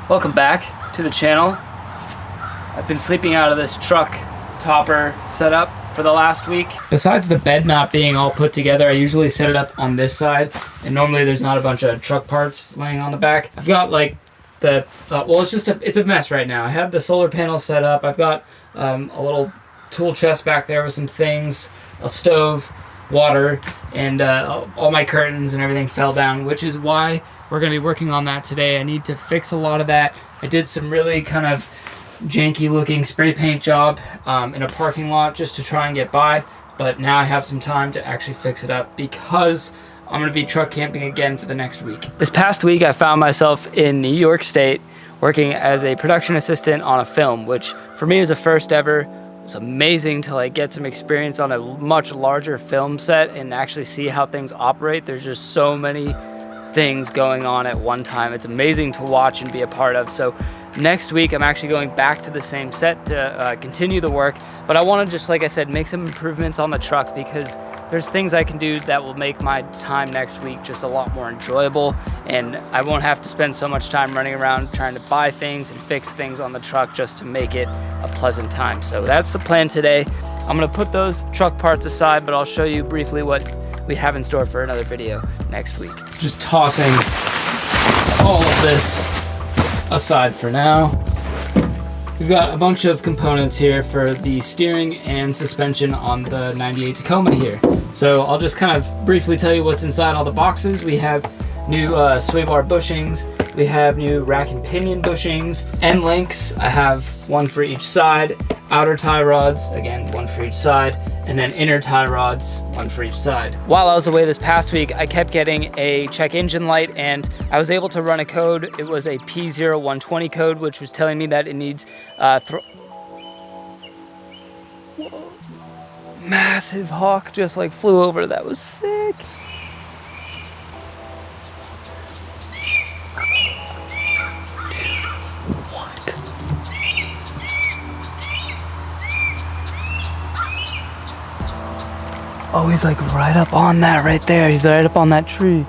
Welcome back to the channel. I've been sleeping out of this truck topper setup for the last week. Besides the bed not being all put together, I usually set it up on this side, and normally there's not a bunch of truck parts laying on the back. I've got like the, well, it's a mess right now. I have the solar panel set up. I've got a little tool chest back there with some things, a stove, water, and all my curtains and everything fell down, which is why we're going to be working on that today. I need to fix a lot of that. I did some really kind of janky looking spray paint job in a parking lot just to try and get by, but now I have some time to actually fix it up because I'm going to be truck camping again for the next week. This past week I found myself in New York State working as a production assistant on a film, which for me is a first ever. It was amazing to like get some experience on a much larger film set and actually see how things operate. There's just so many things going on at one time. It's amazing to watch and be a part of. So next week I'm actually going back to the same set to continue the work, but I want to just, like I said, make some improvements on the truck because there's things I can do that will make my time next week just a lot more enjoyable, and I won't have to spend so much time running around trying to buy things and fix things on the truck just to make it a pleasant time. So that's the plan today. I'm going to put those truck parts aside, but I'll show you briefly what we have in store for another video next week. Just tossing all of this aside for now. We've got a bunch of components here for the steering and suspension on the 98 Tacoma here. So I'll just kind of briefly tell you what's inside all the boxes. We have new sway bar bushings. We have new rack and pinion bushings. End links, I have one for each side. Outer tie rods, again, one for each side. And then inner tie rods, one for each side. While I was away this past week, I kept getting a check engine light, and I was able to run a code. It was a P0120 code, which was telling me that it needs massive hawk just like flew over. That was sick. Oh, he's like right up on that right there. He's right up on that tree.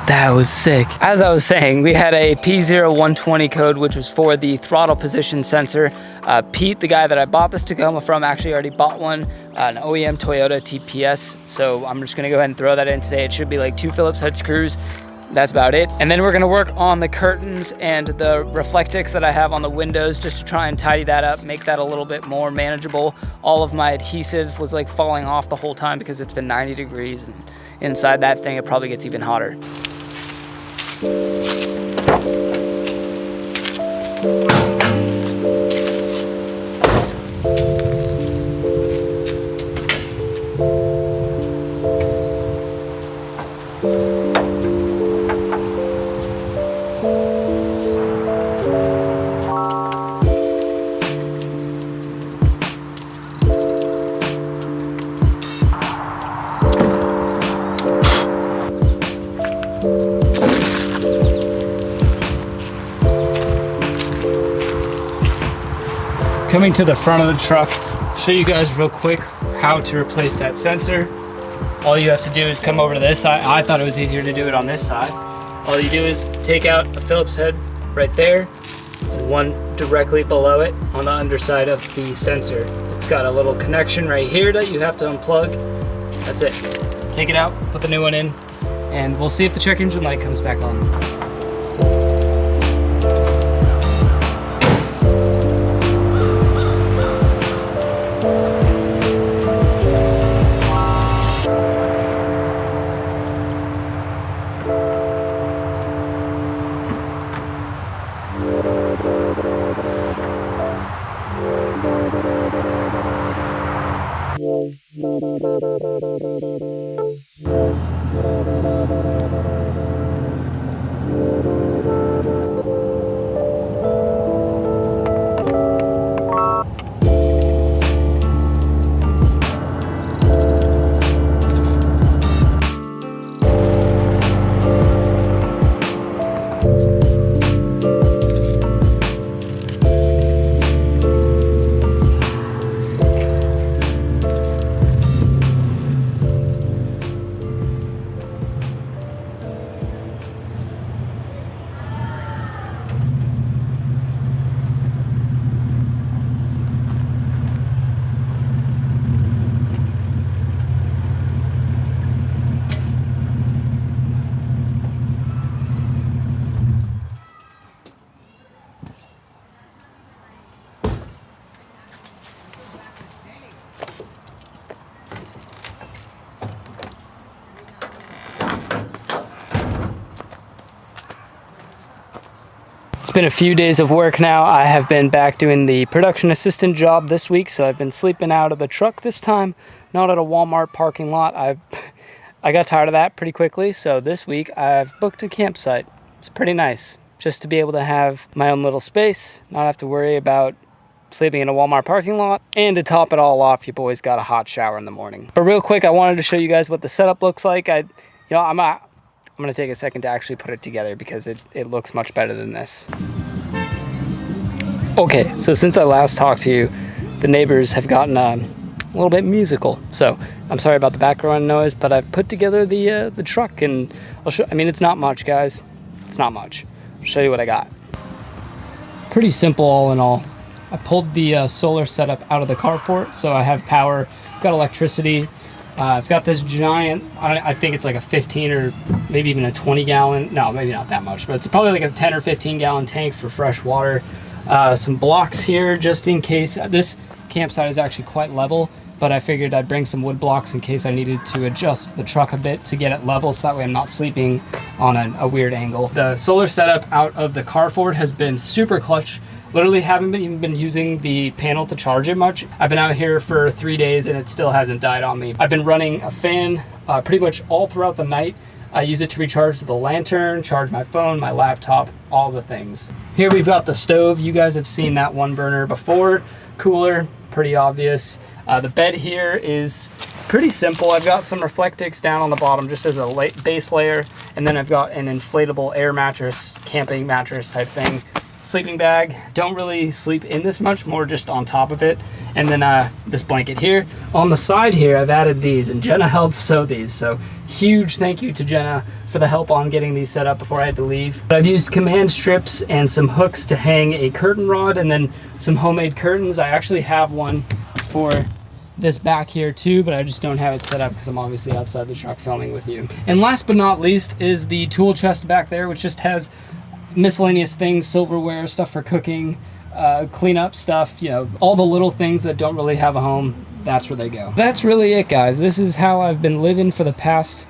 That was sick. As I was saying, we had a P0120 code, which was for the throttle position sensor. Pete, the guy that I bought this Tacoma from, actually already bought one, an OEM Toyota TPS. So I'm just gonna go ahead and throw that in today. It should be like 2 Phillips head screws. That's about it. And then we're gonna work on the curtains and the Reflectix that I have on the windows just to try and tidy that up, make that a little bit more manageable. All of my adhesive was like falling off the whole time because it's been 90 degrees, and inside that thing it probably gets even hotter. Coming to the front of the truck, show you guys real quick how to replace that sensor. All you have to do is come over to this side. I thought it was easier to do it on this side. All you do is take out a Phillips head right there and one directly below it on the underside of the sensor. It's got a little connection right here that you have to unplug. That's it. Take it out, put the new one in, and we'll see if the check engine light comes back on. been a few days of work now. I have been back doing the production assistant job this week, so I've been sleeping out of the truck this time, not at a Walmart parking lot. I got tired of that pretty quickly, so this week I've booked a campsite. It's pretty nice, just to be able to have my own little space, not have to worry about sleeping in a Walmart parking lot, and to top it all off, your boy's got a hot shower in the morning. But real quick, I wanted to show you guys what the setup looks like. I'm gonna take a second to actually put it together because it looks much better than this. Okay, so since I last talked to you, the neighbors have gotten a little bit musical. So I'm sorry about the background noise, but I've put together the truck, and I'll show. I mean, it's not much, guys. It's not much. I'll show you what I got. Pretty simple, all in all. I pulled the solar setup out of the carport, so I have power. I've got electricity. I've got this giant, I think it's like a 15 or maybe even a 20 gallon, no, maybe not that much, but it's probably like a 10 or 15 gallon tank for fresh water. Some blocks here just in case. This campsite is actually quite level, but I figured I'd bring some wood blocks in case I needed to adjust the truck a bit to get it level, so that way I'm not sleeping on a weird angle. The solar setup out of the carport has been super clutch. Literally haven't even been using the panel to charge it much. I've been out here for 3 days and it still hasn't died on me. I've been running a fan pretty much all throughout the night. I use it to recharge the lantern, charge my phone, my laptop, all the things. Here we've got the stove. You guys have seen that one burner before. Cooler, pretty obvious. The bed here is pretty simple. I've got some Reflectix down on the bottom just as a base layer, and then I've got an inflatable air mattress, camping mattress type thing. Sleeping bag. Don't really sleep in this much, more just on top of it. And then this blanket here. On the side here, I've added these, and Jenna helped sew these. So huge thank you to Jenna for the help on getting these set up before I had to leave. But I've used command strips and some hooks to hang a curtain rod, and then some homemade curtains. I actually have one for this back here too, but I just don't have it set up because I'm obviously outside the truck filming with you. And last but not least is the tool chest back there, which just has miscellaneous things, silverware, stuff for cooking, cleanup stuff, you know, all the little things that don't really have a home. That's where they go. That's really it, guys. This is how I've been living for the past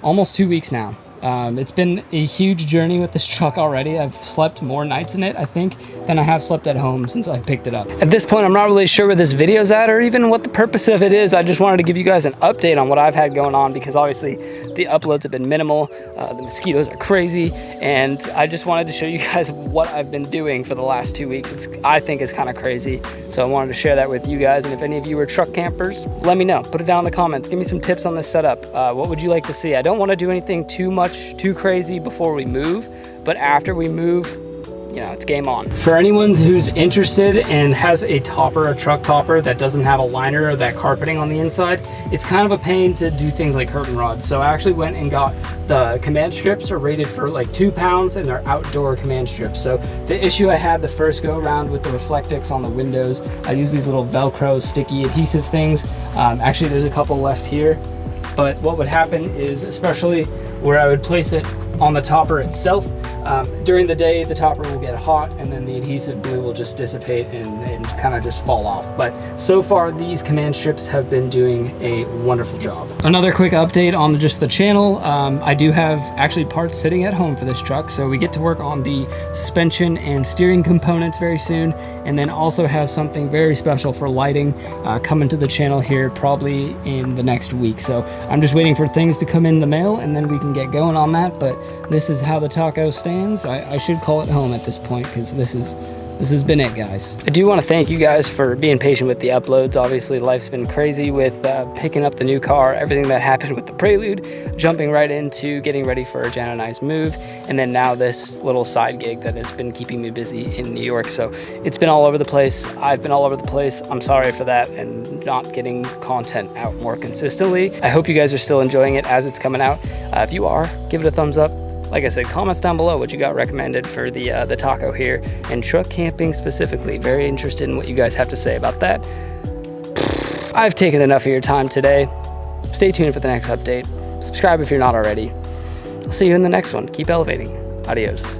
almost 2 weeks now. It's been a huge journey with this truck already. I've slept more nights in it, I think, than I have slept at home since I picked it up. At this point, I'm not really sure where this video's at or even what the purpose of it is. I just wanted to give you guys an update on what I've had going on, because obviously the uploads have been minimal. The mosquitoes are crazy, and I just wanted to show you guys what I've been doing for the last 2 weeks. I think it's kind of crazy, so I wanted to share that with you guys. And if any of you are truck campers, let me know. Put it down in the comments. Give me some tips on this setup. What would you like to see? I don't want to do anything too crazy before we move, but after we move, you know, it's game on. For anyone who's interested and has a truck topper that doesn't have a liner or that carpeting on the inside, it's kind of a pain to do things like curtain rods. So I actually went and got the command strips, are rated for like 2 pounds, and they're outdoor command strips. So the issue I had the first go around with the Reflectix on the windows, I use these little Velcro sticky adhesive things. Actually, there's a couple left here, but what would happen is, especially where I would place it on the topper itself, during the day the topper will get hot and then the adhesive glue will just dissipate and kind of just fall off. But so far these command strips have been doing a wonderful job. Another quick update on just the channel. I do have actually parts sitting at home for this truck, so we get to work on the suspension and steering components very soon, and then also have something very special for lighting coming to the channel here probably in the next week. So I'm just waiting for things to come in the mail and then we can get going on that. But this is how the taco stands. I should call it home at this point, because this has been it, guys. I do want to thank you guys for being patient with the uploads. Obviously life's been crazy with picking up the new car, everything that happened with the Prelude, jumping right into getting ready for Jen and I's move, and then now this little side gig that has been keeping me busy in New York. So it's been all over the place. I've been all over the place. I'm sorry for that and not getting content out more consistently. I hope you guys are still enjoying it as it's coming out. If you are, give it a thumbs up. Like I said, comments down below what you got recommended for the taco here, and truck camping specifically. Very interested in what you guys have to say about that. I've taken enough of your time today. Stay tuned for the next update. Subscribe if you're not already. I'll see you in the next one. Keep elevating. Adios.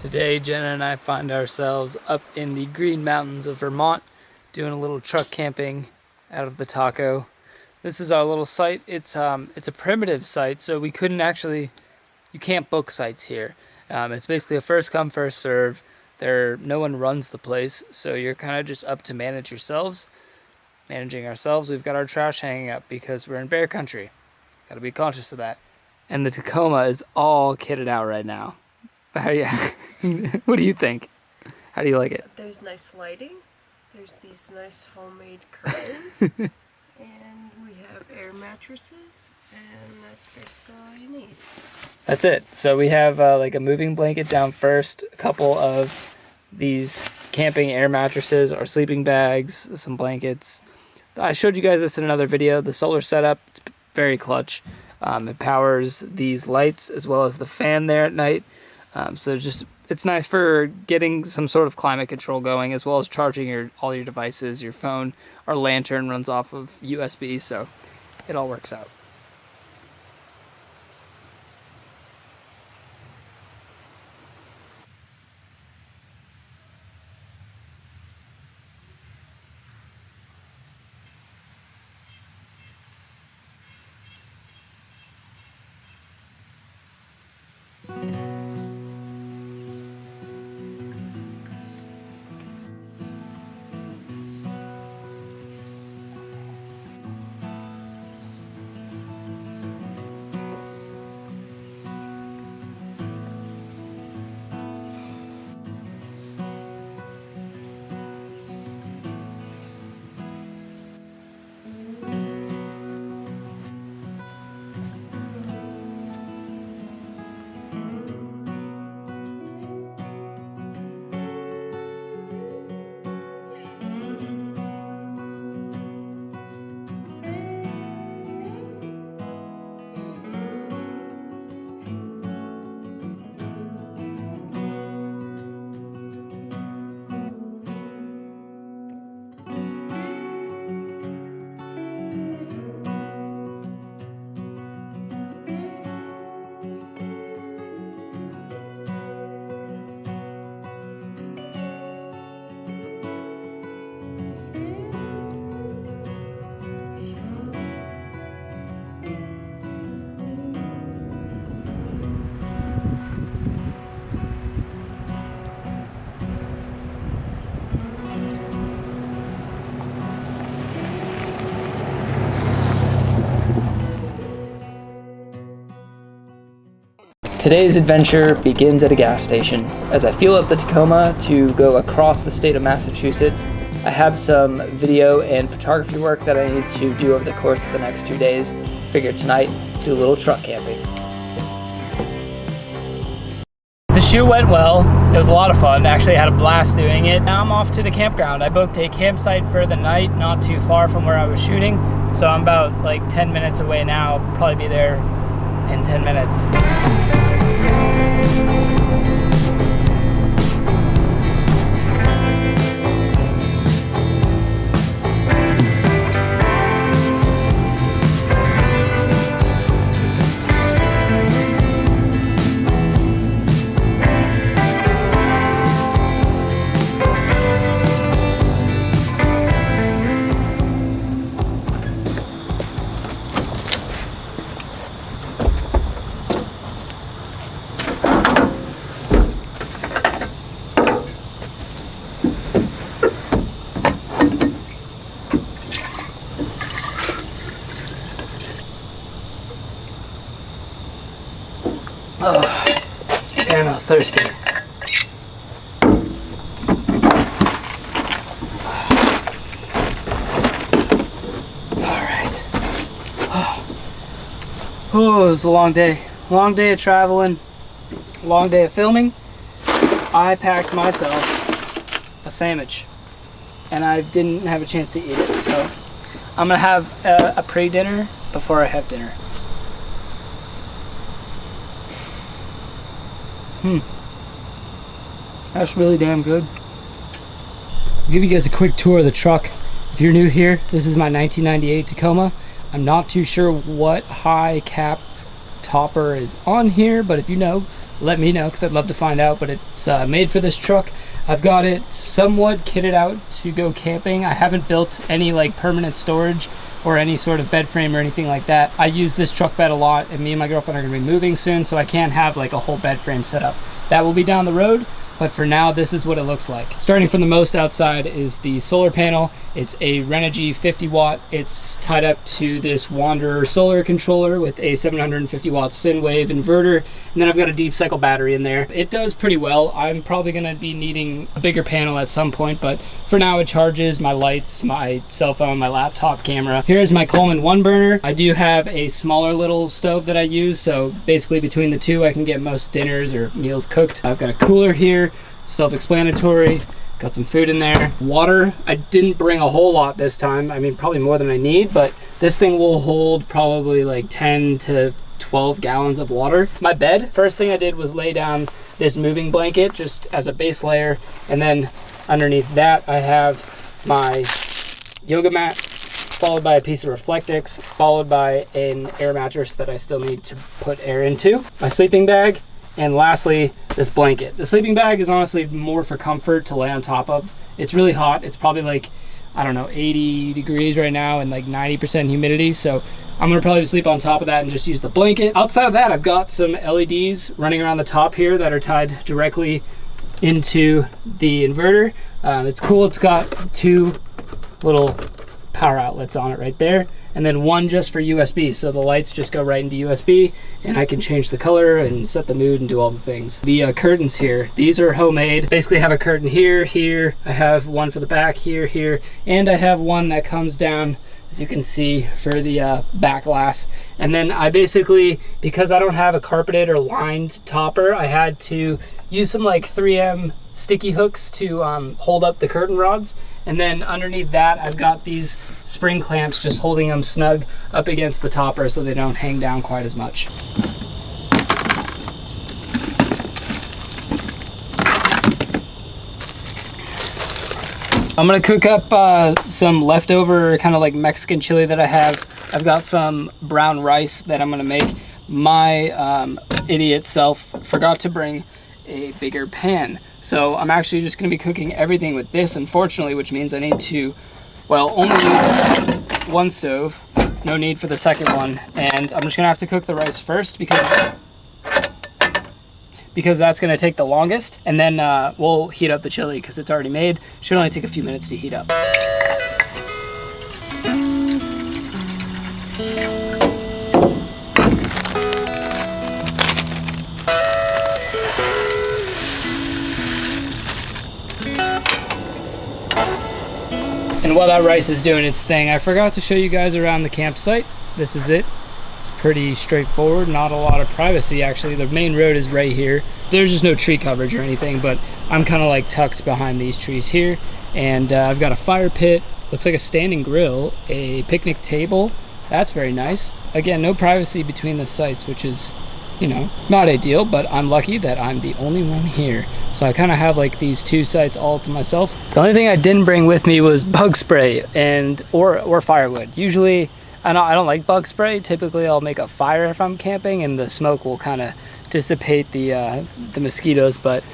Today, Jenna and I find ourselves up in the Green Mountains of Vermont doing a little truck camping out of the Taco. This is our little site. It's a primitive site, so we couldn't actually, you can't book sites here. It's basically a first come, first serve. No one runs the place, so you're kind of just up to managing ourselves. We've got our trash hanging up because we're in bear country. Got to be conscious of that. And the Tacoma is all kitted out right now. Yeah. What do you think? How do you like it? There's nice lighting. There's these nice homemade curtains. And we have air mattresses. And that's basically all you need. That's it. So we have like a moving blanket down first, a couple of these camping air mattresses, our sleeping bags, some blankets. I showed you guys this in another video. The solar setup, it's very clutch. It powers these lights as well as the fan there at night. So it's nice for getting some sort of climate control going, as well as charging all your devices, your phone. Our lantern runs off of USB, so it all works out. Today's adventure begins at a gas station. As I fuel up the Tacoma to go across the state of Massachusetts, I have some video and photography work that I need to do over the course of the next 2 days. Figured tonight, do a little truck camping. The shoot went well. It was a lot of fun. Actually, I had a blast doing it. Now I'm off to the campground. I booked a campsite for the night, not too far from where I was shooting. So I'm about like 10 minutes away now. I'll probably be there in 10 minutes. Oh, damn, I was thirsty. Alright. Oh, it was a long day. Long day of traveling. Long day of filming. I packed myself a sandwich. And I didn't have a chance to eat it, so I'm gonna have a pre-dinner before I have dinner. That's really damn good. I'll give you guys a quick tour of the truck. If you're new here, this is my 1998 Tacoma. I'm not too sure what high cap topper is on here, but if you know, let me know, because I'd love to find out. But it's made for this truck. I've got it somewhat kitted out to go camping. I haven't built any like permanent storage or any sort of bed frame or anything like that. I use this truck bed a lot, and me and my girlfriend are gonna be moving soon, so I can't have like a whole bed frame set up. That will be down the road, but for now, this is what it looks like. Starting from the most outside is the solar panel. It's a Renogy 50 watt. It's tied up to this Wanderer solar controller with a 750 watt Synwave inverter. And then I've got a deep cycle battery in there. It does pretty well. I'm probably gonna be needing a bigger panel at some point, but for now it charges my lights, my cell phone, my laptop camera. Here's my Coleman 1 burner. I do have a smaller little stove that I use, so basically between the two I can get most dinners or meals cooked. I've got a cooler here, self-explanatory. Got some food in there. Water, I didn't bring a whole lot this time. I mean, probably more than I need, but this thing will hold probably like 10 to 12 gallons of water. My bed, first thing I did was lay down this moving blanket just as a base layer, and then underneath that I have my yoga mat, followed by a piece of Reflectix, followed by an air mattress that I still need to put air into, my sleeping bag, and lastly, this blanket. The sleeping bag is honestly more for comfort to lay on top of. It's really hot. It's probably like, I don't know, 80 degrees right now and like 90% humidity. So I'm gonna probably sleep on top of that and just use the blanket. Outside of that, I've got some LEDs running around the top here that are tied directly into the inverter. It's cool. It's got two little power outlets on it right there, and then one just for USB, so the lights just go right into USB, and I can change the color and set the mood and do all the things. The curtains here, these are homemade. Basically I have a curtain here, here, I have one for the back here, here, and I have one that comes down, as you can see, for the back glass. And then I basically, because I don't have a carpeted or lined topper, I had to use some like 3M sticky hooks to hold up the curtain rods. And then underneath that, I've got these spring clamps just holding them snug up against the topper so they don't hang down quite as much. I'm gonna cook up some leftover kind of like Mexican chili that I have. I've got some brown rice that I'm gonna make. My idiot self forgot to bring a bigger pan. So I'm actually just gonna be cooking everything with this, unfortunately, which means I need to, well, only use one stove. No need for the second one. And I'm just gonna have to cook the rice first because that's gonna take the longest. And then we'll heat up the chili because it's already made. Should only take a few minutes to heat up. And while that rice is doing its thing, I forgot to show you guys around the campsite. This is it. It's pretty straightforward, not a lot of privacy actually. The main road is right here. There's just no tree coverage or anything, but I'm kind of like tucked behind these trees here. And I've got a fire pit, looks like a standing grill, a picnic table. That's very nice. Again, no privacy between the sites, which is, you know, not ideal, but I'm lucky that I'm the only one here. So I kind of have like these two sites all to myself. The only thing I didn't bring with me was bug spray and or firewood. Usually I don't like bug spray. Typically I'll make a fire if I'm camping and the smoke will kind of dissipate the mosquitoes, but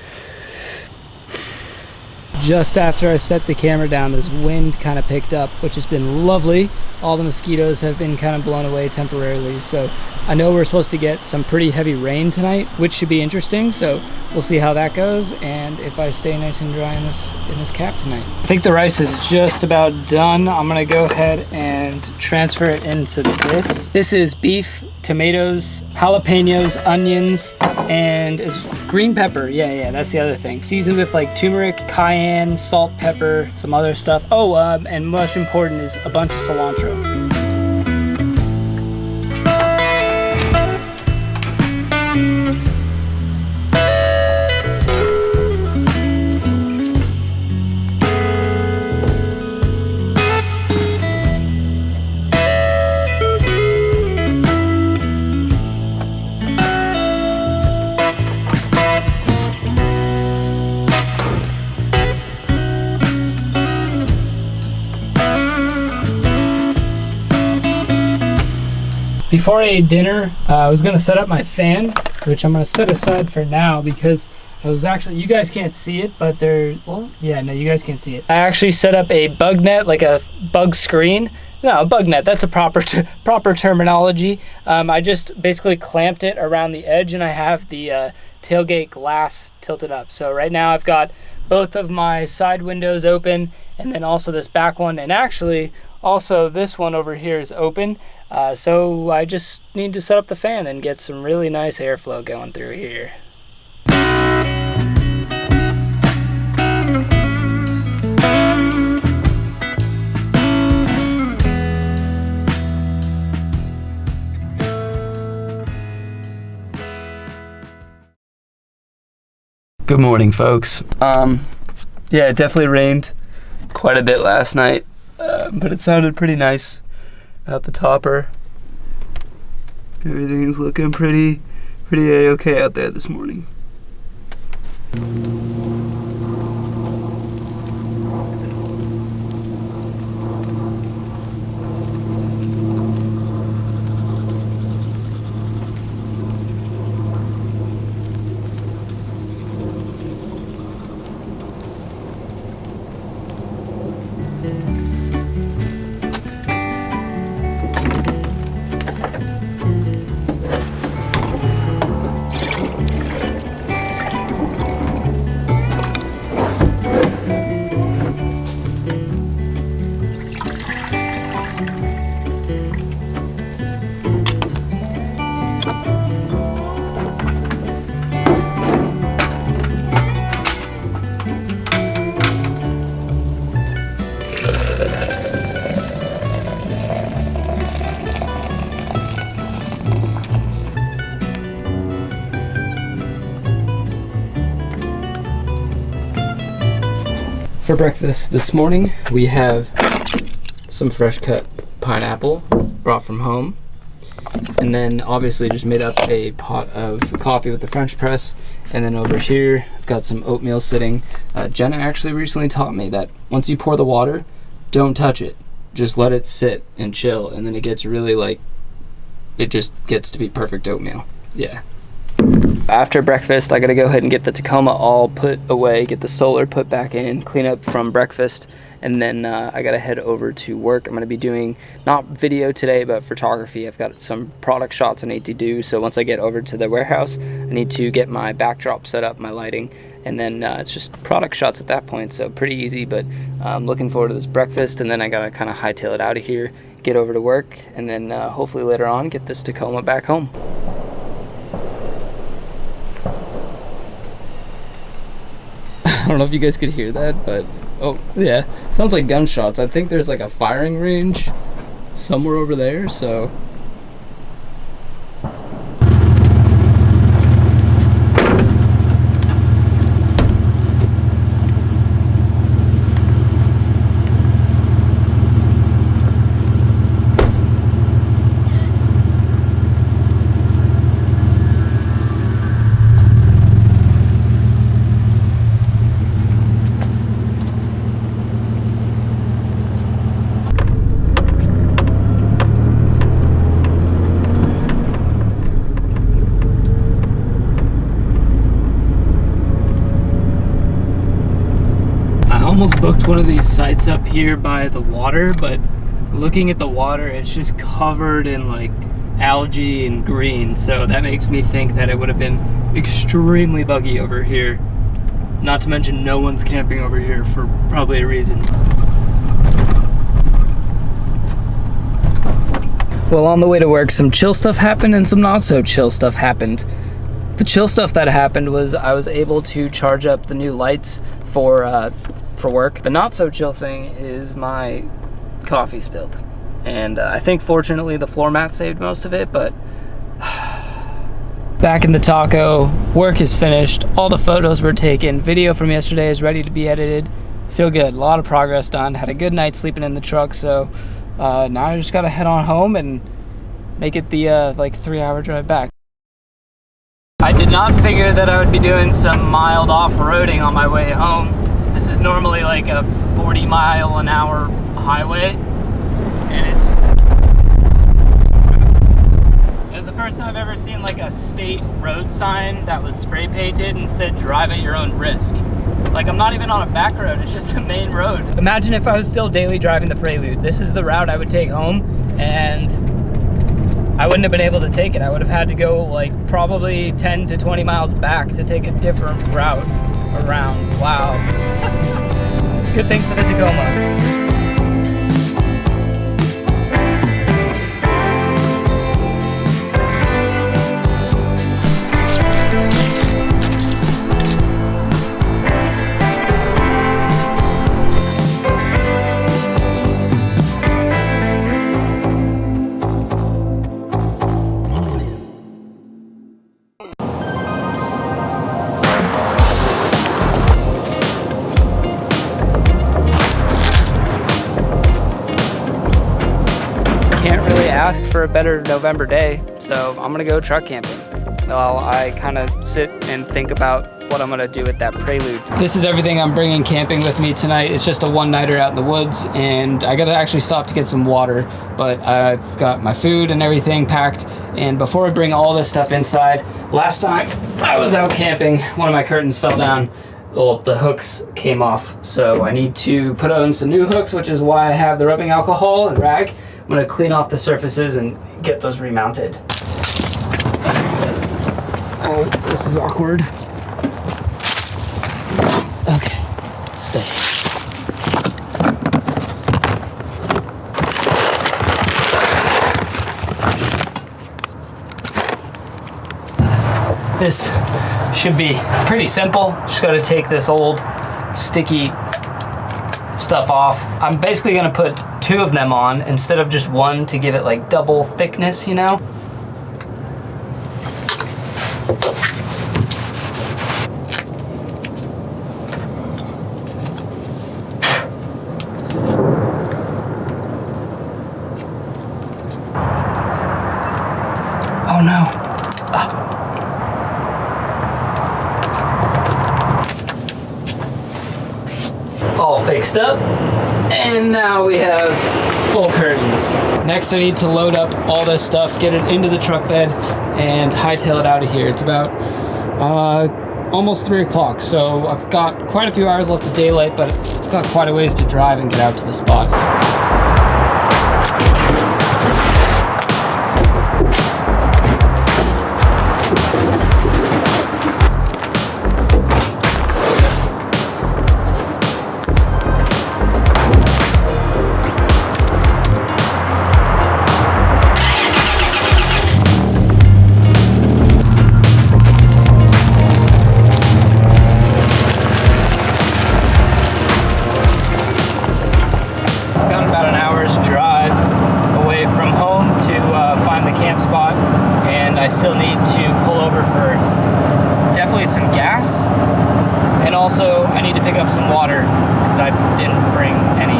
just after I set the camera down, this wind kind of picked up, which has been lovely. All the mosquitoes have been kind of blown away temporarily. So I know we're supposed to get some pretty heavy rain tonight, which should be interesting. So we'll see how that goes and if I stay nice and dry in this cap tonight. I think the rice is just about done. I'm gonna go ahead and transfer it into this. This is beef, tomatoes, jalapenos, onions, and is green pepper. Yeah, that's the other thing. Seasoned with like turmeric, cayenne, salt, pepper, some other stuff. Oh, and most important is a bunch of cilantro. Before I ate dinner, I was gonna set up my fan, which I'm gonna set aside for now because I was actually, you guys can't see it, but well, yeah, no, you guys can't see it. I actually set up a bug net, like a bug screen. No, a bug net, that's a proper terminology. I just basically clamped it around the edge, and I have the tailgate glass tilted up. So right now I've got both of my side windows open, and then also this back one, and actually also this one over here is open. So I just need to set up the fan and get some really nice airflow going through here. Good morning, folks. Yeah, it definitely rained quite a bit last night, but it sounded pretty nice out the topper. Everything's looking pretty A-okay out there this morning. For breakfast this morning, we have some fresh cut pineapple brought from home, and then obviously just made up a pot of coffee with the French press. And then over here I've got some oatmeal sitting. Jenna actually recently taught me that once you pour the water, don't touch it, just let it sit and chill, and then it gets really it just gets to be perfect oatmeal. Yeah. After breakfast, I gotta go ahead and get the Tacoma all put away, get the solar put back in, clean up from breakfast, and then I gotta head over to work. I'm gonna be doing, not video today, but photography. I've got some product shots I need to do, so once I get over to the warehouse, I need to get my backdrop set up, my lighting, and then it's just product shots at that point, so pretty easy, but I'm looking forward to this breakfast, and then I gotta kind of hightail it out of here, get over to work, and then hopefully later on get this Tacoma back home. I don't know if you guys could hear that, but oh yeah, sounds like gunshots. I think there's like a firing range somewhere over there, so almost booked one of these sites up here by the water, but looking at the water, it's just covered in like algae and green, so that makes me think that it would have been extremely buggy over here. Not to mention no one's camping over here for probably a reason. Well, on the way to work, some chill stuff happened and some not so chill stuff happened. The chill stuff that happened was I was able to charge up the new lights for work. The not so chill thing is my coffee spilled, and I think fortunately the floor mat saved most of it. But back in the taco, work is finished, all the photos were taken, video from yesterday is ready to be edited. Feel good, a lot of progress done, had a good night sleeping in the truck, so now I just gotta head on home and make it the like 3-hour drive back. I did not figure that I would be doing some mild off-roading on my way home. This is normally like a 40-mile-an-hour highway, and it's the first time I've ever seen like a state road sign that was spray painted and said drive at your own risk. Like, I'm not even on a back road, it's just a main road. Imagine if I was still daily driving the Prelude. This is the route I would take home, and I wouldn't have been able to take it. I would have had to go like probably 10 to 20 miles back to take a different route around. Wow. Good thing for the Tacoma. Ask for a better November day, so I'm gonna go truck camping while I kind of sit and think about what I'm gonna do with that Prelude. This is everything I'm bringing camping with me tonight. It's just a one-nighter out in the woods, and I gotta actually stop to get some water, but I've got my food and everything packed. And before I bring all this stuff inside, last time I was out camping, one of my curtains fell down. Well, the hooks came off, so I need to put on some new hooks, which is why I have the rubbing alcohol and rag. I'm gonna clean off the surfaces and get those remounted. Oh, this is awkward. Okay, stay. This should be pretty simple. Just gotta take this old sticky stuff off. I'm basically gonna put 2 of them on instead of just 1 to give it like double thickness, you know? Oh no. All fixed up. And now we have full curtains. Next I need to load up all this stuff, get it into the truck bed, and hightail it out of here. It's about almost 3 o'clock, so I've got quite a few hours left of daylight, but I've got quite a ways to drive and get out to the spot. I still need to pull over for definitely some gas, and also I need to pick up some water because I didn't bring any.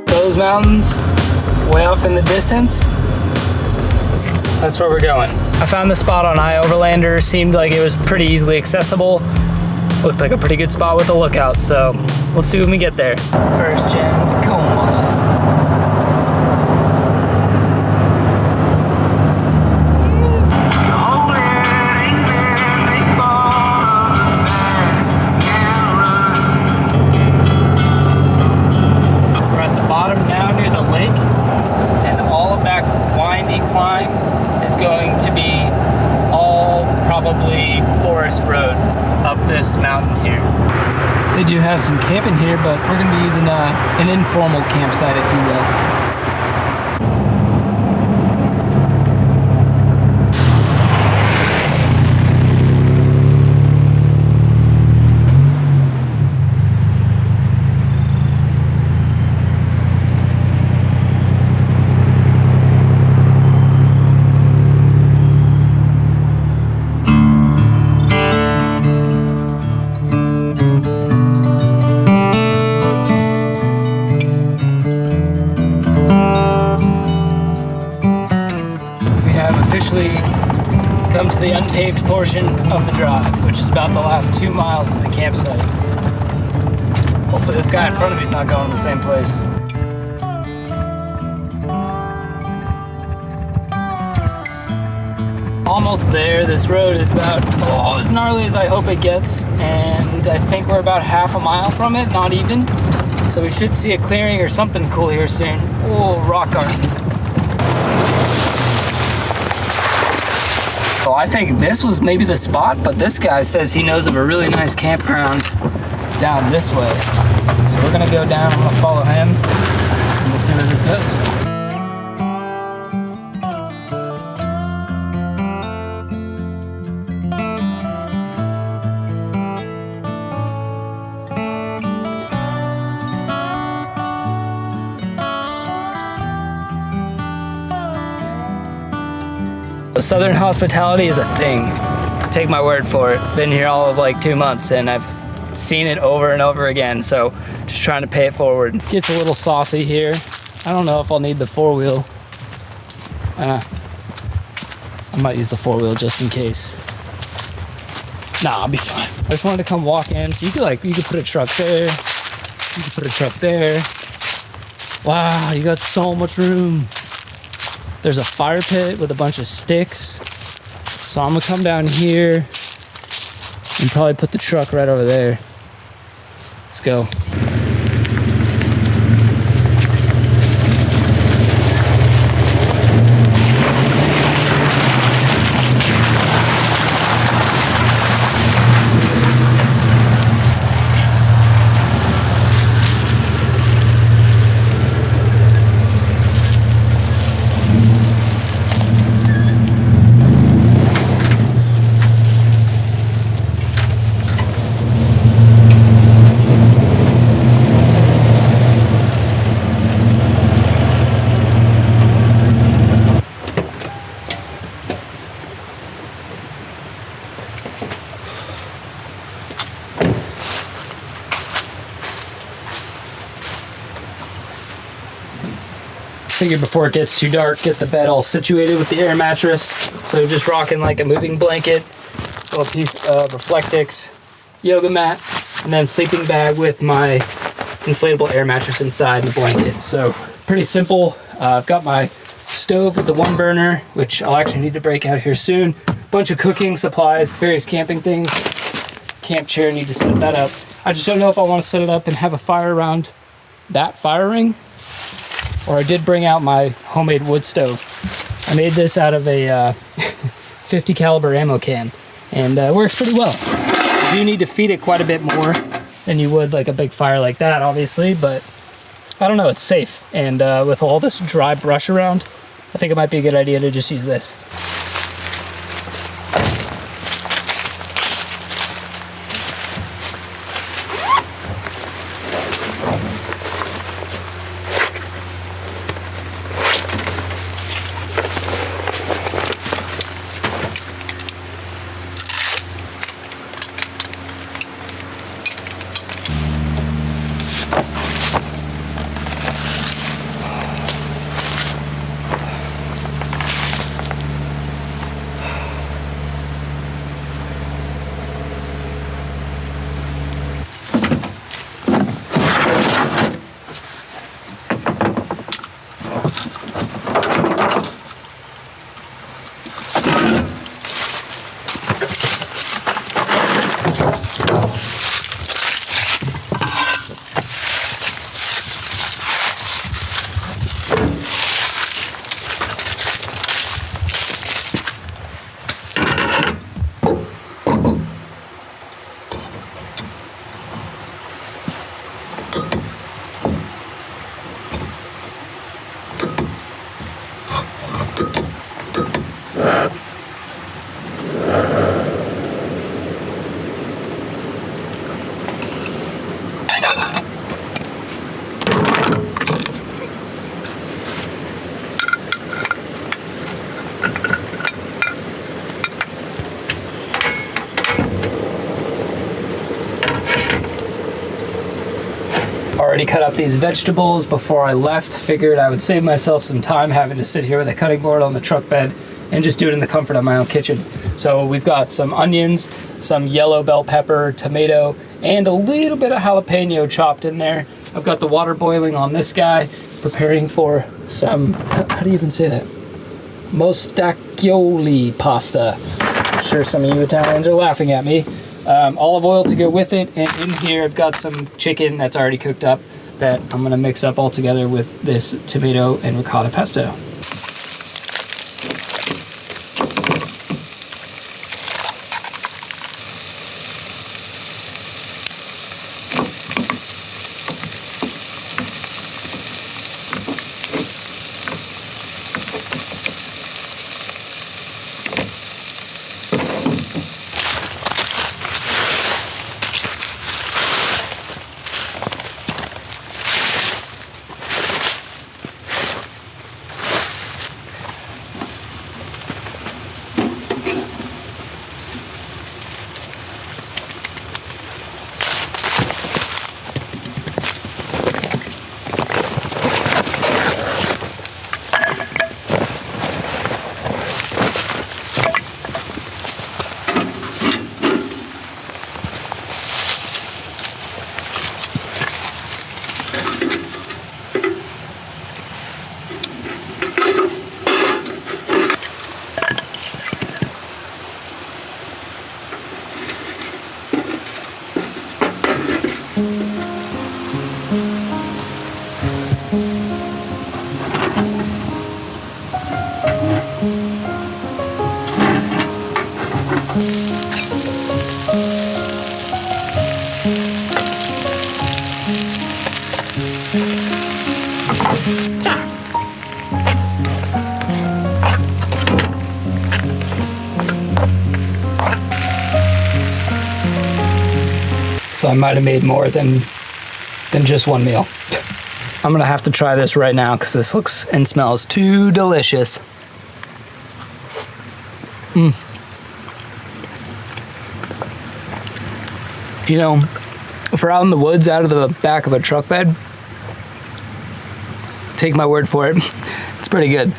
Those mountains way off in the distance, that's where we're going. I found the spot on iOverlander, seemed like it was pretty easily accessible, looked like a pretty good spot with a lookout, so we'll see when we get there. First gen Tacoma. Probably forest road up this mountain here. They do have some camping here, but we're going to be using an informal campsite, if you will. Come to the unpaved portion of the drive, which is about the last 2 miles to the campsite. Hopefully this guy in front of me is not going to the same place. Almost there. This road is about as gnarly as I hope it gets, and I think we're about half a mile from it, not even. So we should see a clearing or something cool here soon. Oh, rock garden. So I think this was maybe the spot, but this guy says he knows of a really nice campground down this way. So we're gonna go down, I'm gonna follow him, and we'll see where this goes. Southern hospitality is a thing. Take my word for it. Been here all of like 2 months and I've seen it over and over again. So just trying to pay it forward. Gets a little saucy here. I don't know if I'll need the 4-wheel. I might use the 4-wheel just in case. Nah, I'll be fine. I just wanted to come walk in. So you could put a truck there. You could put a truck there. Wow, you got so much room. There's a fire pit with a bunch of sticks. So I'm gonna come down here and probably put the truck right over there. Let's go. Figured before it gets too dark, get the bed all situated with the air mattress. So just rocking like a moving blanket, a little piece of Reflectix yoga mat, and then sleeping bag with my inflatable air mattress inside and a blanket. So pretty simple. I've got my stove with the 1 burner, which I'll actually need to break out here soon. Bunch of cooking supplies, various camping things. Camp chair, need to set that up. I just don't know if I want to set it up and have a fire around that fire ring. Or I did bring out my homemade wood stove. I made this out of a 50 caliber ammo can, and works pretty well. You do need to feed it quite a bit more than you would like a big fire like that, obviously, but I don't know, it's safe. And with all this dry brush around, I think it might be a good idea to just use this. already cut up these vegetables before I left. Figured I would save myself some time having to sit here with a cutting board on the truck bed and just do it in the comfort of my own kitchen. So we've got some onions, some yellow bell pepper, tomato, and a little bit of jalapeno chopped in there. I've got the water boiling on this guy, preparing for some, how do you even say that? Mostaccioli pasta. I'm sure some of you Italians are laughing at me. Olive oil to go with it, and in here I've got some chicken that's already cooked up that I'm gonna mix up all together with this tomato and ricotta pesto. So I might have made more than just one meal. I'm gonna have to try this right now because this looks and smells too delicious. You know, if we're out in the woods out of the back of a truck bed, take my word for it, it's pretty good.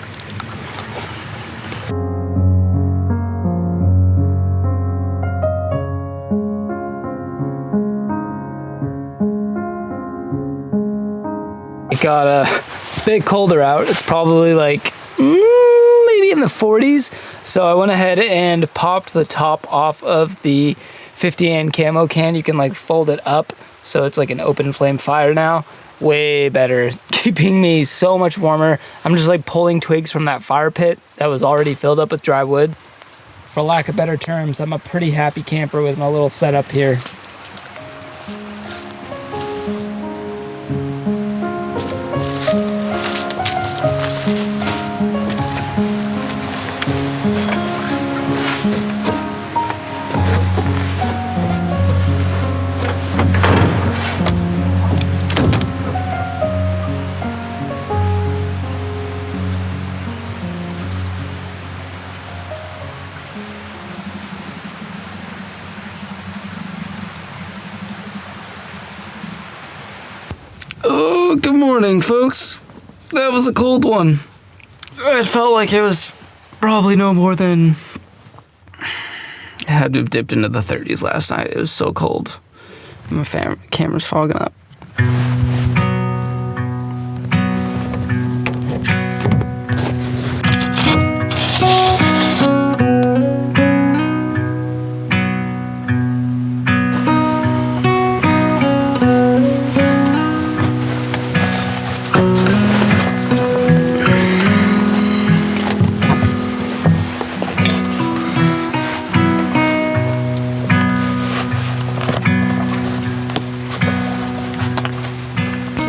It got a bit colder out. It's probably like maybe in the 40s. So I went ahead and popped the top off of the 50 camo can. You can like fold it up so it's like an open flame fire now. Way better, keeping me so much warmer. I'm just like pulling twigs from that fire pit that was already filled up with dry wood. For lack of better terms, I'm a pretty happy camper with my little setup here. Oh, good morning, folks. That was a cold one. It felt like it was probably no more than... I had to have dipped into the 30s last night. It was so cold. My camera's fogging up.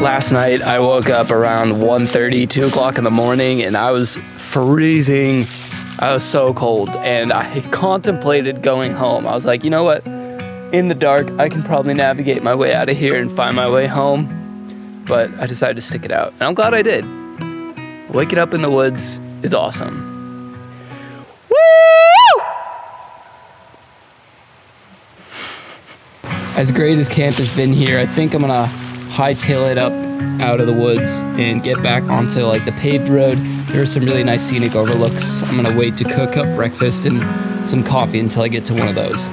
Last night I woke up around 1:30, 2 o'clock in the morning, and I was freezing. I was so cold, and I contemplated going home. I was like, you know what? In the dark, I can probably navigate my way out of here and find my way home. But I decided to stick it out, and I'm glad I did. Waking up in the woods is awesome. Woo! As great as camp has been here, I think I'm gonna hightail it up out of the woods and get back onto like the paved road. There's some really nice scenic overlooks. I'm gonna wait to cook up breakfast and some coffee until I get to one of those.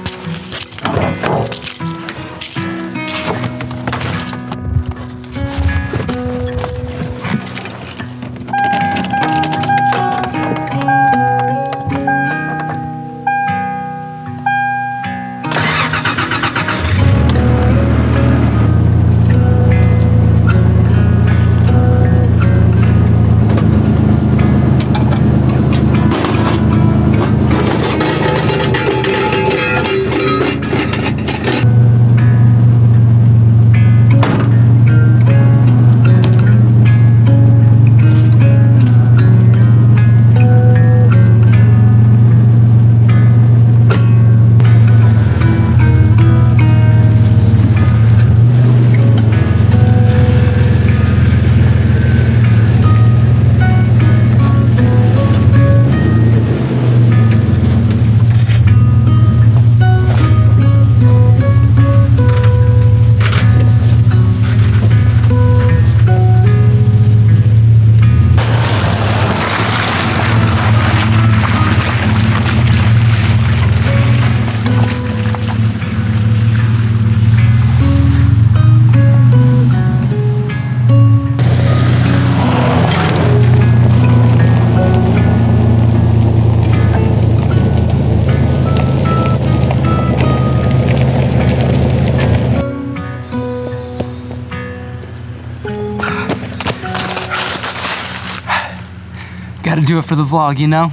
Gotta do it for the vlog, you know?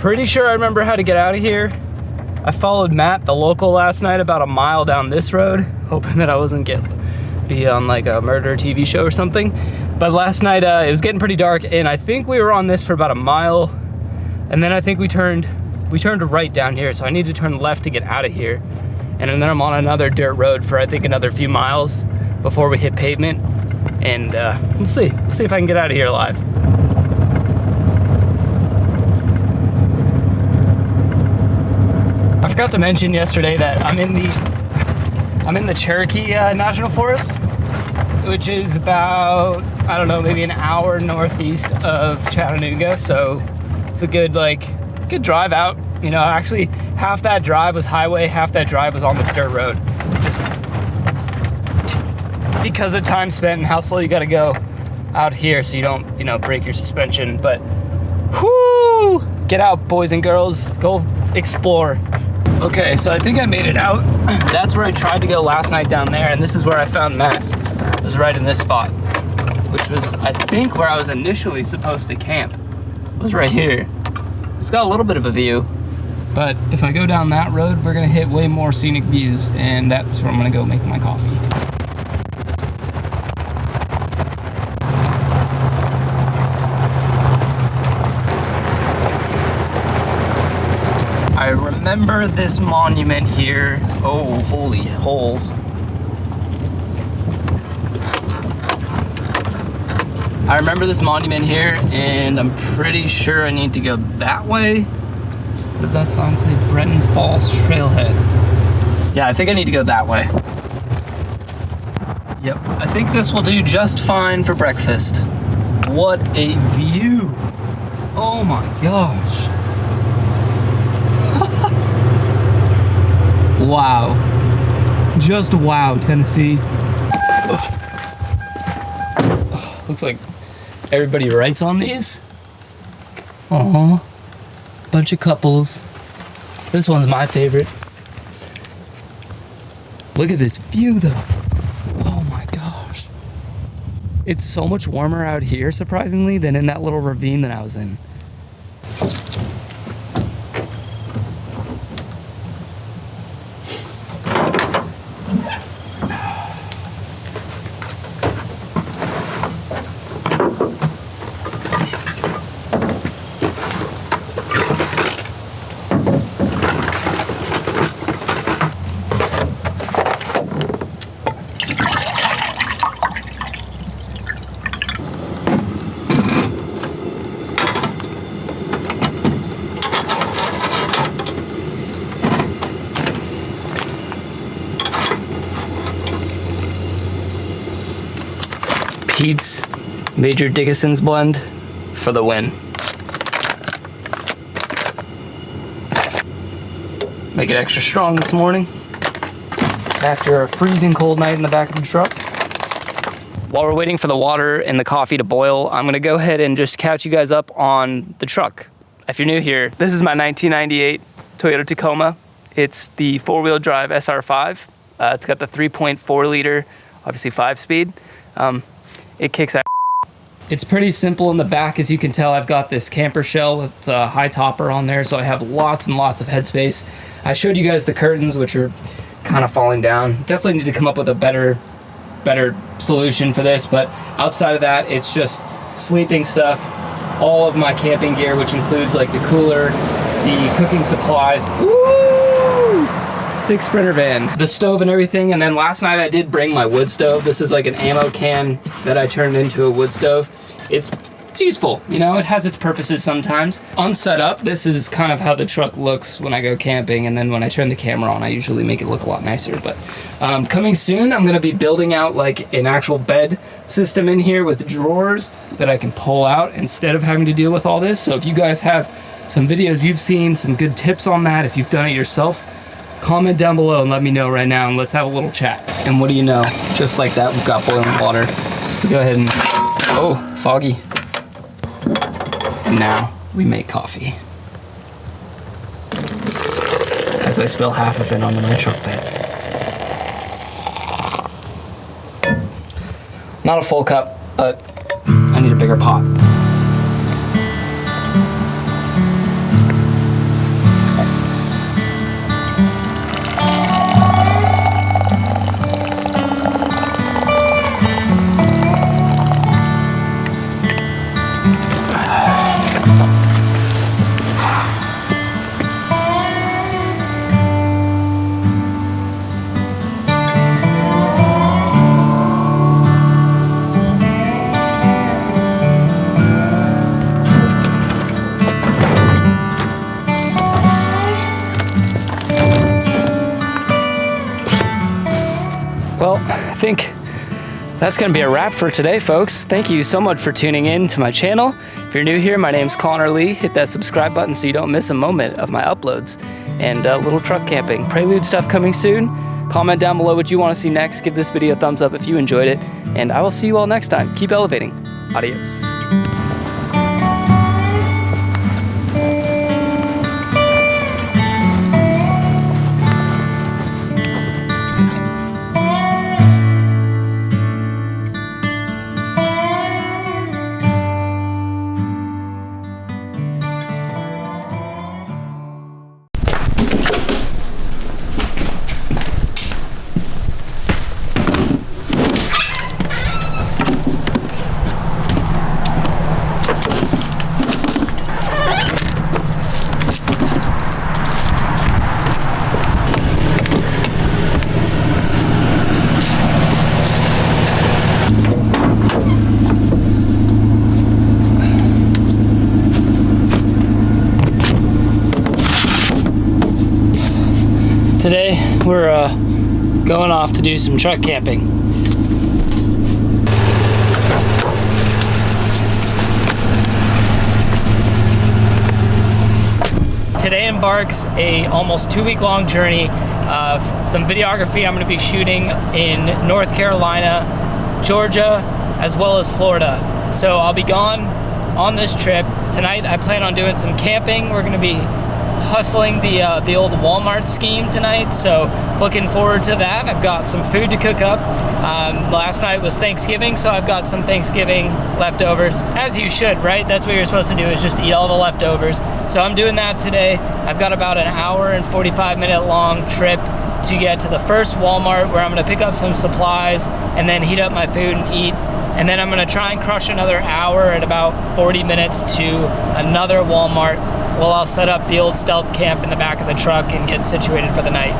Pretty sure I remember how to get out of here. I followed Matt, the local, last night about a mile down this road, hoping that I wasn't be on like a murder TV show or something. But last night it was getting pretty dark, and I think we were on this for about a mile, and then I think we turned right down here, so I need to turn left to get out of here. And then I'm on another dirt road for I think another few miles before we hit pavement. And we'll see if I can get out of here alive. I forgot to mention yesterday that I'm in the Cherokee National Forest, which is about, I don't know, maybe an hour northeast of Chattanooga. So it's a good drive out. You know, actually half that drive was highway, half that drive was on this dirt road. Just because of time spent and how slow you gotta go out here so you don't, you know, break your suspension. But whoo, get out, boys and girls, go explore. Okay, so I think I made it out. That's where I tried to go last night down there, and this is where I found Matt. It was right in this spot, which was, I think, where I was initially supposed to camp. It was right here. It's got a little bit of a view, but if I go down that road, we're gonna hit way more scenic views, and that's where I'm gonna go make my coffee. I remember this monument here. Oh, holy holes. I remember this monument here, and I'm pretty sure I need to go that way. What does that sign say? Breton Falls Trailhead. Yeah, I think I need to go that way. Yep, I think this will do just fine for breakfast. What a view. Oh my gosh. Wow. Just wow, Tennessee. Looks like everybody writes on these. Aww. Bunch of couples. This one's my favorite. Look at this view though. Oh my gosh. It's so much warmer out here, surprisingly, than in that little ravine that I was in. Pete's Major Dickinson's blend for the win. Make it extra strong this morning after a freezing cold night in the back of the truck. While we're waiting for the water and the coffee to boil, I'm gonna go ahead and just catch you guys up on the truck. If you're new here, this is my 1998 Toyota Tacoma. It's the 4-wheel drive SR5. It's got the 3.4 liter, obviously 5-speed. It kicks ass. It's pretty simple in the back. As you can tell, I've got this camper shell with a high topper on there, so I have lots and lots of headspace. I showed you guys the curtains, which are kind of falling down. Definitely need to come up with a better solution for this, but outside of that, it's just sleeping stuff. All of my camping gear, which includes like the cooler, the cooking supplies. Woo! 6 Sprinter van, the stove and everything. And then last night I did bring my wood stove. This is like an ammo can that I turned into a wood stove. It's useful, you know, it has its purposes sometimes. On setup, this is kind of how the truck looks when I go camping, and then when I turn the camera on, I usually make it look a lot nicer. But coming soon, I'm gonna be building out like an actual bed system in here with drawers that I can pull out instead of having to deal with all this. So if you guys have some videos you've seen, some good tips on that, if you've done it yourself, comment down below and let me know right now, and let's have a little chat. And what do you know, just like that, we've got boiling water. So go ahead and, oh, foggy. And now we make coffee. As I spill half of it onto my truck bed. Not a full cup, but I need a bigger pot. Well, I think that's gonna be a wrap for today, folks. Thank you so much for tuning in to my channel. If you're new here, my name's Connor Lee. Hit that subscribe button so you don't miss a moment of my uploads. And little truck camping, Prelude stuff coming soon. Comment down below what you wanna see next. Give this video a thumbs up if you enjoyed it. And I will see you all next time. Keep elevating. Adios. Today we're going off to do some truck camping. Today embarks a almost 2-week-long journey of some videography I'm going to be shooting in North Carolina, Georgia, as well as Florida. So I'll be gone on this trip. Tonight I plan on doing some camping. We're going to be hustling the old Walmart scheme tonight, so looking forward to that. I've got some food to cook up. Last night was Thanksgiving, so I've got some Thanksgiving leftovers, as you should, right? That's what you're supposed to do, is just eat all the leftovers. So I'm doing that today. I've got about an hour and 45-minute long trip to get to the first Walmart, where I'm gonna pick up some supplies and then heat up my food and eat. And then I'm gonna try and crush another hour at about 40 minutes to another Walmart. Well, I'll set up the old stealth camp in the back of the truck and get situated for the night.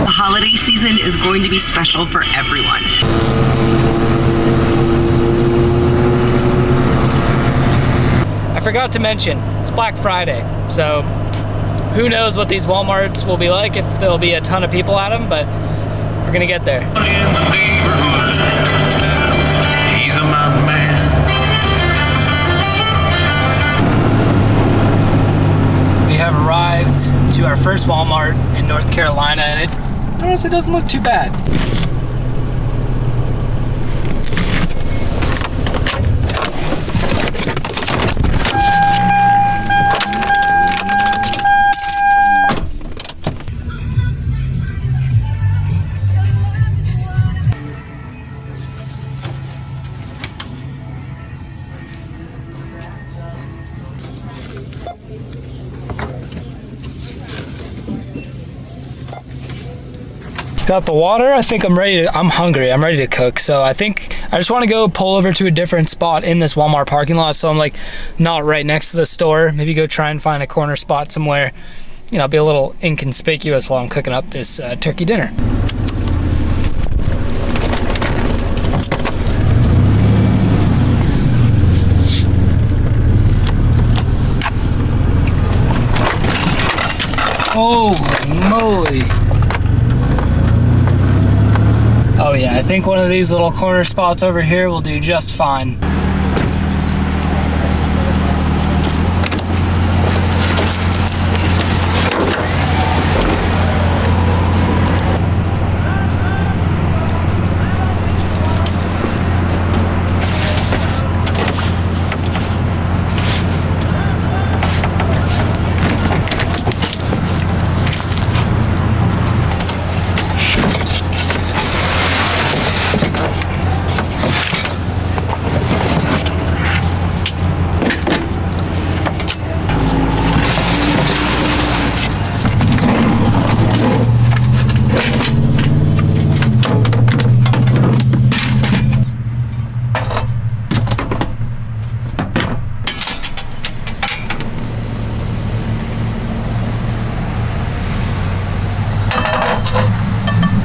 The holiday season going to be special for everyone. I forgot to mention, it's Black Friday, so who knows what these Walmarts will be like, if there'll be a ton of people at them, but we're gonna get there. In the neighborhood, he's a mountain man. We have arrived to our first Walmart in North Carolina, and it honestly doesn't look too bad. Got the water. I think I'm ready to, I'm hungry. I'm ready to cook. So I think I just want to go pull over to a different spot in this Walmart parking lot. So I'm like not right next to the store. Maybe go try and find a corner spot somewhere, you know, be a little inconspicuous while I'm cooking up this turkey dinner. Holy moly. Oh yeah, I think one of these little corner spots over here will do just fine.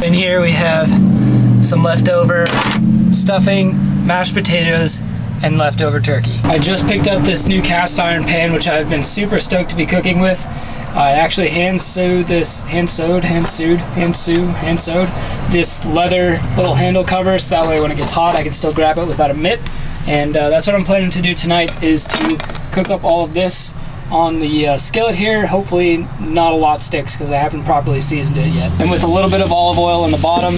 In here we have some leftover stuffing, mashed potatoes, and leftover turkey. I just picked up this new cast iron pan, which I've been super stoked to be cooking with. I actually hand sewed this leather little handle cover, so that way when it gets hot I can still grab it without a mitt. And that's what I'm planning to do tonight, is to cook up all of this on the skillet here. Hopefully not a lot sticks because I haven't properly seasoned it yet. And with a little bit of olive oil in the bottom,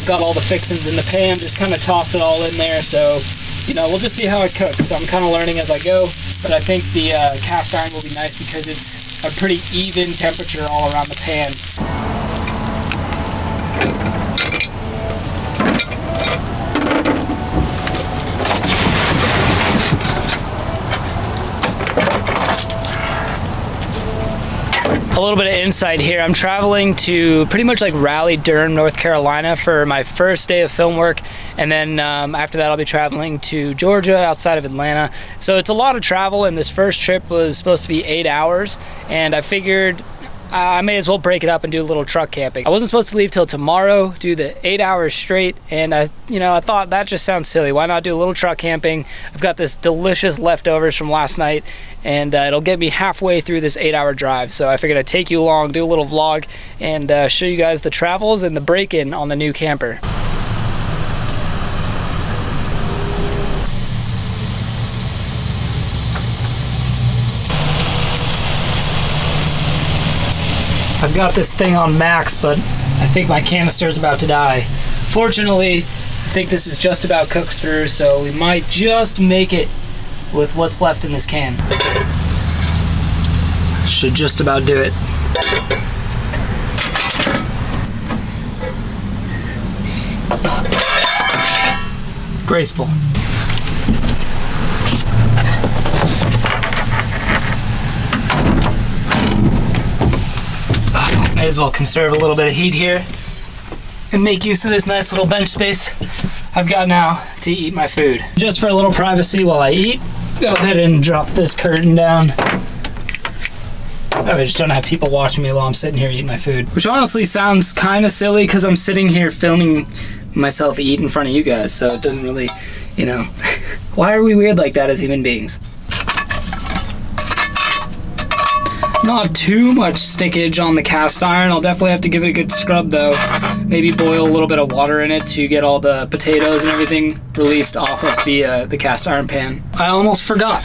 got all the fixings in the pan, just kind of tossed it all in there. So, you know, we'll just see how it cooks. So I'm kind of learning as I go, but I think the cast iron will be nice because it's a pretty even temperature all around the pan. A little bit of insight here. I'm traveling to pretty much like Raleigh-Durham, North Carolina for my first day of film work, and then after that I'll be traveling to Georgia outside of Atlanta. So it's a lot of travel, and this first trip was supposed to be 8 hours, and I figured I may as well break it up and do a little truck camping. I wasn't supposed to leave till tomorrow, do the 8 hours straight, and I thought that just sounds silly. Why not do a little truck camping? I've got this delicious leftovers from last night, and it'll get me halfway through this 8-hour drive. So I figured I'd take you along, do a little vlog, and show you guys the travels and the break-in on the new camper. I've got this thing on max, but I think my canister is about to die. Fortunately, I think this is just about cooked through, so we might just make it with what's left in this can. Should just about do it. Graceful. May as well conserve a little bit of heat here and make use of this nice little bench space I've got now to eat my food. Just for a little privacy while I eat, go ahead and drop this curtain down. I just don't have people watching me while I'm sitting here eating my food. Which honestly sounds kind of silly because I'm sitting here filming myself eat in front of you guys, so it doesn't really, you know. Why are we weird like that as human beings? Not too much stickage on the cast iron. I'll definitely have to give it a good scrub though. Maybe boil a little bit of water in it to get all the potatoes and everything released off of the cast iron pan. I almost forgot.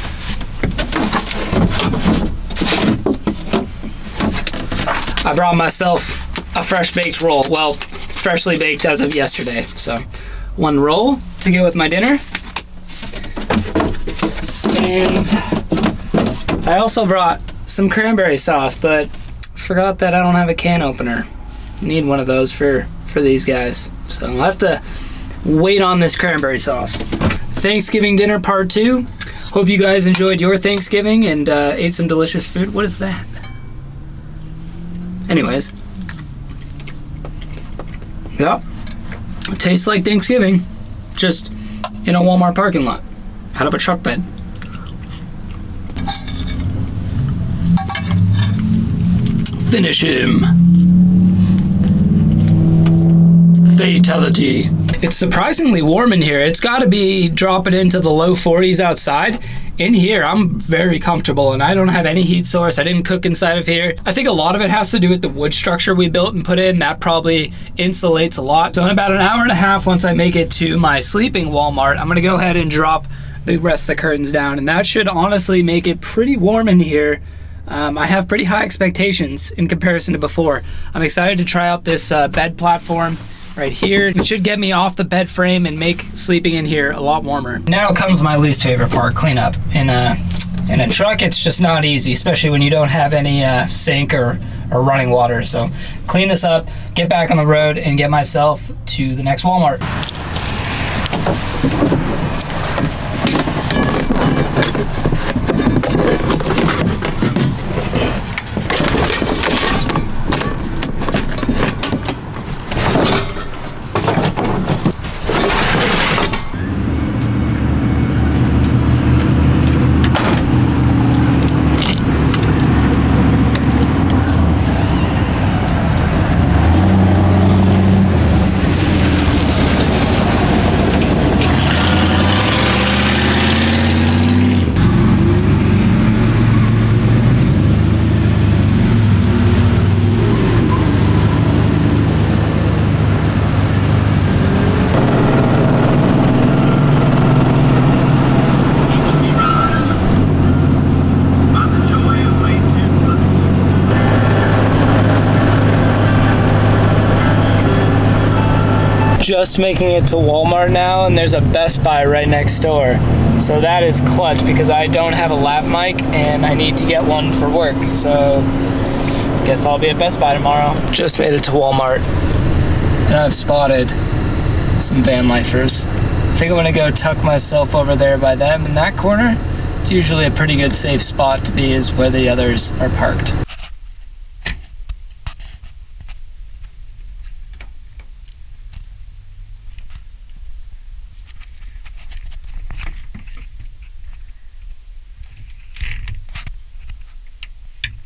I brought myself a fresh baked roll. Well, freshly baked as of yesterday. So 1 roll to go with my dinner. And I also brought some cranberry sauce, but forgot that I don't have a can opener. Need one of those for these guys. So I'll have to wait on this cranberry sauce. Thanksgiving dinner part 2. Hope you guys enjoyed your Thanksgiving and ate some delicious food. What is that? Anyways. Yep. It tastes like Thanksgiving. Just in a Walmart parking lot. Out of a truck bed. Finish him. Fatality. It's surprisingly warm in here. It's got to be dropping into the low 40s outside. In here, I'm very comfortable and I don't have any heat source. I didn't cook inside of here. I think a lot of it has to do with the wood structure we built and put in. That probably insulates a lot. So in about an hour and a half, once I make it to my sleeping Walmart, I'm gonna go ahead and drop the rest of the curtains down, and that should honestly make it pretty warm in here. I have pretty high expectations in comparison to before. I'm excited to try out this bed platform right here. It should get me off the bed frame and make sleeping in here a lot warmer. Now comes my least favorite part, cleanup. In a truck, it's just not easy, especially when you don't have any sink or running water. So clean this up, get back on the road, and get myself to the next Walmart. Just making it to Walmart now, and there's a Best Buy right next door. So that is clutch because I don't have a lav mic and I need to get one for work. So guess I'll be at Best Buy tomorrow. Just made it to Walmart and I've spotted some van lifers. I think I'm gonna go tuck myself over there by them in that corner. It's usually a pretty good safe spot to be, is where the others are parked.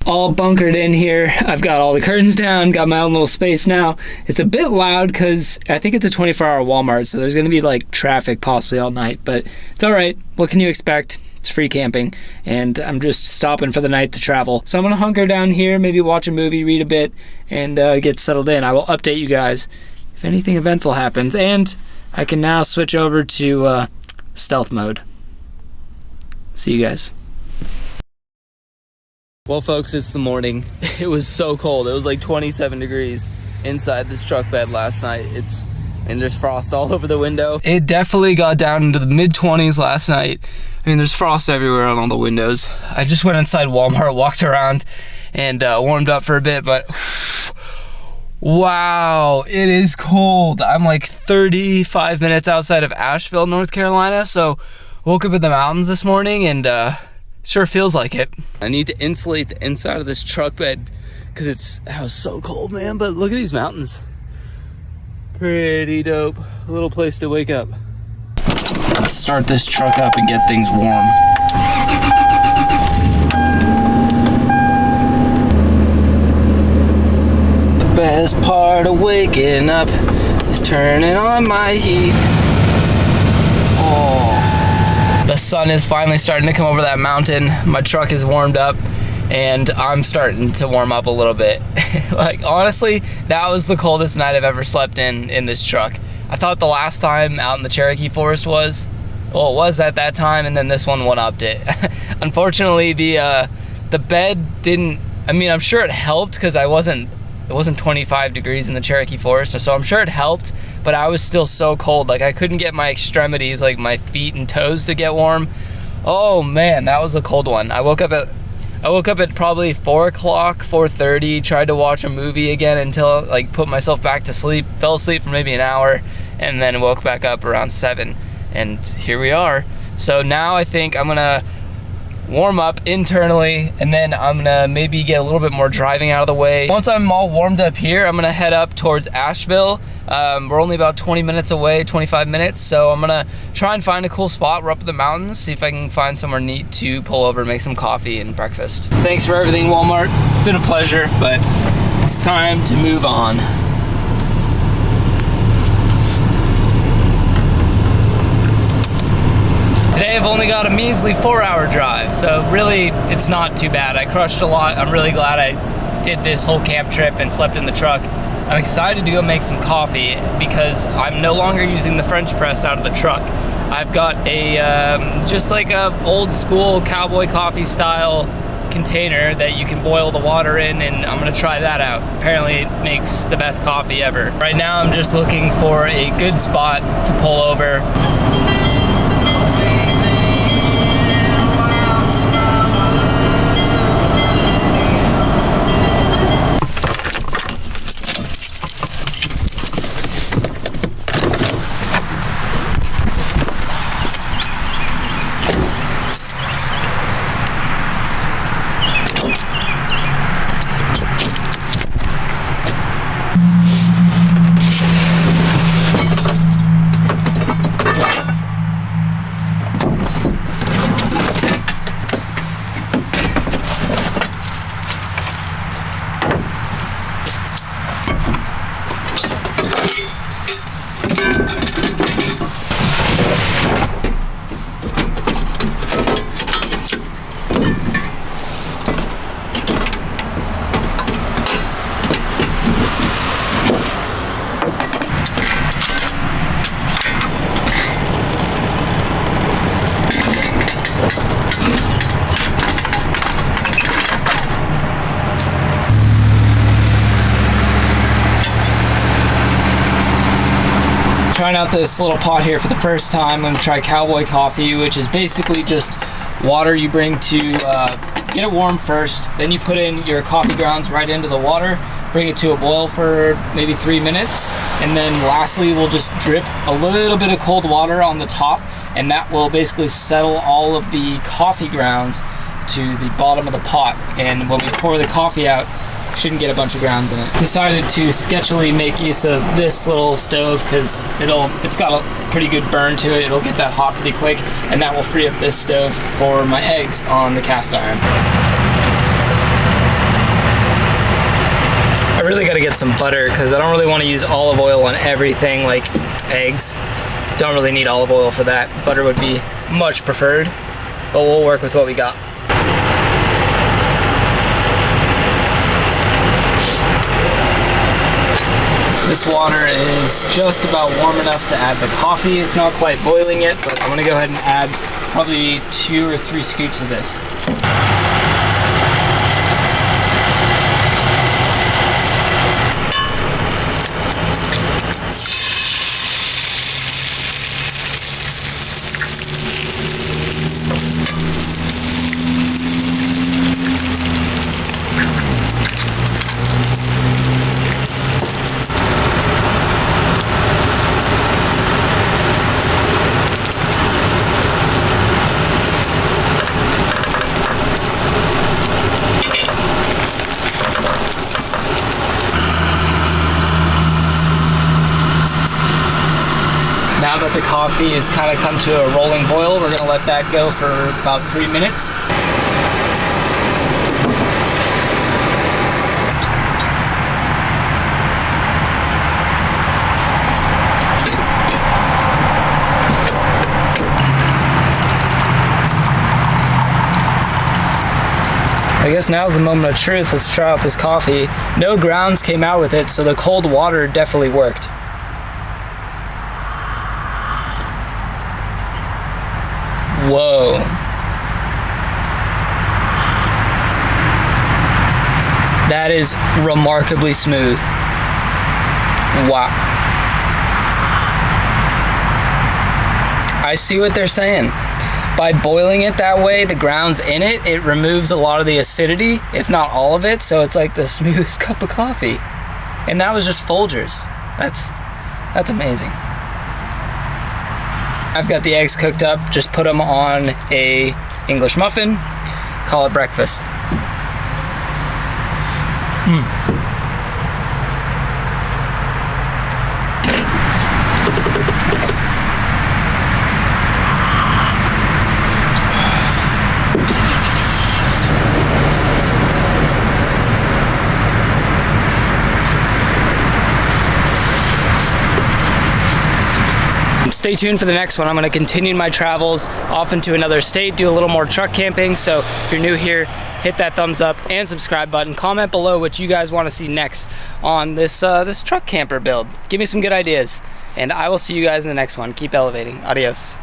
All bunkered in here. I've got all the curtains down, got my own little space now. It's a bit loud because I think it's a 24-hour Walmart, so there's gonna be like traffic possibly all night, but it's all right. What can you expect? It's free camping, and I'm just stopping for the night to travel. So I'm gonna hunker down here, maybe watch a movie, read a bit, and get settled in. I will update you guys if anything eventful happens, and I can now switch over to stealth mode. See you guys. Well, folks, it's the morning. It was so cold. It was like 27 degrees inside this truck bed last night. And there's frost all over the window. It definitely got down into the mid-20s last night. I mean, there's frost everywhere on all the windows. I just went inside Walmart, walked around, and warmed up for a bit, but wow, it is cold. I'm like 35 minutes outside of Asheville, North Carolina, so woke up in the mountains this morning and sure feels like it. I need to insulate the inside of this truck bed because it was so cold, man. But look at these mountains. Pretty dope. A little place to wake up. Let's start this truck up and get things warm. Best part of waking up is turning on my heat. Oh. The sun is finally starting to come over that mountain. My truck is warmed up and I'm starting to warm up a little bit. Like, honestly, that was the coldest night I've ever slept in this truck. I thought the last time out in the Cherokee forest was, well, it was at that time, and then this one one-upped it. Unfortunately, the bed didn't, I mean, I'm sure it helped because it wasn't 25 degrees in the Cherokee forest, so I'm sure it helped, but I was still so cold. Like, I couldn't get my extremities, like my feet and toes, to get warm. Oh man, that was a cold one. I woke up at probably 4 o'clock, 4:30, tried to watch a movie again until, like, put myself back to sleep, fell asleep for maybe an hour, and then woke back up around 7, and here we are. So now I think I'm gonna warm up internally, and then I'm gonna maybe get a little bit more driving out of the way. Once I'm all warmed up here, I'm gonna head up towards Asheville. We're only about 20 minutes away, 25 minutes, so I'm gonna try and find a cool spot. We're up in the mountains, see if I can find somewhere neat to pull over, make some coffee and breakfast. Thanks for everything, Walmart. It's been a pleasure, but it's time to move on. Today I've only got a measly 4-hour drive, so really it's not too bad. I crushed a lot. I'm really glad I did this whole camp trip and slept in the truck. I'm excited to go make some coffee because I'm no longer using the French press out of the truck. I've got a, just like a old school cowboy coffee style container that you can boil the water in, and I'm gonna try that out. Apparently it makes the best coffee ever. Right now I'm just looking for a good spot to pull over. Trying out this little pot here for the first time. I'm gonna try cowboy coffee, which is basically just water you bring to get it warm first, then you put in your coffee grounds right into the water, bring it to a boil for maybe 3 minutes, and then lastly we'll just drip a little bit of cold water on the top, and that will basically settle all of the coffee grounds to the bottom of the pot. And when we pour the coffee out, shouldn't get a bunch of grounds in it. Decided to sketchily make use of this little stove because it's got a pretty good burn to it. It'll get that hot pretty quick, and that will free up this stove for my eggs on the cast iron. I really got to get some butter because I don't really want to use olive oil on everything like eggs. Don't really need olive oil for that. Butter would be much preferred, but we'll work with what we got. This water is just about warm enough to add the coffee. It's not quite boiling yet, but I'm gonna go ahead and add probably 2 or 3 scoops of this. Now that the coffee has kind of come to a rolling boil, we're going to let that go for about 3 minutes. I guess now's the moment of truth. Let's try out this coffee. No grounds came out with it, so the cold water definitely worked. Whoa. That is remarkably smooth. Wow. I see what they're saying. By boiling it that way, the grounds in it, it removes a lot of the acidity, if not all of it, so it's like the smoothest cup of coffee. And that was just Folgers. That's amazing. I've got the eggs cooked up, just put them on a English muffin, call it breakfast. Stay tuned for the next one. I'm going to continue my travels off into another state, do a little more truck camping. So if you're new here, hit that thumbs up and subscribe button. Comment below what you guys want to see next on this this truck camper build. Give me some good ideas, and I will see you guys in the next one. Keep elevating. Adios.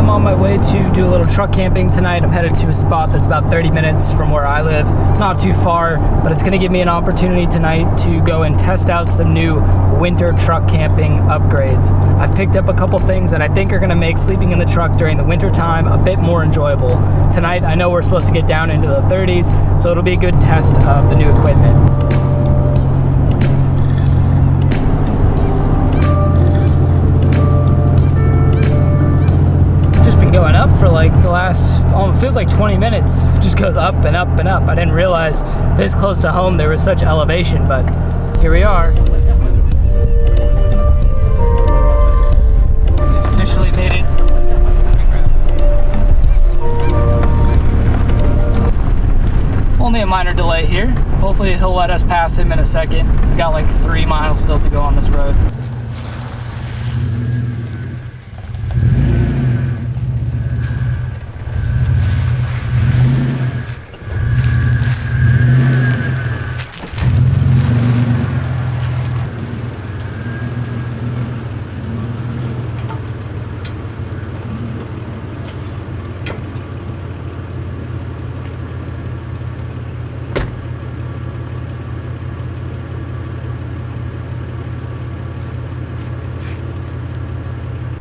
On my way to do a little truck camping tonight. I'm headed to a spot that's about 30 minutes from where I live. Not too far, but it's going to give me an opportunity tonight to go and test out some new winter truck camping upgrades. I've picked up a couple things that I think are going to make sleeping in the truck during the winter time a bit more enjoyable. Tonight, I know we're supposed to get down into the 30s, so it'll be a good test of the new equipment. Going up for like the last, it feels like 20 minutes. It just goes up and up and up. I didn't realize this close to home there was such elevation, but here we are. We've officially made it. Only a minor delay here. Hopefully he'll let us pass him in a second. We got like 3 miles still to go on this road.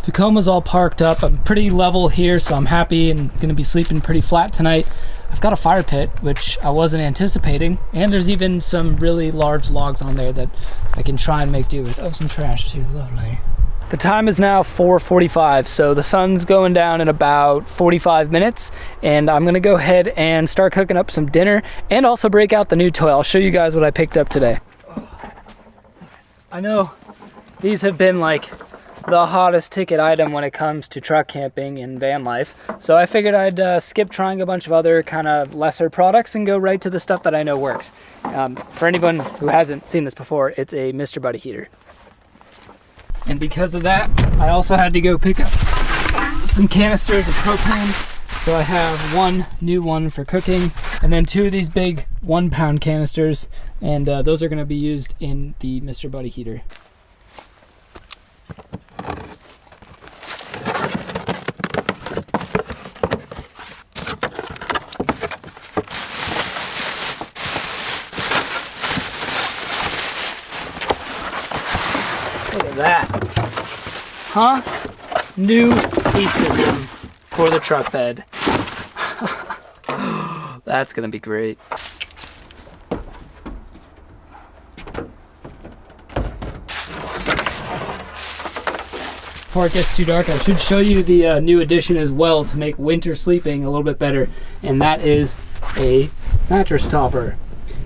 Tacoma's all parked up. I'm pretty level here, so I'm happy and gonna be sleeping pretty flat tonight. I've got a fire pit, which I wasn't anticipating, and there's even some really large logs on there that I can try and make do with. Oh, some trash too, lovely. The time is now 4:45, so the sun's going down in about 45 minutes, and I'm gonna go ahead and start cooking up some dinner and also break out the new toy. I'll show you guys what I picked up today. I know these have been like the hottest ticket item when it comes to truck camping and van life, so I figured I'd skip trying a bunch of other kind of lesser products and go right to the stuff that I know works. For anyone who hasn't seen this before, it's a Mr. Buddy heater. And because of that, I also had to go pick up some canisters of propane. So I have one new one for cooking, and then 2 of these big 1-pound canisters, and those are going to be used in the Mr. Buddy heater. Look at that. Huh? New heat system for the truck bed. That's gonna be great. Before it gets too dark, I should show you the new addition as well to make winter sleeping a little bit better, and that is a mattress topper.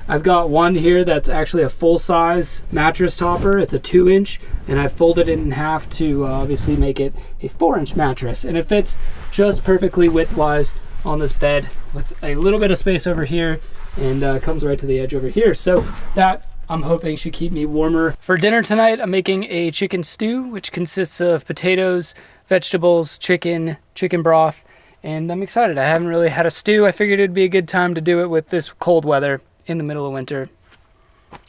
I've got one here that's actually a full-size mattress topper. It's a 2-inch, and I folded it in half to obviously make it a 4-inch mattress. And it fits just perfectly width-wise on this bed with a little bit of space over here, and comes right to the edge over here. So that, I'm hoping, should keep me warmer. For dinner tonight, I'm making a chicken stew, which consists of potatoes, vegetables, chicken broth, and I'm excited. I haven't really had a stew. I figured it'd be a good time to do it with this cold weather in the middle of winter.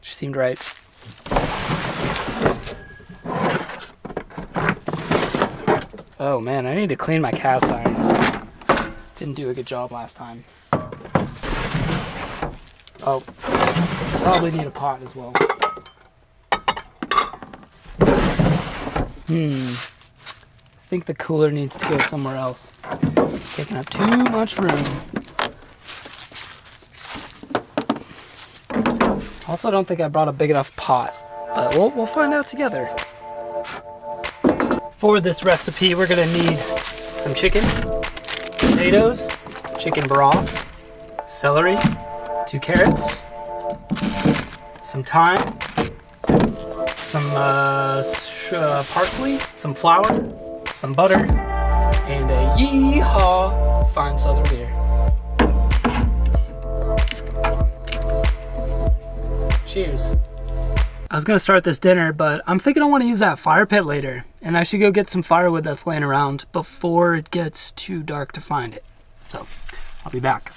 Just seemed right. Oh man, I need to clean my cast iron. Didn't do a good job last time. Oh, probably need a pot as well. I think the cooler needs to go somewhere else. It's taking up too much room. Also, don't think I brought a big enough pot, but we'll find out together. For this recipe, we're gonna need some chicken, potatoes, chicken broth, celery, 2 carrots, some thyme, some parsley, some flour, some butter, and a yee-haw fine southern beer. Cheers. I was gonna start this dinner, but I'm thinking I want to use that fire pit later, and I should go get some firewood that's laying around before it gets too dark to find it. So, I'll be back.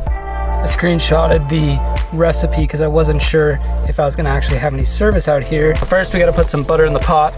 I screenshotted the recipe because I wasn't sure if I was gonna actually have any service out here. First, we gotta put some butter in the pot.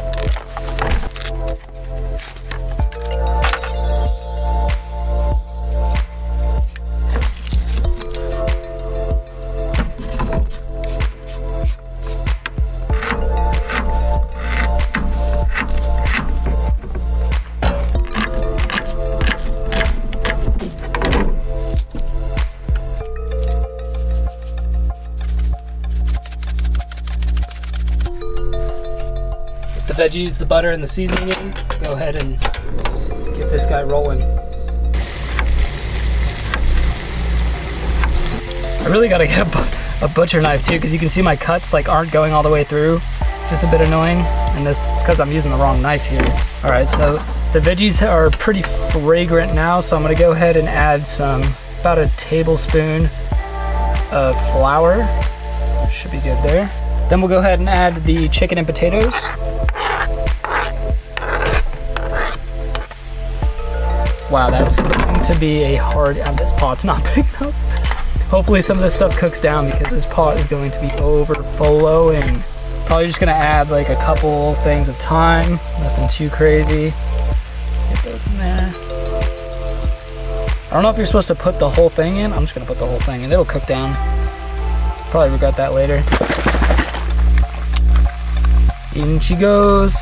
Veggies, the butter, and the seasoning in. Go ahead and get this guy rolling. I really gotta get a butcher knife too, because you can see my cuts like aren't going all the way through. Just a bit annoying, and it's because I'm using the wrong knife here. All right, so the veggies are pretty fragrant now, so I'm gonna go ahead and add about a tablespoon of flour. Should be good there. Then we'll go ahead and add the chicken and potatoes. Wow, that's going to be a hard, this pot's not big enough. Hopefully some of this stuff cooks down because this pot is going to be overflowing. Probably just gonna add like a couple things of thyme, nothing too crazy. Get those in there. I don't know if you're supposed to put the whole thing in. I'm just gonna put the whole thing in, it'll cook down. Probably regret that later. In she goes.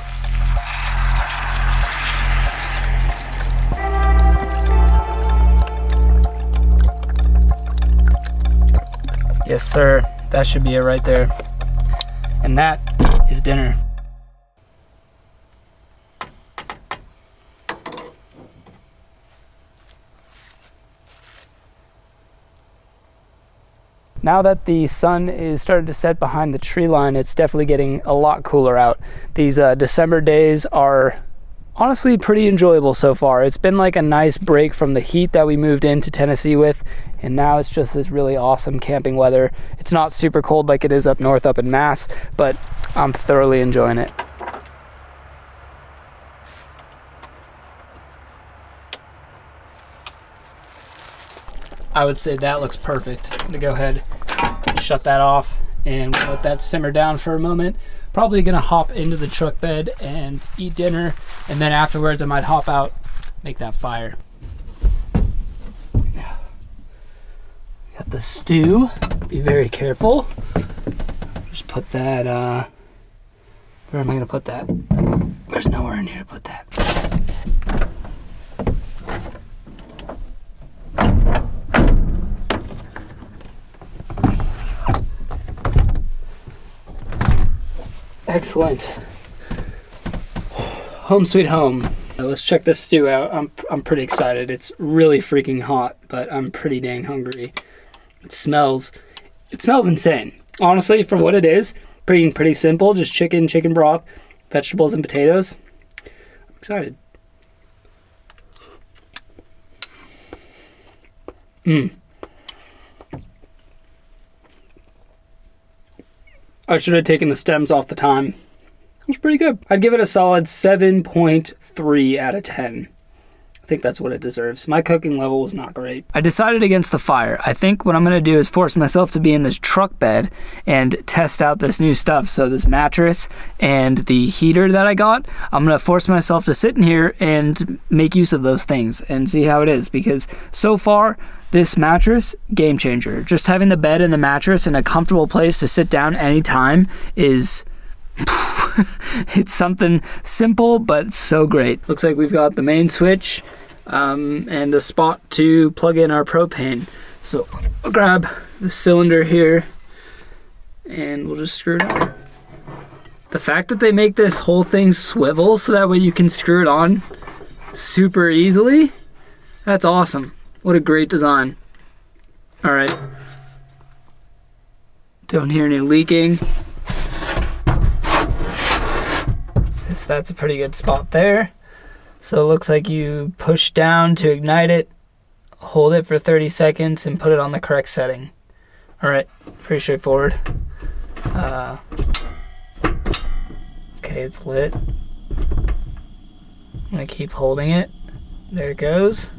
Yes, sir. That should be it right there. And that is dinner. Now that the sun is starting to set behind the tree line, it's definitely getting a lot cooler out. These December days are honestly pretty enjoyable so far. It's been like a nice break from the heat that we moved into Tennessee with, and now it's just this really awesome camping weather. It's not super cold like it is up north up in Mass, but I'm thoroughly enjoying it. I would say that looks perfect. I'm gonna go ahead, shut that off, and let that simmer down for a moment. Probably gonna hop into the truck bed and eat dinner, and then afterwards I might hop out, make that fire. Got the stew. Be very careful. Just put that, where am I gonna put that? There's nowhere in here to put that. Excellent. Home sweet home. Let's check this stew out. I'm pretty excited. It's really freaking hot, but I'm pretty dang hungry. It smells insane. Honestly, for what it is, pretty simple. Just chicken broth, vegetables, and potatoes. I'm excited. I should have taken the stems off the thyme. It was pretty good. I'd give it a solid 7.3 out of 10. I think that's what it deserves. My cooking level was not great. I decided against the fire. I think what I'm going to do is force myself to be in this truck bed and test out this new stuff. So this mattress and the heater that I got, I'm going to force myself to sit in here and make use of those things and see how it is. Because so far, this mattress, game changer. Just having the bed and the mattress in a comfortable place to sit down anytime is... it's something simple but so great. Looks like we've got the main switch and a spot to plug in our propane. So I'll grab the cylinder here and we'll just screw it on. The fact that they make this whole thing swivel so that way you can screw it on super easily, that's awesome. What a great design. All right. Don't hear any leaking. That's a pretty good spot there. So it looks like you push down to ignite it, hold it for 30 seconds, and put it on the correct setting. All right, pretty straightforward. Okay, it's lit. I'm gonna keep holding it. There it goes.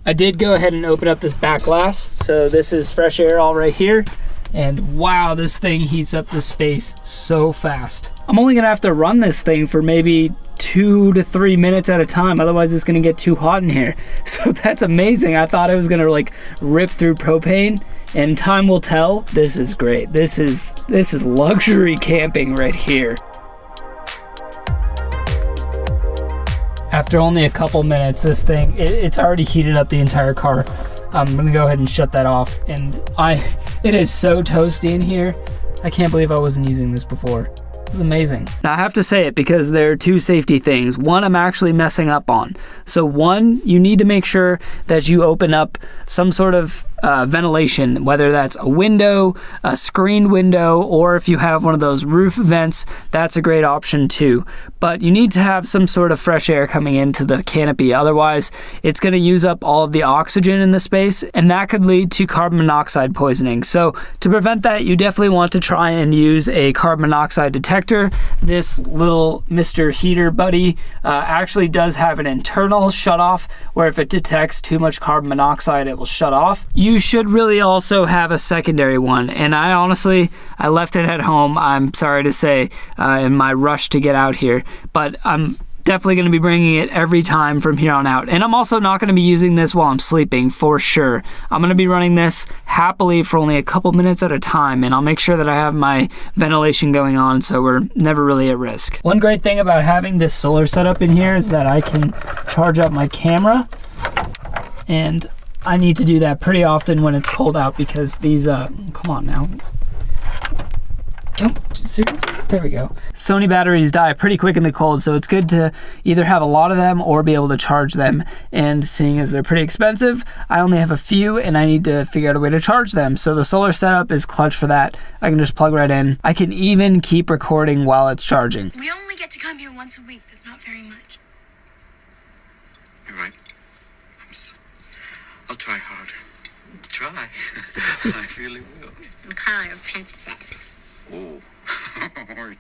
I did go ahead and open up this back glass. So this is fresh air all right here. And wow, this thing heats up the space so fast. I'm only gonna have to run this thing for maybe 2 to 3 minutes at a time, otherwise it's gonna get too hot in here. So that's amazing. I thought it was gonna like rip through propane, and time will tell. This is great. This is luxury camping right here. After only a couple minutes, this thing, it's already heated up the entire car. I'm gonna go ahead and shut that off, and it is so toasty in here. I can't believe I wasn't using this before. This is amazing. Now I have to say it because there are two safety things. One I'm actually messing up on. So one, you need to make sure that you open up some sort of ventilation, whether that's a window, a screened window, or if you have one of those roof vents, that's a great option too. But you need to have some sort of fresh air coming into the canopy, otherwise it's going to use up all of the oxygen in the space, and that could lead to carbon monoxide poisoning. So to prevent that, you definitely want to try and use a carbon monoxide detector. This little Mr. Heater Buddy actually does have an internal shutoff where if it detects too much carbon monoxide, it will shut off. You should really also have a secondary one, and I left it at home, I'm sorry to say, in my rush to get out here, but I'm definitely going to be bringing it every time from here on out. And I'm also not going to be using this while I'm sleeping, for sure. I'm going to be running this happily for only a couple minutes at a time, and I'll make sure that I have my ventilation going on so we're never really at risk. One great thing about having this solar setup in here is that I can charge up my camera, and I need to do that pretty often when it's cold out because these, come on now. Seriously? There we go. Sony batteries die pretty quick in the cold, so it's good to either have a lot of them or be able to charge them. And seeing as they're pretty expensive, I only have a few and I need to figure out a way to charge them. So the solar setup is clutch for that. I can just plug right in. I can even keep recording while it's charging. We only get to come here once a week. That's not very much. You're right. I'll try harder. Try. I really will. I'm kind of like a princess. Oh,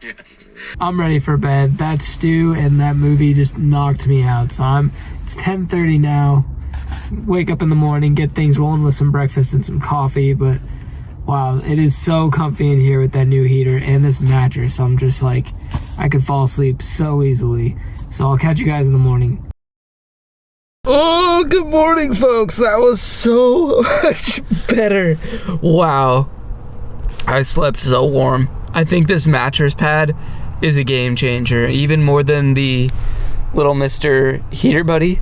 yes. I'm ready for bed. That stew and that movie just knocked me out. So it's 10:30 now. Wake up in the morning, get things rolling with some breakfast and some coffee. But wow, it is so comfy in here with that new heater and this mattress. I'm just like, I could fall asleep so easily. So I'll catch you guys in the morning. Oh, good morning, folks. That was so much better. Wow. I slept so warm. I think this mattress pad is a game changer, even more than the little Mr. Heater Buddy.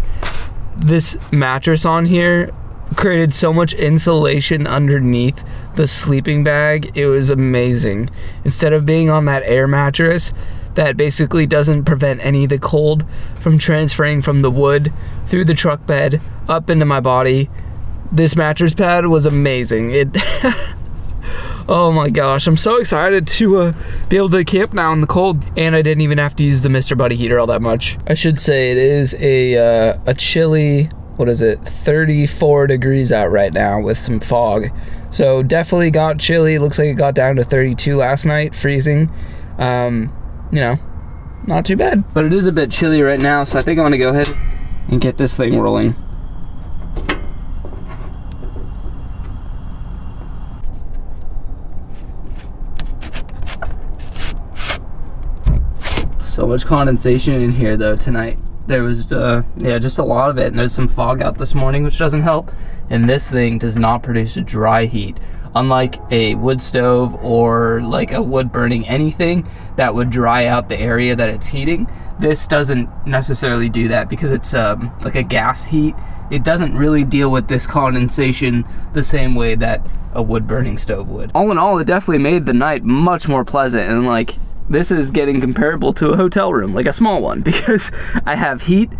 This mattress on here created so much insulation underneath the sleeping bag. It was amazing. Instead of being on that air mattress, that basically doesn't prevent any of the cold from transferring from the wood through the truck bed up into my body. This mattress pad was amazing. Oh my gosh, I'm so excited to be able to camp now in the cold. And I didn't even have to use the Mr. Buddy heater all that much. I should say it is a chilly, what is it, 34 degrees out right now with some fog. So definitely got chilly. Looks like it got down to 32 last night, freezing. You know, not too bad. But it is a bit chilly right now, so I think I'm gonna go ahead and get this thing rolling. So much condensation in here though tonight. There was yeah, just a lot of it, and there's some fog out this morning, which doesn't help. And this thing does not produce dry heat, unlike a wood stove or like a wood burning anything that would dry out the area that it's heating. This doesn't necessarily do that because it's like a gas heat. It doesn't really deal with this condensation the same way that a wood burning stove would. All in all, it definitely made the night much more pleasant, and like, this is getting comparable to a hotel room, like a small one, because I have heat.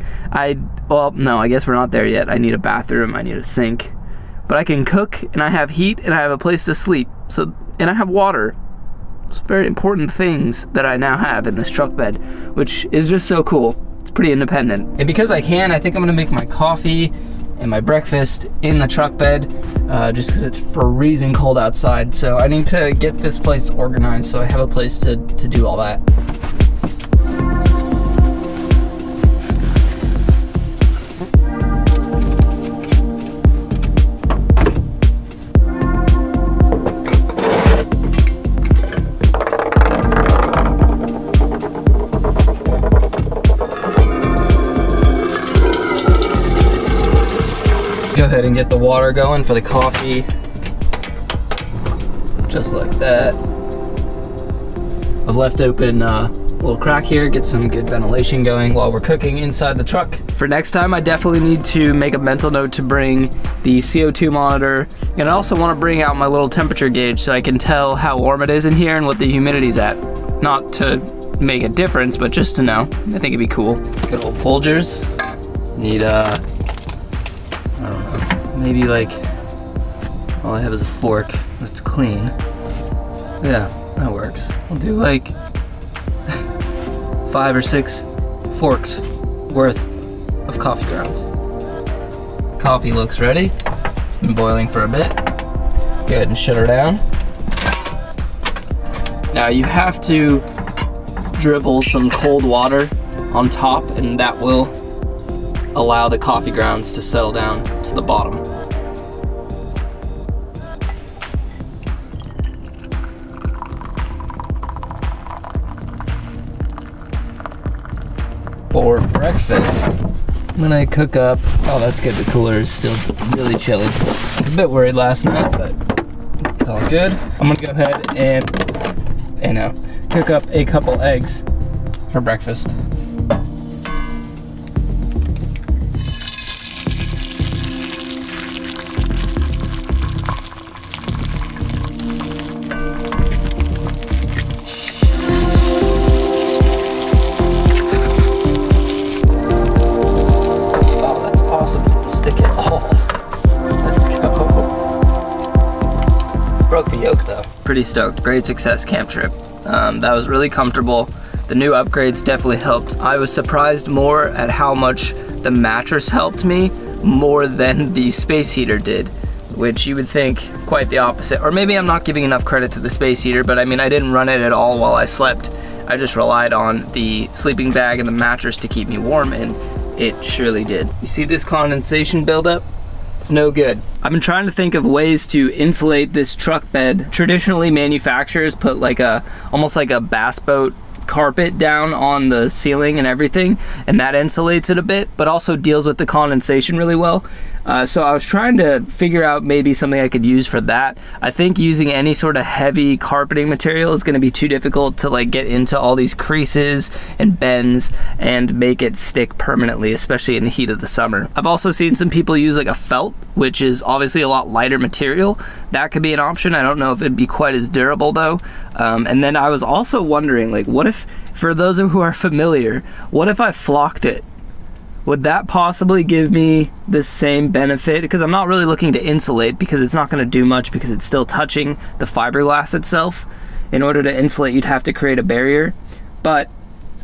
Well, no, I guess we're not there yet. I need a bathroom, I need a sink, but I can cook, and I have heat, and I have a place to sleep. So, and I have water. It's very important things that I now have in this truck bed, which is just so cool. It's pretty independent. And because I can, I think I'm gonna make my coffee and my breakfast in the truck bed, just because it's freezing cold outside. So I need to get this place organized so I have a place to do all that. Go ahead and get the water going for the coffee. Just like that. I've left open a little crack here, get some good ventilation going while we're cooking inside the truck. For next time, I definitely need to make a mental note to bring the CO2 monitor, and I also want to bring out my little temperature gauge so I can tell how warm it is in here and what the humidity's at. Not to make a difference, but just to know. I think it'd be cool. Good old Folgers. Need I don't know, maybe like, all I have is a fork that's clean. Yeah, that works. I'll do like 5 or 6 forks worth of coffee grounds. Coffee looks ready. It's been boiling for a bit. Go ahead and shut her down. Now you have to dribble some cold water on top, and that will allow the coffee grounds to settle down to the bottom. For breakfast, I'm gonna cook up, oh that's good, the cooler is still really chilly. I was a bit worried last night, but it's all good. I'm gonna go ahead and cook up a couple eggs for breakfast. Broke the yoke though. Pretty stoked. Great success camp trip. That was really comfortable. The new upgrades definitely helped. I was surprised more at how much the mattress helped me more than the space heater did, which you would think quite the opposite. Or maybe I'm not giving enough credit to the space heater, but I mean, I didn't run it at all while I slept. I just relied on the sleeping bag and the mattress to keep me warm, and it surely did. You see this condensation buildup? It's no good. I've been trying to think of ways to insulate this truck bed. Traditionally, manufacturers put like almost like a bass boat carpet down on the ceiling and everything, and that insulates it a bit, but also deals with the condensation really well. So I was trying to figure out maybe something I could use for that. I think using any sort of heavy carpeting material is going to be too difficult to like get into all these creases and bends and make it stick permanently, especially in the heat of the summer. I've also seen some people use like a felt, which is obviously a lot lighter material. That could be an option. I don't know if it'd be quite as durable though. And then I was also wondering, like, what if, for those who are familiar, what if I flocked it? Would that possibly give me the same benefit? Because I'm not really looking to insulate, because it's not going to do much because it's still touching the fiberglass itself. In order to insulate, you'd have to create a barrier. But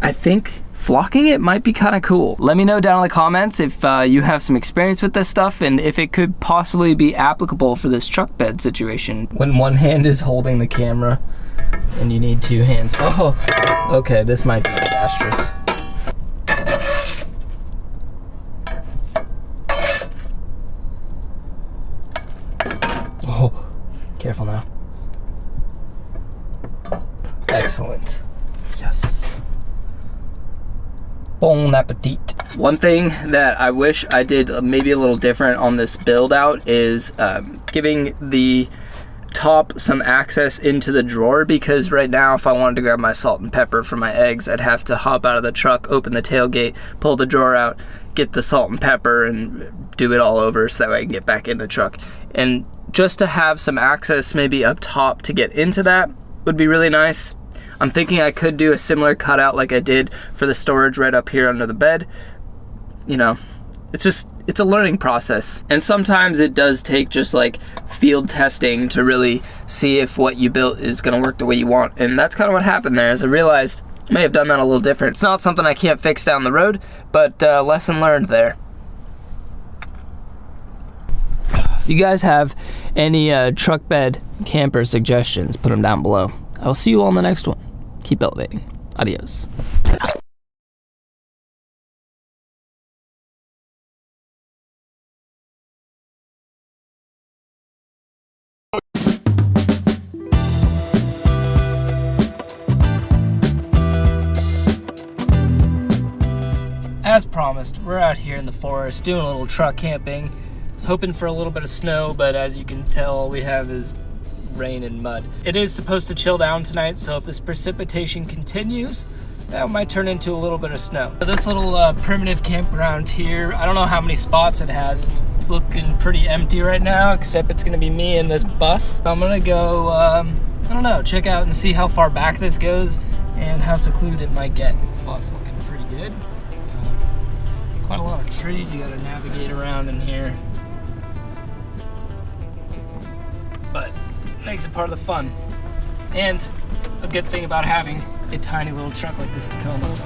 I think flocking it might be kind of cool. Let me know down in the comments if you have some experience with this stuff and if it could possibly be applicable for this truck bed situation. When one hand is holding the camera and you need two hands. Oh, okay, this might be disastrous. Careful now. Excellent. Yes. Bon appetit. One thing that I wish I did maybe a little different on this build out is giving the top some access into the drawer, because right now if I wanted to grab my salt and pepper for my eggs, I'd have to hop out of the truck, open the tailgate, pull the drawer out, get the salt and pepper and do it all over so that way I can get back in the truck. And just to have some access maybe up top to get into that would be really nice. I'm thinking I could do a similar cutout like I did for the storage right up here under the bed. You know, it's a learning process. And sometimes it does take just like field testing to really see if what you built is gonna work the way you want. And that's kind of what happened there, as I realized I may have done that a little different. It's not something I can't fix down the road, but lesson learned there. If you guys have any truck bed camper suggestions, put them down below. I'll see you all in the next one. Keep elevating. Adios. As promised, we're out here in the forest doing a little truck camping. I was hoping for a little bit of snow, but as you can tell, all we have is rain and mud. It is supposed to chill down tonight, so if this precipitation continues, that might turn into a little bit of snow. This little primitive campground here, I don't know how many spots it has. It's looking pretty empty right now, except it's gonna be me and this bus. I'm gonna go, I don't know, check out and see how far back this goes and how secluded it might get. The spot's looking pretty good. Quite a lot of trees you gotta navigate around in here. But makes it part of the fun. And a good thing about having a tiny little truck like this Tacoma.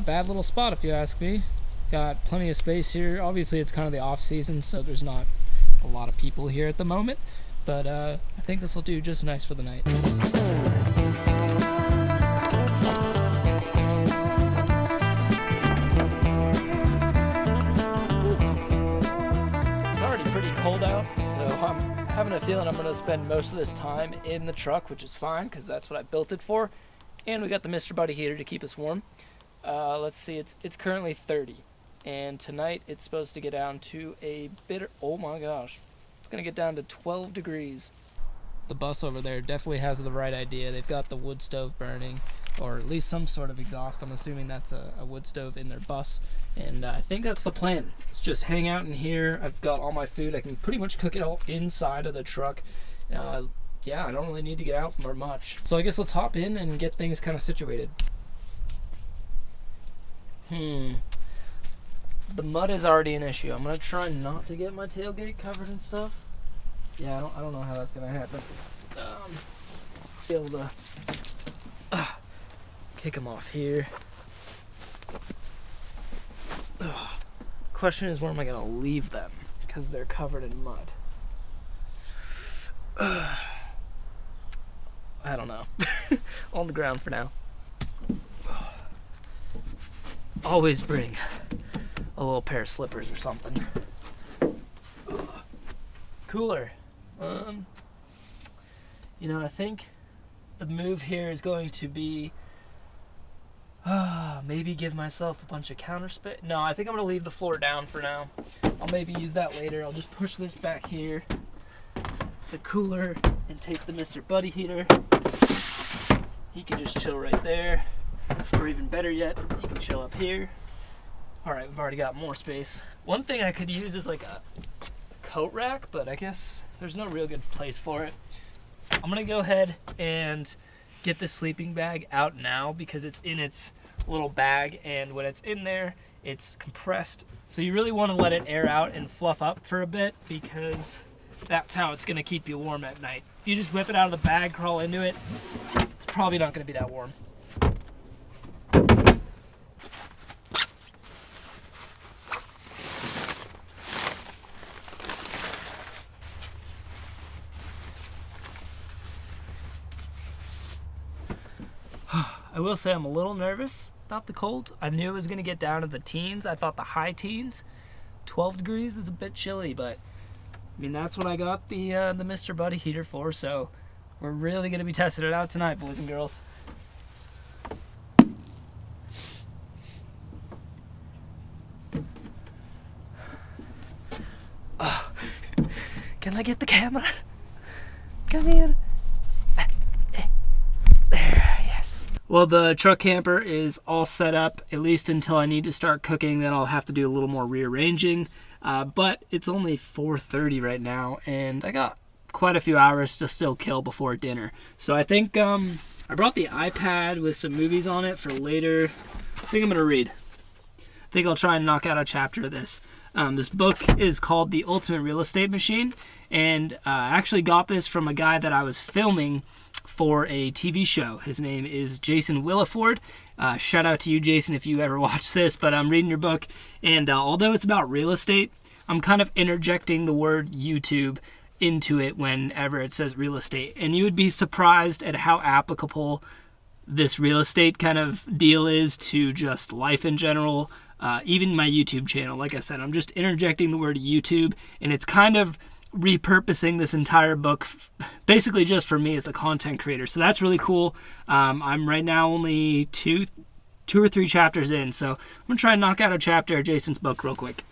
Bad little spot if you ask me. Got plenty of space here. Obviously it's kind of the off season, so there's not a lot of people here at the moment, but I think this will do just nice for the night. It's already pretty cold out, so I'm having a feeling I'm going to spend most of this time in the truck, which is fine because that's what I built it for. And we got the Mr. Buddy heater to keep us warm. Let's see, it's currently 30, and tonight it's supposed to get down to a bit, oh my gosh, it's gonna get down to 12 degrees. The bus over there definitely has the right idea. They've got the wood stove burning, or at least some sort of exhaust. I'm assuming that's a wood stove in their bus, and I think that's the plan. It's just hang out in here. I've got all my food. I can pretty much cook it all inside of the truck. Yeah, I don't really need to get out for much. So I guess let's hop in and get things kind of situated. The mud is already an issue. I'm gonna try not to get my tailgate covered and stuff. Yeah, I don't know how that's gonna happen. Be able to kick them off here. Question is, where am I gonna leave them? Because they're covered in mud. I don't know. On the ground for now. Always bring a little pair of slippers or something. Cooler. You know, I think the move here is going to be maybe give myself a bunch of counter space. No, I think I'm going to leave the floor down for now. I'll maybe use that later. I'll just push this back here, the cooler, and take the Mr. Buddy heater. He can just chill right there. Or even better yet, he can chill up here. Alright, we've already got more space. One thing I could use is like a coat rack, but I guess there's no real good place for it. I'm gonna go ahead and get the sleeping bag out now because it's in its little bag, and when it's in there, it's compressed. So you really want to let it air out and fluff up for a bit because that's how it's gonna keep you warm at night. If you just whip it out of the bag, crawl into it, it's probably not gonna be that warm. I will say I'm a little nervous about the cold. I knew it was going to get down to the teens. I thought the high teens. 12 degrees is a bit chilly, but I mean, that's what I got the Mr. Buddy heater for, so we're really going to be testing it out tonight, boys and girls. Oh, can I get the camera? Come here. Well, the truck camper is all set up, at least until I need to start cooking. Then I'll have to do a little more rearranging. But it's only 4:30 right now, and I got quite a few hours to still kill before dinner. So I think I brought the iPad with some movies on it for later. I think I'm going to read. I think I'll try and knock out a chapter of this. This book is called The Ultimate Real Estate Machine, and I actually got this from a guy that I was filming for a TV show. His name is Jason Williford. Shout out to you, Jason, if you ever watch this, but I'm reading your book, and although it's about real estate, I'm kind of interjecting the word YouTube into it whenever it says real estate, and you would be surprised at how applicable this real estate kind of deal is to just life in general, even my YouTube channel. Like I said, I'm just interjecting the word YouTube, and it's kind of repurposing this entire book basically just for me as a content creator. So that's really cool. I'm right now only two or three chapters in, so I'm gonna try and knock out a chapter of Jason's book real quick.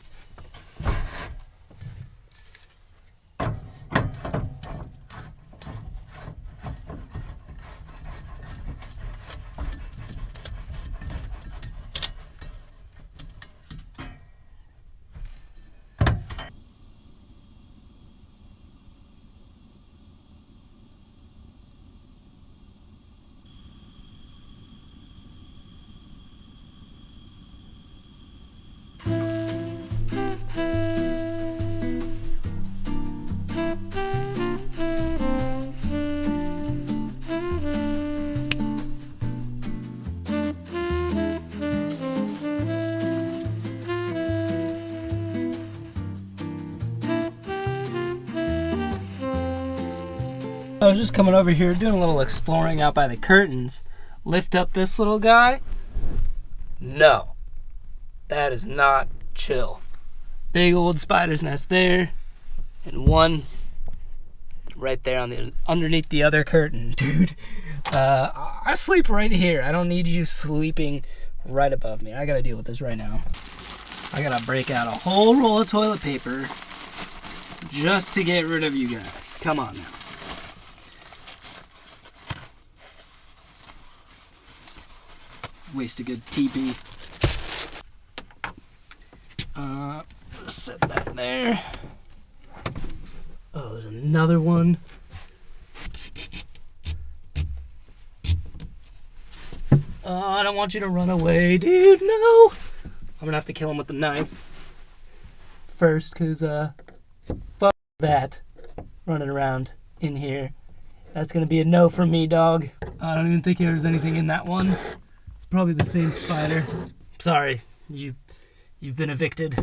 I was just coming over here doing a little exploring out by the curtains. Lift up this little guy. No, that is not chill. Big old spider's nest there, and one right there on the underneath the other curtain. Dude, I sleep right here. I don't need you sleeping right above me. I gotta deal with this right now. I gotta break out a whole roll of toilet paper just to get rid of you guys. Come on now. Waste a good TP. Set that there. Oh, there's another one. Oh, I don't want you to run away, dude. No. I'm gonna have to kill him with the knife first, cause fuck that running around in here. That's gonna be a no from me, dog. I don't even think there's anything in that one. Probably the same spider. Sorry, you've been evicted.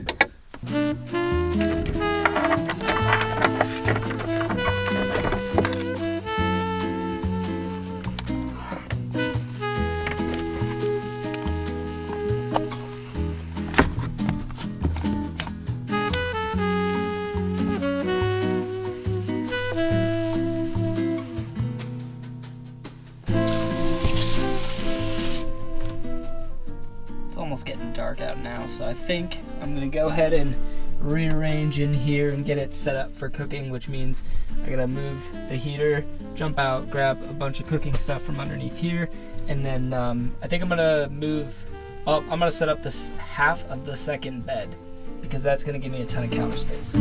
almost getting dark out now, so I think I'm gonna go ahead and rearrange in here and get it set up for cooking, which means I gotta move the heater, jump out, grab a bunch of cooking stuff from underneath here, and then I think I'm gonna set up this half of the second bed because that's gonna give me a ton of counter space.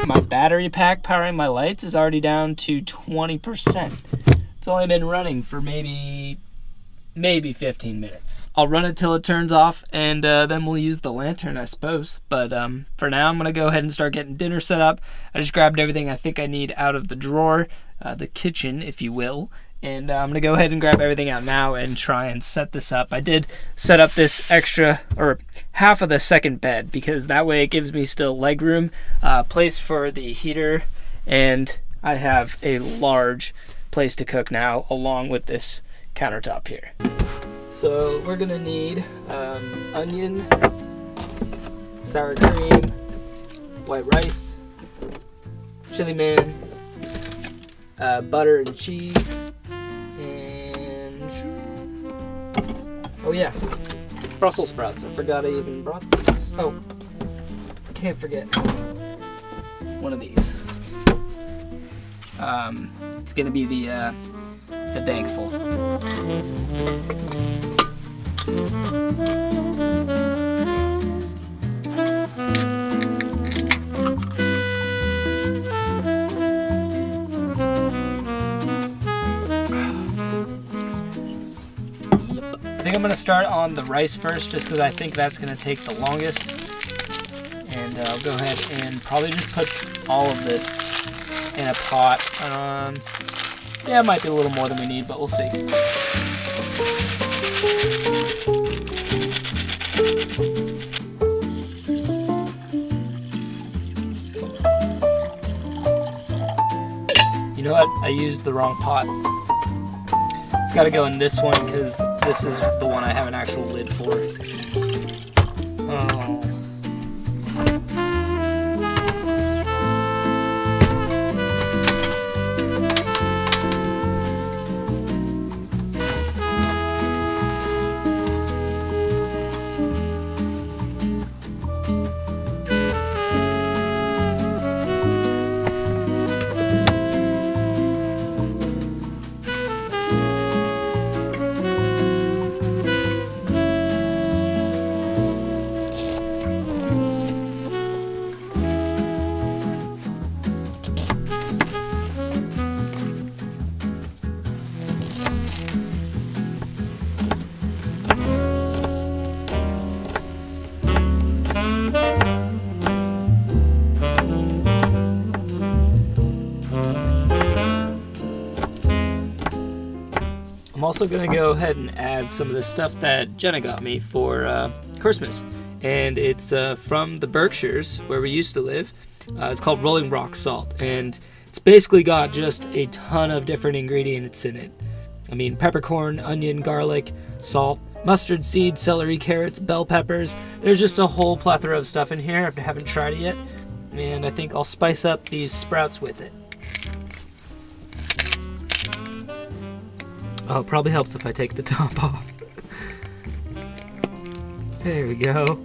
My battery pack powering my lights is already down to 20%. It's only been running for maybe 15 minutes. I'll run it till it turns off, and then we'll use the lantern, I suppose. But for now, I'm gonna go ahead and start getting dinner set up. I just grabbed everything I think I need out of the drawer, the kitchen, if you will. And I'm gonna go ahead and grab everything out now and try and set this up. I did set up this extra, or half of the second bed, because that way it gives me still leg room, place for the heater, and I have a large place to cook now along with this countertop here. So we're gonna need onion, sour cream, white rice, chili man, butter and cheese, and oh yeah, Brussels sprouts. I forgot I even brought these. Oh, can't forget one of these. It's gonna be the dankful. I think I'm gonna start on the rice first, just because I think that's gonna take the longest. And I'll go ahead and probably just put all of this in a pot. Yeah, it might be a little more than we need, but we'll see. You know what? I used the wrong pot. It's got to go in this one because this is the one I have an actual lid for. Oh. I'm also going to go ahead and add some of the stuff that Jenna got me for Christmas. And it's from the Berkshires, where we used to live. It's called Rolling Rock Salt. And it's basically got just a ton of different ingredients in it. I mean, peppercorn, onion, garlic, salt, mustard seed, celery, carrots, bell peppers. There's just a whole plethora of stuff in here. I haven't tried it yet. And I think I'll spice up these sprouts with it. Oh, it probably helps if I take the top off. There we go.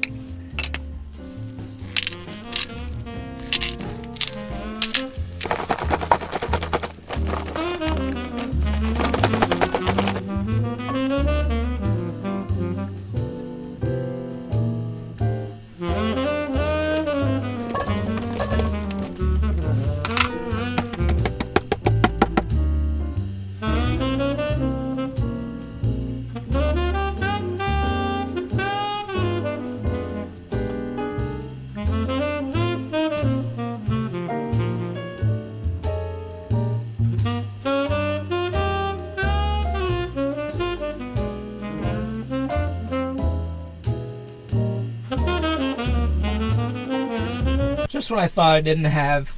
Just when I thought I didn't have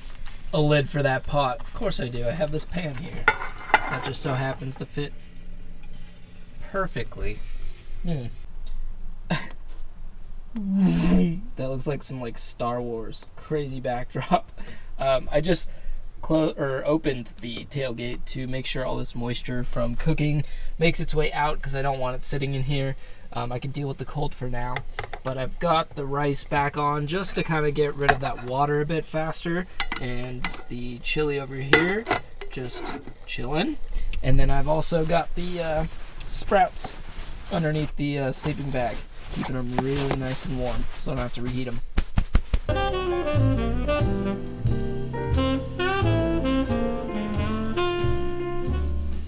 a lid for that pot. Of course I do. I have this pan here. That just so happens to fit perfectly. That looks like some like Star Wars crazy backdrop. I just opened the tailgate to make sure all this moisture from cooking makes its way out because I don't want it sitting in here. I can deal with the cold for now, but I've got the rice back on just to kind of get rid of that water a bit faster, and the chili over here just chilling. And then I've also got the sprouts underneath the sleeping bag, keeping them really nice and warm so I don't have to reheat them.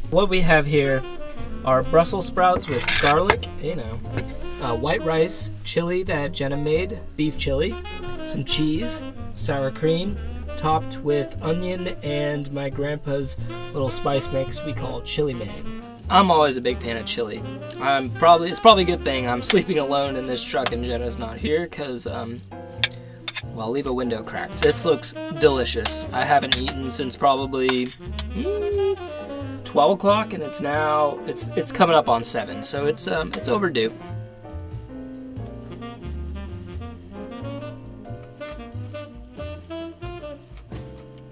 What we have here are Brussels sprouts with garlic, white rice, chili that Jenna made, beef chili, some cheese, sour cream, topped with onion and my grandpa's little spice mix we call chili man. I'm always a big fan of chili. It's probably a good thing I'm sleeping alone in this truck and Jenna's not here because well, I'll leave a window cracked. This looks delicious. I haven't eaten since probably 12 o'clock, and it's coming up on 7, so it's overdue.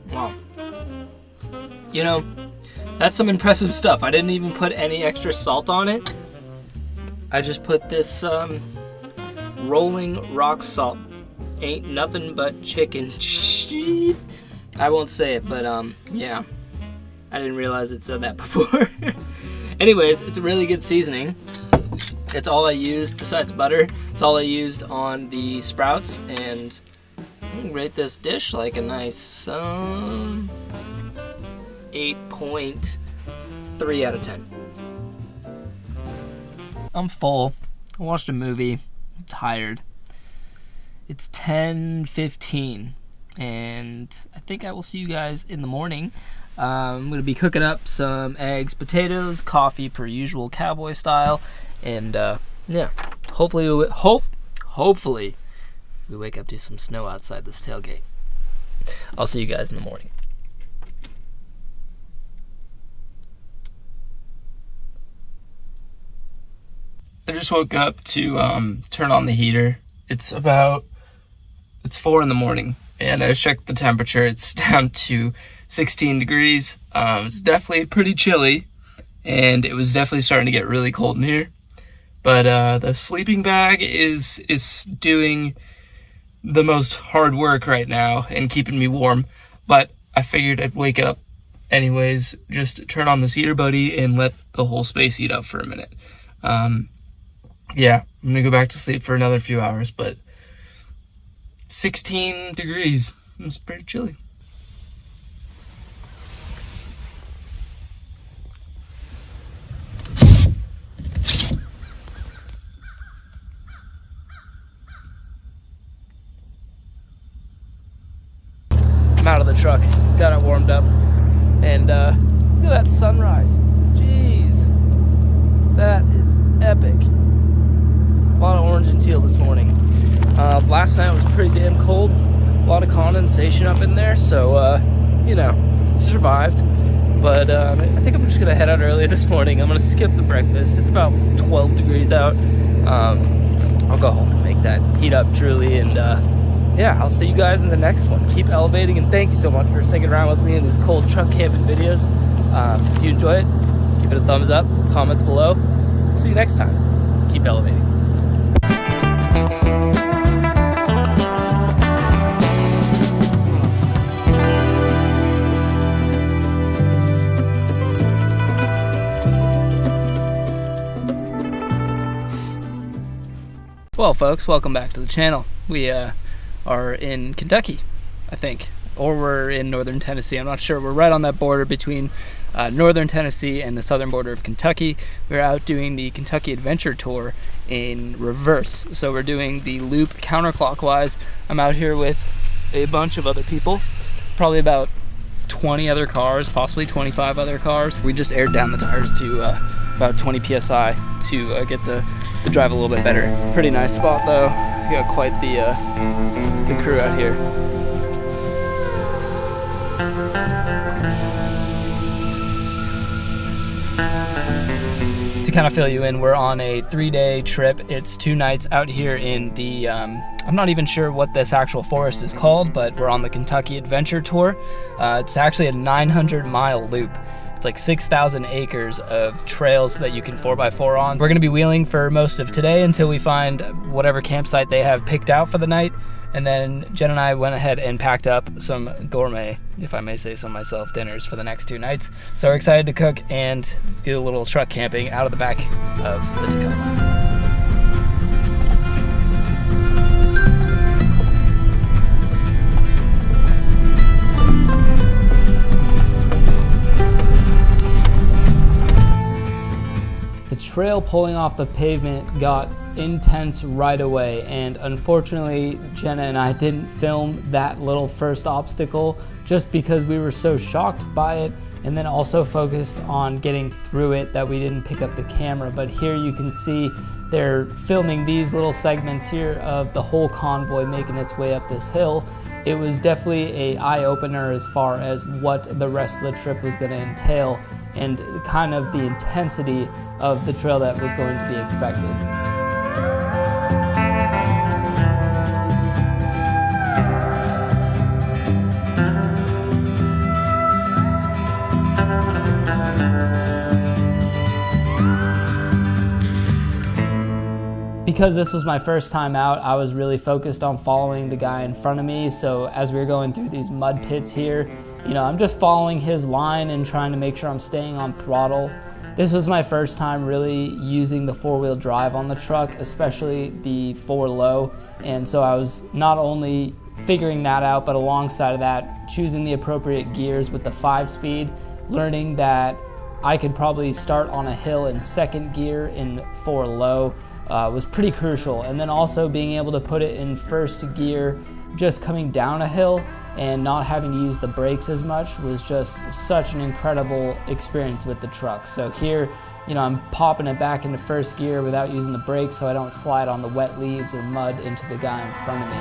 Wow. You know, that's some impressive stuff. I didn't even put any extra salt on it. I just put this rolling rock salt. Ain't nothing but chicken. I won't say it, but yeah. I didn't realize it said that before. Anyways, it's a really good seasoning. It's all I used besides butter. It's all I used on the sprouts, and I'm gonna rate this dish like a nice 8.3 out of 10. I'm full. I watched a movie. I'm tired. It's 10:15, and I think I will see you guys in the morning. I'm going to be cooking up some eggs, potatoes, coffee per usual cowboy style, and yeah, hopefully we wake up to some snow outside this tailgate. I'll see you guys in the morning. I just woke up to turn on the heater. It's 4 in the morning, and I checked the temperature. It's down to 16 degrees. It's definitely pretty chilly, and it was definitely starting to get really cold in here. But the sleeping bag is doing the most hard work right now and keeping me warm. But I figured I'd wake up anyways, just turn on this heater buddy and let the whole space heat up for a minute. Yeah, I'm gonna go back to sleep for another few hours, but 16 degrees, it's pretty chilly. I'm out of the truck, got it warmed up, and look at that sunrise. Jeez, that is epic. A lot of orange and teal this morning. Last night was pretty damn cold, a lot of condensation up in there, so you know, survived. But I think I'm just gonna head out early this morning. I'm gonna skip the breakfast. It's about 12 degrees out. I'll go home and make that heat up truly, and yeah, I'll see you guys in the next one. Keep elevating, and thank you so much for sticking around with me in these cold truck camping videos. If you enjoy it, give it a thumbs up, comments below. See you next time. Keep elevating. Well, folks, welcome back to the channel. We are in Kentucky, I think, or we're in northern Tennessee. I'm not sure. We're right on that border between northern Tennessee and the southern border of Kentucky. We're out doing the Kentucky Adventure Tour in reverse. So we're doing the loop counterclockwise. I'm out here with a bunch of other people, probably about 20 other cars, possibly 25 other cars. We just aired down the tires to about 20 PSI to get the drive a little bit better. Pretty nice spot though. We got quite the crew out here. To kind of fill you in, we're on a 3-day trip. It's 2 nights out here in the, I'm not even sure what this actual forest is called, but we're on the Kentucky Adventure Tour. It's actually a 900-mile loop. It's like 6,000 acres of trails that you can 4x4 on. We're gonna be wheeling for most of today until we find whatever campsite they have picked out for the night. And then Jen and I went ahead and packed up some gourmet, if I may say so myself, dinners for the next 2 nights. So we're excited to cook and do a little truck camping out of the back of the Tacoma. The trail pulling off the pavement got intense right away, and unfortunately Jenna and I didn't film that little first obstacle just because we were so shocked by it, and then also focused on getting through it that we didn't pick up the camera. But here you can see they're filming these little segments here of the whole convoy making its way up this hill. It was definitely an eye-opener as far as what the rest of the trip was going to entail and kind of the intensity of the trail that was going to be expected. Because this was my first time out, I was really focused on following the guy in front of me. So as we were going through these mud pits here, you know, I'm just following his line and trying to make sure I'm staying on throttle. This was my first time really using the 4-wheel drive on the truck, especially the 4-low. And so I was not only figuring that out, but alongside of that, choosing the appropriate gears with the 5-speed, learning that I could probably start on a hill in 2nd gear in 4-low. Was pretty crucial. And then also being able to put it in 1st gear just coming down a hill and not having to use the brakes as much was just such an incredible experience with the truck. So here, you know, I'm popping it back into 1st gear without using the brakes so I don't slide on the wet leaves or mud into the guy in front of me.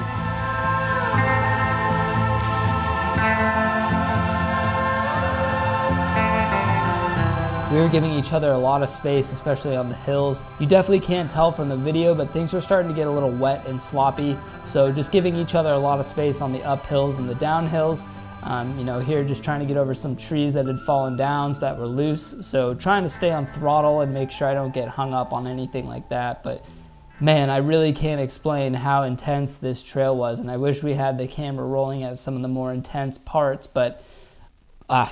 We were giving each other a lot of space, especially on the hills. You definitely can't tell from the video, but things were starting to get a little wet and sloppy. So just giving each other a lot of space on the uphills and the downhills. You know, here just trying to get over some trees that had fallen down that were loose. So trying to stay on throttle and make sure I don't get hung up on anything like that. But man, I really can't explain how intense this trail was. And I wish we had the camera rolling at some of the more intense parts, but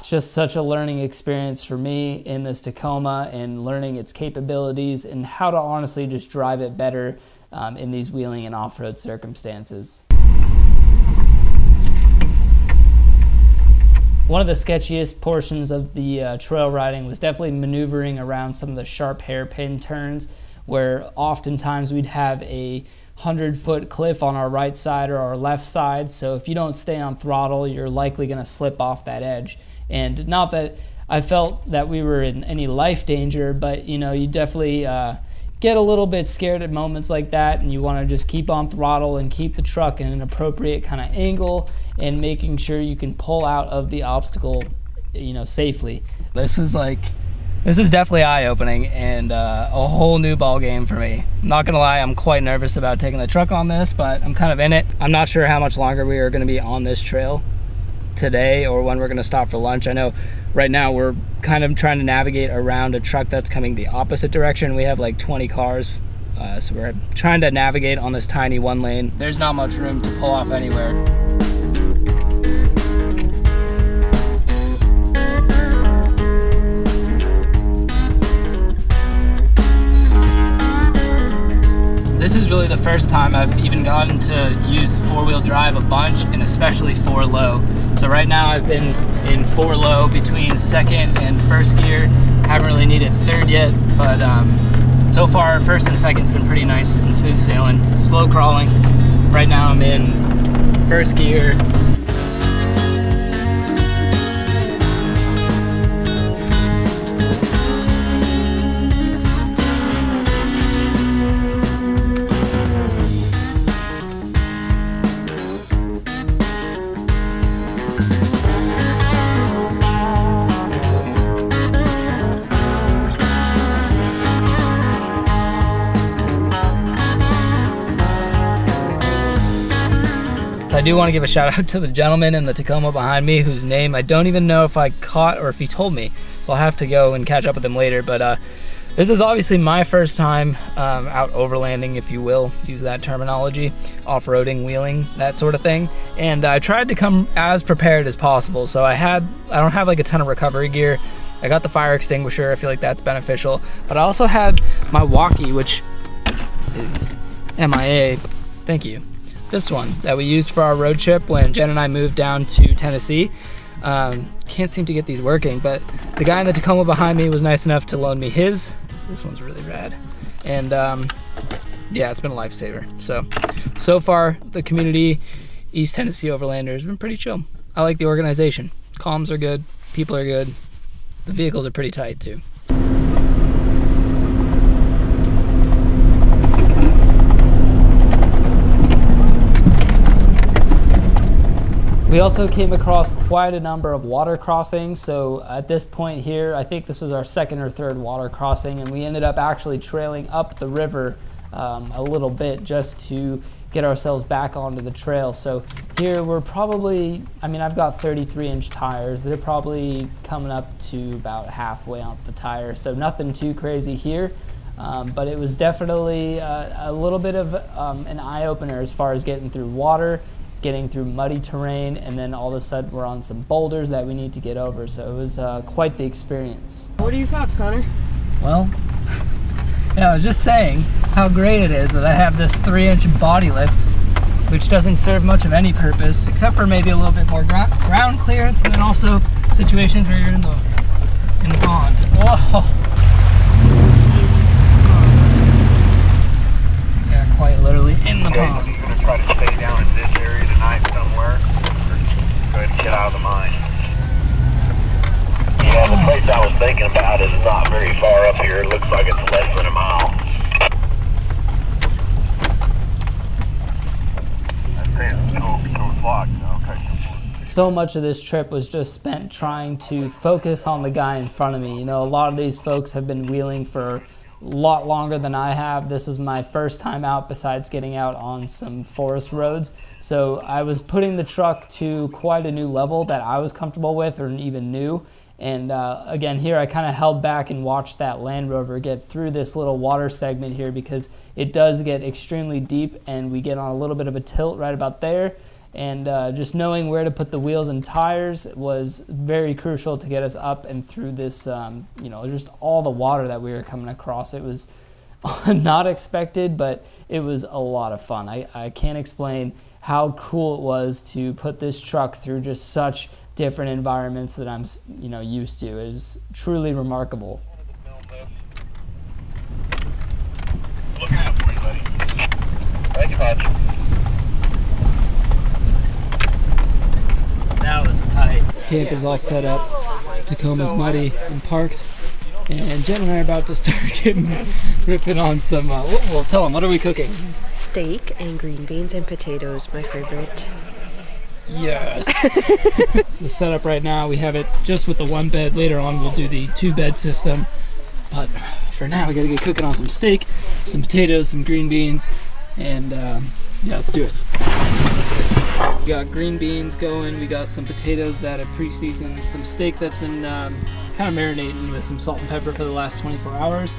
just such a learning experience for me in this Tacoma and learning its capabilities and how to honestly just drive it better in these wheeling and off-road circumstances. One of the sketchiest portions of the trail riding was definitely maneuvering around some of the sharp hairpin turns, where oftentimes we'd have a 100-foot cliff on our right side or our left side. So if you don't stay on throttle, you're likely going to slip off that edge. And not that I felt that we were in any life danger, but you know, you definitely get a little bit scared at moments like that, and you want to just keep on throttle and keep the truck in an appropriate kind of angle and making sure you can pull out of the obstacle, you know, safely. This is definitely eye-opening and a whole new ball game for me. I'm not gonna lie, I'm quite nervous about taking the truck on this, but I'm kind of in it. I'm not sure how much longer we are gonna be on this trail today or when we're gonna stop for lunch. I know right now we're kind of trying to navigate around a truck that's coming the opposite direction. We have like 20 cars, so we're trying to navigate on this tiny 1-lane. There's not much room to pull off anywhere. This is really the first time I've even gotten to use 4-wheel drive a bunch, and especially 4-low. So right now I've been in 4-low between 2nd and 1st gear. Haven't really needed 3rd yet, but so far 1st and 2nd's been pretty nice and smooth sailing. Slow crawling. Right now I'm in 1st gear. I do want to give a shout out to the gentleman in the Tacoma behind me, whose name I don't even know if I caught or if he told me. So I'll have to go and catch up with him later. But this is obviously my first time out overlanding, if you will, use that terminology, off-roading, wheeling, that sort of thing. And I tried to come as prepared as possible. So I don't have like a ton of recovery gear. I got the fire extinguisher. I feel like that's beneficial. But I also had my walkie, which is MIA. Thank you. This one that we used for our road trip when Jen and I moved down to Tennessee. Can't seem to get these working, but the guy in the Tacoma behind me was nice enough to loan me his. This one's really rad. And yeah, it's been a lifesaver. So far, the community, East Tennessee Overlander, has been pretty chill. I like the organization. Comms are good, people are good. The vehicles are pretty tight too. We also came across quite a number of water crossings. So at this point here, I think this was our second or third water crossing, and we ended up actually trailing up the river a little bit just to get ourselves back onto the trail. So here we're probably, I mean, I've got 33-inch tires. They're probably coming up to about halfway on the tires. So nothing too crazy here. But it was definitely a little bit of an eye-opener as far as getting through water, getting through muddy terrain, and then all of a sudden we're on some boulders that we need to get over. So it was quite the experience. What are your thoughts, Connor? Well, I was just saying how great it is that I have this 3-inch body lift, which doesn't serve much of any purpose except for maybe a little bit more ground clearance, and then also situations where you're in the pond. Whoa! Yeah, quite literally in the pond. You're gonna try to stay down in this area tonight somewhere, or go ahead and get out of the mine. Yeah, the place I was thinking about is not very far up here. It looks like it's less than a mile. So much of this trip was just spent trying to focus on the guy in front of me. You know, a lot of these folks have been wheeling for a lot longer than I have. This was my first time out besides getting out on some forest roads. So I was putting the truck to quite a new level that I was comfortable with or even new. And again, here I kind of held back and watched that Land Rover get through this little water segment here because it does get extremely deep and we get on a little bit of a tilt right about there. And just knowing where to put the wheels and tires was very crucial to get us up and through this, you know, just all the water that we were coming across. It was not expected, but it was a lot of fun. I can't explain how cool it was to put this truck through just such different environments that I'm, you know, used to. It was truly remarkable. Look out for you, buddy. Thank you much. That was tight. Camp is all set up. Tacoma's muddy and parked. And Jen and I are about to start ripping on some, well, tell them, what are we cooking? Steak and green beans and potatoes, my favorite. Yes. It's the setup right now. We have it just with the one bed. Later on we'll do the 2-bed system. But for now we gotta get cooking on some steak, some potatoes, some green beans, and yeah, let's do it. We got green beans going, we got some potatoes that have pre-seasoned, some steak that's been kind of marinating with some salt and pepper for the last 24 hours.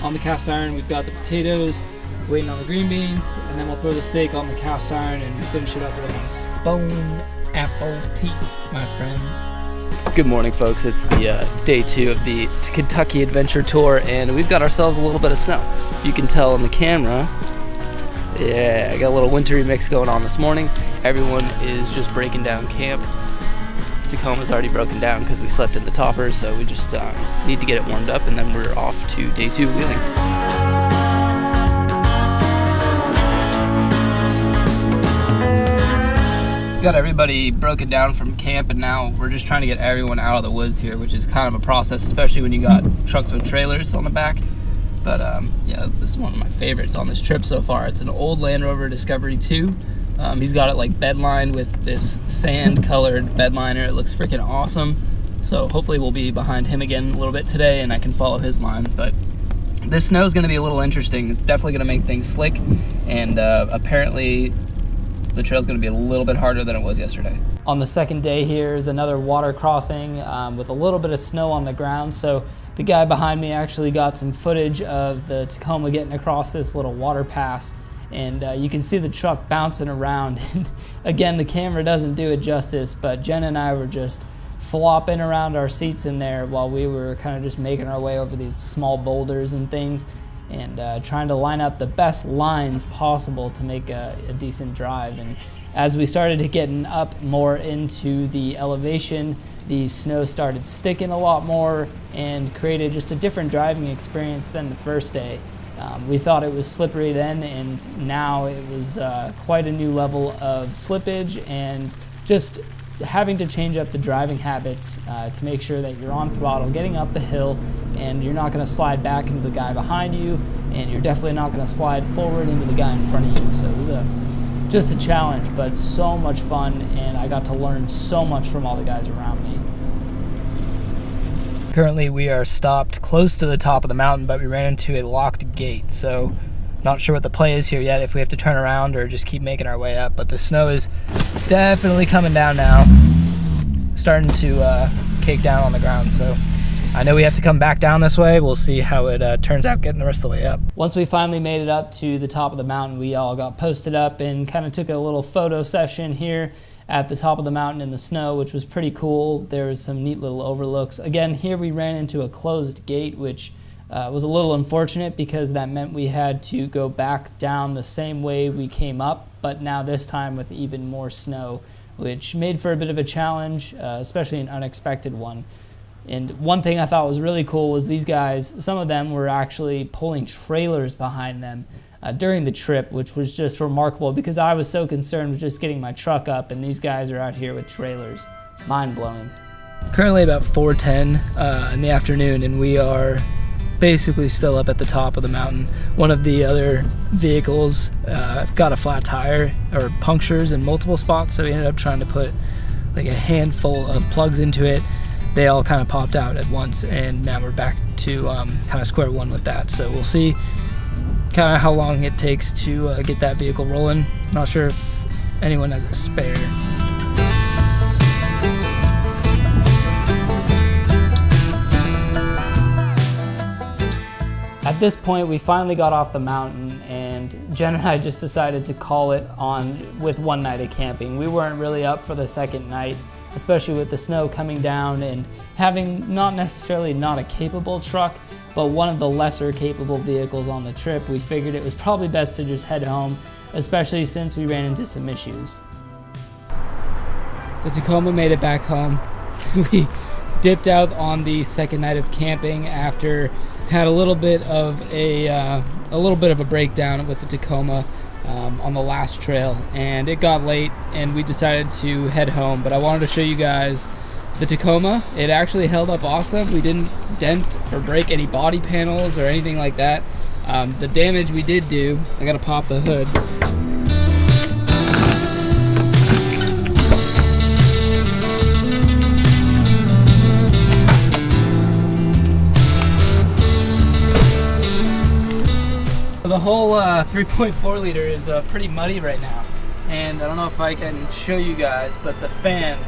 On the cast iron we've got the potatoes, waiting on the green beans, and then we'll throw the steak on the cast iron and finish it up with a nice bone apple tea, my friends. Good morning, folks. It's the day 2 of the Kentucky Adventure Tour, and we've got ourselves a little bit of snow. If you can tell on the camera, yeah, I got a little wintry mix going on this morning. Everyone is just breaking down camp. Tacoma's already broken down because we slept in the toppers, so we just need to get it warmed up, and then we're off to day 2 wheeling. Got everybody broken down from camp, and now we're just trying to get everyone out of the woods here, which is kind of a process, especially when you got trucks with trailers on the back. But yeah, this is one of my favorites on this trip so far. It's an old Land Rover Discovery 2. He's got it like bedlined with this sand colored bedliner. It looks freaking awesome. So hopefully we'll be behind him again a little bit today and I can follow his line. But this snow is going to be a little interesting. It's definitely going to make things slick, and apparently the trail's gonna be a little bit harder than it was yesterday. On the second day here is another water crossing with a little bit of snow on the ground. So the guy behind me actually got some footage of the Tacoma getting across this little water pass. And you can see the truck bouncing around. And again, the camera doesn't do it justice, but Jen and I were just flopping around our seats in there while we were kind of just making our way over these small boulders and things, and trying to line up the best lines possible to make a decent drive. And as we started getting up more into the elevation, the snow started sticking a lot more and created just a different driving experience than the first day. We thought it was slippery then, and now it was quite a new level of slippage, and just having to change up the driving habits to make sure that you're on throttle, getting up the hill, and you're not going to slide back into the guy behind you, and you're definitely not going to slide forward into the guy in front of you. So it was just a challenge, but so much fun, and I got to learn so much from all the guys around me. Currently we are stopped close to the top of the mountain, but we ran into a locked gate, so not sure what the play is here yet, if we have to turn around or just keep making our way up. But the snow is definitely coming down now, starting to cake down on the ground, so I know we have to come back down this way. We'll see how it turns out getting the rest of the way up. Once we finally made it up to the top of the mountain, we all got posted up and kind of took a little photo session here at the top of the mountain in the snow, which was pretty cool. There was some neat little overlooks. Again, here we ran into a closed gate, which was a little unfortunate because that meant we had to go back down the same way we came up, but now this time with even more snow, which made for a bit of a challenge, especially an unexpected one. And one thing I thought was really cool was these guys, some of them were actually pulling trailers behind them during the trip, which was just remarkable because I was so concerned with just getting my truck up, and these guys are out here with trailers. Mind-blowing. Currently about 4:10 in the afternoon, and we are basically still up at the top of the mountain. One of the other vehicles got a flat tire or punctures in multiple spots, so we ended up trying to put like a handful of plugs into it. They all kind of popped out at once, and now we're back to kind of square one with that. So we'll see kind of how long it takes to get that vehicle rolling. Not sure if anyone has a spare. At this point, we finally got off the mountain, and Jen and I just decided to call it on with one night of camping. We weren't really up for the second night, especially with the snow coming down and having not necessarily not a capable truck, but one of the lesser capable vehicles on the trip. We figured it was probably best to just head home, especially since we ran into some issues. The Tacoma made it back home. We dipped out on the second night of camping after had a little bit of a breakdown with the Tacoma on the last trail, and it got late and we decided to head home. But I wanted to show you guys the Tacoma. It actually held up awesome. We didn't dent or break any body panels or anything like that. The damage we did do, I gotta pop the hood. The whole 3.4 liter is pretty muddy right now, and I don't know if I can show you guys, but the fan,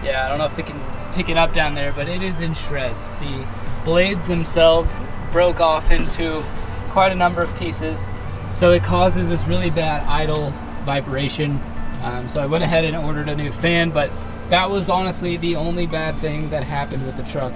yeah, I don't know if it can pick it up down there, but it is in shreds. The blades themselves broke off into quite a number of pieces, so it causes this really bad idle vibration. So I went ahead and ordered a new fan, but that was honestly the only bad thing that happened with the truck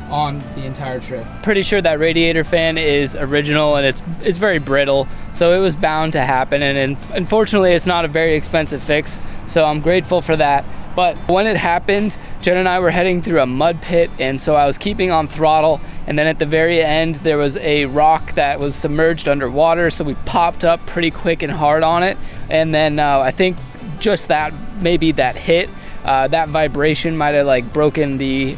on the entire trip. Pretty sure that radiator fan is original, and it's very brittle, so it was bound to happen, and unfortunately it's not a very expensive fix, so I'm grateful for that. But when it happened, Jen and I were heading through a mud pit, and so I was keeping on throttle, and then at the very end there was a rock that was submerged underwater, so we popped up pretty quick and hard on it, and then I think just that, maybe that hit, that vibration might have like broken the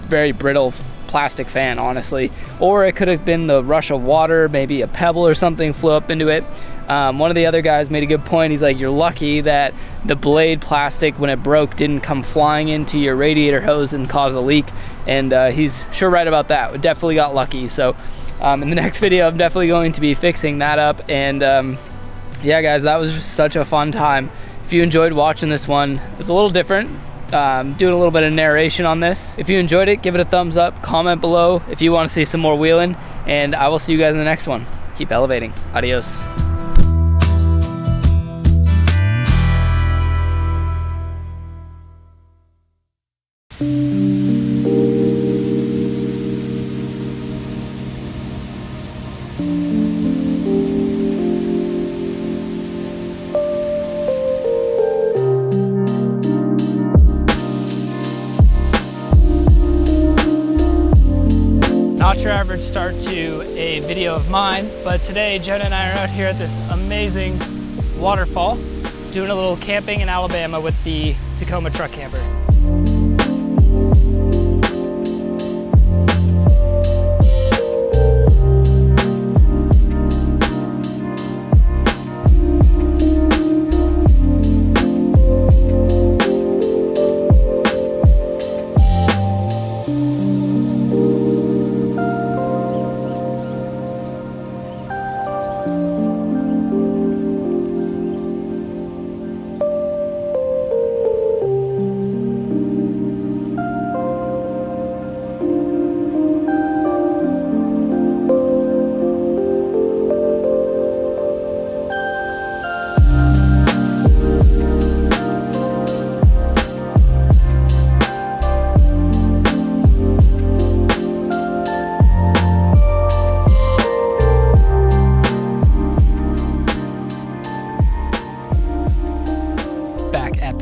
very brittle plastic fan, honestly, or it could have been the rush of water, maybe a pebble or something flew up into it. One of the other guys made a good point. He's like, you're lucky that the blade plastic, when it broke, didn't come flying into your radiator hose and cause a leak, and he's sure right about that. We definitely got lucky. So in the next video I'm definitely going to be fixing that up, and Yeah guys, that was just such a fun time. If you enjoyed watching this one, it's a little different, doing a little bit of narration on this. If you enjoyed it, give it a thumbs up, comment below if you want to see some more wheeling, and I will see you guys in the next one. Keep elevating. Adios. Not your average start to a video of mine, but today Jenna and I are out here at this amazing waterfall doing a little camping in Alabama with the Tacoma truck camper.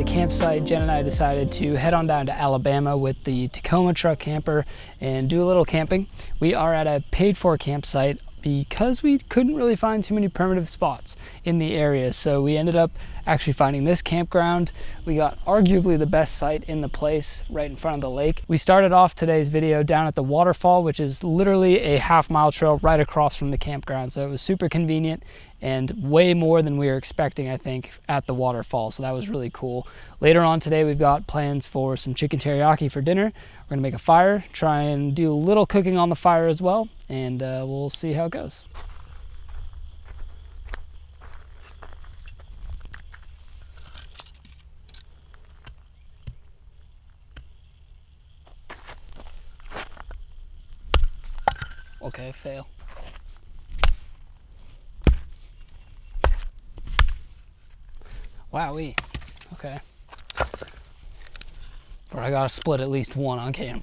Campsite, Jen and I decided to head on down to Alabama with the Tacoma truck camper and do a little camping. We are at a paid-for campsite because we couldn't really find too many primitive spots in the area, so we ended up actually finding this campground. We got arguably the best site in the place right in front of the lake. We started off today's video down at the Waterfall, which is literally a half-mile trail right across from the campground, so it was super convenient and way more than we were expecting, I think, at the Waterfall, so that was really cool. Later on today, we've got plans for some chicken teriyaki for dinner. We're gonna make a fire, try and do a little cooking on the fire as well, and we'll see how it goes. Okay, fail. Wowee. Okay. But I gotta split at least one on camera.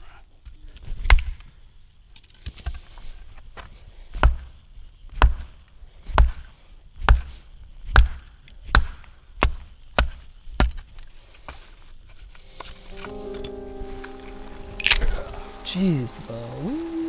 Jeez Louise.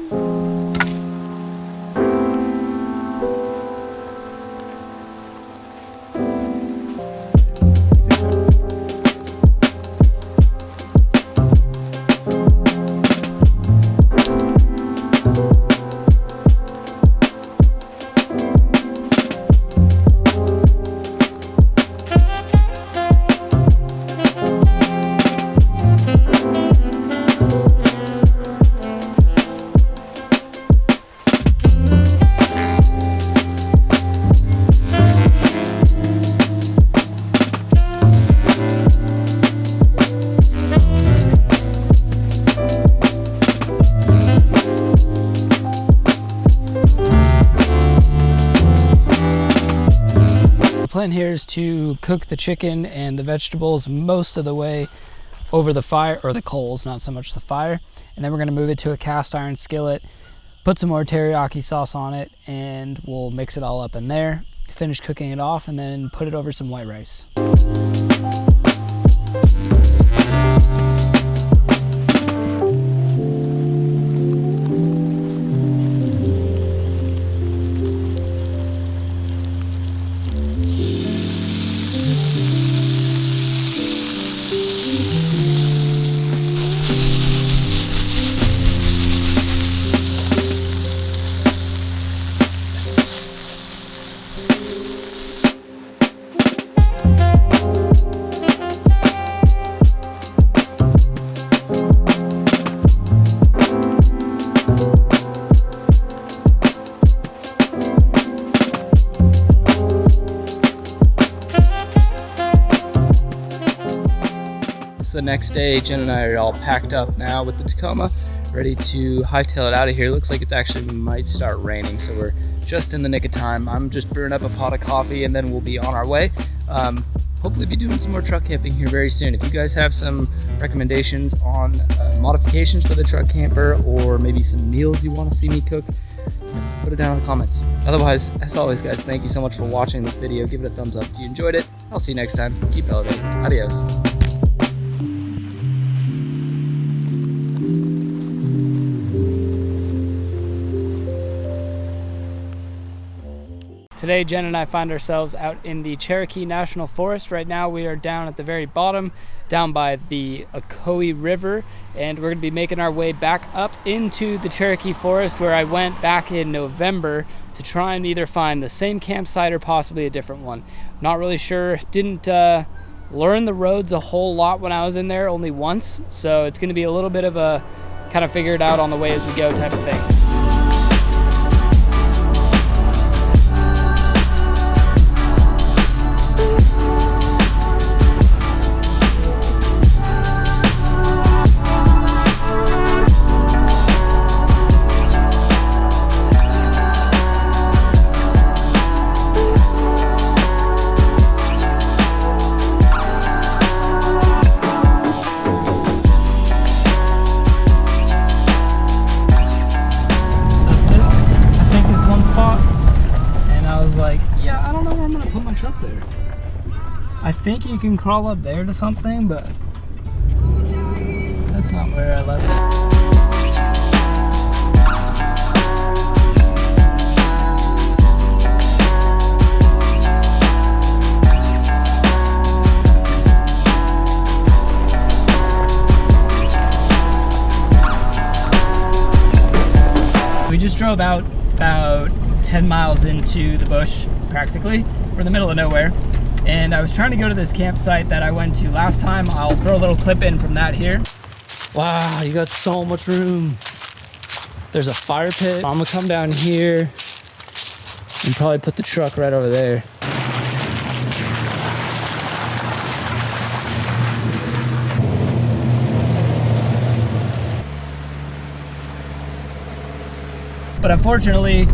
Plan here is to cook the chicken and the vegetables most of the way over the fire, or the coals, not so much the fire, and then we're going to move it to a cast iron skillet, put some more teriyaki sauce on it, and we'll mix it all up in there, finish cooking it off, and then put it over some white rice. the next day. Jen and I are all packed up now with the Tacoma, ready to hightail it out of here. Looks like it's actually might start raining, so we're just in the nick of time. I'm just brewing up a pot of coffee and then we'll be on our way. Hopefully be doing some more truck camping here very soon. If you guys have some recommendations on modifications for the truck camper, or maybe some meals you want to see me cook, put it down in the comments. Otherwise, as always guys, thank you so much for watching this video. Give it a thumbs up if you enjoyed it. I'll see you next time. Keep elevating. Adios. Today, Jen and I find ourselves out in the Cherokee National Forest. Right now, we are down at the very bottom, down by the Ocoee River, and we're going to be making our way back up into the Cherokee Forest, where I went back in November to try and either find the same campsite or possibly a different one. Not really sure. Didn't learn the roads a whole lot when I was in there, only once, so it's going to be a little bit of a kind of figure it out on the way as we go type of thing. I think you can crawl up there to something, but that's not where I left it. We just drove out about 10 miles into the bush, practically. We're in the middle of nowhere. And I was trying to go to this campsite that I went to last time. I'll throw a little clip in from that here. Wow, you got so much room. There's a fire pit. I'm gonna come down here and probably put the truck right over there. But unfortunately,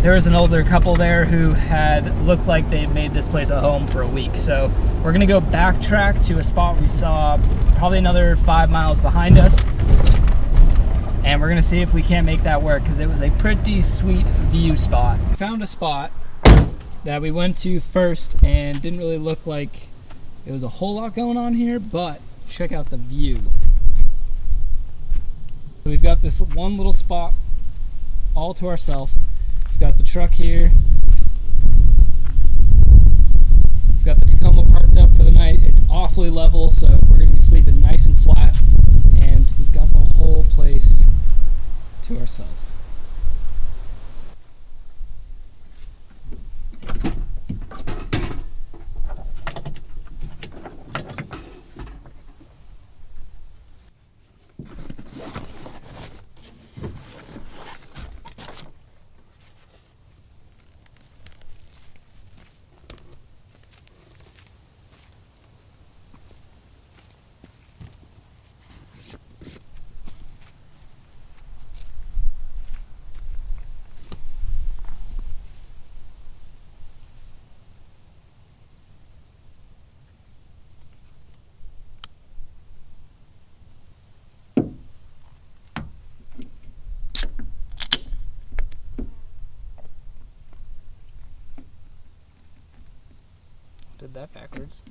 there was an older couple there who had looked like they made this place a home for a week. So we're gonna go backtrack to a spot we saw probably another 5 miles behind us. And we're gonna see if we can't make that work, because it was a pretty sweet view spot. Found a spot that we went to first and didn't really look like it was a whole lot going on here, but check out the view. So we've got this one little spot all to ourselves. Got the truck here. We've got the Tacoma parked up for the night. It's awfully level, so we're going to be sleeping nice and flat. And we've got the whole place to ourselves. Did that backwards.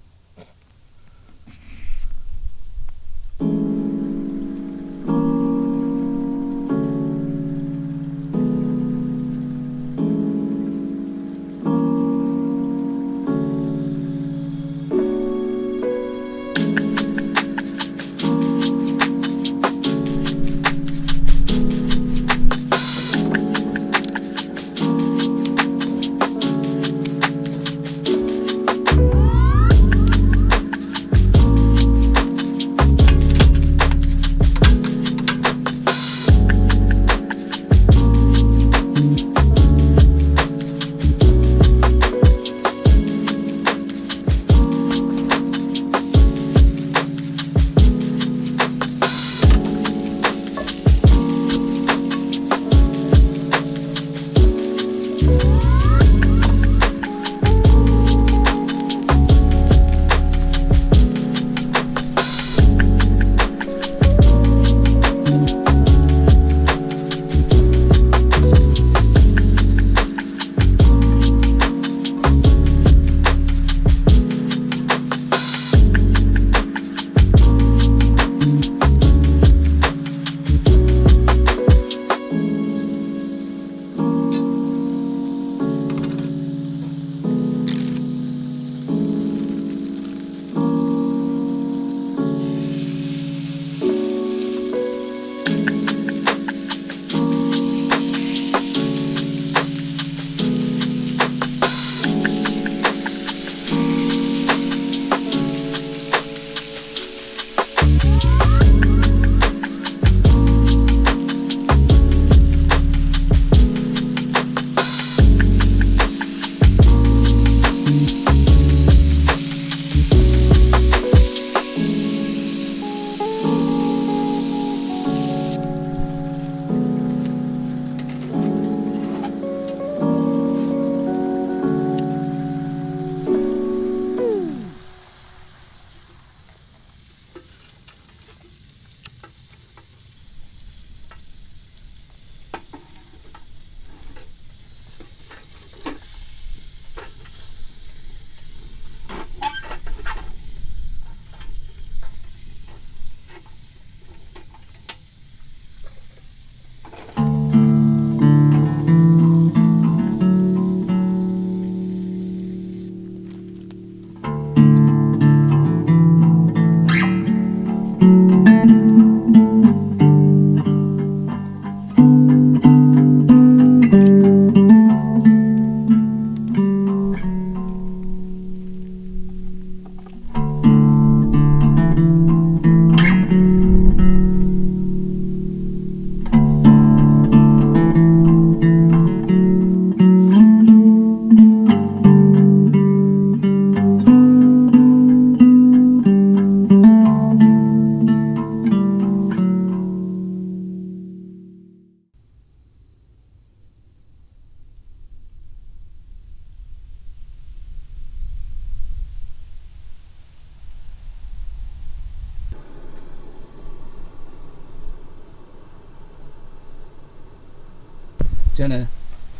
Jenna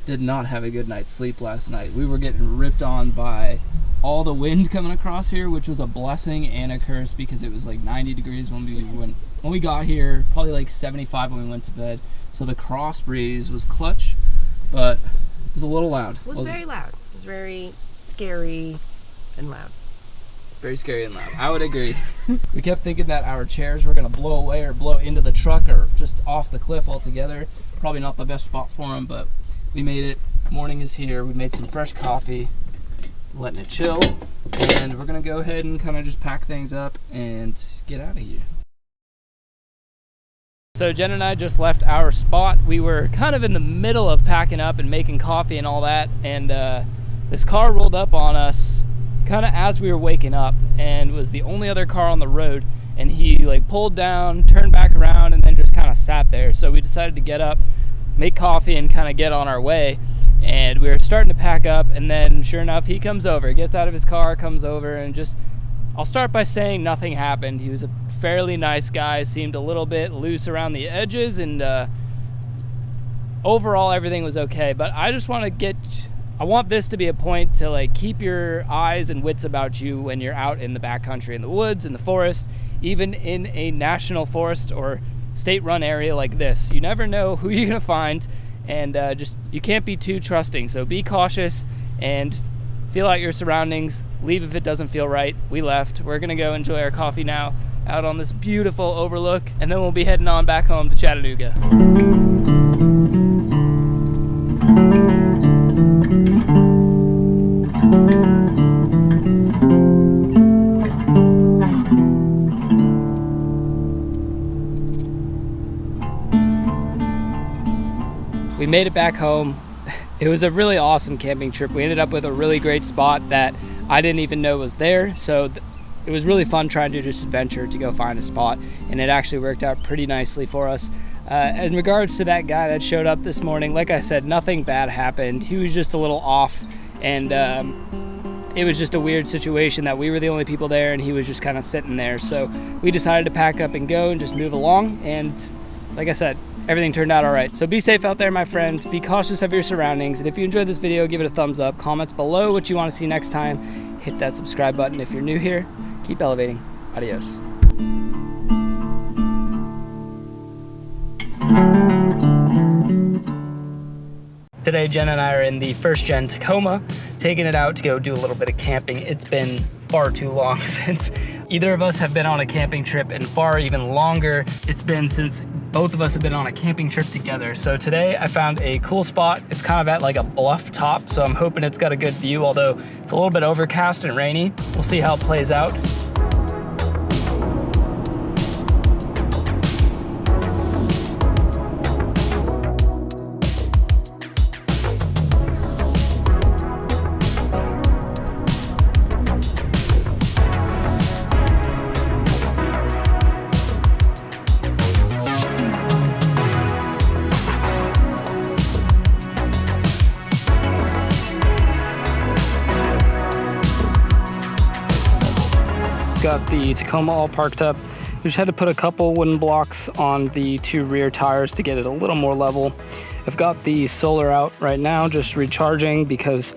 did not have a good night's sleep last night. We were getting ripped on by all the wind coming across here, which was a blessing and a curse because it was like 90 degrees when we got here, probably like 75 when we went to bed. So the cross breeze was clutch, but it was a little loud. It was very loud. It was very scary and loud. Very scary and loud. I would agree. We kept thinking that our chairs were going to blow away or blow into the truck or just off the cliff altogether. Probably not the best spot for them, but we made it. Morning is here. We made some fresh coffee, letting it chill, and we're going to go ahead and kind of just pack things up and get out of here. So Jen and I just left our spot. We were kind of in the middle of packing up and making coffee and all that, and this car rolled up on us kind of as we were waking up and was the only other car on the road, and he like pulled down, turned back around, and then just kind of sat there. So we decided to get up, make coffee, and kind of get on our way. And we were starting to pack up, and then sure enough, he comes over, gets out of his car, comes over, and just, I'll start by saying nothing happened. He was a fairly nice guy, seemed a little bit loose around the edges, and overall everything was okay. But I just want to I want this to be a point to like keep your eyes and wits about you when you're out in the backcountry, in the woods, in the forest, even in a national forest or state-run area like this. You never know who you're gonna find, and you can't be too trusting. So be cautious and feel out your surroundings. Leave if it doesn't feel right. We left. We're gonna go enjoy our coffee now out on this beautiful overlook, and then we'll be heading on back home to Chattanooga. We made it back home. It was a really awesome camping trip. We ended up with a really great spot that I didn't even know was there. So it was really fun trying to just adventure to go find a spot, and it actually worked out pretty nicely for us. In regards to that guy that showed up this morning, like I said, nothing bad happened. He was just a little off, and it was just a weird situation that we were the only people there and he was just kind of sitting there. So we decided to pack up and go and just move along, and like I said, everything turned out all right. So be safe out there, my friends. Be cautious of your surroundings. And if you enjoyed this video, give it a thumbs up. Comments below what you want to see next time. Hit that subscribe button if you're new here. Keep elevating. Adios. Today, Jen and I are in the first gen Tacoma, taking it out to go do a little bit of camping. It's been far too long since either of us have been on a camping trip, and far even longer it's been since both of us have been on a camping trip together. So today I found a cool spot. It's kind of at like a bluff top, so I'm hoping it's got a good view, although it's a little bit overcast and rainy. We'll see how it plays out. Got the Tacoma all parked up. We just had to put a couple wooden blocks on the two rear tires to get it a little more level. I've got the solar out right now, just recharging because,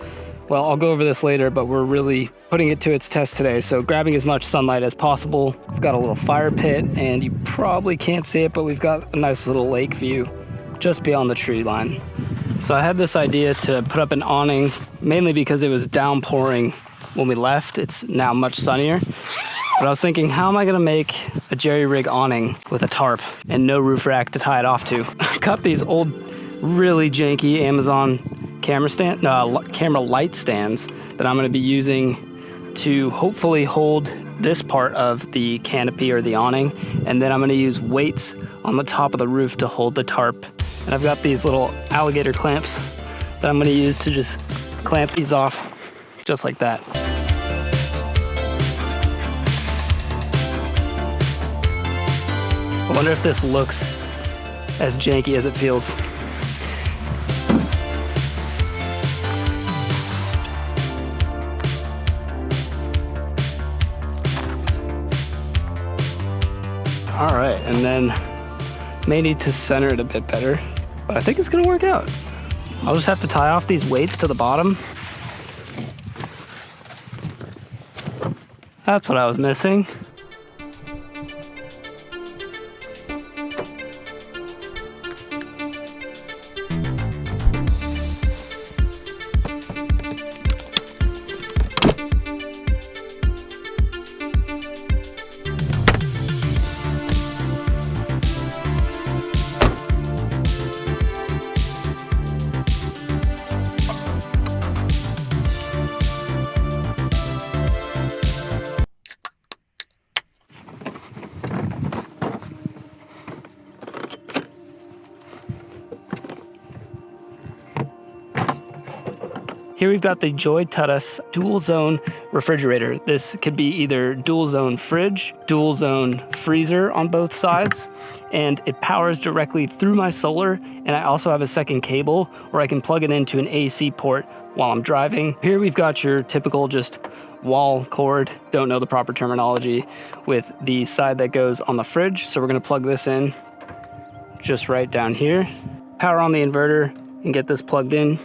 well, I'll go over this later, but we're really putting it to its test today. So grabbing as much sunlight as possible. We've got a little fire pit, and you probably can't see it, but we've got a nice little lake view just beyond the tree line. So I had this idea to put up an awning, mainly because it was downpouring when we left. It's now much sunnier. But I was thinking, how am I gonna make a jerry rig awning with a tarp and no roof rack to tie it off to? I got these old, really janky Amazon camera light stands that I'm gonna be using to hopefully hold this part of the canopy or the awning, and then I'm gonna use weights on the top of the roof to hold the tarp. And I've got these little alligator clamps that I'm gonna use to just clamp these off just like that. I wonder if this looks as janky as it feels. All right, and then may need to center it a bit better, but I think it's gonna work out. I'll just have to tie off these weights to the bottom. That's what I was missing. Here we've got the Toyota dual zone refrigerator. This could be either dual zone fridge, dual zone freezer on both sides, and it powers directly through my solar. And I also have a second cable where I can plug it into an AC port while I'm driving. Here we've got your typical just wall cord, don't know the proper terminology, with the side that goes on the fridge. So we're gonna plug this in just right down here. Power on the inverter and get this plugged in.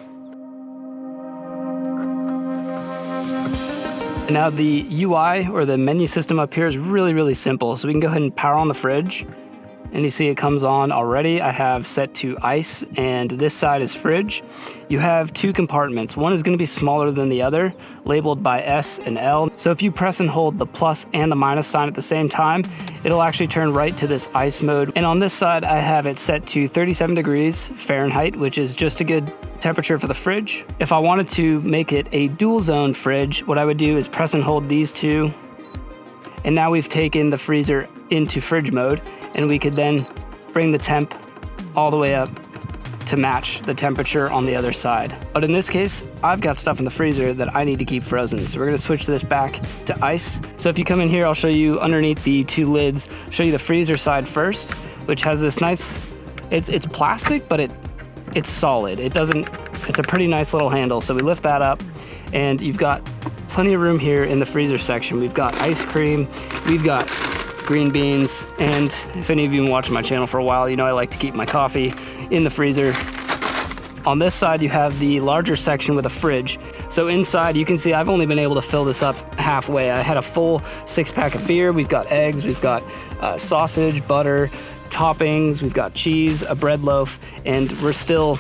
And now the UI, or the menu system up here, is really, really simple. So we can go ahead and power on the fridge. And you see it comes on already. I have set to ice, and this side is fridge. You have two compartments. One is gonna be smaller than the other, labeled by S and L. So if you press and hold the plus and the minus sign at the same time, it'll actually turn right to this ice mode. And on this side, I have it set to 37 degrees Fahrenheit, which is just a good temperature for the fridge. If I wanted to make it a dual zone fridge, what I would do is press and hold these two. And now we've taken the freezer into fridge mode, and we could then bring the temp all the way up to match the temperature on the other side. But in this case, I've got stuff in the freezer that I need to keep frozen. So we're gonna switch this back to ice. So if you come in here, I'll show you underneath the two lids, show you the freezer side first, which has this nice, it's plastic, but it's solid. It's a pretty nice little handle. So we lift that up, and you've got plenty of room here in the freezer section. We've got ice cream, we've got green beans, and if any of you have been watching my channel for a while, you know I like to keep my coffee in the freezer. On this side, you have the larger section with a fridge. So inside, you can see I've only been able to fill this up halfway. I had a full 6-pack of beer. We've got eggs, we've got sausage, butter, toppings, we've got cheese, a bread loaf, and we're still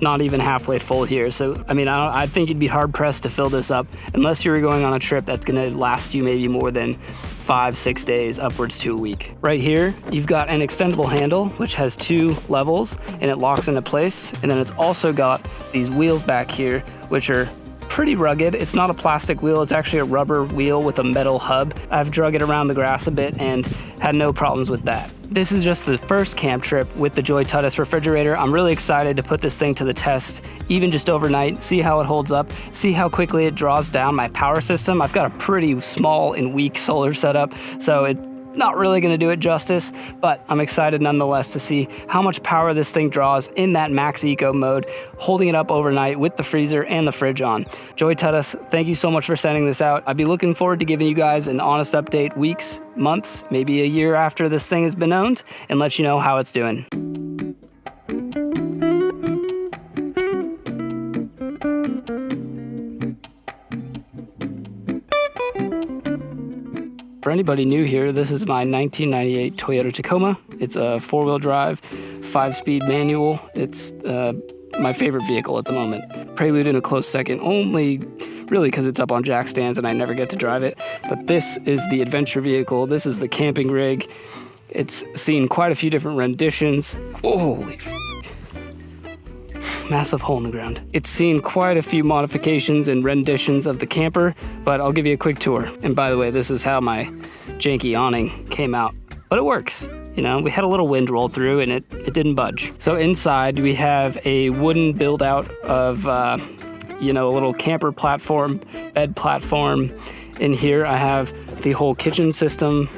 not even halfway full here. So, I mean, I think you'd be hard pressed to fill this up unless you were going on a trip that's gonna last you maybe more than 5-6 days, upwards to a week. Right here, you've got an extendable handle, which has 2 levels, and it locks into place. And then it's also got these wheels back here, which are pretty rugged. It's not a plastic wheel, it's actually a rubber wheel with a metal hub. I've drug it around the grass a bit and had no problems with that. This is just the first camp trip with the Toyota refrigerator. I'm really excited to put this thing to the test, even just overnight, see how it holds up, see how quickly it draws down my power system. I've got a pretty small and weak solar setup, so it's not really gonna do it justice, but I'm excited nonetheless to see how much power this thing draws in that max eco mode, holding it up overnight with the freezer and the fridge on. Toyota, thank you so much for sending this out. I'd be looking forward to giving you guys an honest update weeks, months, maybe a year after this thing has been owned, and let you know how it's doing. For anybody new here, this is my 1998 Toyota Tacoma. It's a 4-wheel drive, 5-speed manual. It's my favorite vehicle at the moment. Prelude in a close second, only really because it's up on jack stands and I never get to drive it. But this is the adventure vehicle. This is the camping rig. It's seen quite a few different renditions. Holy massive hole in the ground. It's seen quite a few modifications and renditions of the camper, but I'll give you a quick tour. And by the way, this is how my janky awning came out, but it works. You know, we had a little wind roll through and it didn't budge. So inside we have a wooden build out of, a little camper platform, bed platform. In here I have the whole kitchen system.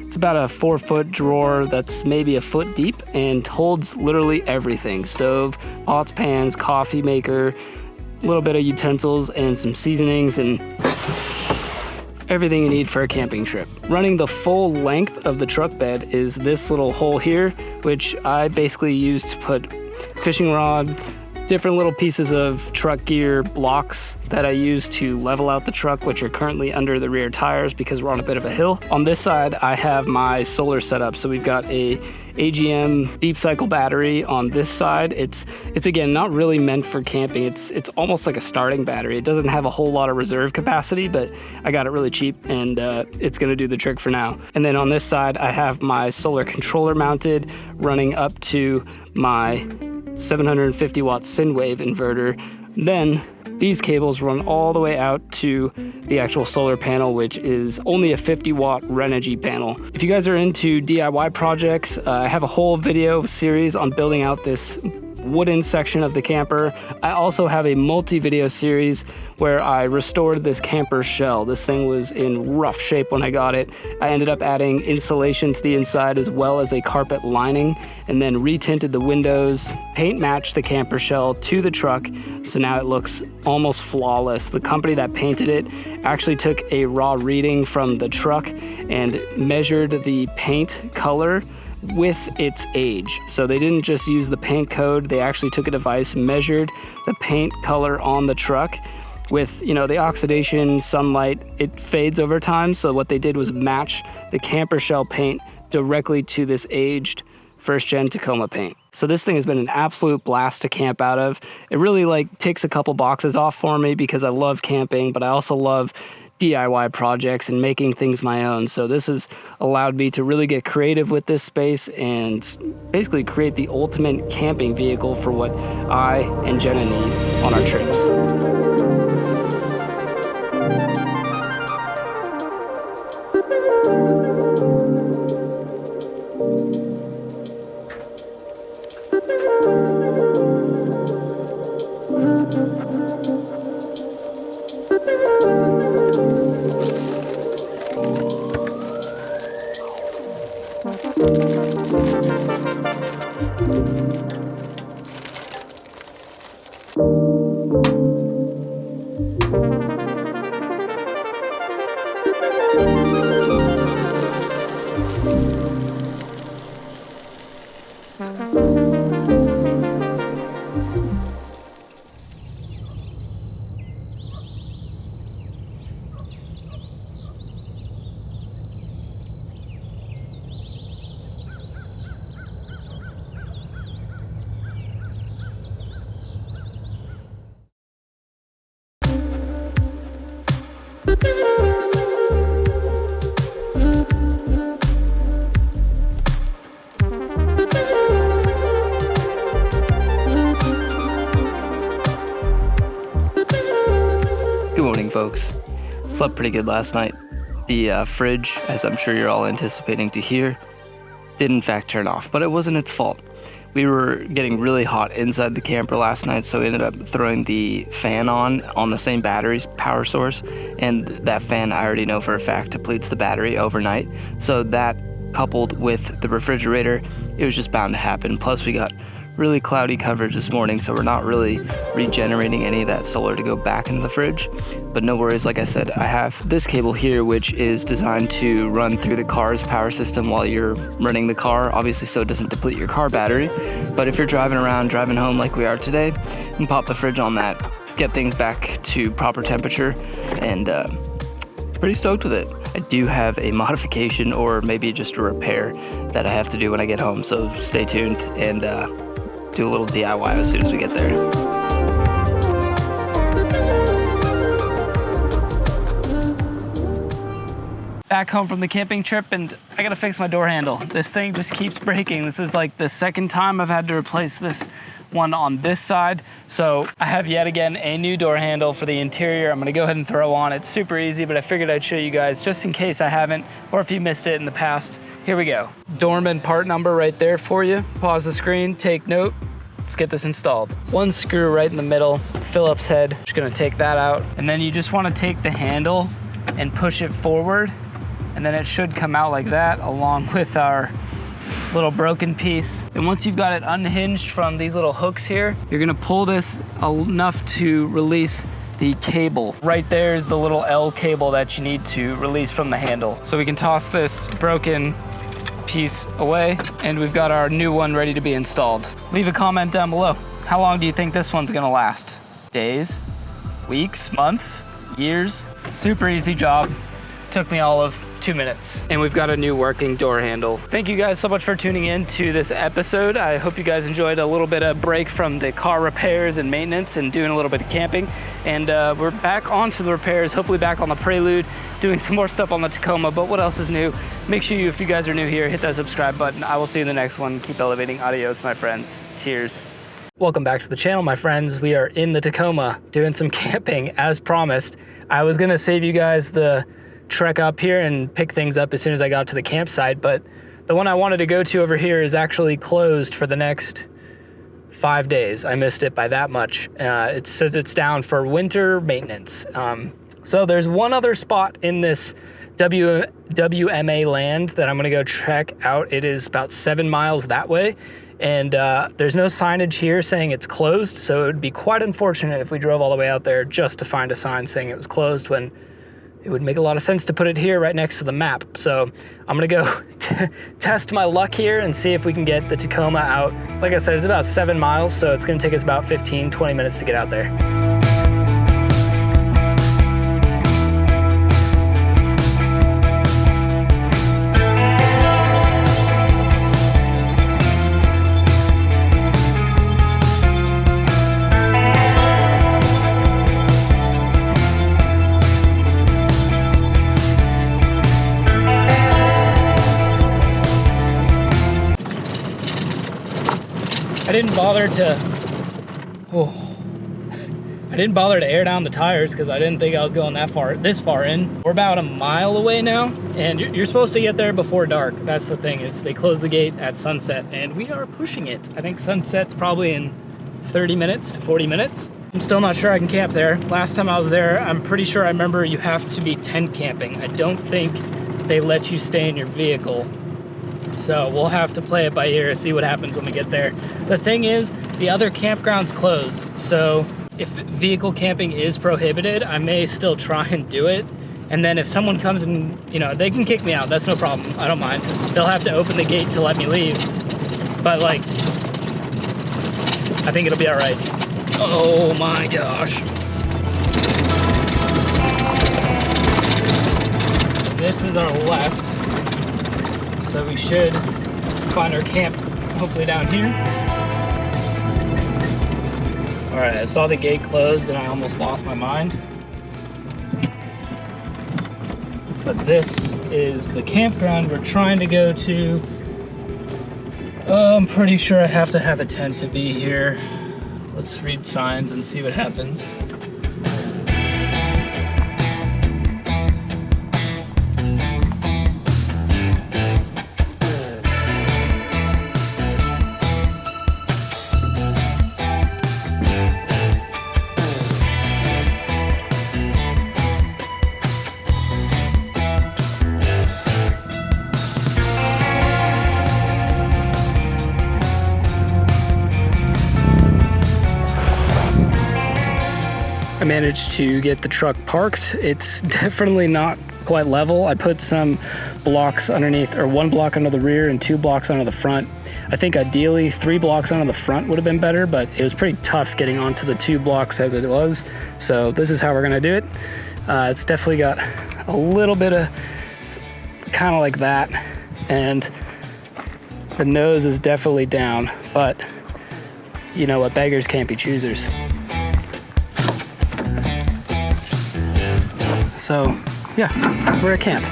It's about a 4-foot drawer that's maybe a foot deep and holds literally everything. Stove, pots, pans, coffee maker, a little bit of utensils and some seasonings and everything you need for a camping trip. Running the full length of the truck bed is this little hole here, which I basically use to put fishing rod, different little pieces of truck gear blocks that I use to level out the truck, which are currently under the rear tires because we're on a bit of a hill. On this side, I have my solar setup. So we've got a AGM deep cycle battery on this side. It's again, not really meant for camping. It's almost like a starting battery. It doesn't have a whole lot of reserve capacity, but I got it really cheap and it's gonna do the trick for now. And then on this side, I have my solar controller mounted running up to my 750 watt Synwave inverter. Then these cables run all the way out to the actual solar panel, which is only a 50 watt Renogy panel. If you guys are into DIY projects, I have a whole video series on building out this wooden section of the camper. I also have a multi-video series where I restored this camper shell. This thing was in rough shape when I got it. I ended up adding insulation to the inside as well as a carpet lining, and then retinted the windows, paint matched the camper shell to the truck, so now it looks almost flawless. The company that painted it actually took a raw reading from the truck and measured the paint color with its age. So they didn't just use the paint code, they actually took a device, measured the paint color on the truck. With, you know, the oxidation, sunlight, it fades over time. So what they did was match the camper shell paint directly to this aged first gen Tacoma paint. So this thing has been an absolute blast to camp out of. It really ticks a couple boxes off for me because I love camping, but I also love DIY projects and making things my own. So this has allowed me to really get creative with this space and basically create the ultimate camping vehicle for what I and Jenna need on our trips. Good morning, folks. Slept pretty good last night. The fridge, as I'm sure you're all anticipating to hear, did in fact turn off, but it wasn't its fault. We were getting really hot inside the camper last night, so we ended up throwing the fan on the same battery's power source, and that fan I already know for a fact depletes the battery overnight. So that coupled with the refrigerator, it was just bound to happen. Plus we got really cloudy coverage this morning, so we're not really regenerating any of that solar to go back into the fridge. But no worries, like I said, I have this cable here which is designed to run through the car's power system while you're running the car, obviously so it doesn't deplete your car battery. But if you're driving home like we are today, you can pop the fridge on that, get things back to proper temperature, and pretty stoked with it. I do have a modification or maybe just a repair that I have to do when I get home, so stay tuned and do a little DIY as soon as we get there. Back home from the camping trip, and I gotta fix my door handle. This thing just keeps breaking. This is like the second time I've had to replace this one on this side. So I have yet again a new door handle for the interior. I'm gonna go ahead and throw on. It's super easy, but I figured I'd show you guys just in case I haven't, or if you missed it in the past. Here we go. Dorman part number right there for you. Pause the screen, take note. Let's get this installed. One screw right in the middle, Phillips head. Just gonna take that out. And then you just wanna take the handle and push it forward, and then it should come out like that along with our little broken piece. And once you've got it unhinged from these little hooks here, you're gonna pull this enough to release the cable. Right there is the little L cable that you need to release from the handle. So we can toss this broken piece away, and we've got our new one ready to be installed. Leave a comment down below. How long do you think this one's gonna last? Days, weeks, months, years? Super easy job. Took me all of 2 minutes. And we've got a new working door handle. Thank you guys so much for tuning in to this episode. I hope you guys enjoyed a little bit of break from the car repairs and maintenance and doing a little bit of camping. And we're back onto the repairs, hopefully back on the Prelude, doing some more stuff on the Tacoma. But what else is new? Make sure if you guys are new here, hit that subscribe button. I will see you in the next one. Keep elevating. Adios, my friends. Cheers. Welcome back to the channel, my friends. We are in the Tacoma doing some camping as promised. I was gonna save you guys the trek up here and pick things up as soon as I got to the campsite, but the one I wanted to go to over here is actually closed for the next 5 days. I missed it by that much. It says it's down for winter maintenance. So there's one other spot in this WMA land that I'm gonna go check out. It is about 7 miles that way. And there's no signage here saying it's closed, so it would be quite unfortunate if we drove all the way out there just to find a sign saying it was closed, when it would make a lot of sense to put it here right next to the map. So I'm gonna go test my luck here and see if we can get the Tacoma out. Like I said, it's about 7 miles, so it's gonna take us about 15-20 minutes to get out there. I didn't bother to air down the tires because I didn't think I was going this far in. We're about a mile away now, and you're supposed to get there before dark. That's the thing, is they close the gate at sunset, and we are pushing it. I think sunset's probably in 30 minutes to 40 minutes. I'm still not sure I can camp there. Last time I was there, I'm pretty sure I remember you have to be tent camping. I don't think they let you stay in your vehicle. So we'll have to play it by ear, see what happens when we get there. The thing is, the other campground's closed. So if vehicle camping is prohibited, I may still try and do it. And then if someone comes and, they can kick me out. That's no problem. I don't mind. They'll have to open the gate to let me leave. But I think it'll be all right. Oh my gosh. This is our left. So we should find our camp hopefully down here. All right, I saw the gate closed and I almost lost my mind. But this is the campground we're trying to go to. Oh, I'm pretty sure I have to have a tent to be here. Let's read signs and see what happens. I managed to get the truck parked. It's definitely not quite level. I put some blocks underneath, or 1 block under the rear and 2 blocks under the front. I think ideally 3 blocks under the front would have been better, but it was pretty tough getting onto the 2 blocks as it was. So this is how we're gonna do it. It's definitely got a little bit of, it's kind of like that. And the nose is definitely down, but you know what, beggars can't be choosers. So yeah, we're at camp.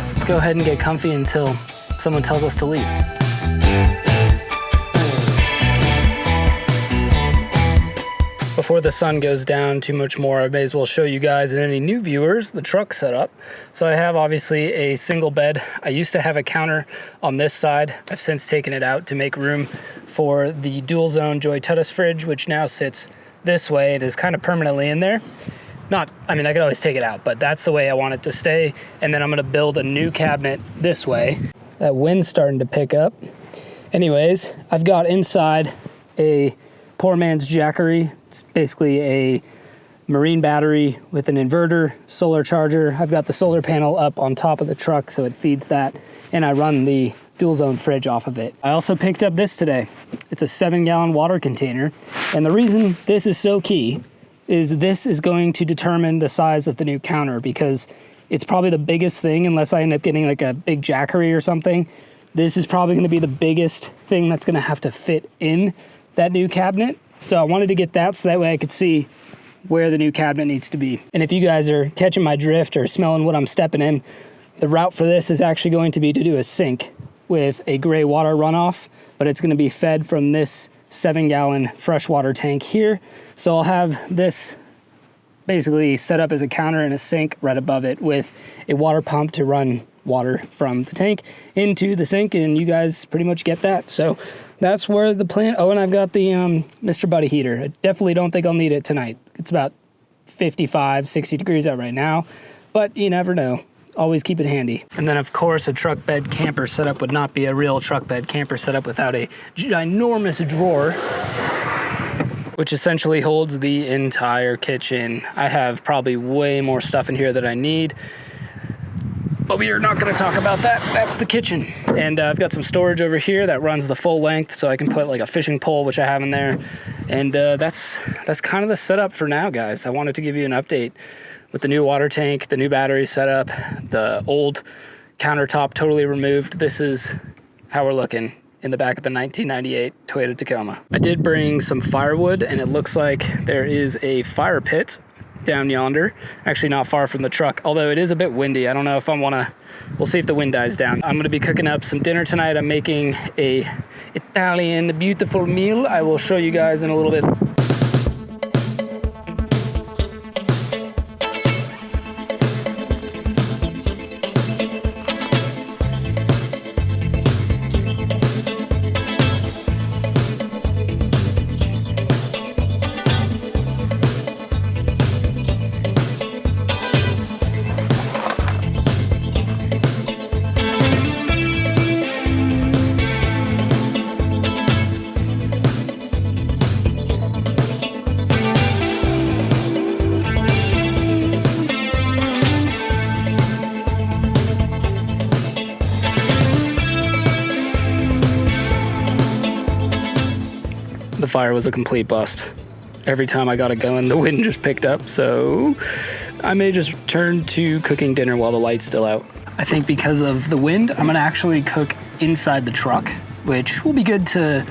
Let's go ahead and get comfy until someone tells us to leave. Before the sun goes down too much more, I may as well show you guys and any new viewers the truck setup. So I have obviously a single bed. I used to have a counter on this side. I've since taken it out to make room for the dual zone Joy Tuttis fridge, which now sits this way. It is kind of permanently in there. I could always take it out, but that's the way I want it to stay. And then I'm gonna build a new cabinet this way. That wind's starting to pick up. Anyways, I've got inside a poor man's Jackery. It's basically a marine battery with an inverter, solar charger. I've got the solar panel up on top of the truck, so it feeds that. And I run the dual zone fridge off of it. I also picked up this today. It's a 7-gallon water container. And the reason this is so key is this is going to determine the size of the new counter, because it's probably the biggest thing, unless I end up getting like a big jackery or something. This is probably going to be the biggest thing that's going to have to fit in that new cabinet. So I wanted to get that so that way I could see where the new cabinet needs to be. And if you guys are catching my drift or smelling what I'm stepping in, the route for this is actually going to be to do a sink with a gray water runoff, but it's going to be fed from this 7-gallon freshwater tank here. So I'll have this basically set up as a counter and a sink right above it with a water pump to run water from the tank into the sink, and you guys pretty much get that. So that's where the plan. Oh, and I've got the Mr. Buddy heater. I definitely don't think I'll need it tonight. It's about 55, 60 degrees out right now, but you never know. Always keep it handy. And then of course a truck bed camper setup would not be a real truck bed camper setup without a ginormous drawer, which essentially holds the entire kitchen. I have probably way more stuff in here that I need, but we are not going to talk about that. That's the kitchen. And I've got some storage over here that runs the full length, so I can put like a fishing pole, which I have in there. And that's kind of the setup for now, guys. I wanted to give you an update with the new water tank, the new battery setup, the old countertop totally removed. This is how we're looking in the back of the 1998 Toyota Tacoma. I did bring some firewood, and it looks like there is a fire pit down yonder, actually not far from the truck, although it is a bit windy. I don't know if I want to, we'll see if the wind dies down. I'm going to be cooking up some dinner tonight. I'm making a Italian beautiful meal. I will show you guys in a little bit. The fire was a complete bust. Every time I got it going, the wind just picked up, so I may just turn to cooking dinner while the light's still out. I think because of the wind, I'm gonna actually cook inside the truck, which will be good to,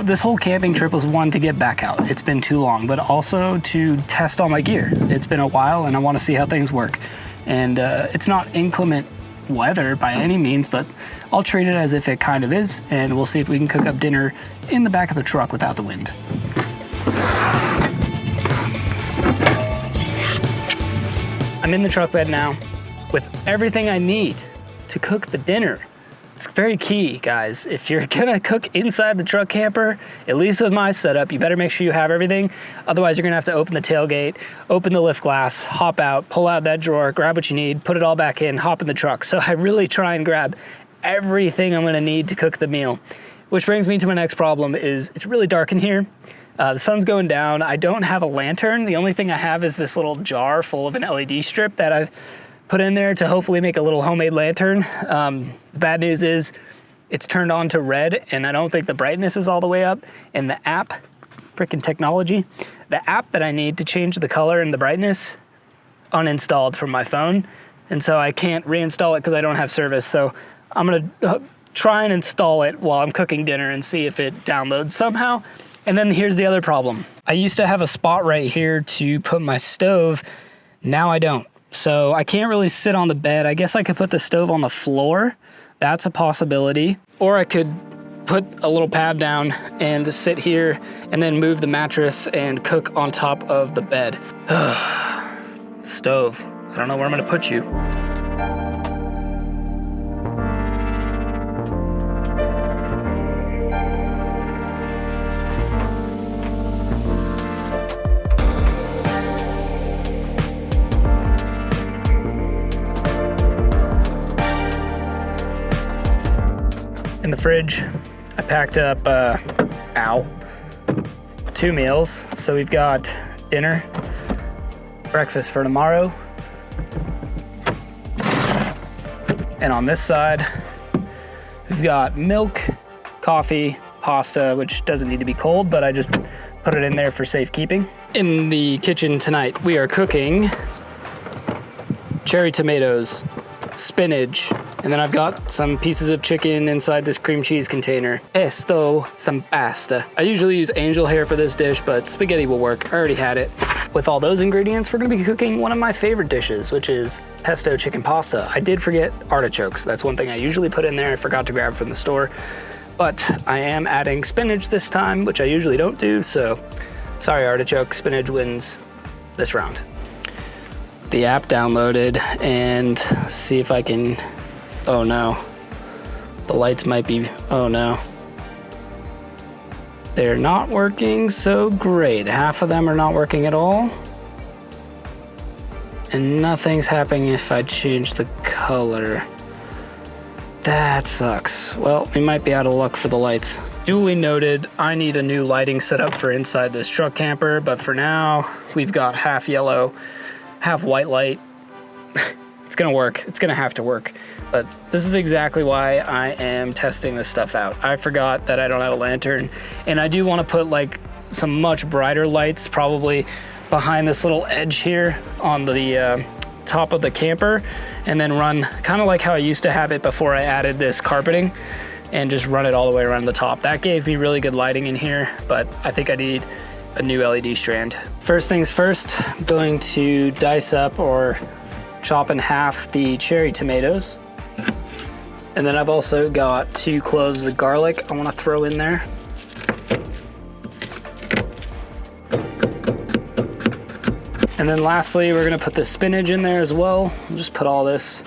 this whole camping trip was one, to get back out. It's been too long, but also to test all my gear. It's been a while and I wanna see how things work. And it's not inclement weather by any means, but I'll treat it as if it kind of is, and we'll see if we can cook up dinner in the back of the truck without the wind. I'm in the truck bed now with everything I need to cook the dinner. It's very key, guys. If you're gonna cook inside the truck camper, at least with my setup, you better make sure you have everything. Otherwise, you're gonna have to open the tailgate, open the lift glass, hop out, pull out that drawer, grab what you need, put it all back in, hop in the truck. So I really try and grab everything I'm gonna need to cook the meal. Which brings me to my next problem is it's really dark in here. The sun's going down. I don't have a lantern. The only thing I have is this little jar full of an LED strip that I've put in there to hopefully make a little homemade lantern. The bad news is it's turned on to red, and I don't think the brightness is all the way up. And the app, freaking technology, the app that I need to change the color and the brightness, uninstalled from my phone. And so I can't reinstall it because I don't have service. So I'm gonna try and install it while I'm cooking dinner and see if it downloads somehow. And then here's the other problem. I used to have a spot right here to put my stove. Now I don't. So I can't really sit on the bed. I guess I could put the stove on the floor. That's a possibility. Or I could put a little pad down and sit here and then move the mattress and cook on top of the bed. Stove. I don't know where I'm gonna put you. In the fridge, I packed up, 2 meals. So we've got dinner, breakfast for tomorrow, and on this side, I've got milk, coffee, pasta, which doesn't need to be cold, but I just put it in there for safekeeping. In the kitchen tonight, we are cooking cherry tomatoes, spinach, and then I've got some pieces of chicken inside this cream cheese container. Pesto, some pasta. I usually use angel hair for this dish, but spaghetti will work. I already had it. With all those ingredients, we're gonna be cooking one of my favorite dishes, which is pesto chicken pasta. I did forget artichokes. That's one thing I usually put in there. I forgot to grab from the store. But I am adding spinach this time, which I usually don't do, so sorry artichoke, spinach wins this round. The app downloaded, and see if I can, oh no. The lights might be, oh no. They're not working so great. Half of them are not working at all. And nothing's happening if I change the color. That sucks. Well, we might be out of luck for the lights. Duly noted, I need a new lighting setup for inside this truck camper, but for now, we've got half yellow, half white light. It's gonna work. It's gonna have to work. But this is exactly why I am testing this stuff out. I forgot that I don't have a lantern, and I do want to put like some much brighter lights probably behind this little edge here on the top of the camper, and then run kind of like how I used to have it before I added this carpeting, and just run it all the way around the top. That gave me really good lighting in here, but I think I need a new LED strand. First things first, I'm going to dice up or chop in half the cherry tomatoes. And then I've also got 2 cloves of garlic I want to throw in there. And then lastly, we're going to put the spinach in there as well. I'll just put all this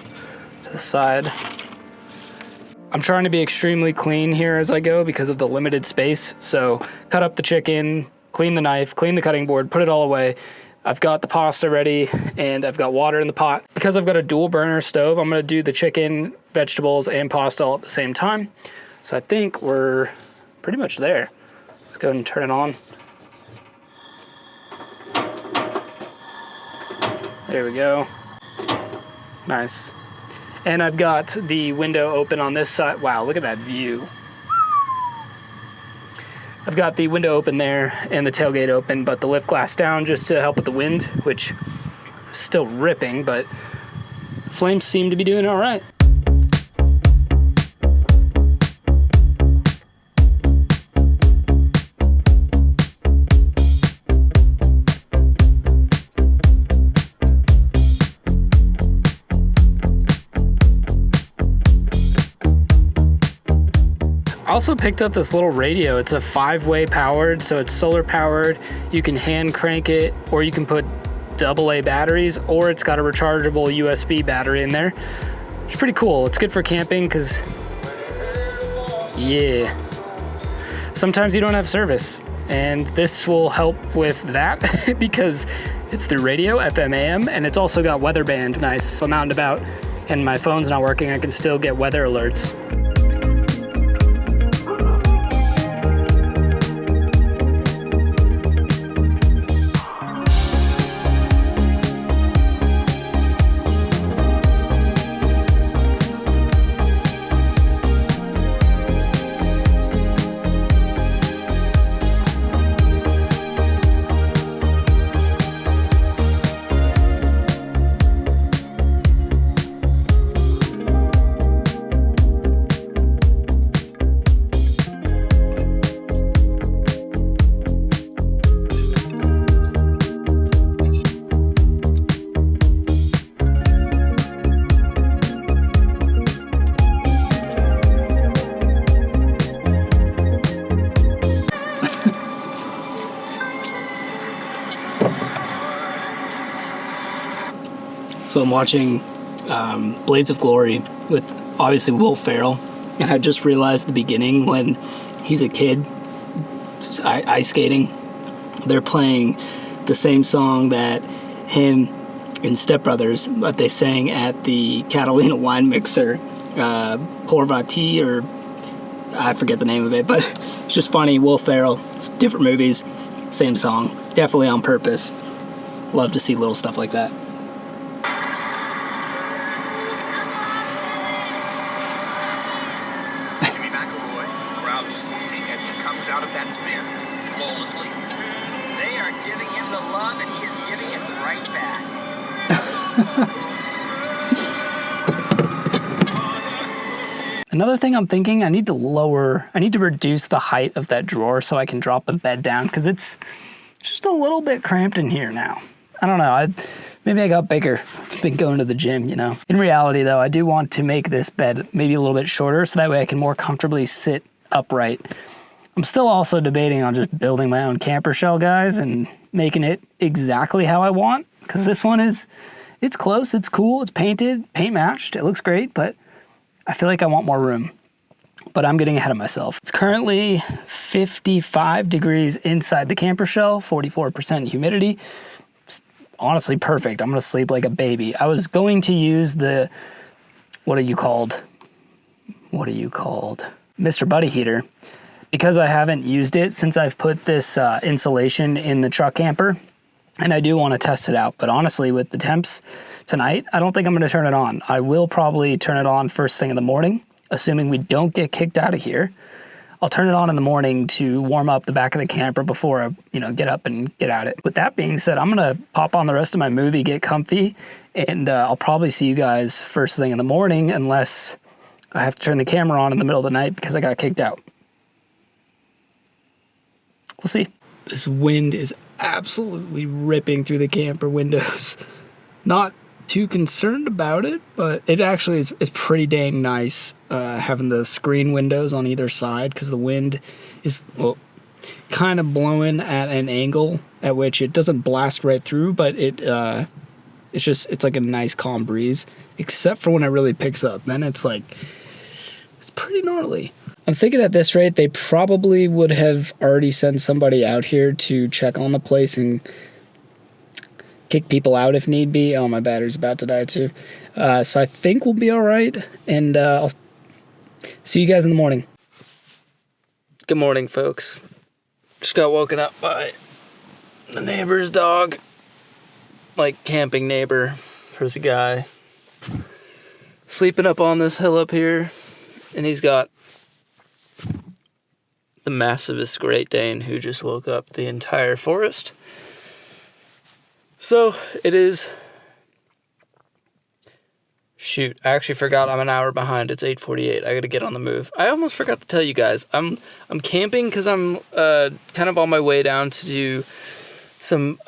to the side. I'm trying to be extremely clean here as I go because of the limited space. So cut up the chicken, clean the knife, clean the cutting board, put it all away. I've got the pasta ready, and I've got water in the pot. Because I've got a dual burner stove, I'm gonna do the chicken, vegetables, and pasta all at the same time. So I think we're pretty much there. Let's go ahead and turn it on. There we go. Nice. And I've got the window open on this side. Wow, look at that view. I've got the window open there and the tailgate open, but the lift glass down just to help with the wind, which is still ripping, but flames seem to be doing all right. I also picked up this little radio. It's a 5-way powered, so it's solar powered. You can hand crank it, or you can put AA batteries, or it's got a rechargeable USB battery in there. It's pretty cool. It's good for camping because, yeah, sometimes you don't have service, and this will help with that because it's through radio, FM, AM, and it's also got weather band. Nice. So I'm out and about, and my phone's not working. I can still get weather alerts. So I'm watching Blades of Glory with obviously Will Ferrell, and I just realized the beginning when he's a kid ice skating, they're playing the same song that him and Step Brothers, but they sang at the Catalina wine mixer, Porvati, or I forget the name of it, but it's just funny. Will Ferrell, different movies, same song, definitely on purpose. Love to see little stuff like that. crowd swooning as he comes out of that spin flawlessly. They are giving him the love, and he is giving it right back. Another thing I'm thinking, I need to reduce the height of that drawer so I can drop the bed down, because it's just a little bit cramped in here now. I don't know, maybe I got bigger. I've been going to the gym, you know. In reality though, I do want to make this bed maybe a little bit shorter so that way I can more comfortably sit upright. I'm still also debating on just building my own camper shell, guys, and making it exactly how I want, because this one it's close, it's cool, it's painted, paint matched, it looks great, but I feel like I want more room. But I'm getting ahead of myself. It's currently 55 degrees inside the camper shell, 44% humidity. It's honestly perfect. I'm gonna sleep like a baby. I was going to use the, what are you called? Mr. Buddy heater, because I haven't used it since I've put this insulation in the truck camper, and I do want to test it out. But honestly, with the temps tonight, I don't think I'm going to turn it on. I will probably turn it on first thing in the morning, assuming we don't get kicked out of here. I'll turn it on in the morning to warm up the back of the camper before I, get up and get at it. With that being said, I'm going to pop on the rest of my movie, get comfy, and I'll probably see you guys first thing in the morning, unless I have to turn the camera on in the middle of the night because I got kicked out. We'll see. This wind is absolutely ripping through the camper windows. Not too concerned about it, but it actually is pretty dang nice having the screen windows on either side, because the wind is, well, kind of blowing at an angle at which it doesn't blast right through, but it's like a nice calm breeze, except for when it really picks up. Then it's pretty gnarly. I'm thinking at this rate, they probably would have already sent somebody out here to check on the place and kick people out if need be. Oh, my battery's about to die too. So I think we'll be all right, and I'll see you guys in the morning. Good morning, folks. Just got woken up by the neighbor's dog. Like, camping neighbor. There's a guy sleeping up on this hill up here, and he's got the massivest Great Dane who just woke up the entire forest. So it is, shoot, I actually forgot I'm an hour behind. It's 8:48. I gotta get on the move. I almost forgot to tell you guys, I'm camping because I'm kind of on my way down to do some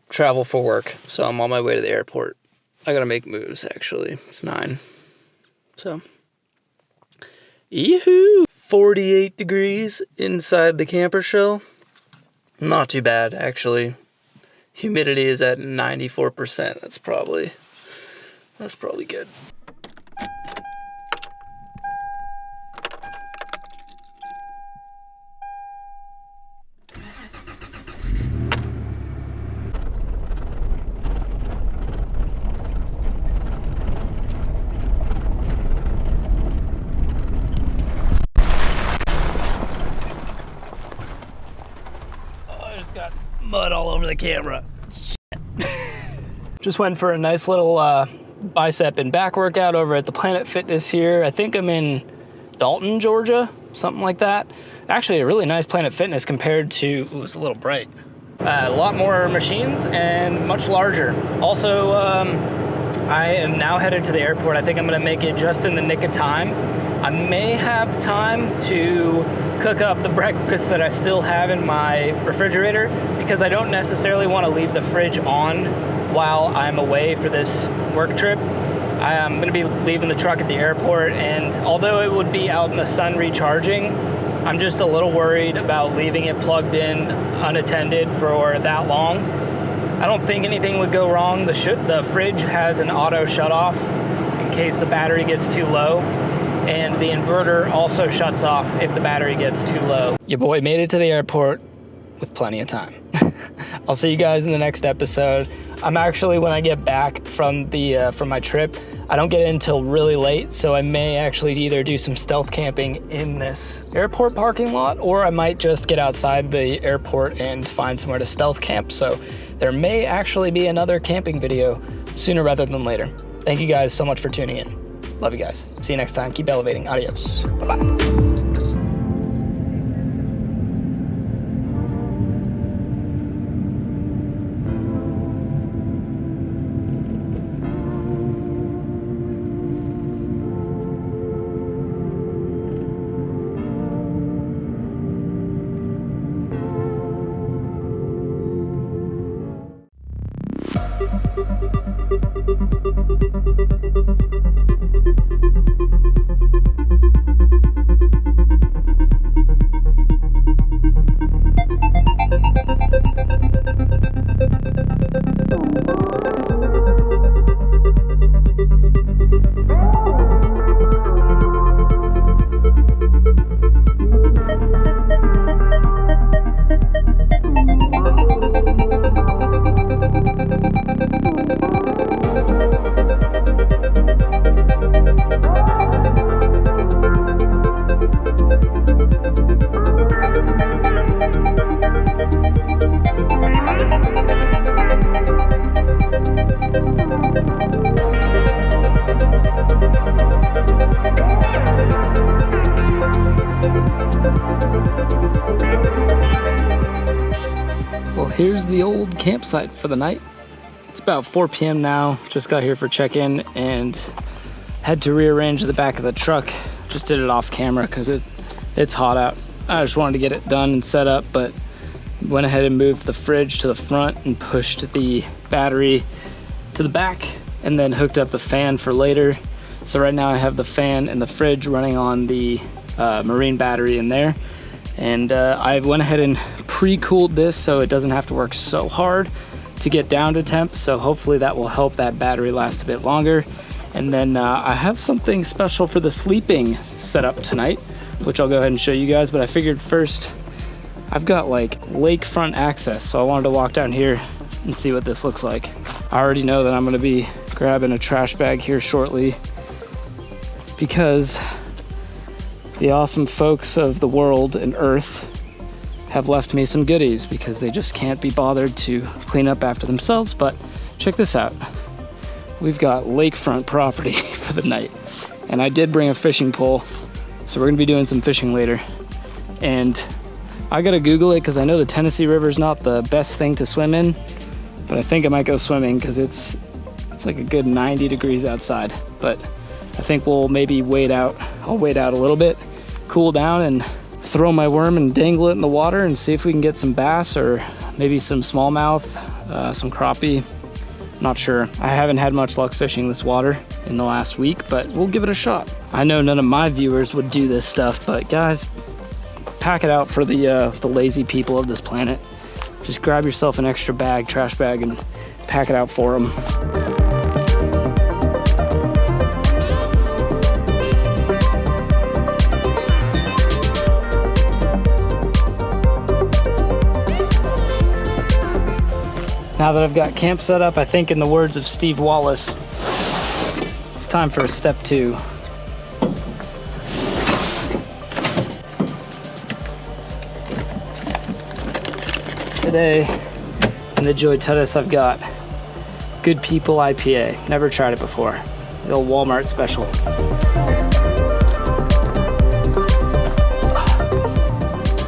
travel for work. So I'm on my way to the airport. I gotta make moves, actually. It's 9. So, yee-hoo! 48 degrees inside the camper shell. Not too bad, actually. Humidity is at 94%. That's probably good. Got mud all over the camera. Just went for a nice little bicep and back workout over at the Planet Fitness here. I think I'm in Dalton, Georgia, something like that. Actually, a really nice Planet Fitness compared to, ooh, it's a little bright. A lot more machines and much larger. Also, I am now headed to the airport. I think I'm gonna make it just in the nick of time. I may have time to cook up the breakfast that I still have in my refrigerator, because I don't necessarily want to leave the fridge on while I'm away for this work trip. I'm going to be leaving the truck at the airport, and although it would be out in the sun recharging, I'm just a little worried about leaving it plugged in unattended for that long. I don't think anything would go wrong. The fridge has an auto shut off in case the battery gets too low. And the inverter also shuts off if the battery gets too low. Your boy made it to the airport with plenty of time. I'll see you guys in the next episode. I'm actually, when I get back from my trip, I don't get in until really late, so I may actually either do some stealth camping in this airport parking lot, or I might just get outside the airport and find somewhere to stealth camp. So there may actually be another camping video sooner rather than later. Thank you guys so much for tuning in. Love you guys. See you next time. Keep elevating. Adios. Bye-bye. here's the old campsite for the night. It's about 4 p.m. now. Just got here for check-in and had to rearrange the back of the truck. Just did it off camera because it's hot out. I just wanted to get it done and set up, but went ahead and moved the fridge to the front and pushed the battery to the back and then hooked up the fan for later. So right now I have the fan and the fridge running on the marine battery in there. And I went ahead and pre-cooled this so it doesn't have to work so hard to get down to temp. So hopefully that will help that battery last a bit longer. And then I have something special for the sleeping setup tonight, which I'll go ahead and show you guys. But I figured first, I've got like lakefront access. So I wanted to walk down here and see what this looks like. I already know that I'm gonna be grabbing a trash bag here shortly because the awesome folks of the world and Earth have left me some goodies because they just can't be bothered to clean up after themselves. But check this out. We've got lakefront property for the night. And I did bring a fishing pole, so we're gonna be doing some fishing later. And I gotta Google it because I know the Tennessee River is not the best thing to swim in, but I think I might go swimming because it's like a good 90 degrees outside. But I think we'll maybe wait out. I'll wait out a little bit, cool down, and throw my worm and dangle it in the water and see if we can get some bass or maybe some smallmouth, some crappie. Not sure. I haven't had much luck fishing this water in the last week, but we'll give it a shot. I know none of my viewers would do this stuff, but guys, pack it out for the lazy people of this planet. Just grab yourself an extra bag, trash bag, and pack it out for them. Now that I've got camp set up, I think in the words of Steve Wallace, it's time for step 2. Today, in the Joy Titus, I've got Good People IPA. Never tried it before. The old Walmart special.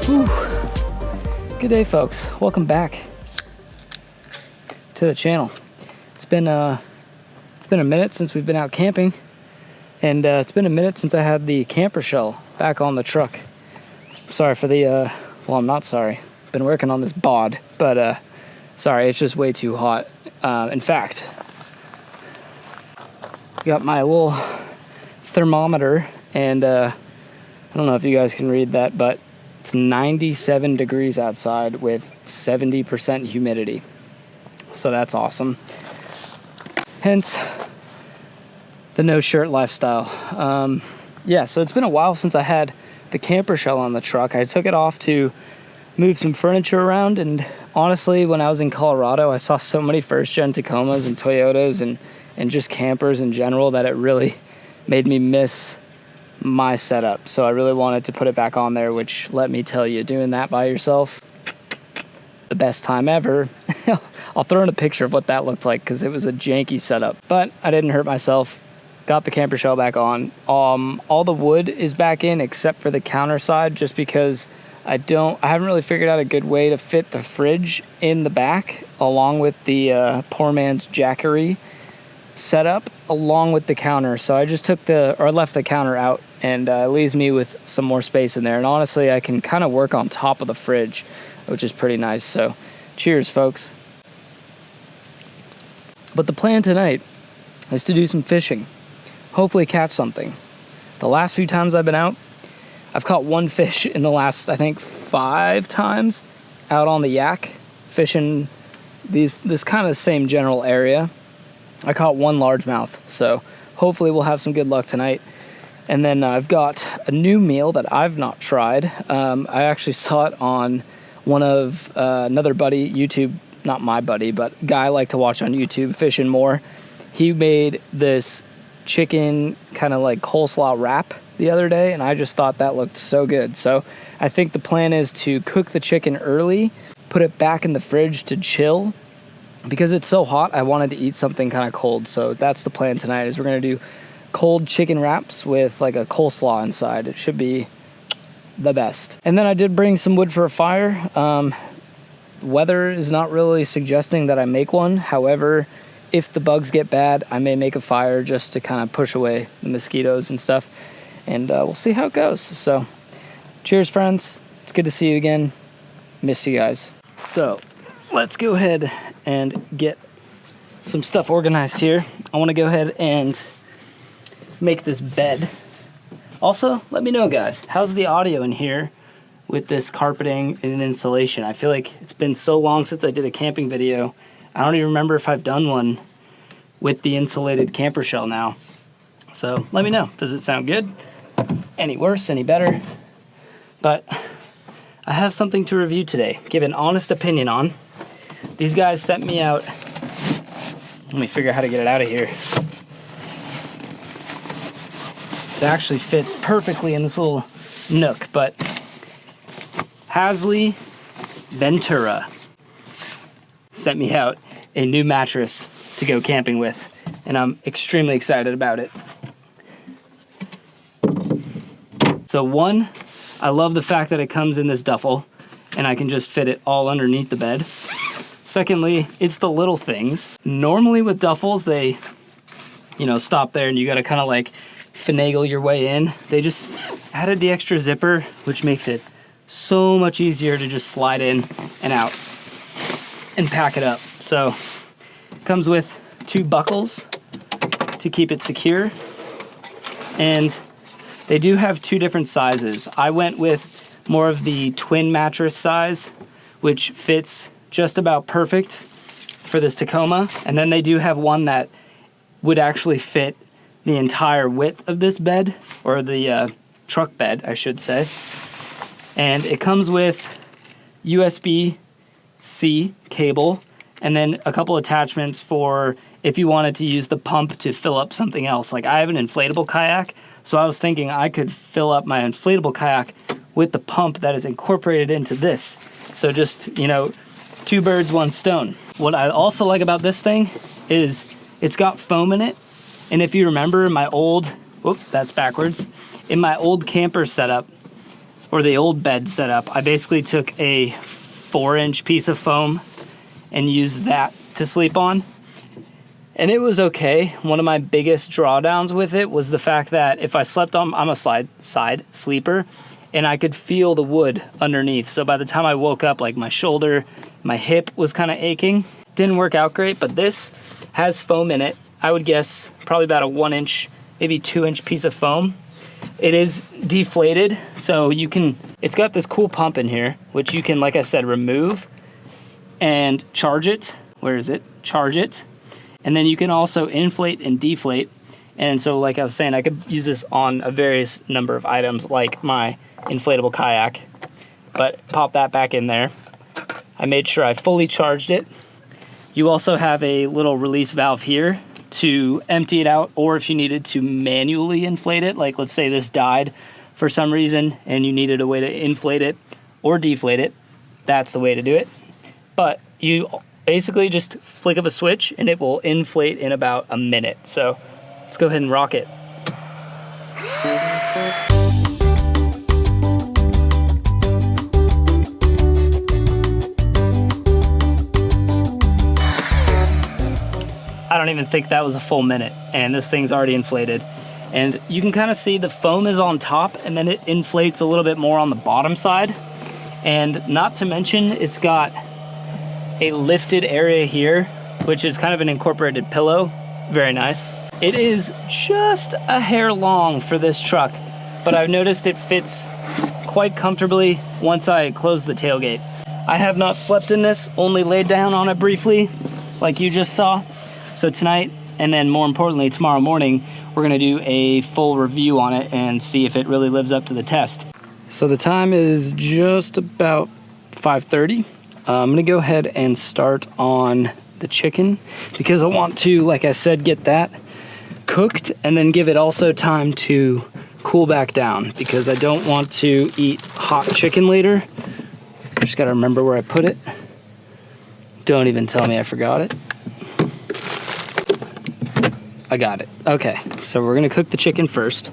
Whew. Good day, folks. Welcome back to the channel. It's been a minute since we've been out camping, and it's been a minute since I had the camper shell back on the truck. Sorry for the well, I'm not sorry. Been working on this bod, but sorry, it's just way too hot. In fact, got my little thermometer, and I don't know if you guys can read that, but it's 97 degrees outside with 70% humidity. So that's awesome. Hence the no shirt lifestyle. Yeah, so it's been a while since I had the camper shell on the truck. I took it off to move some furniture around, and honestly, when I was in Colorado, I saw so many first-gen Tacomas and Toyotas and just campers in general that it really made me miss my setup. So I really wanted to put it back on there, which, let me tell you, doing that by yourself, the best time ever. I'll throw in a picture of what that looked like because it was a janky setup, but I didn't hurt myself. Got the camper shell back on. All the wood is back in except for the counter side, just because I haven't really figured out a good way to fit the fridge in the back along with the poor man's jackery setup along with the counter. So I just left the counter out, and it leaves me with some more space in there. And honestly, I can kind of work on top of the fridge, which is pretty nice. So cheers, folks. But the plan tonight is to do some fishing. Hopefully catch something. The last few times I've been out, I've caught one fish in the last, I think, 5 times out on the Yak, fishing this kind of same general area. I caught one largemouth, so hopefully we'll have some good luck tonight. And then I've got a new meal that I've not tried. I actually saw it on one of another buddy, YouTube, not my buddy, but a guy I like to watch on YouTube, Fishing More. He made this chicken kind of like coleslaw wrap the other day, and I just thought that looked so good. So I think the plan is to cook the chicken early, put it back in the fridge to chill. Because it's so hot, I wanted to eat something kind of cold. So that's the plan tonight, is we're going to do cold chicken wraps with like a coleslaw inside. It should be the best. And then I did bring some wood for a fire. weather is not really suggesting that I make one. However, if the bugs get bad, I may make a fire just to kind of push away the mosquitoes and stuff. And we'll see how it goes. So, cheers, friends. It's good to see you again. Miss you guys. So, let's go ahead and get some stuff organized here. I want to go ahead and make this bed. Also, let me know, guys, how's the audio in here with this carpeting and insulation? I feel like it's been so long since I did a camping video. I don't even remember if I've done one with the insulated camper shell now. So let me know. Does it sound good? Any worse? Any better? But I have something to review today. Give an honest opinion on. These guys sent me out. Let me figure out how to get it out of here. It actually fits perfectly in this little nook, but Hasley Ventura sent me out a new mattress to go camping with, and I'm extremely excited about it. So one, I love the fact that it comes in this duffel and I can just fit it all underneath the bed. Secondly, it's the little things. Normally with duffels, they, stop there and you gotta kind of like finagle your way in. They just added the extra zipper, which makes it so much easier to just slide in and out and pack it up. So it comes with 2 buckles to keep it secure, and they do have 2 different sizes. I went with more of the twin mattress size, which fits just about perfect for this Tacoma, and then they do have one that would actually fit the entire width of this bed, or the truck bed, I should say. And it comes with USB-C cable, and then a couple attachments for if you wanted to use the pump to fill up something else. Like I have an inflatable kayak, so I was thinking I could fill up my inflatable kayak with the pump that is incorporated into this. So just, 2 birds, 1 stone. What I also like about this thing is it's got foam in it. And if you remember my old, that's backwards. In my old camper setup, or the old bed setup, I basically took a 4-inch piece of foam and used that to sleep on. And it was okay. One of my biggest drawdowns with it was the fact that if I slept on, I'm a side sleeper, and I could feel the wood underneath. So by the time I woke up, like my shoulder, my hip was kind of aching. Didn't work out great, but this has foam in it. I would guess probably about a 1-inch, maybe 2-inch piece of foam. It is deflated, so it's got this cool pump in here, which you can, like I said, remove and charge it. Where is it? Charge it. And then you can also inflate and deflate. And so, like I was saying, I could use this on a various number of items, like my inflatable kayak. But pop that back in there. I made sure I fully charged it. You also have a little release valve here to empty it out, or if you needed to manually inflate it, like let's say this died for some reason and you needed a way to inflate it or deflate it, that's the way to do it. But you basically just flick of a switch and it will inflate in about a minute. So let's go ahead and rock it. I don't even think that was a full minute, and this thing's already inflated. And you can kind of see the foam is on top, and then it inflates a little bit more on the bottom side. And not to mention, it's got a lifted area here, which is kind of an incorporated pillow. Very nice. It is just a hair long for this truck, but I've noticed it fits quite comfortably once I close the tailgate. I have not slept in this, only laid down on it briefly, like you just saw. So tonight, and then more importantly tomorrow morning, we're gonna do a full review on it and see if it really lives up to the test. So the time is just about 5:30. I'm gonna go ahead and start on the chicken because I want to, like I said, get that cooked and then give it also time to cool back down because I don't want to eat hot chicken later. Just gotta remember where I put it. Don't even tell me I forgot it. I got it. Okay, so we're gonna cook the chicken first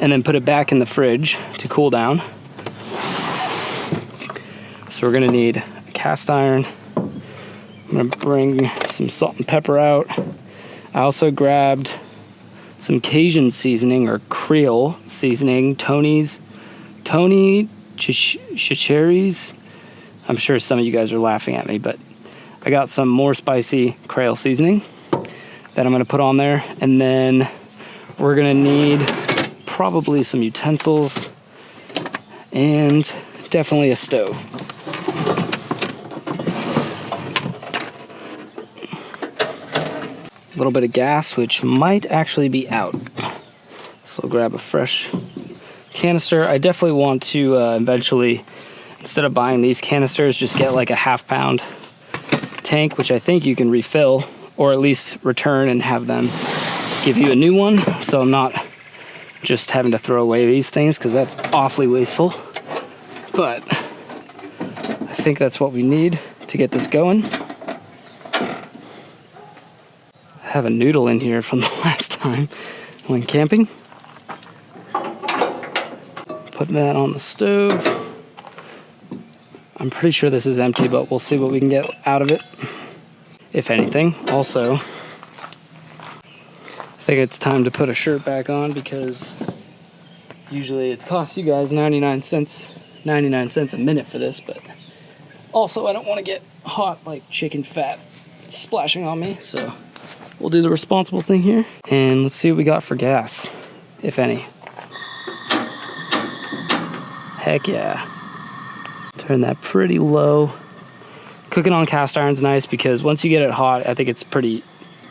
and then put it back in the fridge to cool down. So we're gonna need a cast iron. I'm gonna bring some salt and pepper out. I also grabbed some Cajun seasoning or Creole seasoning, Tony Chicheries. I'm sure some of you guys are laughing at me, but I got some more spicy Creole seasoning that I'm gonna put on there. And then we're gonna need probably some utensils and definitely a stove. A little bit of gas, which might actually be out. So I'll grab a fresh canister. I definitely want to eventually, instead of buying these canisters, just get like a half-pound tank, which I think you can refill, or at least return and have them give you a new one. So I'm not just having to throw away these things, because that's awfully wasteful. But I think that's what we need to get this going. I have a noodle in here from the last time when camping. Put that on the stove. I'm pretty sure this is empty, but we'll see what we can get out of it, if anything. Also, I think it's time to put a shirt back on, because usually it costs you guys 99 cents a minute for this, but also I don't want to get hot like chicken fat splashing on me, so we'll do the responsible thing here. And let's see what we got for gas, if any. Heck yeah. Turn that pretty low. Cooking on cast iron's nice, because once you get it hot, I think it's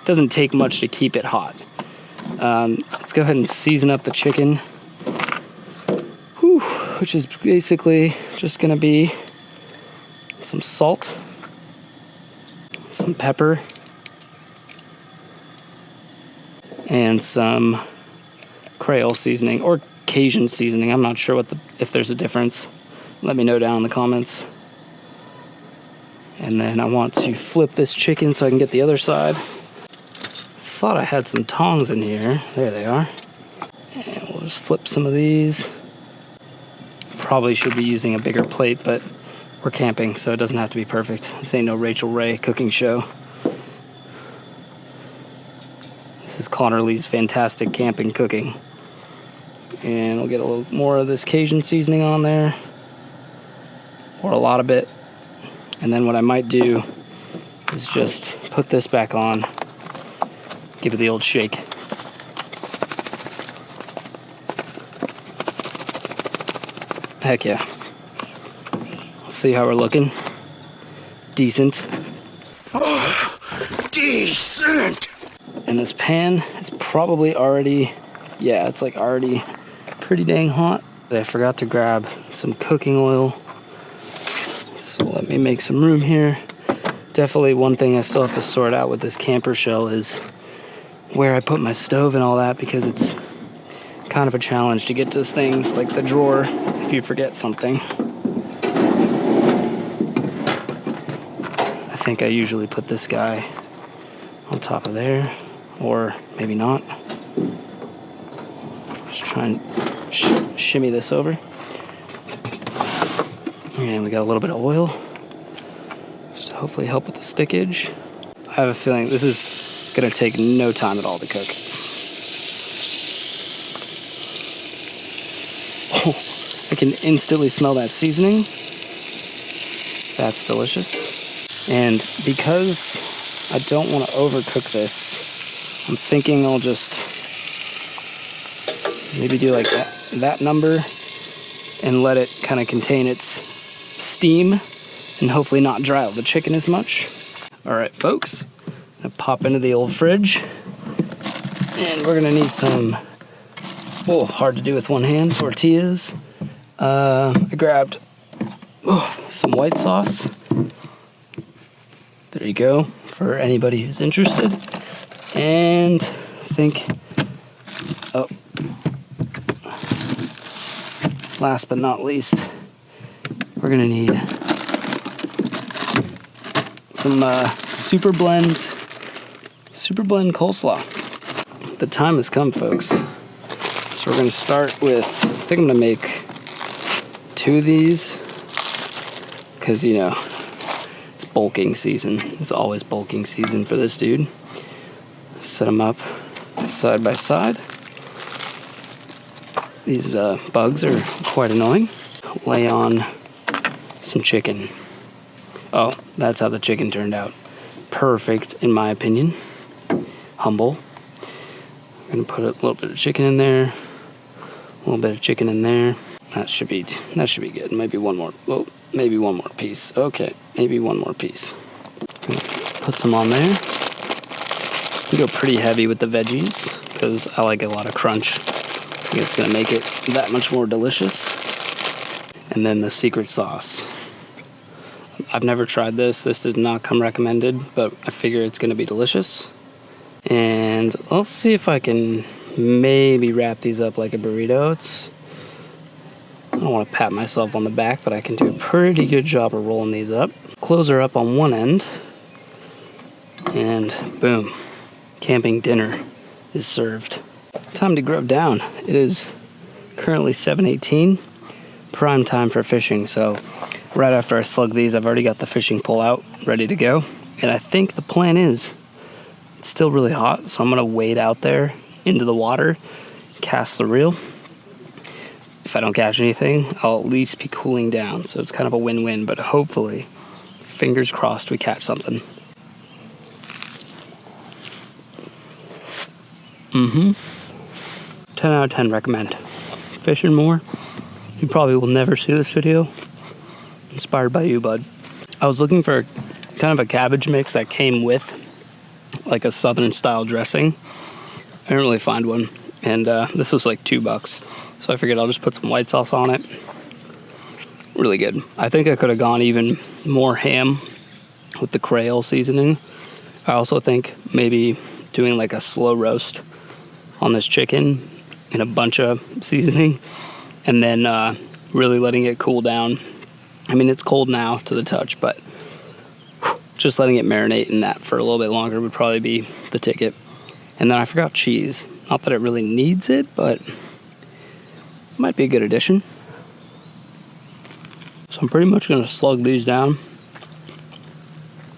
doesn't take much to keep it hot. Let's go ahead and season up the chicken. Whew, which is basically just gonna be some salt, some pepper, and some Creole seasoning or Cajun seasoning. I'm not sure if there's a difference. Let me know down in the comments. And then I want to flip this chicken so I can get the other side. Thought I had some tongs in here. There they are. And we'll just flip some of these. Probably should be using a bigger plate, but we're camping, so it doesn't have to be perfect. This ain't no Rachel Ray cooking show. This is Connor Lee's fantastic camping cooking. And we'll get a little more of this Cajun seasoning on there, or a lot of it. And then what I might do is just put this back on, give it the old shake. Heck yeah. Let's see how we're looking. Decent. Oh, decent. And this pan is probably already, yeah, it's like already pretty dang hot. I forgot to grab some cooking oil. So let me make some room here. Definitely one thing I still have to sort out with this camper shell is where I put my stove and all that, because it's kind of a challenge to get to things like the drawer if you forget something. I think I usually put this guy on top of there, or maybe not. Just try and shimmy this over. And we got a little bit of oil, just to hopefully help with the stickage. I have a feeling this is gonna take no time at all to cook. Oh, I can instantly smell that seasoning. That's delicious. And because I don't want to overcook this, I'm thinking I'll just maybe do like that number and let it kind of contain its steam and hopefully not dry out the chicken as much. All right, folks, I'm gonna pop into the old fridge, and we're gonna need some, oh, hard to do with one hand, tortillas. I grabbed some white sauce. There you go, for anybody who's interested. And I think, oh, last but not least, we're gonna need some super blend coleslaw. The time has come, folks. So we're gonna start with, I think I'm gonna make 2 of these, because, you know, bulking season. It's always bulking season for this dude. Set them up side by side. These bugs are quite annoying. Lay on some chicken. Oh, that's how the chicken turned out. Perfect, in my opinion. Humble. I'm gonna put a little bit of chicken in there. A little bit of chicken in there. That should be good. Maybe one more. Whoa, maybe one more piece. Okay, maybe one more piece. Put some on there. We go pretty heavy with the veggies because I like a lot of crunch. I think it's gonna make it that much more delicious. And then the secret sauce. I've never tried this. This did not come recommended, but I figure it's gonna be delicious. And I'll see if I can maybe wrap these up like a burrito. I don't want to pat myself on the back, but I can do a pretty good job of rolling these up. Close her up on one end, and boom, camping dinner is served. Time to grub down. It is currently 7:18, prime time for fishing. So right after I slug these, I've already got the fishing pole out, ready to go. And I think the plan is, it's still really hot, so I'm gonna wade out there into the water, cast the reel. If I don't catch anything, I'll at least be cooling down. So it's kind of a win-win, but hopefully, fingers crossed, we catch something. 10 out of 10 recommend. Fishing more. You probably will never see this video. Inspired by you, bud. I was looking for kind of a cabbage mix that came with like a southern style dressing. I didn't really find one. And this was like $2. So I figured I'll just put some white sauce on it. Really good. I think I could have gone even more ham with the Creole seasoning. I also think maybe doing like a slow roast on this chicken and a bunch of seasoning, and then really letting it cool down. I mean, it's cold now to the touch, but just letting it marinate in that for a little bit longer would probably be the ticket. And then I forgot cheese. Not that it really needs it, but might be a good addition. So I'm pretty much gonna slug these down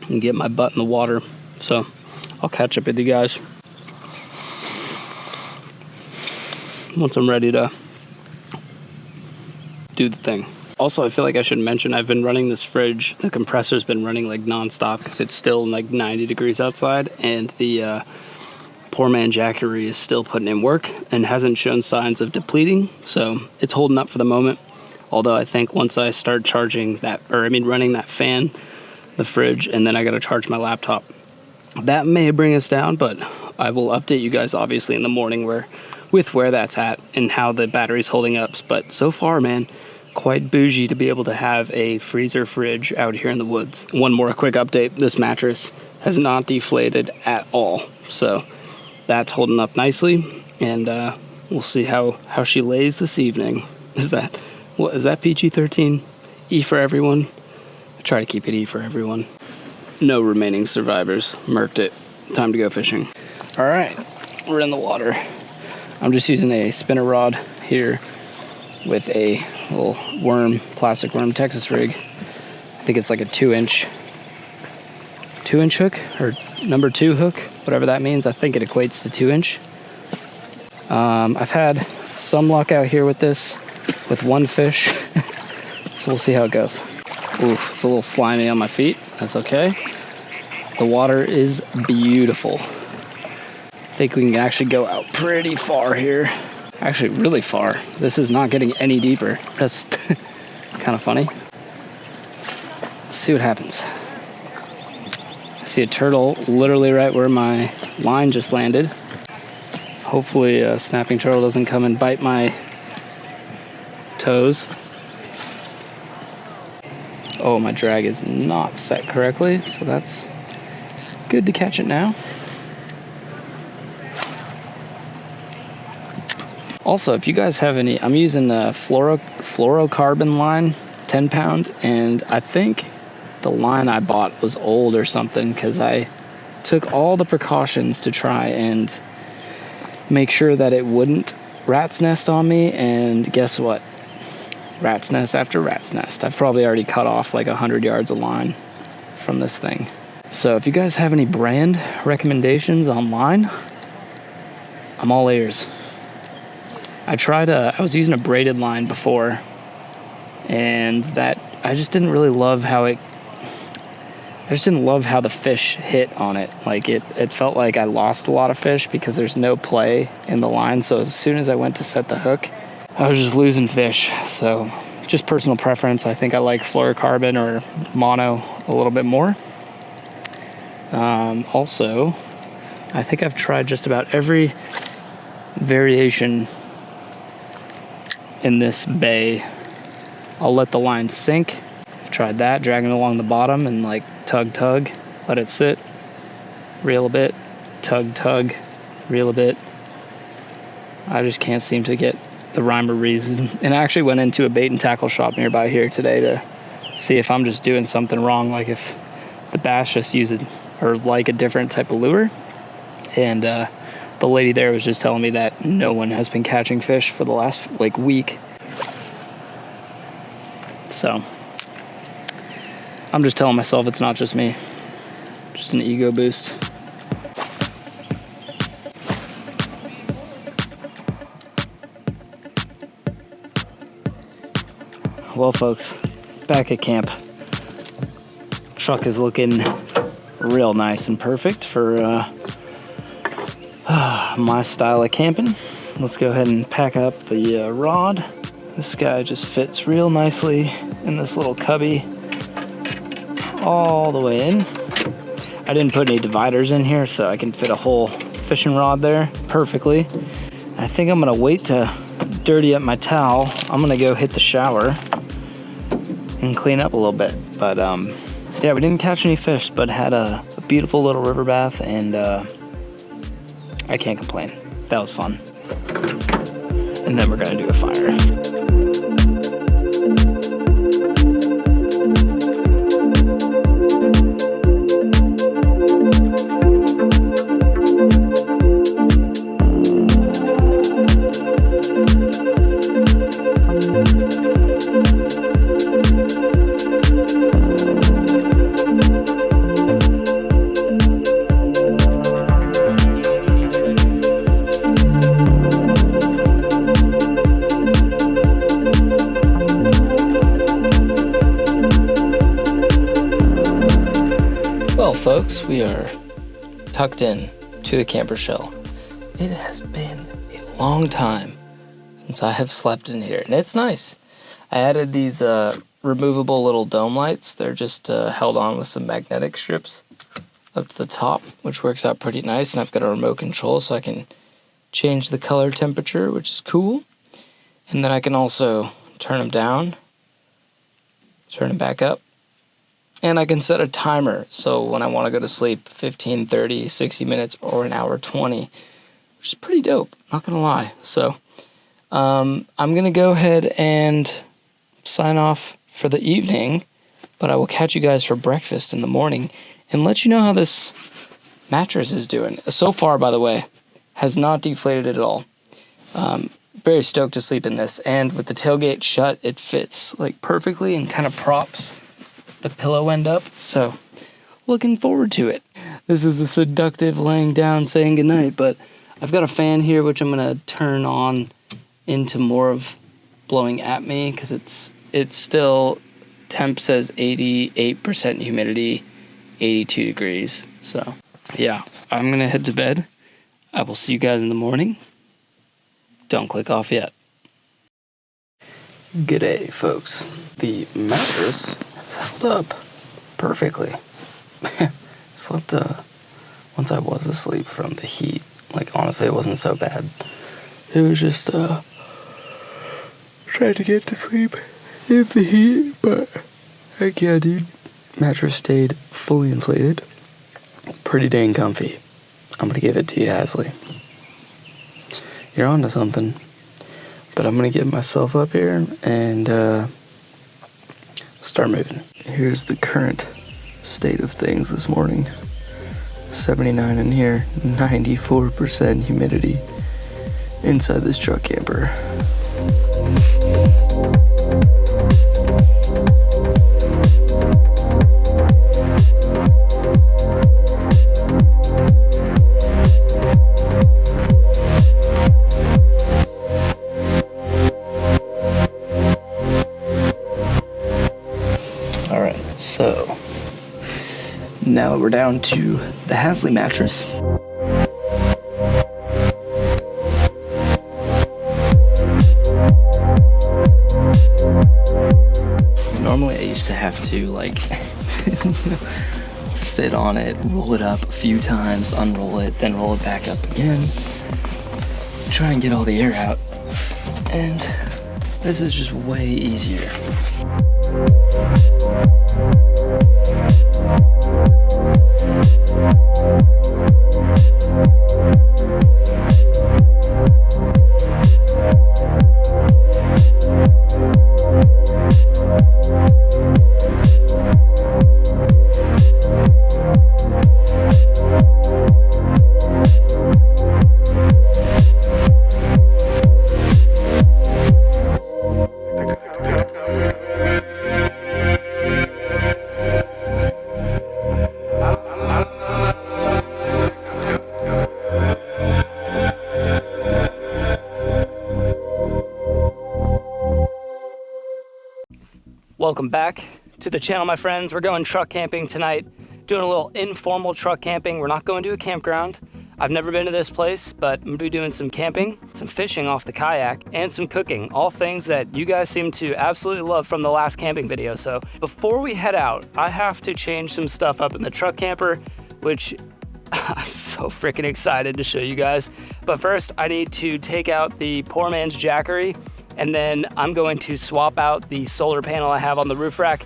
and get my butt in the water. So I'll catch up with you guys once I'm ready to do the thing. Also, I feel like I should mention I've been running this fridge. The compressor's been running like nonstop because it's still like 90 degrees outside, and the poor man Jackery is still putting in work and hasn't shown signs of depleting, so it's holding up for the moment. Although I think once I start charging that, running that fan, the fridge, and then I gotta charge my laptop, that may bring us down, but I will update you guys obviously in the morning with where that's at and how the battery's holding up. But so far, man, quite bougie to be able to have a freezer fridge out here in the woods. One more quick update, this mattress has not deflated at all, so that's holding up nicely, and we'll see how she lays this evening. Is that PG-13? E for everyone? I try to keep it E for everyone. No remaining survivors. Murked it. Time to go fishing. All right, we're in the water. I'm just using a spinner rod here with a little plastic worm Texas rig. I think it's like a 2-inch hook, or number 2 hook, whatever that means. I think it equates to 2-inch. I've had some luck out here with this, with one fish, so we'll see how it goes. Ooh, it's a little slimy on my feet. That's okay. The water is beautiful. I think we can actually go out pretty far here. Actually, really far. This is not getting any deeper. That's kind of funny. Let's see what happens. I see a turtle literally right where my line just landed. Hopefully a snapping turtle doesn't come and bite my toes. Oh, my drag is not set correctly, so that's good to catch it now. Also, if you guys have any, I'm using a fluorocarbon line, 10 pound, and I think the line I bought was old or something, because I took all the precautions to try and make sure that it wouldn't rat's nest on me, and guess what? Rat's nest after rat's nest. I've probably already cut off like 100 yards of line from this thing. So if you guys have any brand recommendations online, I'm all ears. I was using a braided line before, and that I just didn't really love how the fish hit on it. Like it felt like I lost a lot of fish because there's no play in the line. So as soon as I went to set the hook, I was just losing fish. So just personal preference. I think I like fluorocarbon or mono a little bit more. Also, I think I've tried just about every variation in this bay. I'll let the line sink. I've tried that, dragging it along the bottom and like tug, let it sit, reel a bit, tug, reel a bit. I just can't seem to get the rhyme or reason. And I actually went into a bait and tackle shop nearby here today to see if I'm just doing something wrong, like if the bass just use it or like a different type of lure. And the lady there was just telling me that no one has been catching fish for the last like week. So I'm just telling myself it's not just me, just an ego boost. Well, folks, back at camp. Truck is looking real nice and perfect for my style of camping. Let's go ahead and pack up the rod. This guy just fits real nicely in this little cubby all the way in. I didn't put any dividers in here, so I can fit a whole fishing rod there perfectly. I think I'm gonna wait to dirty up my towel. I'm gonna go hit the shower and clean up a little bit. But yeah, we didn't catch any fish, but had a beautiful little river bath, and I can't complain. That was fun. And then we're gonna do a fire. Folks, we are tucked in to the camper shell. It has been a long time since I have slept in here, and it's nice. I added these removable little dome lights. They're just held on with some magnetic strips up to the top, which works out pretty nice, and I've got a remote control so I can change the color temperature, which is cool. And then I can also turn them down, turn them back up. And I can set a timer, so when I want to go to sleep, 15, 30, 60 minutes, or an hour 20, which is pretty dope, not going to lie. So I'm going to go ahead and sign off for the evening, but I will catch you guys for breakfast in the morning and let you know how this mattress is doing. So far, by the way, has not deflated at all. Very stoked to sleep in this, and with the tailgate shut, it fits like perfectly and kind of props the pillow end up, so looking forward to it. This is a seductive laying down saying goodnight, but I've got a fan here which I'm gonna turn on into more of blowing at me because it's still, temp says 88% humidity, 82 degrees. So yeah, I'm gonna head to bed. I will see you guys in the morning. Don't click off yet. G'day, folks. The mattress has held up perfectly. Slept once I was asleep from the heat. Like, honestly, it wasn't so bad. It was just trying to get to sleep in the heat, but heck yeah, dude. Mattress stayed fully inflated. Pretty dang comfy. I'm gonna give it to you, Hasley. You're onto something. But I'm gonna get myself up here and start moving. Here's the current state of things this morning. 79 in here, 94% humidity inside this truck camper. So now we're down to the Hasley mattress. Normally I used to have to like sit on it, roll it up a few times, unroll it, then roll it back up again, try and get all the air out, and this is just way easier. Welcome back to the channel, my friends. We're going truck camping tonight, doing a little informal truck camping. We're not going to a campground. I've never been to this place, but I'm gonna be doing some camping, some fishing off the kayak, and some cooking. All things that you guys seem to absolutely love from the last camping video. So before we head out, I have to change some stuff up in the truck camper, which I'm so freaking excited to show you guys. But first, I need to take out the poor man's Jackery, and then I'm going to swap out the solar panel I have on the roof rack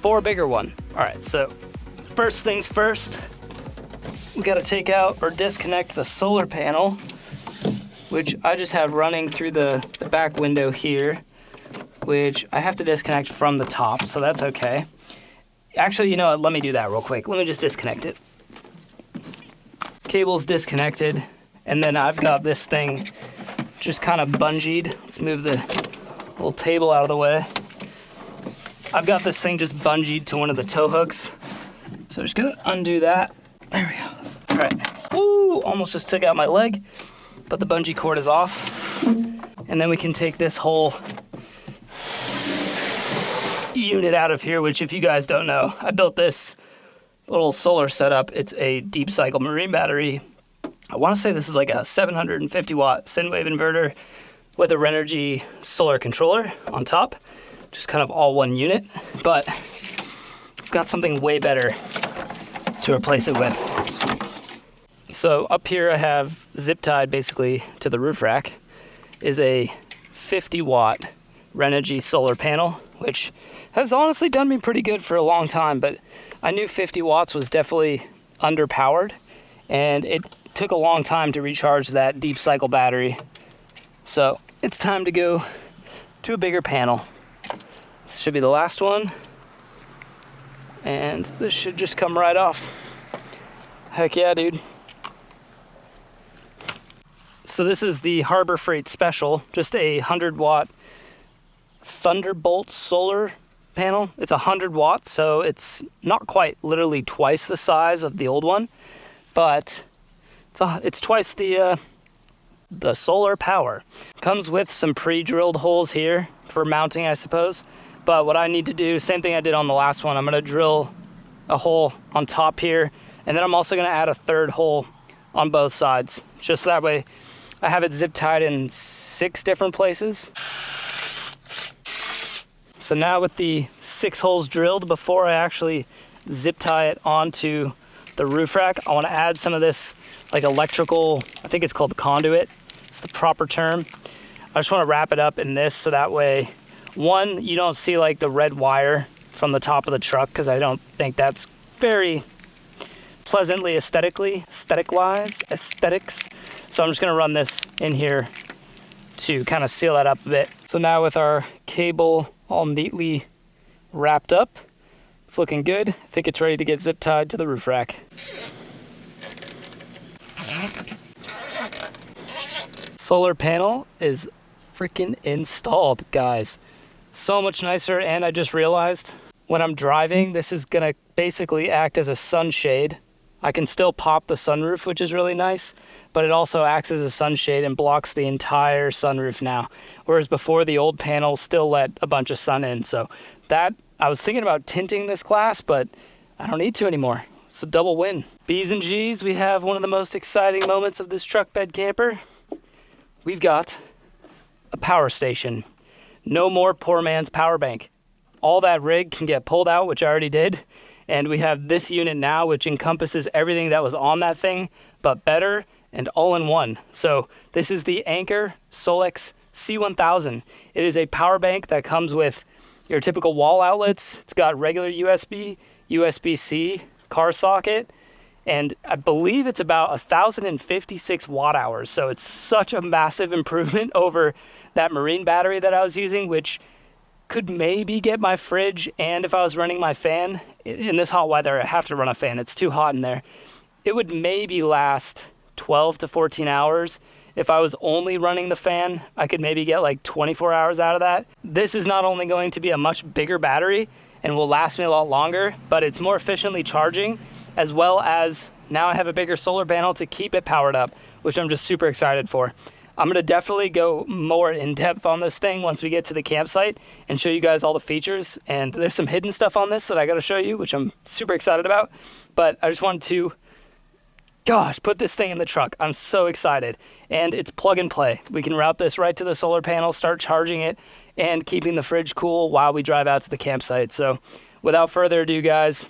for a bigger one. All right, so first things first, we gotta take out or disconnect the solar panel, which I just have running through the back window here, which I have to disconnect from the top, so that's okay. Actually, you know what, let me do that real quick. Let me just disconnect it. Cable's disconnected, and then I've got this thing just kind of bungeed. Let's move the little table out of the way. I've got this thing just bungeed to one of the tow hooks. So I'm just gonna undo that. There we go. All right. Woo, almost just took out my leg, but the bungee cord is off. And then we can take this whole unit out of here, which if you guys don't know, I built this little solar setup. It's a deep cycle marine battery. I want to say this is like a 750 watt Synwave inverter with a Renogy solar controller on top. Just kind of all one unit, but I've got something way better to replace it with. So up here I have zip tied basically to the roof rack is a 50 watt Renogy solar panel, which has honestly done me pretty good for a long time, but I knew 50 watts was definitely underpowered, and it took a long time to recharge that deep cycle battery. So it's time to go to a bigger panel. This should be the last one, and this should just come right off. Heck yeah, dude. So this is the Harbor Freight Special, just a 100 watt Thunderbolt solar panel. It's 100 watts, so it's not quite literally twice the size of the old one, but it's twice the solar power. Comes with some pre-drilled holes here for mounting, I suppose. But what I need to do, same thing I did on the last one, I'm gonna drill a hole on top here, and then I'm also gonna add a third hole on both sides. Just that way I have it zip tied in 6 different places. So now with the 6 holes drilled, before I actually zip tie it onto the roof rack, I want to add some of this like electrical, I think it's called conduit. It's the proper term. I just want to wrap it up in this so that way, one, you don't see like the red wire from the top of the truck, because I don't think that's very pleasantly aesthetics. So I'm just going to run this in here to kind of seal that up a bit. So now with our cable all neatly wrapped up, it's looking good. I think it's ready to get zip tied to the roof rack. Solar panel is freaking installed, guys. So much nicer, and I just realized when I'm driving, this is gonna basically act as a sunshade. I can still pop the sunroof, which is really nice, but it also acts as a sunshade and blocks the entire sunroof now. Whereas before, the old panel still let a bunch of sun in. So that I was thinking about tinting this glass, but I don't need to anymore. It's a double win. B's and G's, we have one of the most exciting moments of this truck bed camper. We've got a power station. No more poor man's power bank. All that rig can get pulled out, which I already did. And we have this unit now, which encompasses everything that was on that thing, but better and all in one. So this is the Anker Solex C1000. It is a power bank that comes with your typical wall outlets. It's got regular USB, USB-C, car socket, and I believe it's about 1,056 watt hours. So it's such a massive improvement over that marine battery that I was using, which could maybe get my fridge, and if I was running my fan, in this hot weather, I have to run a fan, it's too hot in there, it would maybe last 12 to 14 hours. If I was only running the fan, I could maybe get like 24 hours out of that. This is not only going to be a much bigger battery and will last me a lot longer, but it's more efficiently charging, as well as now I have a bigger solar panel to keep it powered up, which I'm just super excited for. I'm gonna definitely go more in depth on this thing once we get to the campsite and show you guys all the features. And there's some hidden stuff on this that I gotta show you, which I'm super excited about. But I just wanted to, put this thing in the truck. I'm so excited. And it's plug and play. We can route this right to the solar panel, start charging it, and keeping the fridge cool while we drive out to the campsite. So without further ado, guys,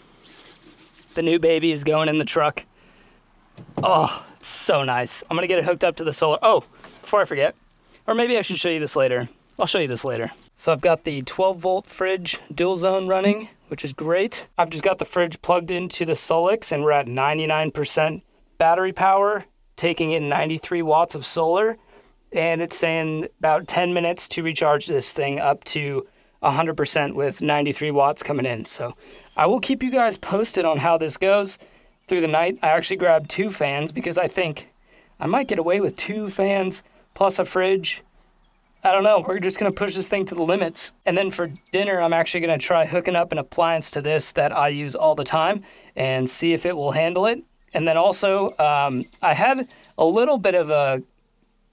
the new baby is going in the truck. Oh, it's so nice. I'm gonna get it hooked up to the solar. Oh, before I forget, or maybe I should show you this later. I'll show you this later. So I've got the 12-volt fridge dual zone running, which is great. I've just got the fridge plugged into the Solex, and we're at 99% battery power, taking in 93 watts of solar, and it's saying about 10 minutes to recharge this thing up to 100% with 93 watts coming in. So I will keep you guys posted on how this goes through the night. I actually grabbed 2 fans because I think I might get away with 2 fans plus a fridge. I don't know, we're just gonna push this thing to the limits. And then for dinner, I'm actually gonna try hooking up an appliance to this that I use all the time and see if it will handle it. And then also, I had a little bit of a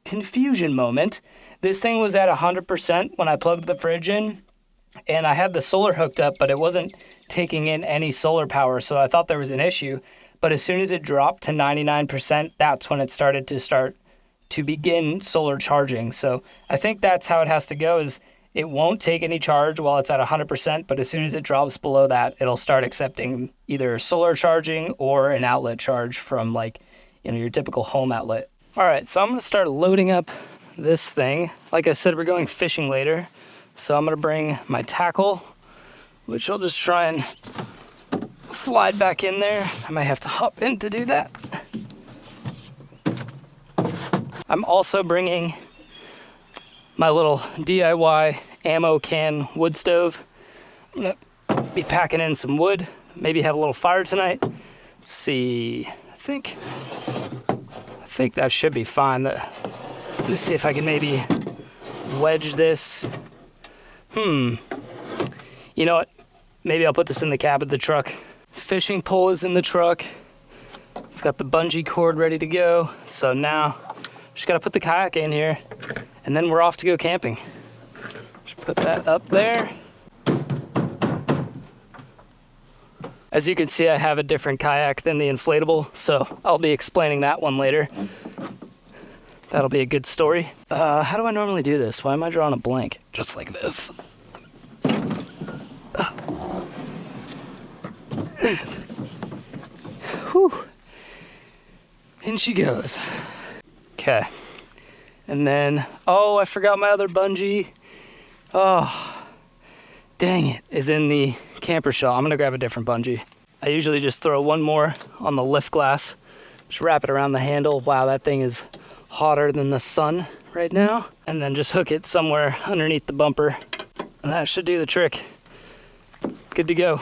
confusion moment. This thing was at 100% when I plugged the fridge in, and I had the solar hooked up, but it wasn't taking in any solar power, so I thought there was an issue. But as soon as it dropped to 99%, that's when it started to begin solar charging. So I think that's how it has to go, is it won't take any charge while it's at 100%, but as soon as it drops below that, it'll start accepting either solar charging or an outlet charge from, like, your typical home outlet. All right, so I'm gonna start loading up this thing. Like I said, we're going fishing later, so I'm gonna bring my tackle, which I'll just try and slide back in there. I might have to hop in to do that. I'm also bringing my little DIY ammo can wood stove. I'm gonna be packing in some wood, maybe have a little fire tonight. Let's see, I think that should be fine. Let me see if I can maybe wedge this. You know what? Maybe I'll put this in the cab of the truck. Fishing pole is in the truck. I've got the bungee cord ready to go. So now, just gotta put the kayak in here, and then we're off to go camping. Just put that up there. As you can see, I have a different kayak than the inflatable, so I'll be explaining that one later. That'll be a good story. How do I normally do this? Why am I drawing a blank? Just like this. Whew. In she goes. Okay. And then, oh, I forgot my other bungee. Oh, dang it, is in the camper shell. I'm gonna grab a different bungee. I usually just throw one more on the lift glass, just wrap it around the handle. Wow, that thing is hotter than the sun right now. And then just hook it somewhere underneath the bumper. And that should do the trick. Good to go.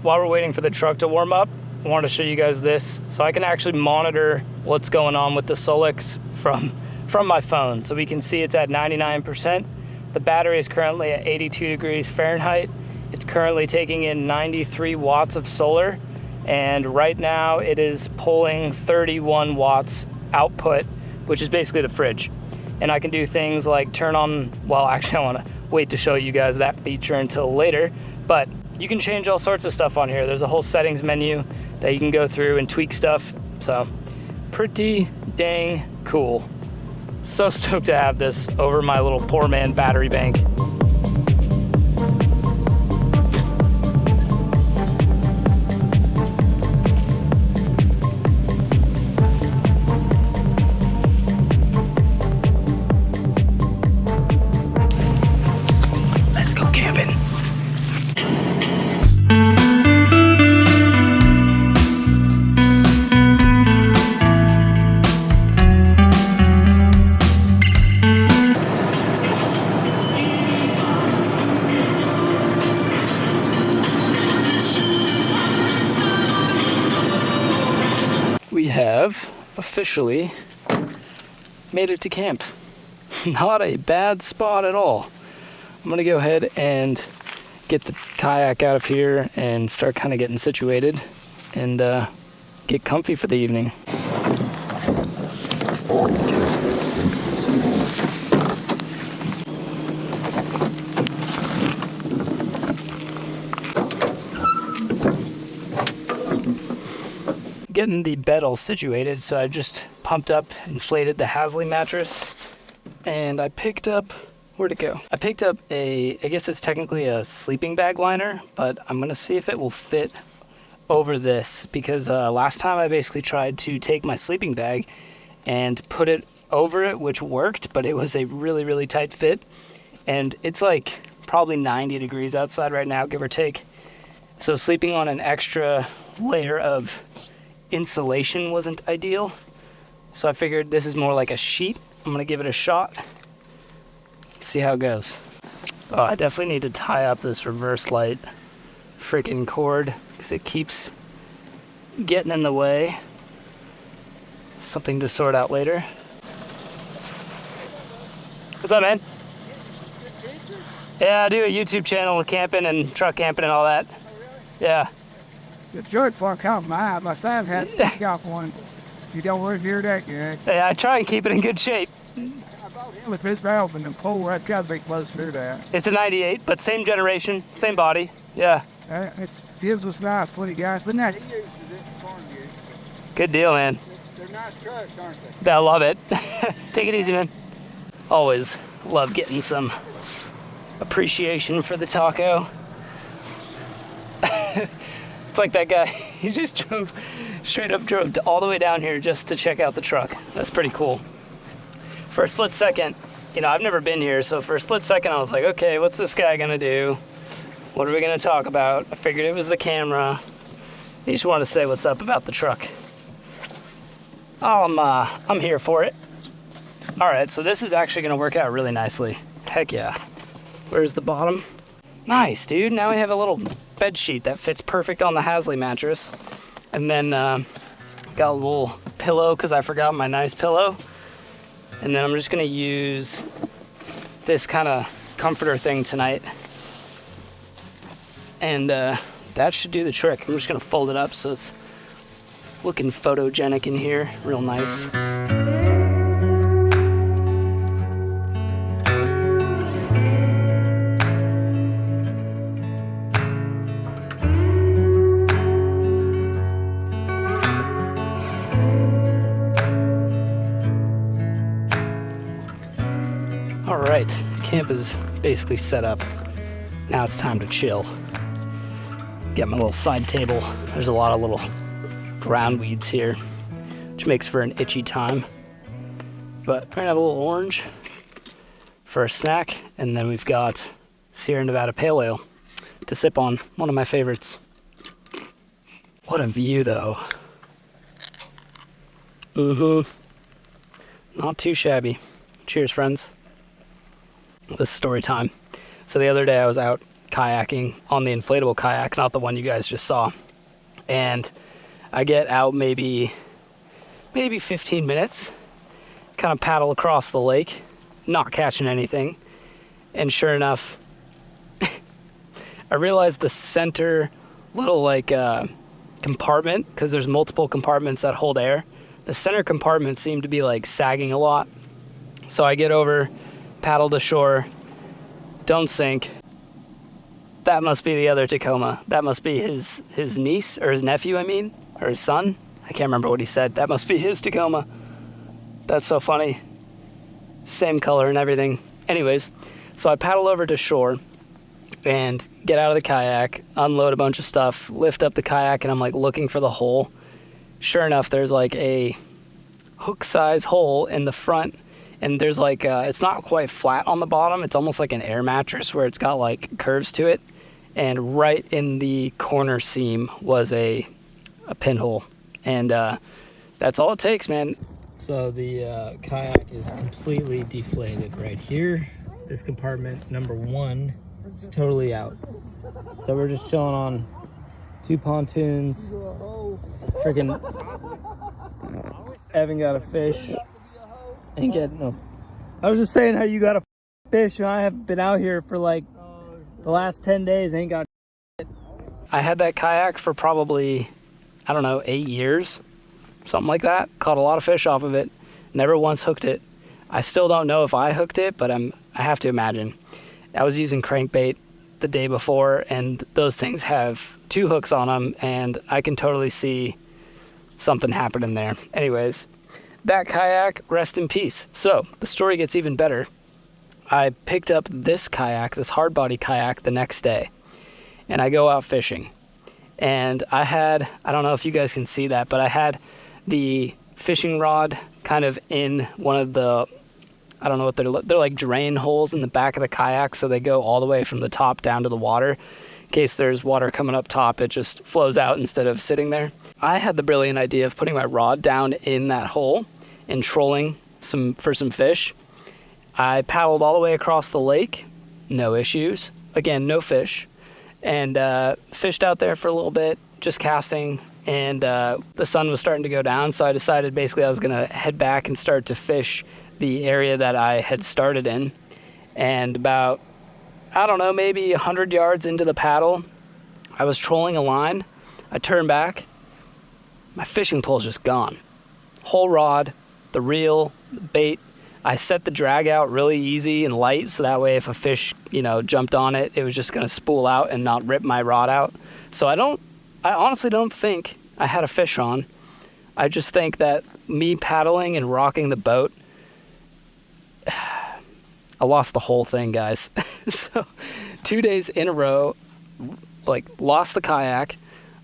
While we're waiting for the truck to warm up, I wanted to show you guys this. So I can actually monitor what's going on with the Solex from my phone. So we can see it's at 99%. The battery is currently at 82 degrees Fahrenheit. It's currently taking in 93 watts of solar. And right now it is pulling 31 watts output, which is basically the fridge. And I can do things like turn on, well, actually I wanna wait to show you guys that feature until later, but you can change all sorts of stuff on here. There's a whole settings menu that you can go through and tweak stuff. So pretty dang cool. So stoked to have this over my little poor man battery bank. Let's go camping. We have officially made it to camp. Not a bad spot at all. I'm gonna go ahead and get the kayak out of here and start kind of getting situated and get comfy for the evening. Getting the bed all situated, so I just pumped up, inflated the Hasley mattress, and I picked up, where'd it go? I picked up I guess it's technically a sleeping bag liner, but I'm gonna see if it will fit over this, because last time I basically tried to take my sleeping bag and put it over it, which worked, but it was a really, really tight fit, and it's like probably 90 degrees outside right now, give or take. So sleeping on an extra layer of insulation wasn't ideal, so I figured this is more like a sheet. I'm gonna give it a shot, see how it goes. Oh, I definitely need to tie up this reverse light freaking cord because it keeps getting in the way. Something to sort out later. What's up, man? Yeah, I do a YouTube channel with camping and truck camping and all that. Yeah. The joint for come my son had got one. You don't want to hear that yet. Yeah, I try and keep it in good shape. I bought him with his valve and the pole. I'd try to be close to that. It's a 98, but same generation, same body. Yeah. It gives us nice, what he got. But not he uses it for farm use. Good deal, man. They're nice trucks, aren't they? I love it. Take it easy, man. Always love getting some appreciation for the taco. It's like that guy, he just drove all the way down here just to check out the truck. That's pretty cool. For a split second, you know, I've never been here, so for a split second I was like, okay, what's this guy gonna do? What are we gonna talk about? I figured it was the camera. He just wanted to say what's up about the truck. I'm here for it. All right, so this is actually gonna work out really nicely. Heck yeah. Where's the bottom? Nice, dude. Now we have a little bed sheet that fits perfect on the Hasley mattress. And then got a little pillow because I forgot my nice pillow. And then I'm just gonna use this kind of comforter thing tonight. And that should do the trick. I'm just gonna fold it up so it's looking photogenic in here, real nice. All right, camp is basically set up. Now it's time to chill. Get my little side table. There's a lot of little ground weeds here, which makes for an itchy time. But we're gonna have a little orange for a snack, and then we've got Sierra Nevada Pale Ale to sip on, one of my favorites. What a view though. Not too shabby. Cheers, friends. This is story time. So the other day I was out kayaking on the inflatable kayak, not the one you guys just saw. And I get out maybe 15 minutes, kind of paddle across the lake, not catching anything. And sure enough, I realized the center little compartment, because there's multiple compartments that hold air, the center compartment seemed to be like sagging a lot. So I get over, paddle to shore, don't sink. That must be the other Tacoma. That must be his niece, or his nephew, I mean, or his son. I can't remember what he said. That must be his Tacoma. That's so funny. Same color and everything. Anyways, so I paddle over to shore and get out of the kayak, unload a bunch of stuff, lift up the kayak, and I'm like looking for the hole. Sure enough, there's like a hook size hole in the front, and there's like it's not quite flat on the bottom. It's almost like an air mattress where it's got like curves to it, and right in the corner seam was a pinhole, and that's all it takes, man. So the kayak is completely deflated right here. This compartment number 1 is totally out. So we're just chilling on 2 pontoons. Freaking Evan got a fish. Ain't getting no. I was just saying how you got a fish, and I have been out here for like the last 10 days. Ain't got. I had that kayak for probably, I don't know, 8 years, something like that. Caught a lot of fish off of it. Never once hooked it. I still don't know if I hooked it, but I have to imagine. I was using crankbait the day before, and those things have 2 hooks on them, and I can totally see something happening there. Anyways, that kayak, rest in peace. So the story gets even better. I picked up this kayak, this hard body kayak, the next day, and I go out fishing. And I had, I don't know if you guys can see that, but I had the fishing rod kind of in one of the, I don't know what they're like drain holes in the back of the kayak, so they go all the way from the top down to the water. In case there's water coming up top, it just flows out instead of sitting there. I had the brilliant idea of putting my rod down in that hole and trolling for some fish. I paddled all the way across the lake, no issues. Again, no fish. And fished out there for a little bit, just casting, and the sun was starting to go down, so I decided basically I was going to head back and start to fish the area that I had started in. And about, I don't know, maybe 100 yards into the paddle, I was trolling a line. I turned back, my fishing pole's just gone. Whole rod, the reel, the bait. I set the drag out really easy and light, so that way if a fish, jumped on it, it was just going to spool out and not rip my rod out. So I honestly don't think I had a fish on. I just think that me paddling and rocking the boat, I lost the whole thing, guys. So 2 days in a row, lost the kayak,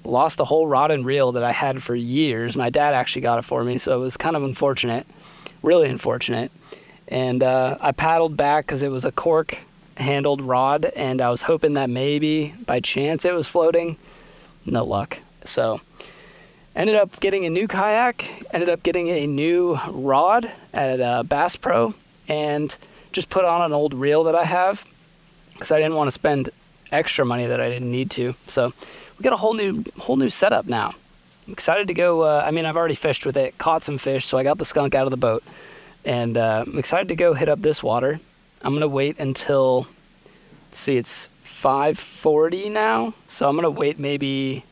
lost a whole rod and reel that I had for years. My dad actually got it for me, so it was kind of unfortunate, really unfortunate. And I paddled back because it was a cork handled rod, and I was hoping that maybe by chance it was floating. No luck. So ended up getting a new kayak, ended up getting a new rod at Bass Pro, and just put on an old reel that I have because I didn't want to spend extra money that I didn't need to. So we got a whole new setup now. I'm excited to go. I've already fished with it, caught some fish, so I got the skunk out of the boat, and I'm excited to go hit up this water. I'm gonna wait until, let's see, it's 5:40 now, so I'm gonna wait maybe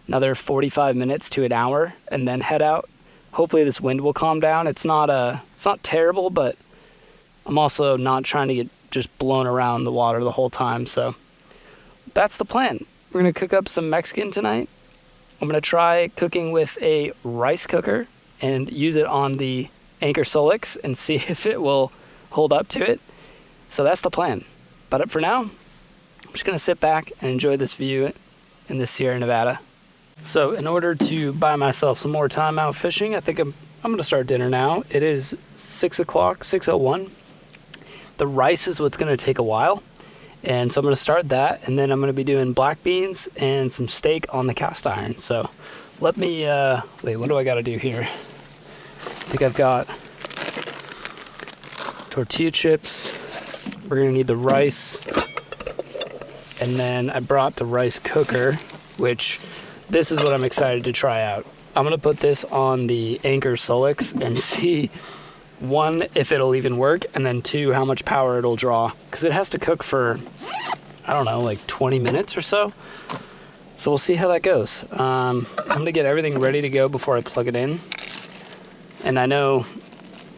another 45 minutes to an hour and then head out. Hopefully this wind will calm down. It's not terrible, but I'm also not trying to get just blown around the water the whole time. So that's the plan. We're gonna cook up some Mexican tonight. I'm gonna try cooking with a rice cooker and use it on the Anchor Solix and see if it will hold up to it. So that's the plan. But for now, I'm just gonna sit back and enjoy this view in the Sierra Nevada. So in order to buy myself some more time out fishing, I think I'm gonna start dinner now. It is 6 o'clock, 6:01. The rice is what's gonna take a while. And so I'm gonna start that, and then I'm gonna be doing black beans and some steak on the cast iron. So let me, wait, what do I gotta do here? I think I've got tortilla chips. We're gonna need the rice. And then I brought the rice cooker, which this is what I'm excited to try out. I'm gonna put this on the Anchor Solix and see, 1, if it'll even work, and then 2, how much power it'll draw. Because it has to cook for, I don't know, like 20 minutes or so. So we'll see how that goes. I'm gonna get everything ready to go before I plug it in. And I know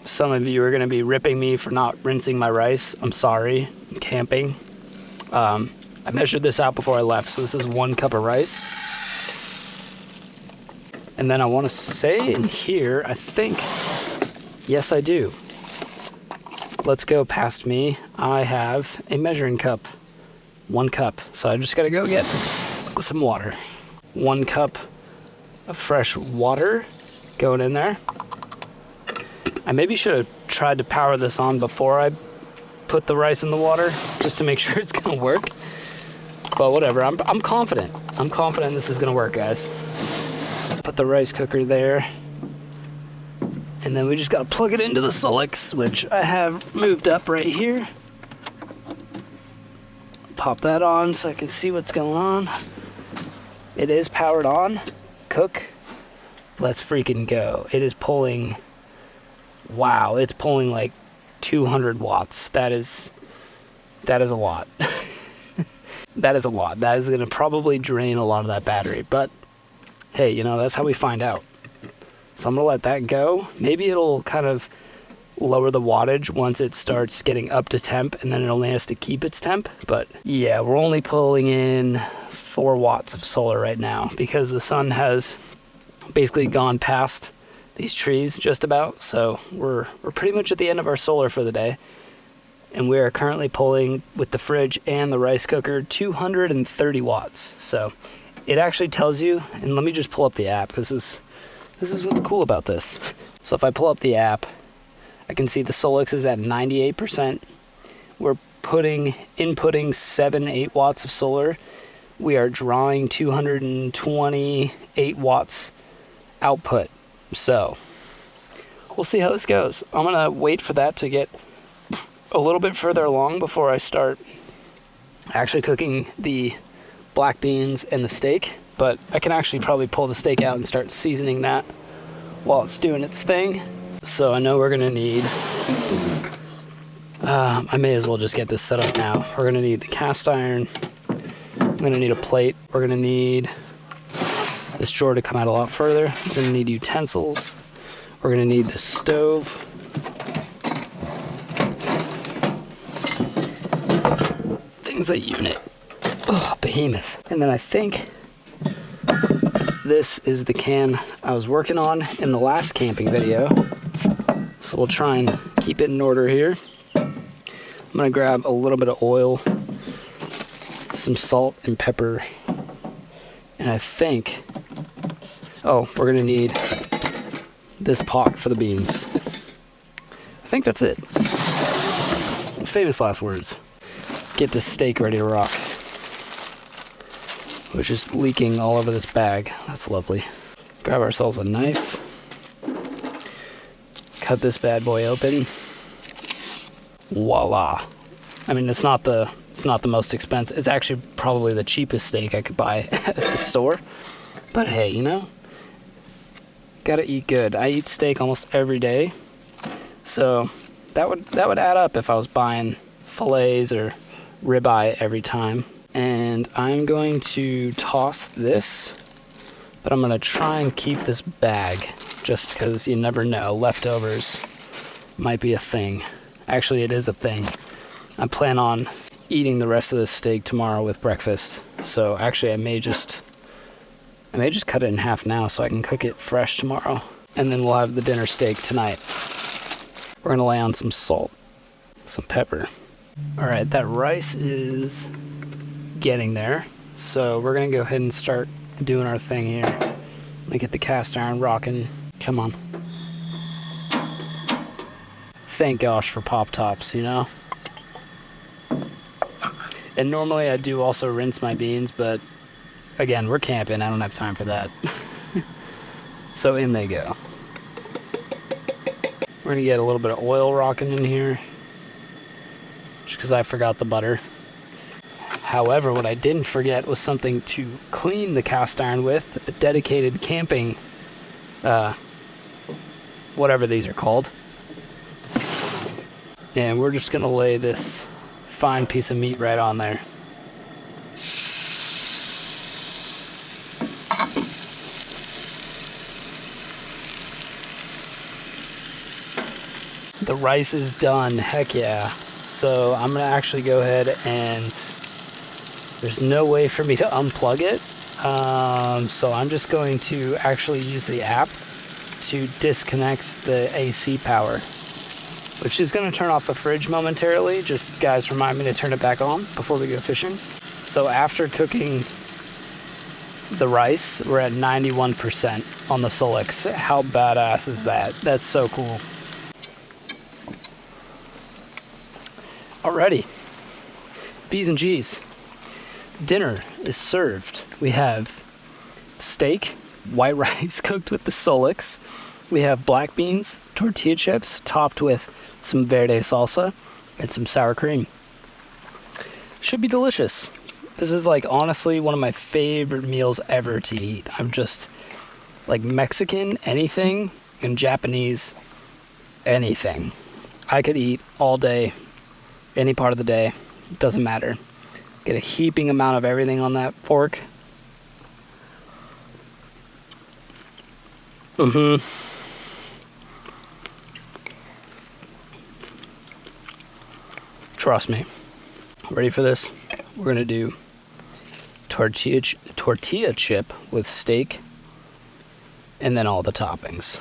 some of you are gonna be ripping me for not rinsing my rice. I'm sorry, I'm camping. I measured this out before I left, so this is 1 cup of rice. And then I want to say in here, I think, yes I do. Let's go past me. I have a measuring cup. 1 cup. So I just gotta go get some water. 1 cup of fresh water going in there. I maybe should have tried to power this on before I put the rice in the water, just to make sure it's gonna work. But whatever, I'm confident. I'm confident this is gonna work, guys. Put the rice cooker there. And then we just gotta plug it into the Solix, which I have moved up right here. Pop that on so I can see what's going on. It is powered on. Cook. Let's freaking go. It is pulling, wow, it's pulling like 200 watts. That is a lot. That is a lot. That is gonna probably drain a lot of that battery, but hey, you know, that's how we find out. So I'm gonna let that go. Maybe it'll kind of lower the wattage once it starts getting up to temp, and then it only has to keep its temp. But yeah, we're only pulling in 4 watts of solar right now because the sun has basically gone past these trees just about. So we're pretty much at the end of our solar for the day. And we are currently pulling, with the fridge and the rice cooker, 230 watts. So it actually tells you, and let me just pull up the app. This is what's cool about this. So if I pull up the app, I can see the Solix is at 98%. We're inputting 7-8 watts of solar. We are drawing 228 watts output. So we'll see how this goes. I'm gonna wait for that to get a little bit further along before I start actually cooking the black beans and the steak. But I can actually probably pull the steak out and start seasoning that while it's doing its thing. So I know we're gonna need, I may as well just get this set up now. We're gonna need the cast iron. I'm gonna need a plate. We're gonna need this drawer to come out a lot further. We're gonna need utensils. We're gonna need the stove. Things like unit. Oh, behemoth. And then I think this is the can I was working on in the last camping video. So we'll try and keep it in order here. I'm gonna grab a little bit of oil, some salt and pepper, and I think, oh, we're gonna need this pot for the beans. I think that's it. Famous last words. Get this steak ready to rock. Which is leaking all over this bag. That's lovely. Grab ourselves a knife. Cut this bad boy open. Voila. I mean, it's not the most expensive. It's actually probably the cheapest steak I could buy at the store. But hey, you know, gotta eat good. I eat steak almost every day, so that would add up if I was buying fillets or ribeye every time. And I'm going to toss this, but I'm gonna try and keep this bag just because you never know. Leftovers might be a thing. Actually, it is a thing. I plan on eating the rest of this steak tomorrow with breakfast. So actually, I may just cut it in half now so I can cook it fresh tomorrow. And then we'll have the dinner steak tonight. We're gonna lay on some salt, some pepper. All right, that rice is getting there. So we're gonna go ahead and start doing our thing here. Let me get the cast iron rocking. Come on. Thank gosh for pop tops, you know? And normally I do also rinse my beans, but again, we're camping. I don't have time for that. So in they go. We're gonna get a little bit of oil rocking in here, just because I forgot the butter. However, what I didn't forget was something to clean the cast iron with, a dedicated camping, whatever these are called. And we're just gonna lay this fine piece of meat right on there. The rice is done, heck yeah. So I'm gonna actually go ahead and There's no way for me to unplug it. So I'm just going to actually use the app to disconnect the AC power, which is going to turn off the fridge momentarily. Just guys, remind me to turn it back on before we go fishing. So after cooking the rice, we're at 91% on the Solix. How badass is that? That's so cool. Alrighty, B's and G's. Dinner is served. We have steak, white rice cooked with the Solix. We have black beans, tortilla chips topped with some verde salsa and some sour cream. Should be delicious. This is like honestly one of my favorite meals ever to eat. I'm just like Mexican, anything, and Japanese, anything. I could eat all day, any part of the day, doesn't matter. Get a heaping amount of everything on that fork. Trust me. Ready for this? We're gonna do tortilla chip with steak and then all the toppings.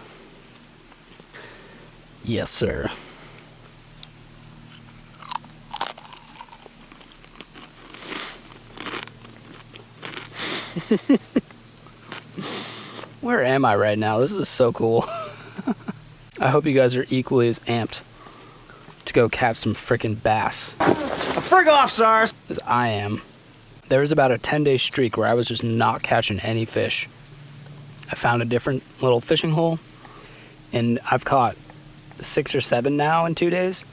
Yes, sir. Where am I right now? This is so cool. I hope you guys are equally as amped to go catch some freaking bass. A frig off, SARS! As I am. There was about a 10-day streak where I was just not catching any fish. I found a different little fishing hole, and I've caught 6 or 7 now in 2 days.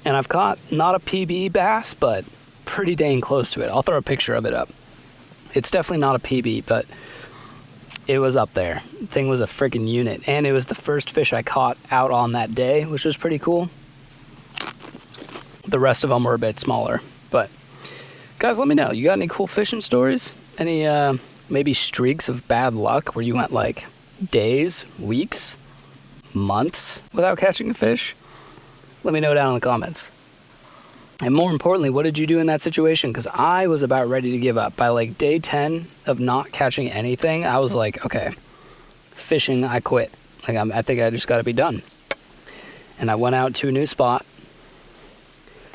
And I've caught not a PB bass, but pretty dang close to it. I'll throw a picture of it up. It's definitely not a PB, but it was up there. The thing was a freaking unit, and it was the first fish I caught out on that day, which was pretty cool. The rest of them were a bit smaller, but guys, let me know. You got any cool fishing stories? Any maybe streaks of bad luck where you went like days, weeks, months without catching a fish? Let me know down in the comments. And more importantly, what did you do in that situation? Because I was about ready to give up. By like day 10 of not catching anything, I was like, okay, fishing, I quit. Like I think I just got to be done. And I went out to a new spot,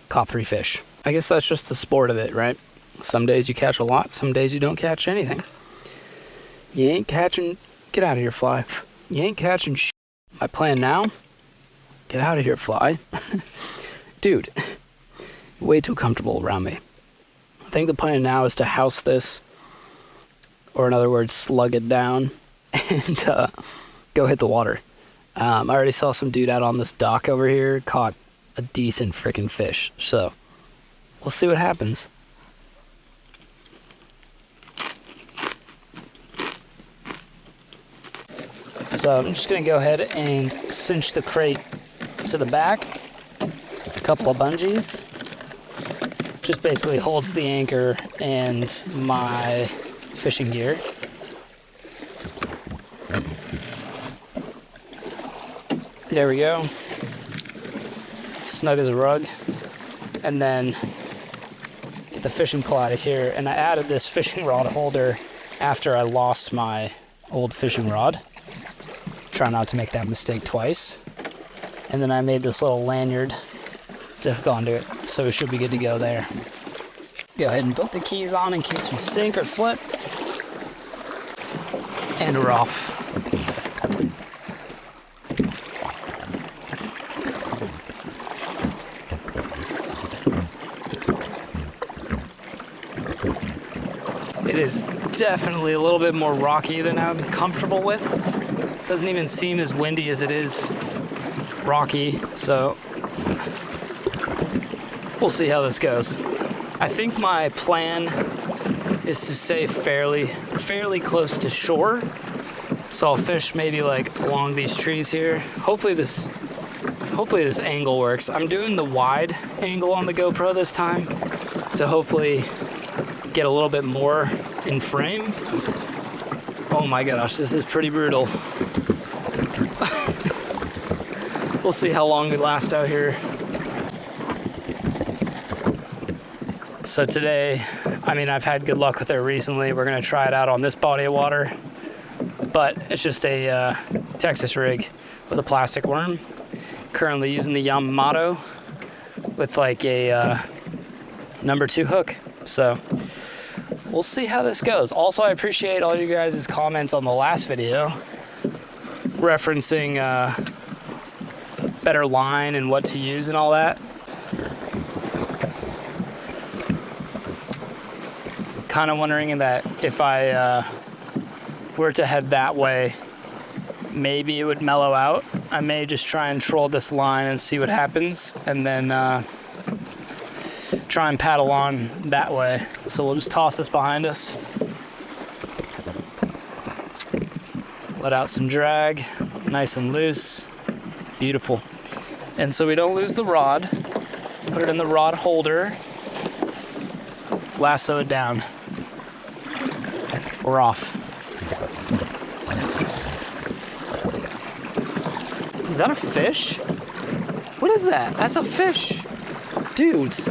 caught 3 fish. I guess that's just the sport of it, right? Some days you catch a lot, some days you don't catch anything. You ain't catching, get out of here, fly. You ain't catching shit. My plan now, get out of here, fly. Dude. Way too comfortable around me. I think the plan now is to house this, or in other words, slug it down, and go hit the water. I already saw some dude out on this dock over here, caught a decent freaking fish, so we'll see what happens. So I'm just gonna go ahead and cinch the crate to the back with a couple of bungees. Just basically holds the anchor and my fishing gear. There we go. Snug as a rug. And then get the fishing pole out of here. And I added this fishing rod holder after I lost my old fishing rod. Try not to make that mistake twice. And then I made this little lanyard to hook onto it, so we should be good to go there. Go ahead and put the keys on in case we sink or flip. And we're off. It is definitely a little bit more rocky than I'm comfortable with. Doesn't even seem as windy as it is rocky, so we'll see how this goes. I think my plan is to stay fairly close to shore. So I'll fish maybe like along these trees here. Hopefully this angle works. I'm doing the wide angle on the GoPro this time to hopefully get a little bit more in frame. Oh my gosh, this is pretty brutal. We'll see how long we last out here. So today, I mean, I've had good luck with it recently. We're gonna try it out on this body of water, but it's just a Texas rig with a plastic worm. Currently using the Yamamoto with like a number 2 hook. So we'll see how this goes. Also, I appreciate all you guys' comments on the last video referencing better line and what to use and all that. Kind of wondering that if I were to head that way, maybe it would mellow out. I may just try and troll this line and see what happens, and then try and paddle on that way. So we'll just toss this behind us. Let out some drag, nice and loose, beautiful. And so we don't lose the rod, put it in the rod holder, lasso it down. We're off. Is that a fish? What is that? That's a fish. Dudes.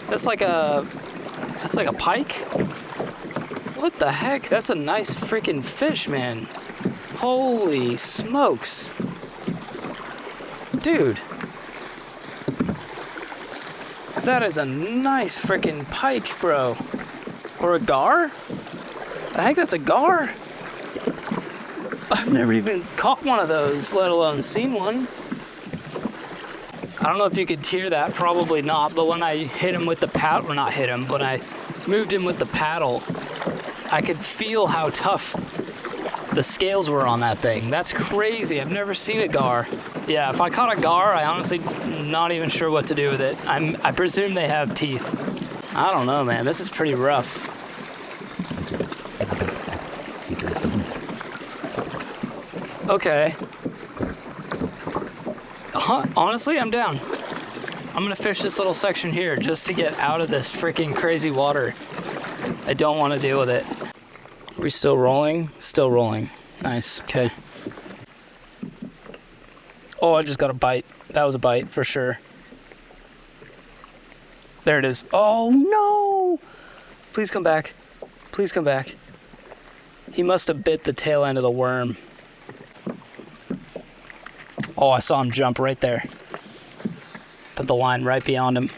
That's like a pike? What the heck? That's a nice freaking fish, man. Holy smokes. Dude. That is a nice freaking pike, bro. Or a gar? I think that's a gar. I've never even caught one of those, let alone seen one. I don't know if you could hear that, probably not, but when I hit him with the paddle, or not hit him, when I moved him with the paddle, I could feel how tough the scales were on that thing. That's crazy. I've never seen a gar. Yeah, if I caught a gar, I honestly not even sure what to do with it. I presume they have teeth. I don't know, man. This is pretty rough. Okay. Honestly, I'm down. I'm gonna fish this little section here just to get out of this freaking crazy water. I don't want to deal with it. Are we still rolling? Still rolling. Nice. Okay. Oh, I just got a bite. That was a bite for sure. There it is. Oh no! Please come back. Please come back. He must have bit the tail end of the worm. Oh, I saw him jump right there. Put the line right beyond him.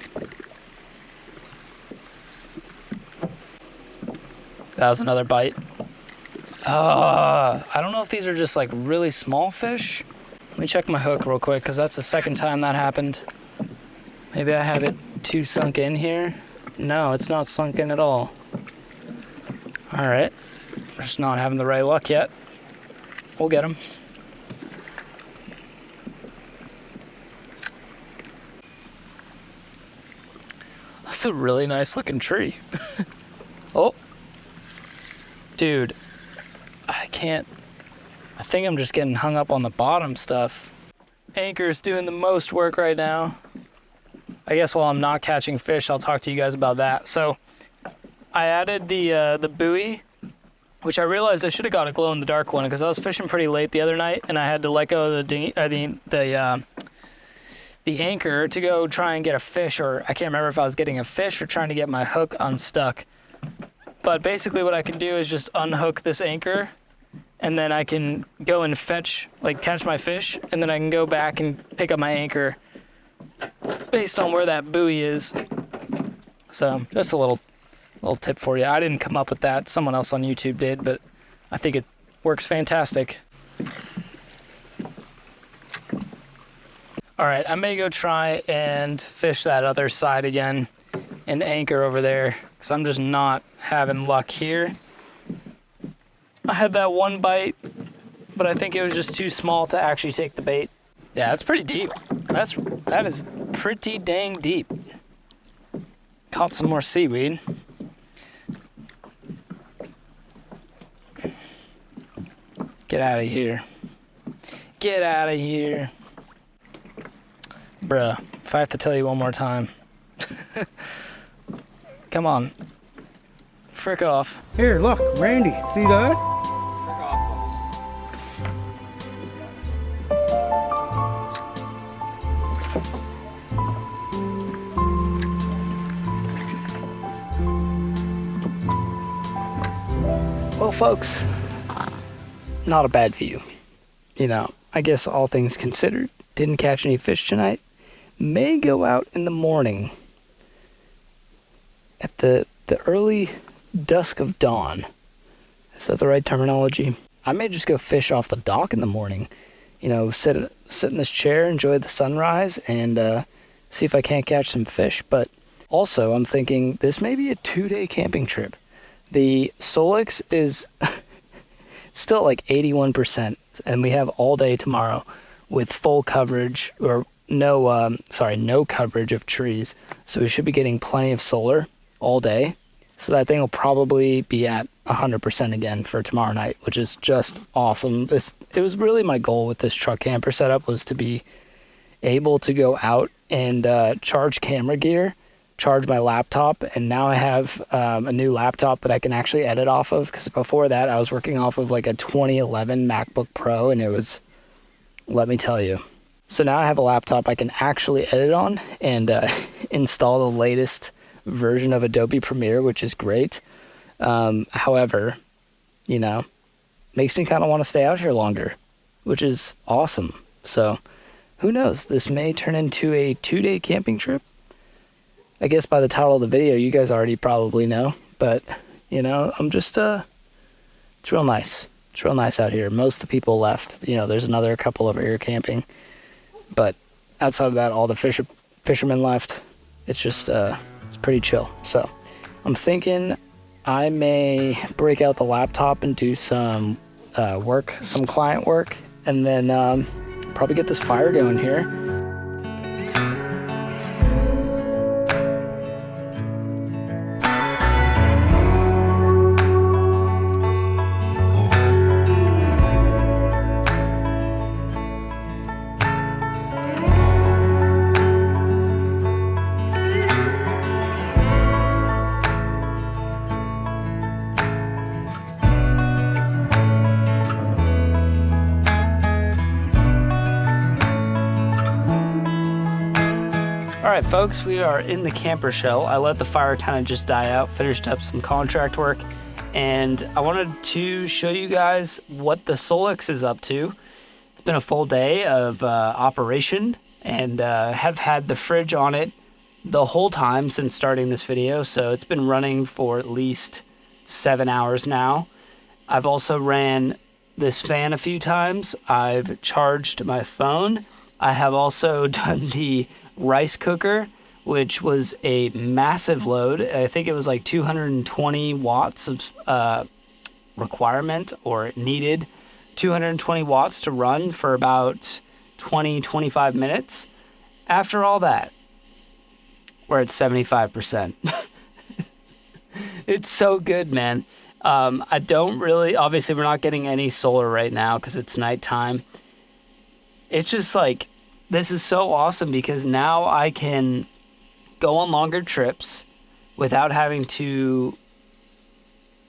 That was another bite. I don't know if these are just like really small fish. Let me check my hook real quick, because that's the second time that happened. Maybe I have it too sunk in here. No, it's not sunk in at all. All right, we're just not having the right luck yet. We'll get him. That's a really nice looking tree. Oh, dude, I think I'm just getting hung up on the bottom stuff. Anchor's doing the most work right now. I guess while I'm not catching fish, I'll talk to you guys about that. So I added the buoy, which I realized I should have got a glow in the dark one because I was fishing pretty late the other night and I had to let go of the anchor to go try and get a fish, or I can't remember if I was getting a fish or trying to get my hook unstuck. But basically what I can do is just unhook this anchor and then I can go and catch my fish, and then I can go back and pick up my anchor based on where that buoy is. So just a little tip for you. I didn't come up with that. Someone else on YouTube did, but I think it works fantastic. All right, I may go try and fish that other side again and anchor over there because I'm just not having luck here. I had that one bite, but I think it was just too small to actually take the bait. Yeah, that's pretty deep. That is pretty dang deep. Caught some more seaweed. Get out of here. Get out of here. Bruh, if I have to tell you one more time. Come on. Frick off. Here, look, Randy, see that? Frick off, Well, folks, not a bad view. You know, I guess all things considered, didn't catch any fish tonight. May go out in the morning at the early dusk of dawn. Is that the right terminology? I may just go fish off the dock in the morning. You know, sit in this chair, enjoy the sunrise, and see if I can't catch some fish. But also, I'm thinking this may be a 2-day camping trip. The Solix is still like 81%, and we have all day tomorrow with full coverage, or no coverage of trees. So we should be getting plenty of solar all day. So that thing will probably be at 100% again for tomorrow night, which is just awesome. It was really my goal with this truck camper setup, was to be able to go out and charge camera gear, charge my laptop, and now I have a new laptop that I can actually edit off of, because before that I was working off of like a 2011 MacBook Pro, and it was, let me tell you. So now I have a laptop I can actually edit on and install the latest version of Adobe Premiere, which is great. However, you know, makes me kind of want to stay out here longer, which is awesome. So who knows, this may turn into a 2-day camping trip. I guess by the title of the video, you guys already probably know, but, you know, I'm just, it's real nice. It's real nice out here. Most of the people left. You know, there's another couple over here camping, but outside of that, all the fishermen left. It's just, it's pretty chill. So I'm thinking I may break out the laptop and do some work, some client work, and then probably get this fire going here. All right, folks, we are in the camper shell. I let the fire kind of just die out, finished up some contract work, and I wanted to show you guys what the Solix is up to. It's been a full day of operation, and have had the fridge on it the whole time since starting this video, so it's been running for at least 7 hours now. I've also ran this fan a few times. I've charged my phone. I have also done the rice cooker, which was a massive load. I think it was like 220 watts of requirement, or needed 220 watts to run for about 20-25 minutes. After all that, we're at 75%. It's so good, man. I don't really, obviously we're not getting any solar right now because it's nighttime. It's just like, this is so awesome because now I can go on longer trips without having to,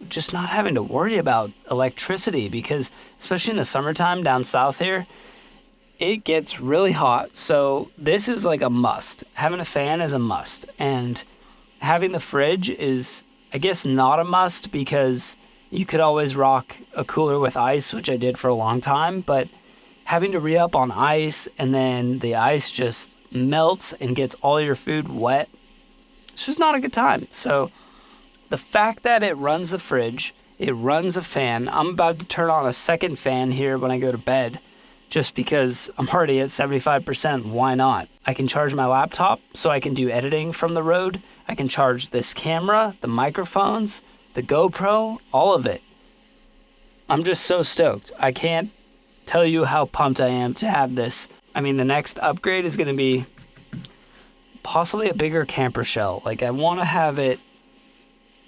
just not having to worry about electricity, because especially in the summertime down south here, it gets really hot. So this is like a must. Having a fan is a must. And having the fridge is, I guess, not a must, because you could always rock a cooler with ice, which I did for a long time, but having to re-up on ice, and then the ice just melts and gets all your food wet, it's just not a good time. So the fact that it runs the fridge, it runs a fan. I'm about to turn on a second fan here when I go to bed, just because I'm already at 75%. Why not? I can charge my laptop so I can do editing from the road. I can charge this camera, the microphones, the GoPro, all of it. I'm just so stoked. I can't tell you how pumped I am to have this. I mean, the next upgrade is going to be possibly a bigger camper shell. Like, I want to have it,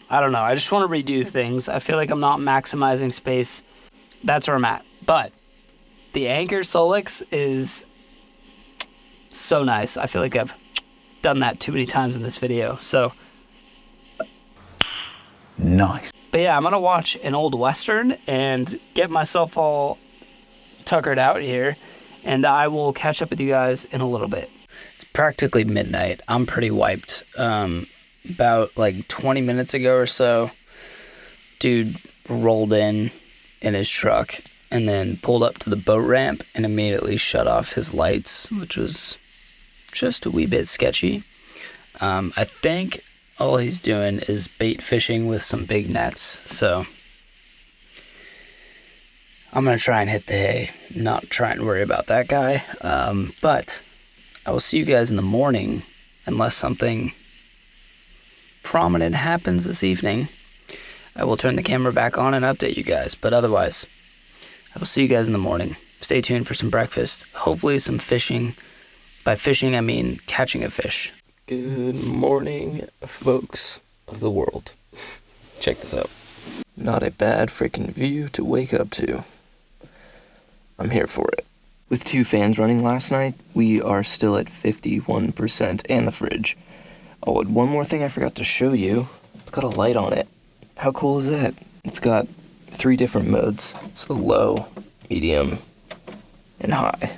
I don't know, I just want to redo things. I feel like I'm not maximizing space. That's where I'm at. But the Anchor Solix is so nice. I feel like I've done that too many times in this video. So Nice. But yeah, I'm going to watch an old Western and get myself all tuckered out here, and I will catch up with you guys in a little bit. It's practically midnight. I'm pretty wiped. about like 20 minutes ago or so, dude rolled in his truck and then pulled up to the boat ramp and immediately shut off his lights, which was just a wee bit sketchy. I think all he's doing is bait fishing with some big nets, so I'm going to try and hit the hay, not try and worry about that guy. But I will see you guys in the morning, unless something prominent happens this evening. I will turn the camera back on and update you guys. But otherwise, I will see you guys in the morning. Stay tuned for some breakfast. Hopefully some fishing. By fishing, I mean catching a fish. Good morning, folks of the world. Check this out. Not a bad freaking view to wake up to. I'm here for it. With 2 fans running last night, we are still at 51% and the fridge. Oh, and one more thing I forgot to show you. It's got a light on it. How cool is that? It's got 3 different modes. So low, medium, and high.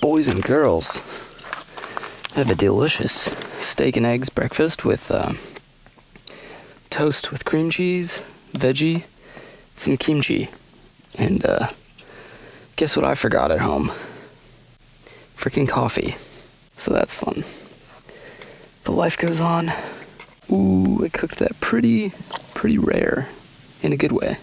Boys and girls, I have a delicious steak and eggs breakfast with toast with cream cheese, veggie, some kimchi, and guess what I forgot at home? Freaking coffee. So that's fun. But life goes on. Ooh, I cooked that pretty rare in a good way.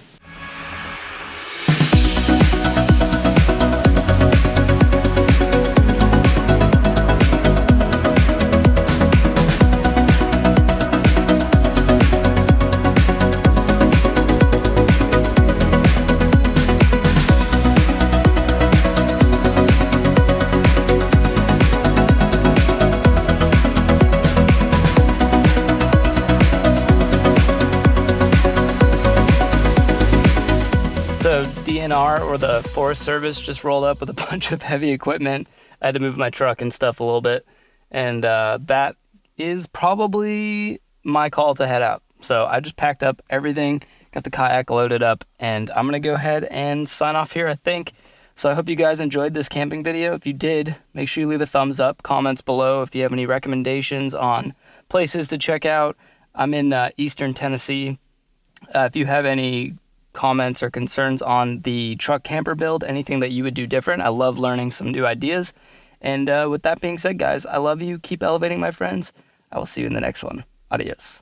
So DNR, or the Forest Service, just rolled up with a bunch of heavy equipment. I had to move my truck and stuff a little bit. And that is probably my call to head out. So I just packed up everything, got the kayak loaded up, and I'm going to go ahead and sign off here, I think. So I hope you guys enjoyed this camping video. If you did, make sure you leave a thumbs up, comments below if you have any recommendations on places to check out. I'm in Eastern Tennessee. If you have any comments or concerns on the truck camper build, anything that you would do different, I love learning some new ideas. And with that being said, guys, I love you. Keep elevating, my friends. I will see you in the next one. Adios.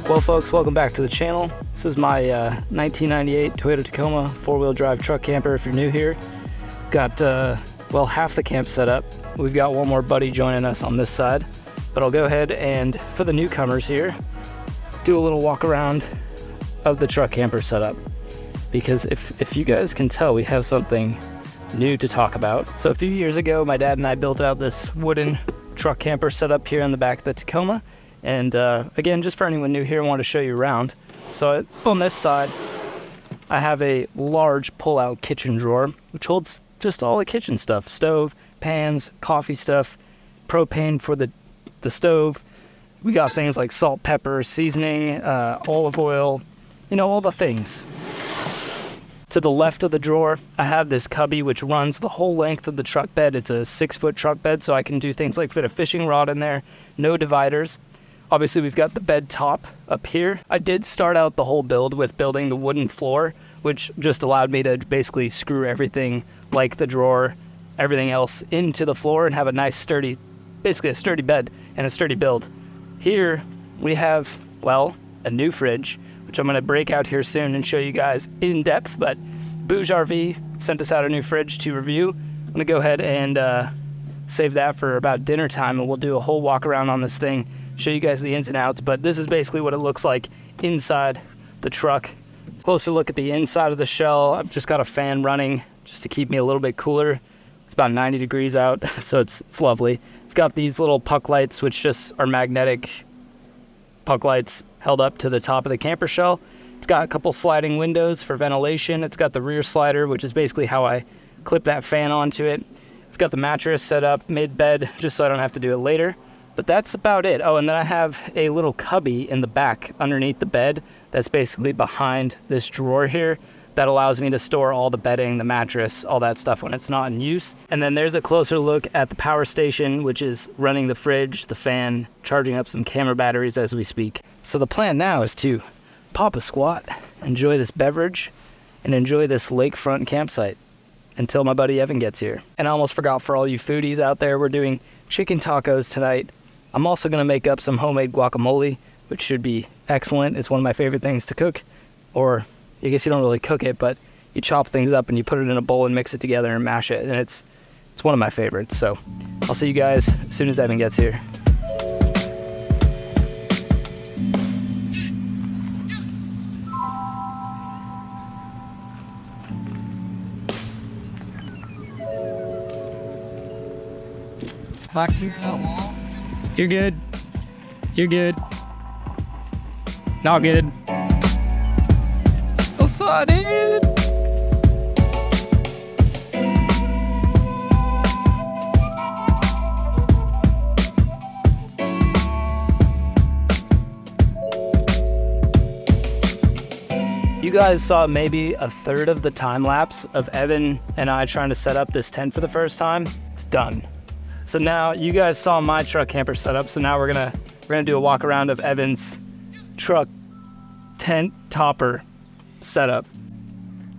Well, folks, welcome back to the channel. This is my 1998 Toyota Tacoma 4-wheel drive truck camper. If you're new here, got well, half the camp set up. We've got one more buddy joining us on this side, but I'll go ahead and, for the newcomers here, do a little walk around of the truck camper setup. Because if you guys can tell, we have something new to talk about. So a few years ago, my dad and I built out this wooden truck camper setup here in the back of the Tacoma. And again, just for anyone new here, I want to show you around. So on this side, I have a large pull-out kitchen drawer, which holds just all the kitchen stuff: stove, pans, coffee stuff, propane for the stove. We got things like salt, pepper, seasoning, olive oil, you know, all the things. To the left of the drawer, I have this cubby which runs the whole length of the truck bed. It's a 6-foot truck bed, so I can do things like fit a fishing rod in there, no dividers. Obviously, we've got the bed top up here. I did start out the whole build with building the wooden floor, which just allowed me to basically screw everything like the drawer, everything else into the floor and have a nice sturdy, basically a sturdy bed and a sturdy build. Here we have, well, a new fridge, which I'm going to break out here soon and show you guys in depth, but Bouge RV sent us out a new fridge to review. I'm going to go ahead and save that for about dinner time, and we'll do a whole walk around on this thing, show you guys the ins and outs, but this is basically what it looks like inside the truck. Closer look at the inside of the shell. I've just got a fan running just to keep me a little bit cooler. It's about 90 degrees out, so it's lovely. I've got these little puck lights, which just are magnetic puck lights held up to the top of the camper shell. It's got a couple sliding windows for ventilation. It's got the rear slider, which is basically how I clip that fan onto it. I've got the mattress set up mid-bed just so I don't have to do it later. But that's about it. Oh, and then I have a little cubby in the back underneath the bed that's basically behind this drawer here that allows me to store all the bedding, the mattress, all that stuff when it's not in use. And then there's a closer look at the power station, which is running the fridge, the fan, charging up some camera batteries as we speak. So the plan now is to pop a squat, enjoy this beverage, and enjoy this lakefront campsite until my buddy Evan gets here. And I almost forgot, for all you foodies out there, we're doing chicken tacos tonight. I'm also gonna make up some homemade guacamole, which should be excellent. It's one of my favorite things to cook, or I guess you don't really cook it, but you chop things up and you put it in a bowl and mix it together and mash it, and it's one of my favorites. So I'll see you guys as soon as Evan gets here. You're good. You're good. Not good. What's up, dude? You guys saw maybe a third of the time lapse of Evan and I trying to set up this tent for the first time. It's done. So now you guys saw my truck camper setup. So now we're gonna do a walk around of Evan's truck tent topper setup.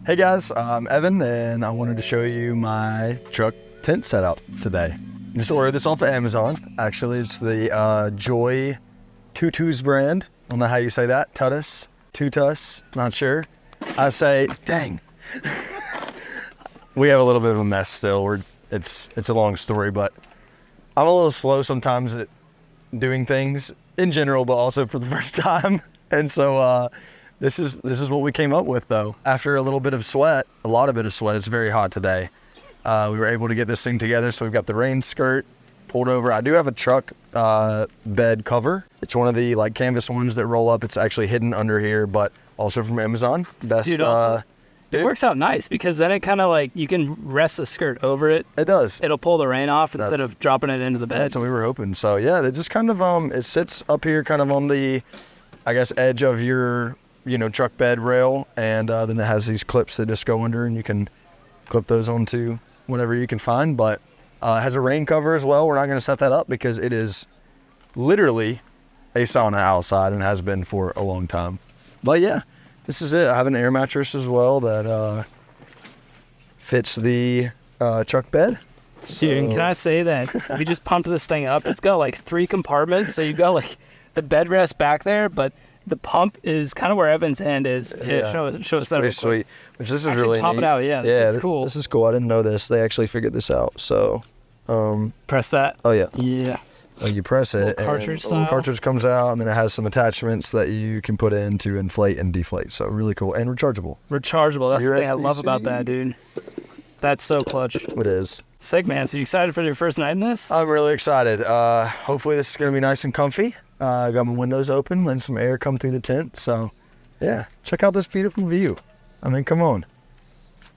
Hey guys, I'm Evan, and I wanted to show you my truck tent setup today. Just ordered this off of Amazon. Actually, it's the Joy Tutus brand. I don't know how you say that. Tutus, not sure. I say, dang. We have a little bit of a mess still. It's a long story, but I'm a little slow sometimes at doing things in general, but also for the first time. And so this is what we came up with, though. After a little bit of sweat, a lot of bit of sweat, it's very hot today. We were able to get this thing together. So we've got the rain skirt pulled over. I do have a truck bed cover. It's one of the like canvas ones that roll up. It's actually hidden under here, but also from Amazon. Best. Dude, it works out nice because then it kind of like, you can rest the skirt over it. It does. It'll pull the rain off instead of dropping it into the bed. That's what we were hoping. So yeah, it just kind of, it sits up here kind of on the, I guess, edge of your, truck bed rail. And then it has these clips that just go under and you can clip those onto whatever you can find. But it has a rain cover as well. We're not going to set that up because it is literally a sauna outside and has been for a long time. But yeah. This is it. I have an air mattress as well that fits the truck bed. So. Dude, can I say that we just pumped this thing up? It's got like 3 compartments. So you've got like the bed rest back there, but The pump is kind of where Evan's hand is. Yeah, show us that. Pretty sweet. Which this is Actually, really pop neat. it out. Yeah, this is cool. This is cool. I didn't know this. They actually figured this out. So, press that. oh yeah. Yeah. You press it, Little cartridge and the little style. cartridge comes out, and then it has some attachments that you can put in to inflate and deflate. So really cool and rechargeable. Rechargeable. That's the thing I love USB-C. about that, dude. That's so clutch. It is. Sick, man. So you excited for your first night in this? I'm really excited. Hopefully this is gonna be nice and comfy. I got my windows open, letting some air come through the tent. So, yeah, check out this beautiful view. I mean, come on.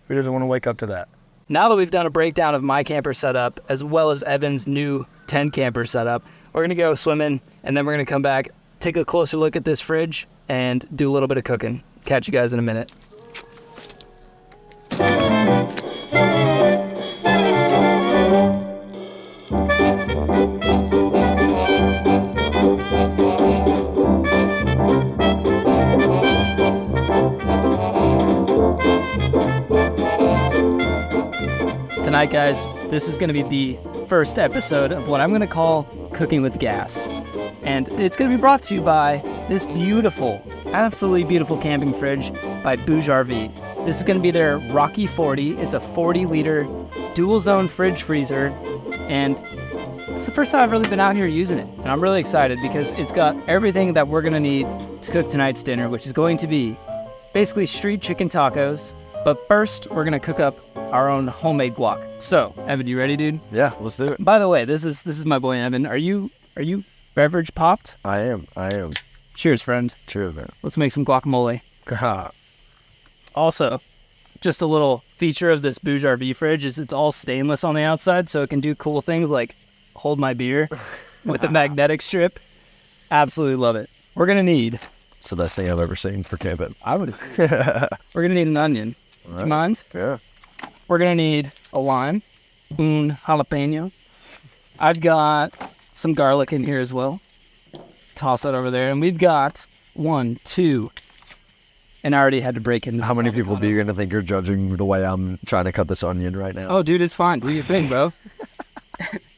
Who doesn't want to wake up to that? Now that we've done a breakdown of my camper setup, as well as Evan's new tent camper setup, we're gonna go swimming, and then we're gonna come back, take a closer look at this fridge, and do a little bit of cooking. Catch you guys in a minute. Tonight, guys, this is going to be the first episode of what I'm going to call Cooking with Gas. And it's going to be brought to you by this beautiful, absolutely beautiful camping fridge by Bouge RV. This is going to be their Rocky 40. It's a 40-liter dual-zone fridge freezer, and it's the first time I've really been out here using it. And I'm really excited because it's got everything that we're going to need to cook tonight's dinner, which is going to be basically street chicken tacos. But first, we're going to cook up our own homemade guac. So, Evan, you ready, dude? Yeah, let's do it. By the way, this is my boy Evan. Are you beverage popped? I am. Cheers, friend. Cheers, man. Let's make some guacamole. Also, just a little feature of this Bouge RV fridge is it's all stainless on the outside, so it can do cool things like hold my beer with the magnetic strip. Absolutely love it. We're gonna need. It's the best thing I've ever seen for camping. I would. We're gonna need an onion. All Do you mind? Yeah. We're gonna need a lime, un jalapeno. I've got some garlic in here as well. Toss that over there, and we've got 1, 2. And I already had to break in. How many people do you gonna think you're judging the way I'm trying to cut this onion right now? Oh, dude, it's fine. Do your thing, bro.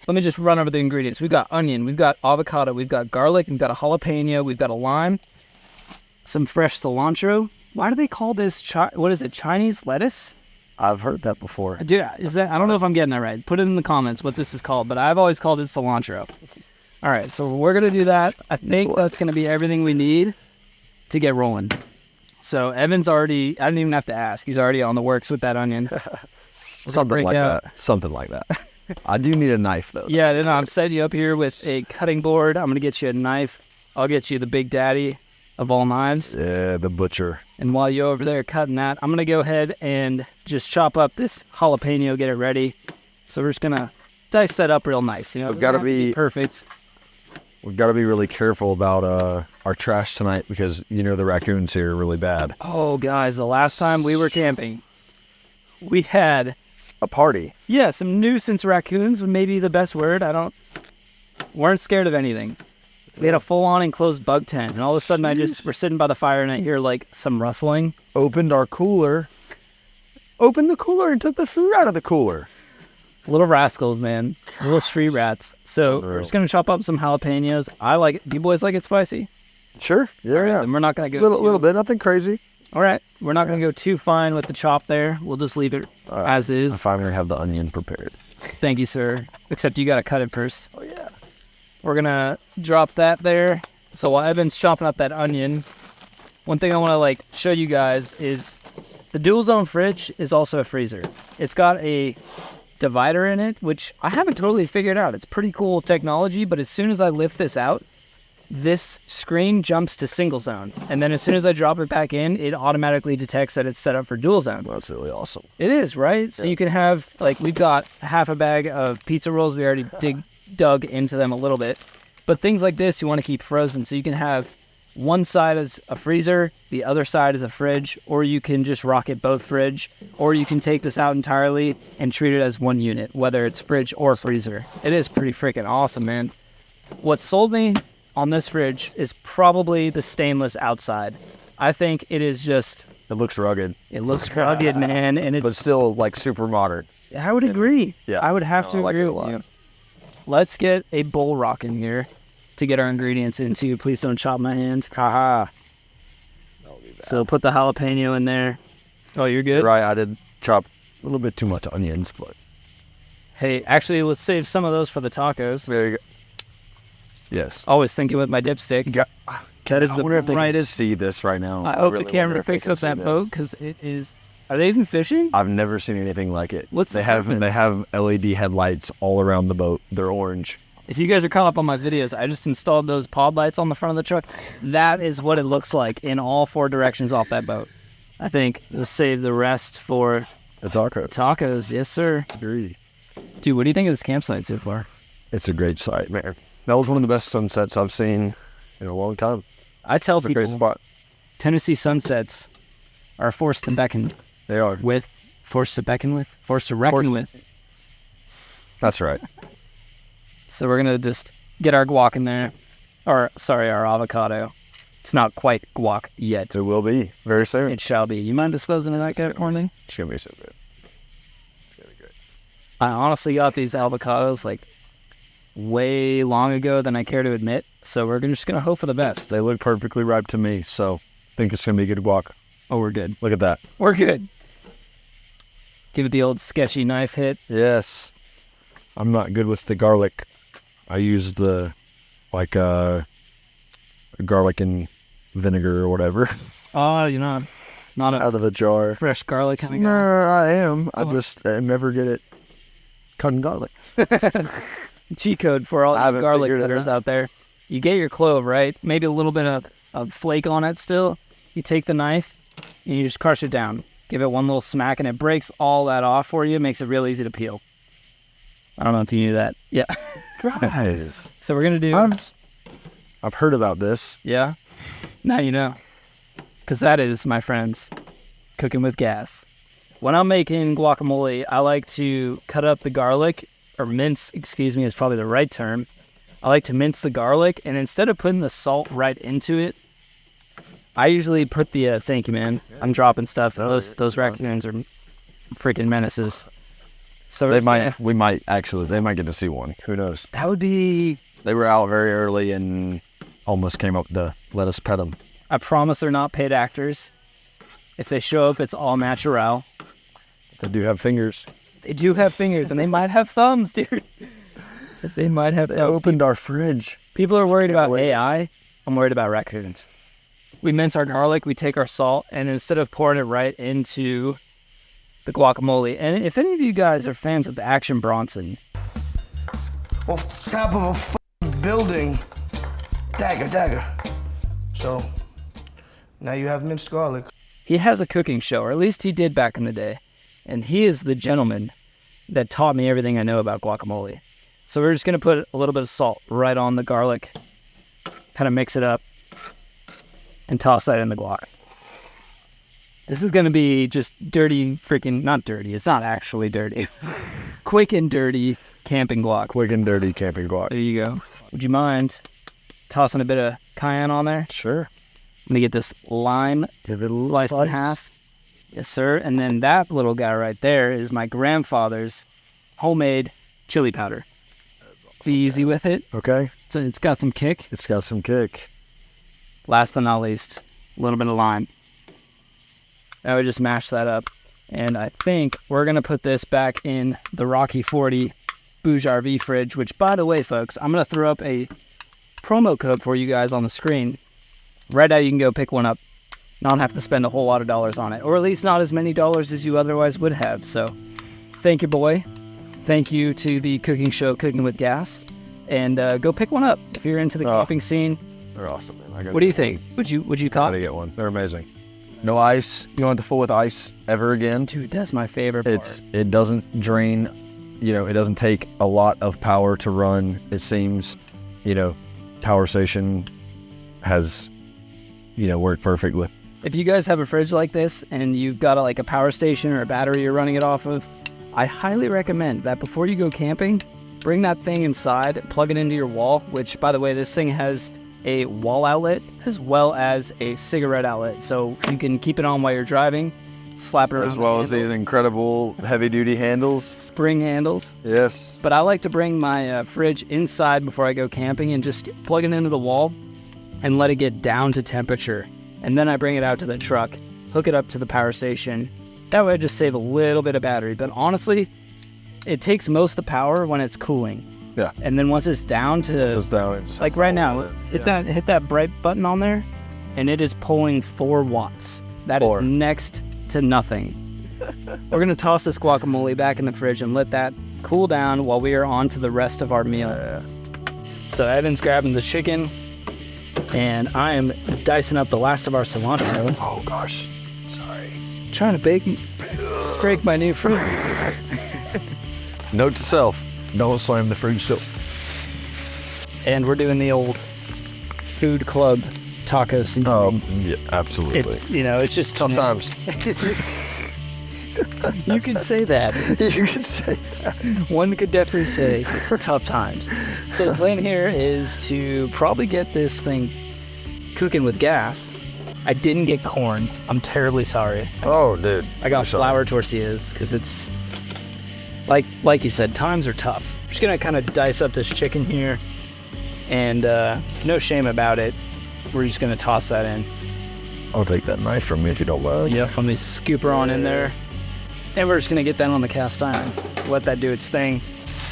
Let me just run over the ingredients. We've got onion, we've got avocado, we've got garlic, we've got a jalapeno, we've got a lime, some fresh cilantro. Why do they call this Chinese lettuce? I've heard that before. Dude, I don't know if I'm getting that right. Put it in the comments what this is called, but I've always called it cilantro. All right, so we're going to do that. I think that's going to be everything we need to get rolling. So Evan's already, I didn't even have to ask. He's already on the works with that onion. Something like that. I do need a knife, though. Yeah, no, I'm setting you up here with a cutting board. I'm going to get you a knife. I'll get you the big daddy of all knives. Yeah, the butcher. And while you're over there cutting that, I'm going to go ahead and just chop up this jalapeno, get it ready. So we're just going to dice that up real nice. You know, We've got to be perfect. We've got to be really careful about our trash tonight because, you know, the raccoons here are really bad. Oh, guys, the last time we were camping, we had a party. Yeah, some nuisance raccoons would maybe be the best word. Weren't scared of anything. We had a full-on enclosed bug tent, and all of a sudden we're sitting by the fire and I hear like some rustling. Opened the cooler and took the food out of the cooler. Little rascals, man. Little street rats. So we're just going to chop up some jalapenos. I like it. Do you boys like it spicy? Sure. Yeah. And we're not going to go little bit, nothing crazy. All right. We're not going to go too fine with the chop there. We'll just leave it as is. I finally have the onion prepared. Thank you, sir. Except you got to cut it first. Oh, yeah. We're going to drop that there. So while Evan's chopping up that onion, one thing I want to show you guys is the dual zone fridge is also a freezer. It's got a divider in it, which I haven't totally figured out. It's pretty cool technology, but as soon as I lift this out, this screen jumps to single zone. And then as soon as I drop it back in, it automatically detects that it's set up for dual zone. That's really awesome. It is, right? So you can have, we've got half a bag of pizza rolls. We already dug into them a little bit. But things like this, you want to keep frozen. So you can have one side as a freezer, the other side is a fridge, or you can just rocket both fridge, or you can take this out entirely and treat it as one unit, whether it's fridge or freezer. It is pretty freaking awesome, man. What sold me on this fridge is probably the stainless outside. I think it is just... It looks rugged. It looks rugged, man, and it's... But still, super modern. I would agree. Yeah. I would have to agree with you. Let's get a bowl rock in here to get our ingredients into. Please don't chop my hand. Haha. So put the jalapeno in there. Oh, you're good? Right, I did chop a little bit too much onions, but... Hey, actually, let's save some of those for the tacos. There you go. Yes. Always thinking with my dipstick. That is the brightest. See this right now. I hope the camera picks up that boat because it is. Are they even fishing? I've never seen anything like it. What's they have LED headlights all around the boat. They're orange. If you guys are caught up on my videos, I just installed those pod lights on the front of the truck. That is what it looks like in all 4 directions off that boat. I think we'll save the rest for the tacos. Tacos, yes sir. Agreed. Dude, what do you think of this campsite so far? It's a great site, man. That was one of the best sunsets I've seen in a long time. I tell It's a people, great spot. Tennessee sunsets are forced to beckon. They are. Forced to reckon with. That's right. So we're going to just get our guac in there. Our avocado. It's not quite guac yet. It will be very soon. It shall be. You mind disposing of that guy for me? It's going to be so good. It's going to be great. I honestly got these avocados like way long ago than I care to admit. So we're just going to hope for the best. They look perfectly ripe to me, so I think it's going to be good guac. Oh, we're good. Look at that. We're good. Give it the old sketchy knife hit. Yes. I'm not good with the garlic. I use the, garlic and vinegar or whatever. Oh, you're not out of a jar. Fresh garlic kind of No, guy. I am. I never get it cutting garlic. Cheat code for all you garlic cutters out there. You get your clove, right? Maybe a little bit of flake on it still. You take the knife and you just crush it down. Give it one little smack and it breaks all that off for you. Makes it real easy to peel. I don't know if you knew that. Yeah. Guys. So we're going to do... I've heard about this. Yeah? Now you know. Because that is, my friends, cooking with gas. When I'm making guacamole, I like to cut up the garlic, or mince, excuse me, is probably the right term. I like to mince the garlic, and instead of putting the salt right into it, I usually put the, thank you, man. I'm dropping stuff. Those raccoons are freaking menaces. So they might get to see one. Who knows? That would be... They were out very early and almost came up to let us pet them. I promise they're not paid actors. If they show up, it's all natural. They do have fingers. They do have fingers, and they might have thumbs, dude. They might have thumbs. They opened our fridge. People are worried about AI. I'm worried about raccoons. We mince our garlic, we take our salt, and instead of pouring it right into the guacamole, and if any of you guys are fans of the Action Bronson. Off the top of a f***ing building. Dagger. So, now you have minced garlic. He has a cooking show, or at least he did back in the day. And he is the gentleman that taught me everything I know about guacamole. So we're just going to put a little bit of salt right on the garlic, kind of mix it up, and toss that in the guac. This is going to be just dirty, freaking, not dirty, it's not actually dirty. Quick and dirty camping guac. Quick and dirty camping guac. There you go. Would you mind tossing a bit of cayenne on there? Sure. I'm going to get this lime sliced in half. Yes, sir. And then that little guy right there is my grandfather's homemade chili powder. Be easy with it. Okay. So it's got some kick. It's got some kick. Last but not least, a little bit of lime. I would just mash that up. And I think we're going to put this back in the Rocky 40 Bouge RV fridge, which, by the way, folks, I'm going to throw up a promo code for you guys on the screen. Right now, you can go pick one up. Not have to spend a whole lot of dollars on it, or at least not as many dollars as you otherwise would have. So thank you, boy. Thank you to the cooking show, Cooking with Gas. And go pick one up if you're into the camping scene. They're awesome, man. What do you think? Would you cop? Gotta get one. They're amazing. No ice. You don't have to fool with ice ever again. Dude, that's my favorite part. It doesn't drain. It doesn't take a lot of power to run. It seems, Power Station has, worked perfectly. If you guys have a fridge like this and you've got a power station or a battery you're running it off of, I highly recommend that before you go camping, bring that thing inside, plug it into your wall, which, by the way, this thing has a wall outlet as well as a cigarette outlet. So you can keep it on while you're driving, slap it around. As well as these incredible heavy-duty handles. Spring handles. Yes. But I like to bring my fridge inside before I go camping and just plug it into the wall and let it get down to temperature. and then I bring it out to the truck, hook it up to the power station. That way I just save a little bit of battery. But honestly, it takes most of the power when it's cooling. Yeah. And then once it's down to, Just down, it just like has right to now, hold it. hit that bright button on there, and it is pulling 4 watts. That is next to nothing. We're gonna toss this guacamole back in the fridge and let that cool down while we are on to the rest of our meal. So Evan's grabbing the chicken, and I am dicing up the last of our cilantro. Oh gosh, sorry. Trying to break my new fruit. Note to self: don't slam the fridge door. And we're doing the old food club taco seasoning. Oh, yeah, absolutely. It's, it's just Tough times. You can say that. You can say that. One could definitely say tough times. So the plan here is to probably get this thing cooking with gas. I didn't get corn. I'm terribly sorry. Oh, dude. I got flour tortillas because it's, like you said, times are tough. I'm just going to kind of dice up this chicken here. And no shame about it. We're just going to toss that in. I'll take that knife from me if you don't mind. Yep, let me scoop her on in there. And we're just gonna get that on the cast iron. Let that do its thing.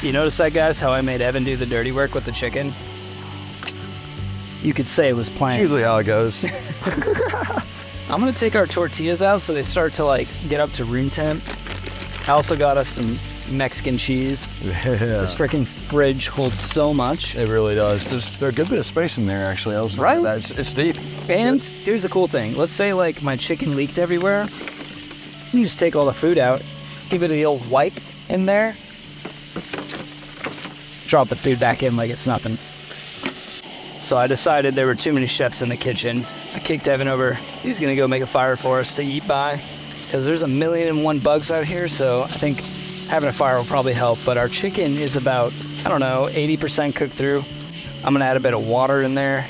You notice that, guys, how I made Evan do the dirty work with the chicken? You could say it was planned. Usually how it goes. I'm gonna take our tortillas out so they start to get up to room temp. I also got us some Mexican cheese. Yeah. This freaking fridge holds so much. It really does. There's a good bit of space in there, actually. I was right. It's deep. And here's the cool thing. Let's say my chicken leaked everywhere. You just take all the food out, give it the old wipe in there, drop the food back in like it's nothing. So I decided there were too many chefs in the kitchen. I kicked Evan over. He's gonna go make a fire for us to eat by, because there's 1,000,001 bugs out here, so I think having a fire will probably help. But our chicken is about, 80% cooked through. I'm gonna add a bit of water in there.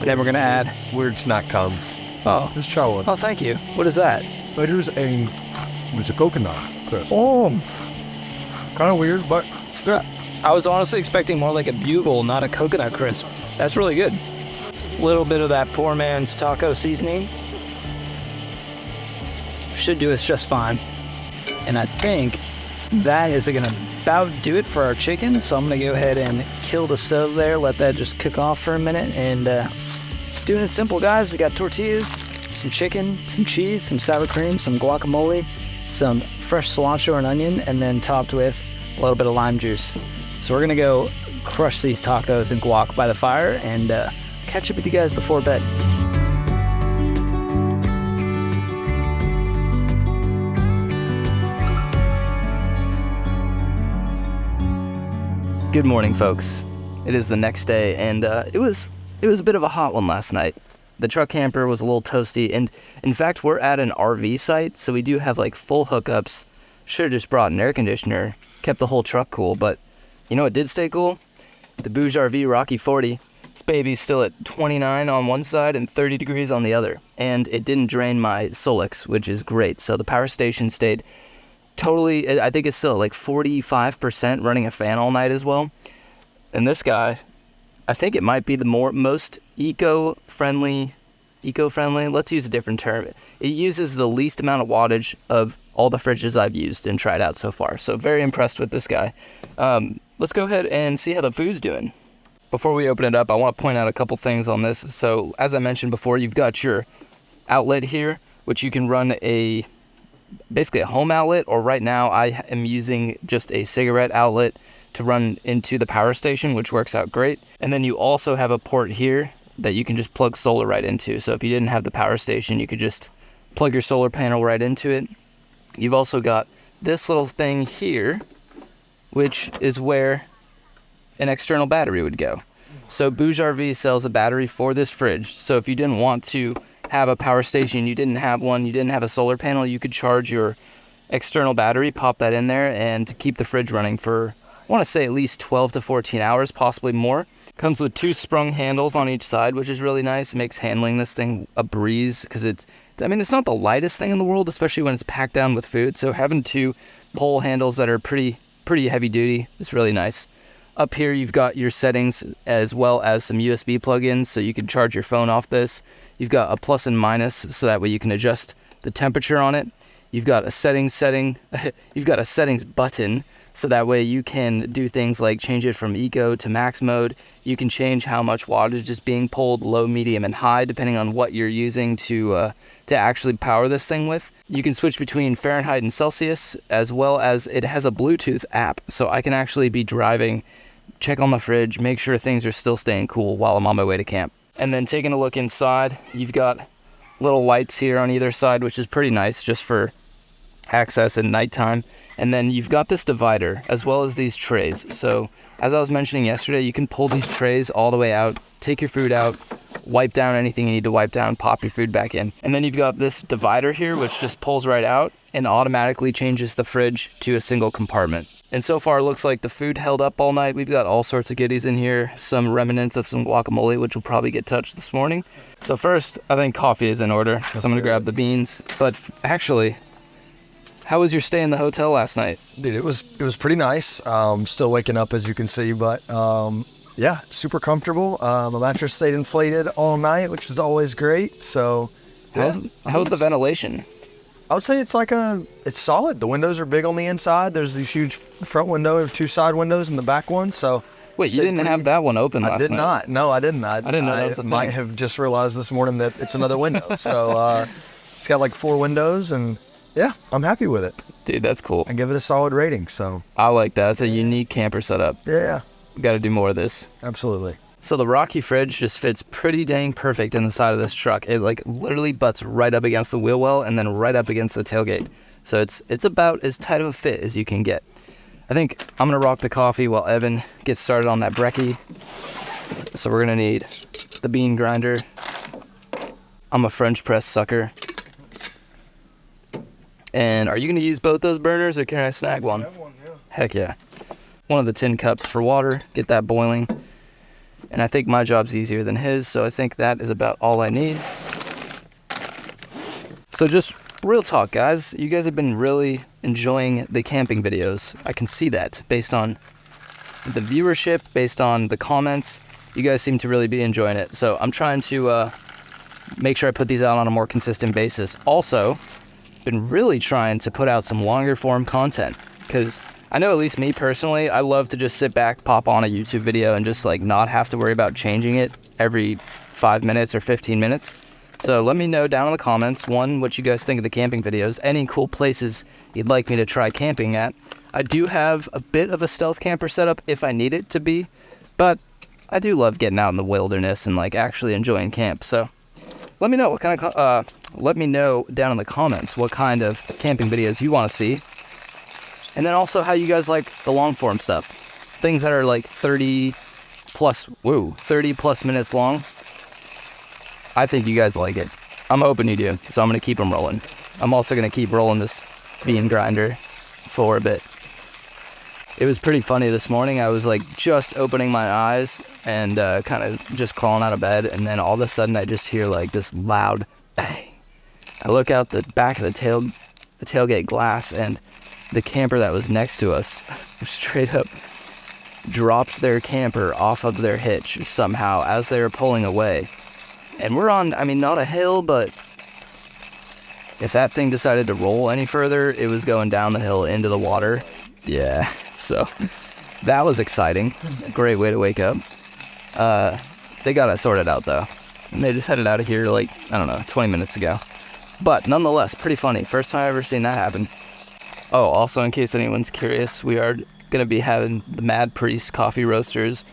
Then we're gonna add... Weird snack time. Oh. Just try one. Oh, thank you. What is that? It's a coconut crisp. Oh. Kind of weird, but yeah. I was honestly expecting more like a bugle, not a coconut crisp. That's really good. A little bit of that poor man's taco seasoning. Should do us just fine. And I think that is gonna about do it for our chicken. So I'm gonna go ahead and kill the stove there, let that just cook off for a minute. And doing it simple, guys. We got tortillas, some chicken, some cheese, some sour cream, some guacamole, some fresh cilantro and onion, and then topped with a little bit of lime juice. So we're gonna go crush these tacos and guac by the fire and catch up with you guys before bed. Good morning, folks. It is the next day, and it was a bit of a hot one last night. The truck camper was a little toasty, and in fact, we're at an RV site, so we do have full hookups. Should have just brought an air conditioner, kept the whole truck cool, but you know what did stay cool? The Bouge RV Rocky 40. This baby's still at 29 on one side and 30 degrees on the other, and it didn't drain my Solix, which is great. So the power station stayed totally, I think it's still at 45% running a fan all night as well. And this guy, I think it might be the most eco-friendly, let's use a different term. It uses the least amount of wattage of all the fridges I've used and tried out so far. So very impressed with this guy. Let's go ahead and see how the food's doing. Before we open it up, I want to point out a couple things on this. So as I mentioned before, you've got your outlet here, which you can run basically a home outlet, or right now I am using just a cigarette outlet to run into the power station, which works out great. And then you also have a port here that you can just plug solar right into. So if you didn't have the power station, you could just plug your solar panel right into it. You've also got this little thing here, which is where an external battery would go. So Bouge RV sells a battery for this fridge. So if you didn't want to have a power station, you didn't have one, you didn't have a solar panel, you could charge your external battery, pop that in there, and keep the fridge running for, I want to say, at least 12 to 14 hours, possibly more. Comes with 2 sprung handles on each side, which is really nice. It makes handling this thing a breeze, because it's not the lightest thing in the world, especially when it's packed down with food. So having 2 pole handles that are pretty heavy duty is really nice. Up here you've got your settings as well as some USB plugins, so you can charge your phone off this. You've got a plus and minus, so that way you can adjust the temperature on it. You've got a settings button, so that way you can do things like change it from eco to max mode. You can change how much wattage is being pulled, low, medium, and high, depending on what you're using to actually power this thing with. You can switch between Fahrenheit and Celsius, as well as it has a Bluetooth app, so I can actually be driving, check on the fridge, make sure things are still staying cool while I'm on my way to camp. And then taking a look inside, you've got little lights here on either side, which is pretty nice just for access at nighttime. And then you've got this divider as well as these trays. So as I was mentioning yesterday, you can pull these trays all the way out, take your food out, wipe down anything you need to wipe down, pop your food back in. And then you've got this divider here, which just pulls right out and automatically changes the fridge to a single compartment. And so far it looks like the food held up all night. We've got all sorts of goodies in here, some remnants of some guacamole, which will probably get touched this morning. So first, I think coffee is in order, so I'm gonna grab the beans. But actually, how was your stay in the hotel last night? Dude, it was pretty nice. Still waking up, as you can see, but yeah, super comfortable. The mattress stayed inflated all night, which is always great. So how's the ventilation? I would say it's solid. The windows are big on the inside. There's these huge front window, 2 side windows, and the back one. So wait, you didn't have that one open last night? I did not. No, I didn't. I didn't know that was a thing. Might have just realized this morning that it's another window. So it's got like 4 windows, and yeah, I'm happy with it. Dude, that's cool. I give it a solid rating. So I like that. It's a unique camper setup. Yeah. We got to do more of this. Absolutely. So the Rocky fridge just fits pretty dang perfect in the side of this truck. It like literally butts right up against the wheel well and then right up against the tailgate. So it's about as tight of a fit as you can get. I think I'm gonna rock the coffee while Evan gets started on that brekkie. So we're gonna need the bean grinder. I'm a French press sucker. And are you gonna use both those burners or can I snag one? I have one, yeah. Heck yeah. One of the tin cups for water, get that boiling. And I think my job's easier than his, so I think that is about all I need. So just real talk, guys. You guys have been really enjoying the camping videos. I can see that based on the viewership, based on the comments. You guys seem to really be enjoying it. So I'm trying to make sure I put these out on a more consistent basis. Also, been really trying to put out some longer form content, because I know at least me personally, I love to just sit back, pop on a YouTube video and just like not have to worry about changing it every 5 minutes or 15 minutes. So let me know down in the comments, one, what you guys think of the camping videos, any cool places you'd like me to try camping at. I do have a bit of a stealth camper setup if I need it to be, but I do love getting out in the wilderness and like actually enjoying camp. So let me know what kind of, let me know down in the comments what kind of camping videos you want to see. And then also how you guys like the long form stuff. Things that are like 30 plus minutes long. I think you guys like it. I'm hoping you do, so I'm gonna keep them rolling. I'm also gonna keep rolling this bean grinder for a bit. It was pretty funny this morning. I was like just opening my eyes and kind of just crawling out of bed, and then all of a sudden I just hear like this loud bang. I look out the back of the tailgate glass, and the camper that was next to us straight up dropped their camper off of their hitch somehow as they were pulling away. And we're on, I mean, not a hill, but if that thing decided to roll any further, it was going down the hill into the water. Yeah, so that was exciting. Great way to wake up. They got it sorted out though. And they just headed out of here like, I don't know, 20 minutes ago. But nonetheless, pretty funny. First time I've ever seen that happen. Oh, also in case anyone's curious, we are going to be having the Mad Priest Coffee Roasters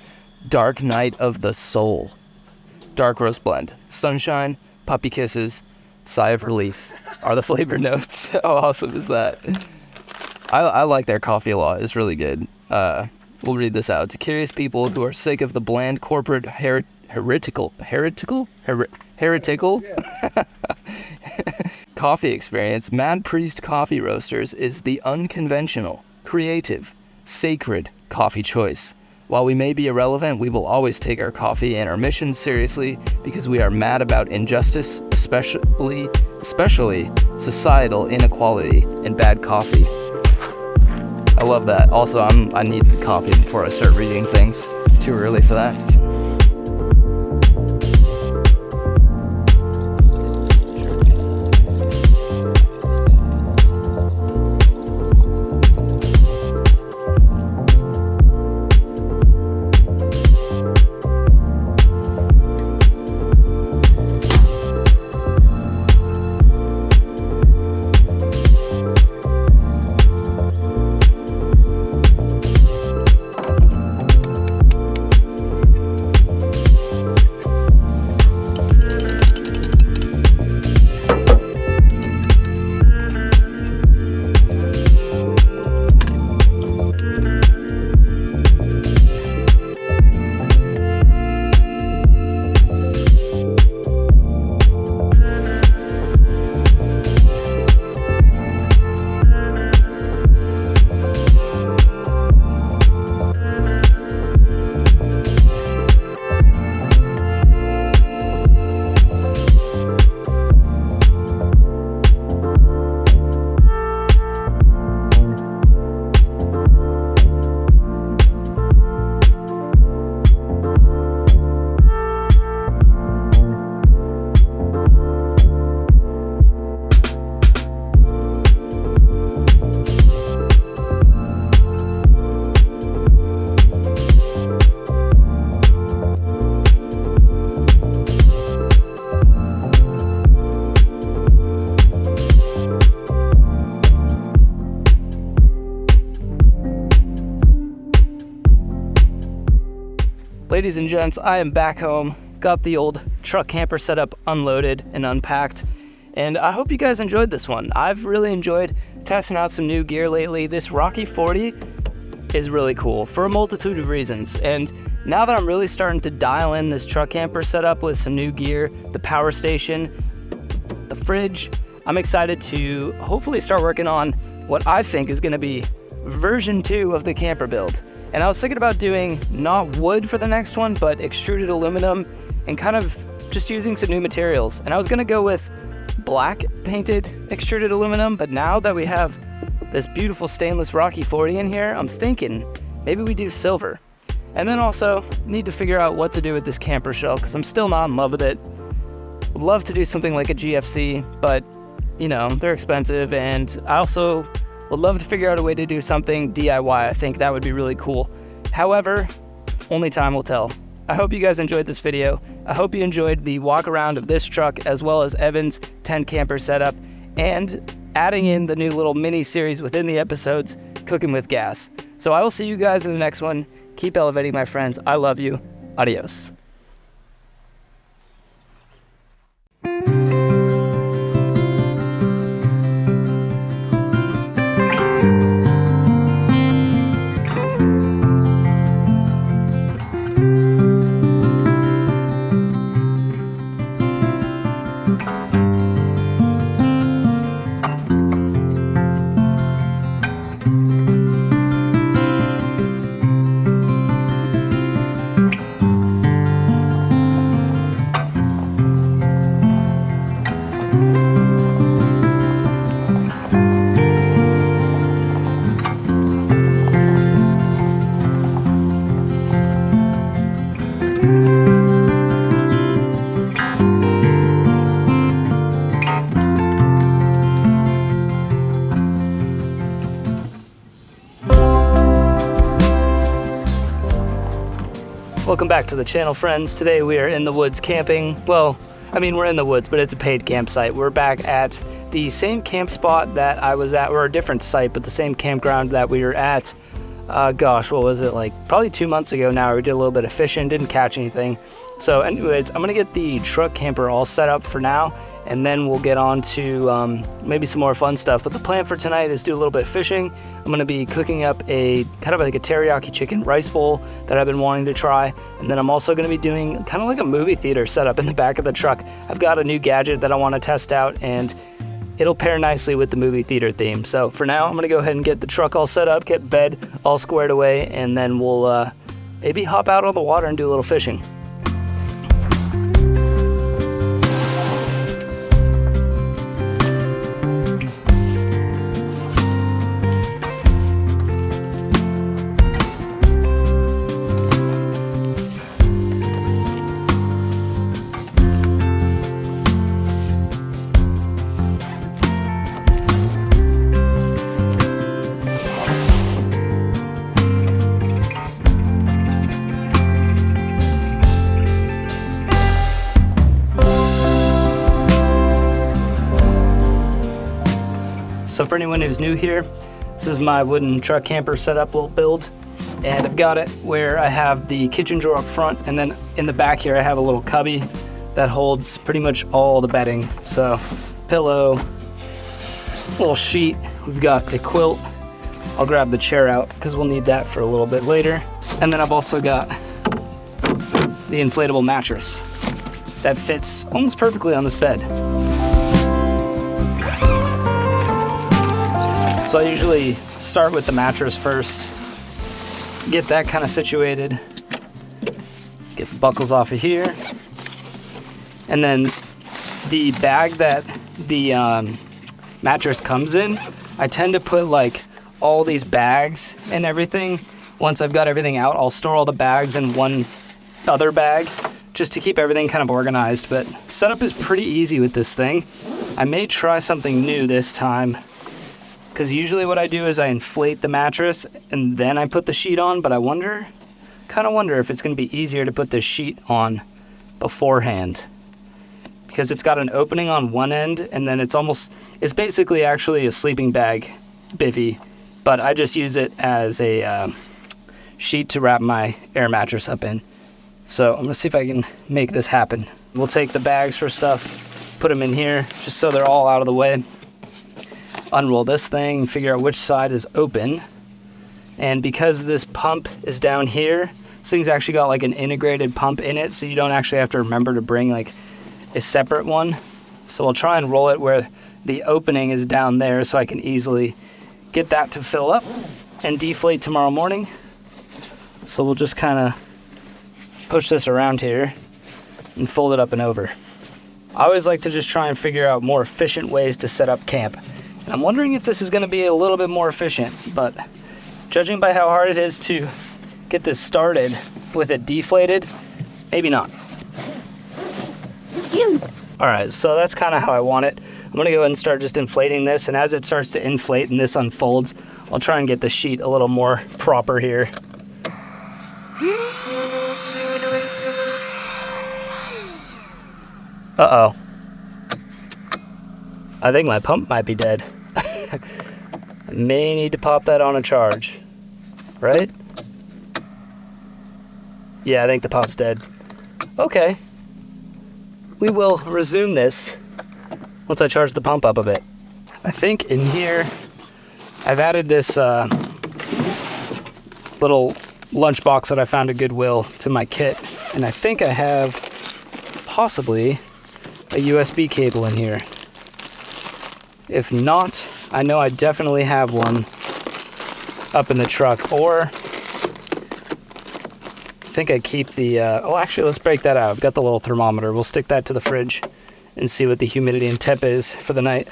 Dark Night of the Soul. Dark roast blend. Sunshine, puppy kisses, sigh of relief are the flavor notes. How awesome is that? I like their coffee a lot. It's really good. We'll read this out. To curious people who are sick of the bland corporate heretical coffee experience, Mad Priest Coffee Roasters is the unconventional, creative, sacred coffee choice. While we may be irrelevant, we will always take our coffee and our mission seriously because we are mad about injustice, especially societal inequality and bad coffee. I love that. Also, I need coffee before I start reading things. It's too early for that. Ladies and gents, I am back home. Got the old truck camper set up, unloaded and unpacked, and I hope you guys enjoyed this one. I've really enjoyed testing out some new gear lately. This Rocky 40 is really cool for a multitude of reasons, and now that I'm really starting to dial in this truck camper setup with some new gear, the power station, the fridge, I'm excited to hopefully start working on what I think is going to be version 2 of the camper build. And I was thinking about doing not wood for the next one, but extruded aluminum and kind of just using some new materials. And I was gonna go with black painted extruded aluminum, but now that we have this beautiful stainless Rocky 40 in here, I'm thinking maybe we do silver. And then also need to figure out what to do with this camper shell because I'm still not in love with it. Would love to do something like a GFC, but you know, they're expensive, and I also would love to figure out a way to do something DIY. I think that would be really cool. However, only time will tell. I hope you guys enjoyed this video. I hope you enjoyed the walk around of this truck as well as Evan's tent camper setup and adding in the new little mini series within the episodes, Cooking with Gas. So I will see you guys in the next one. Keep elevating, my friends. I love you. Adios. Welcome back to the channel, friends. Today we are in the woods camping. Well, I mean, we're in the woods, but it's a paid campsite. We're back at the same camp spot that I was at, or a different site, but the same campground that we were at, gosh, what was it, like probably 2 months ago now. We did a little bit of fishing, didn't catch anything. So anyways, I'm gonna get the truck camper all set up for now, and then we'll get on to maybe some more fun stuff. But the plan for tonight is do a little bit of fishing. I'm gonna be cooking up a kind of like a teriyaki chicken rice bowl that I've been wanting to try. And then I'm also gonna be doing kind of like a movie theater setup in the back of the truck. I've got a new gadget that I wanna test out, and it'll pair nicely with the movie theater theme. So for now, I'm gonna go ahead and get the truck all set up, get bed all squared away, and then we'll maybe hop out on the water and do a little fishing. So for anyone who's new here, this is my wooden truck camper setup little build. And I've got it where I have the kitchen drawer up front, and then in the back here I have a little cubby that holds pretty much all the bedding. So pillow, little sheet, we've got a quilt. I'll grab the chair out because we'll need that for a little bit later. And then I've also got the inflatable mattress that fits almost perfectly on this bed. So I usually start with the mattress first, get that kind of situated, get the buckles off of here, and then the bag that the mattress comes in, I tend to put like all these bags and everything. Once I've got everything out, I'll store all the bags in one other bag just to keep everything kind of organized. But setup is pretty easy with this thing. I may try something new this time, because usually what I do is I inflate the mattress and then I put the sheet on, but I kind of wonder if it's going to be easier to put the sheet on beforehand, because it's got an opening on one end, and then it's basically actually a sleeping bag bivvy, but I just use it as a sheet to wrap my air mattress up in. So I'm gonna see if I can make this happen. We'll take the bags for stuff, put them in here just so they're all out of the way. Unroll this thing and figure out which side is open. And because this pump is down here, this thing's actually got like an integrated pump in it, so you don't actually have to remember to bring like a separate one. So I'll try and roll it where the opening is down there so I can easily get that to fill up and deflate tomorrow morning. So we'll just kind of push this around here and fold it up and over. I always like to just try and figure out more efficient ways to set up camp. And I'm wondering if this is going to be a little bit more efficient, but judging by how hard it is to get this started with it deflated, maybe not. Alright, so that's kind of how I want it. I'm going to go ahead and start just inflating this, and as it starts to inflate and this unfolds, I'll try and get the sheet a little more proper here. Uh-oh. I think my pump might be dead. I may need to pop that on a charge. Right? Yeah, I think the pump's dead. Okay. We will resume this once I charge the pump up a bit. I think in here, I've added this little lunchbox that I found at Goodwill to my kit. And I think I have possibly a USB cable in here. If not, I know I definitely have one up in the truck, or I think I keep the, oh actually let's break that out. I've got the little thermometer. We'll stick that to the fridge and see what the humidity and temp is for the night.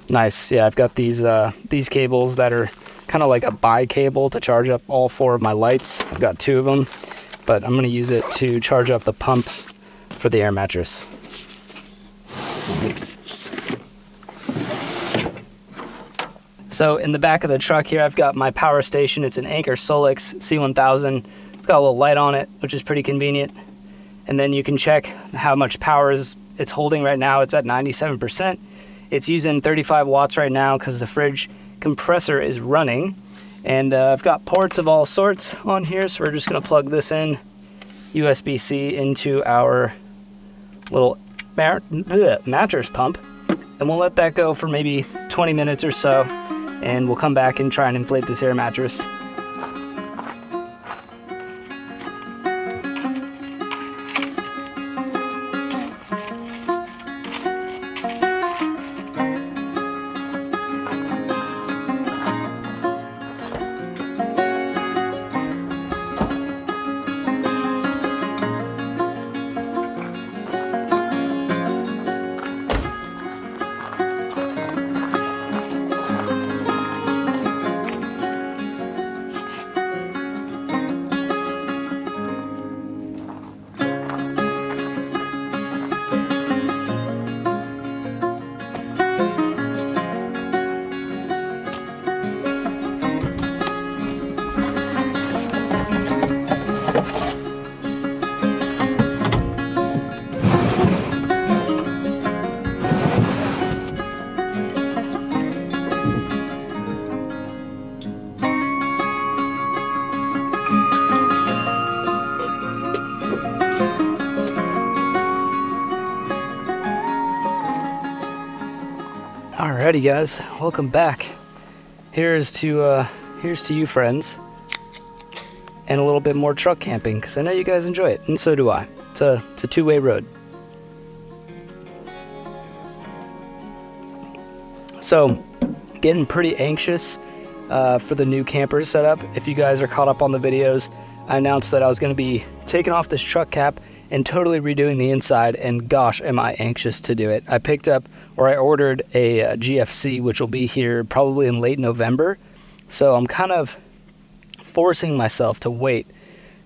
Nice, yeah, I've got these cables that are kind of like a bi-cable to charge up all 4 of my lights. I've got 2 of them, but I'm gonna use it to charge up the pump for the air mattress. So in the back of the truck here, I've got my power station. It's an Anker Solix C1000. It's got a little light on it, which is pretty convenient. And then you can check how much power it's holding right now. It's at 97%. It's using 35 watts right now because the fridge compressor is running. And I've got ports of all sorts on here, so we're just gonna plug this in, USB-C, into our little mattress pump, and we'll let that go for maybe 20 minutes or so, and we'll come back and try and inflate this air mattress. Alrighty guys, welcome back. Here's to you friends. And a little bit more truck camping, because I know you guys enjoy it, and so do I. It's a two-way road. So, getting pretty anxious for the new camper setup. If you guys are caught up on the videos, I announced that I was going to be taking off this truck cap and totally redoing the inside, and gosh, am I anxious to do it. I ordered a GFC, which will be here probably in late November. So I'm kind of forcing myself to wait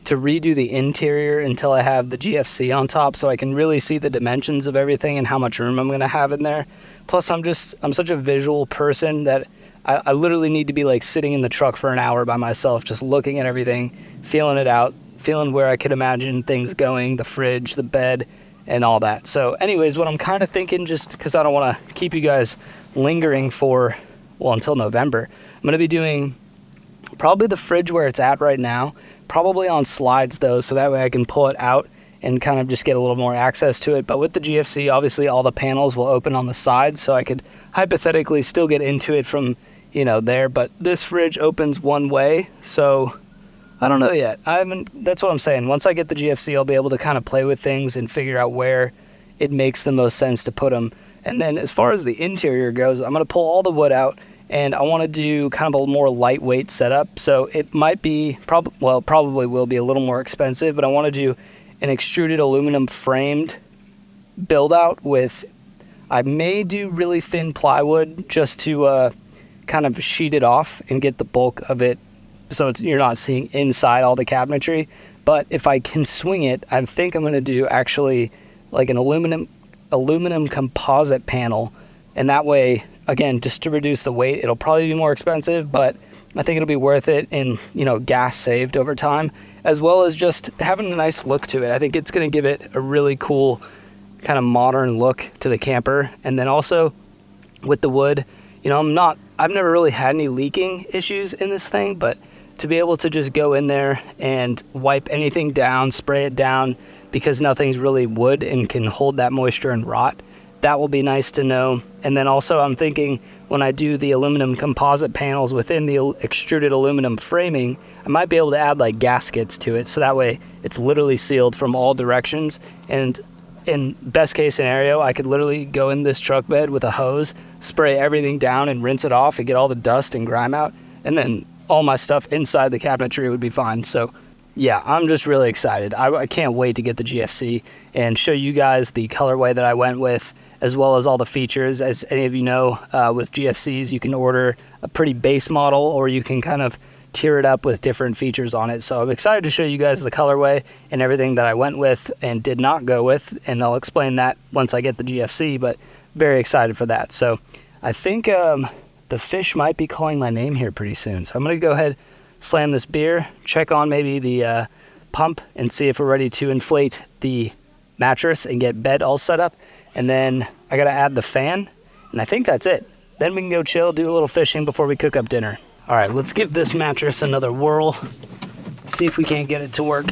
to redo the interior until I have the GFC on top, so I can really see the dimensions of everything and how much room I'm going to have in there. Plus, I'm such a visual person that I literally need to be like sitting in the truck for an hour by myself, just looking at everything, feeling it out, feeling where I could imagine things going, the fridge, the bed, and all that. So anyways, what I'm kind of thinking, just because I don't want to keep you guys lingering until November, I'm going to be doing probably the fridge where it's at right now, probably on slides though, so that way I can pull it out and kind of just get a little more access to it. But with the GFC, obviously all the panels will open on the sides, so I could hypothetically still get into it from, there. But this fridge opens one way, so I don't know yet. That's what I'm saying. Once I get the GFC, I'll be able to kind of play with things and figure out where it makes the most sense to put them. And then as far as the interior goes, I'm going to pull all the wood out, and I want to do kind of a more lightweight setup. So it might be, probably will be a little more expensive, but I want to do an extruded aluminum framed build out with, I may do really thin plywood just to kind of sheet it off and get the bulk of it so you're not seeing inside all the cabinetry. But if I can swing it, I think I'm going to do actually like an aluminum composite panel, and that way, again, just to reduce the weight, it'll probably be more expensive, but I think it'll be worth it in, gas saved over time, as well as just having a nice look to it. I think it's going to give it a really cool kind of modern look to the camper. And then also with the wood, I've never really had any leaking issues in this thing, but to be able to just go in there and wipe anything down, spray it down, because nothing's really wood and can hold that moisture and rot, that will be nice to know. And then also I'm thinking when I do the aluminum composite panels within the extruded aluminum framing, I might be able to add like gaskets to it, so that way it's literally sealed from all directions. And in best case scenario, I could literally go in this truck bed with a hose, spray everything down and rinse it off and get all the dust and grime out, and then all my stuff inside the cabinetry would be fine. So yeah, I'm just really excited. I can't wait to get the GFC and show you guys the colorway that I went with, as well as all the features. As any of you know, with GFCs, you can order a pretty base model, or you can kind of tier it up with different features on it. So I'm excited to show you guys the colorway and everything that I went with and did not go with, and I'll explain that once I get the GFC, but very excited for that. So I think the fish might be calling my name here pretty soon. So I'm going to go ahead, slam this beer, check on maybe the pump, and see if we're ready to inflate the mattress and get bed all set up. And then I got to add the fan, and I think that's it. Then we can go chill, do a little fishing before we cook up dinner. All right, let's give this mattress another whirl. See if we can't get it to work.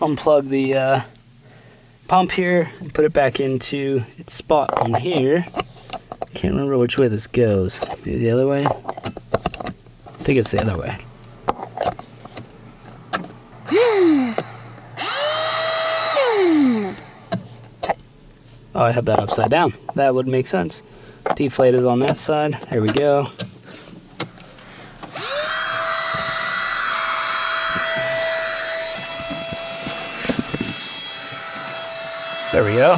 Unplug the pump here and put it back into its spot on here. Can't remember which way this goes. Maybe the other way? I think it's the other way. Oh, I have that upside down. That would make sense. Deflate is on that side. There we go. There we go.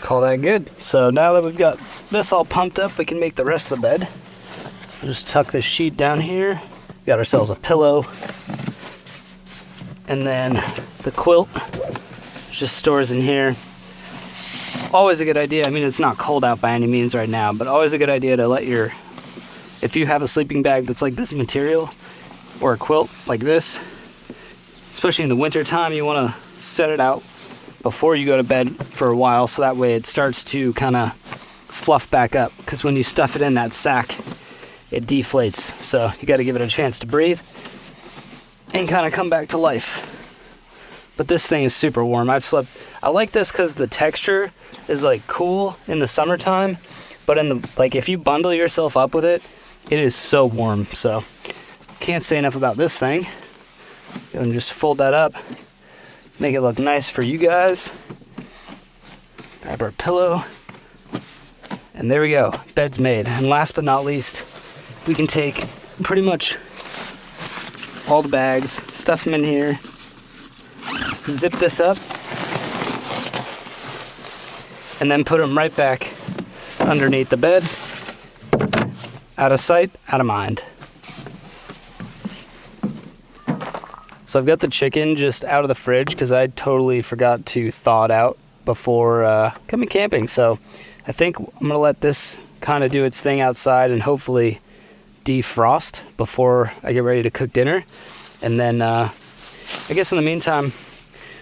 Call that good. So now that we've got this all pumped up, we can make the rest of the bed. Just tuck this sheet down here. Got ourselves a pillow. And then the quilt just stores in here. Always a good idea. I mean, it's not cold out by any means right now, but always a good idea to let if you have a sleeping bag that's like this material, or a quilt like this, especially in the winter time, you want to set it out before you go to bed for a while, so that way it starts to kind of fluff back up, because when you stuff it in that sack, it deflates. So you got to give it a chance to breathe and kind of come back to life. But this thing is super warm. I like this because the texture is like cool in the summertime, but in the, like, if you bundle yourself up with it, it is so warm. So can't say enough about this thing. And just fold that up, make it look nice for you guys. Grab our pillow, and there we go, bed's made. And last but not least, we can take pretty much all the bags, stuff them in here, zip this up, and then put them right back underneath the bed. Out of sight, out of mind. So I've got the chicken just out of the fridge because I totally forgot to thaw it out before coming camping. So I think I'm gonna let this kind of do its thing outside and hopefully defrost before I get ready to cook dinner. And then I guess in the meantime,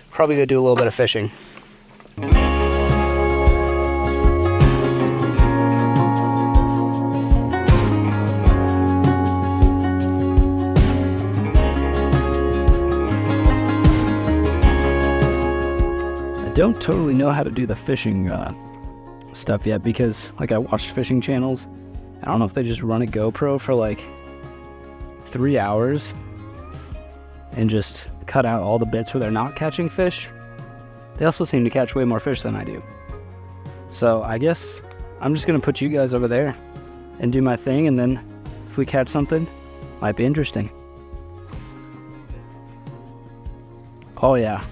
probably go do a little bit of fishing. Don't totally know how to do the fishing stuff yet because, like, I watched fishing channels. I don't know if they just run a GoPro for like 3 hours and just cut out all the bits where they're not catching fish. They also seem to catch way more fish than I do. So I guess I'm just gonna put you guys over there and do my thing, and then if we catch something, might be interesting. Oh yeah.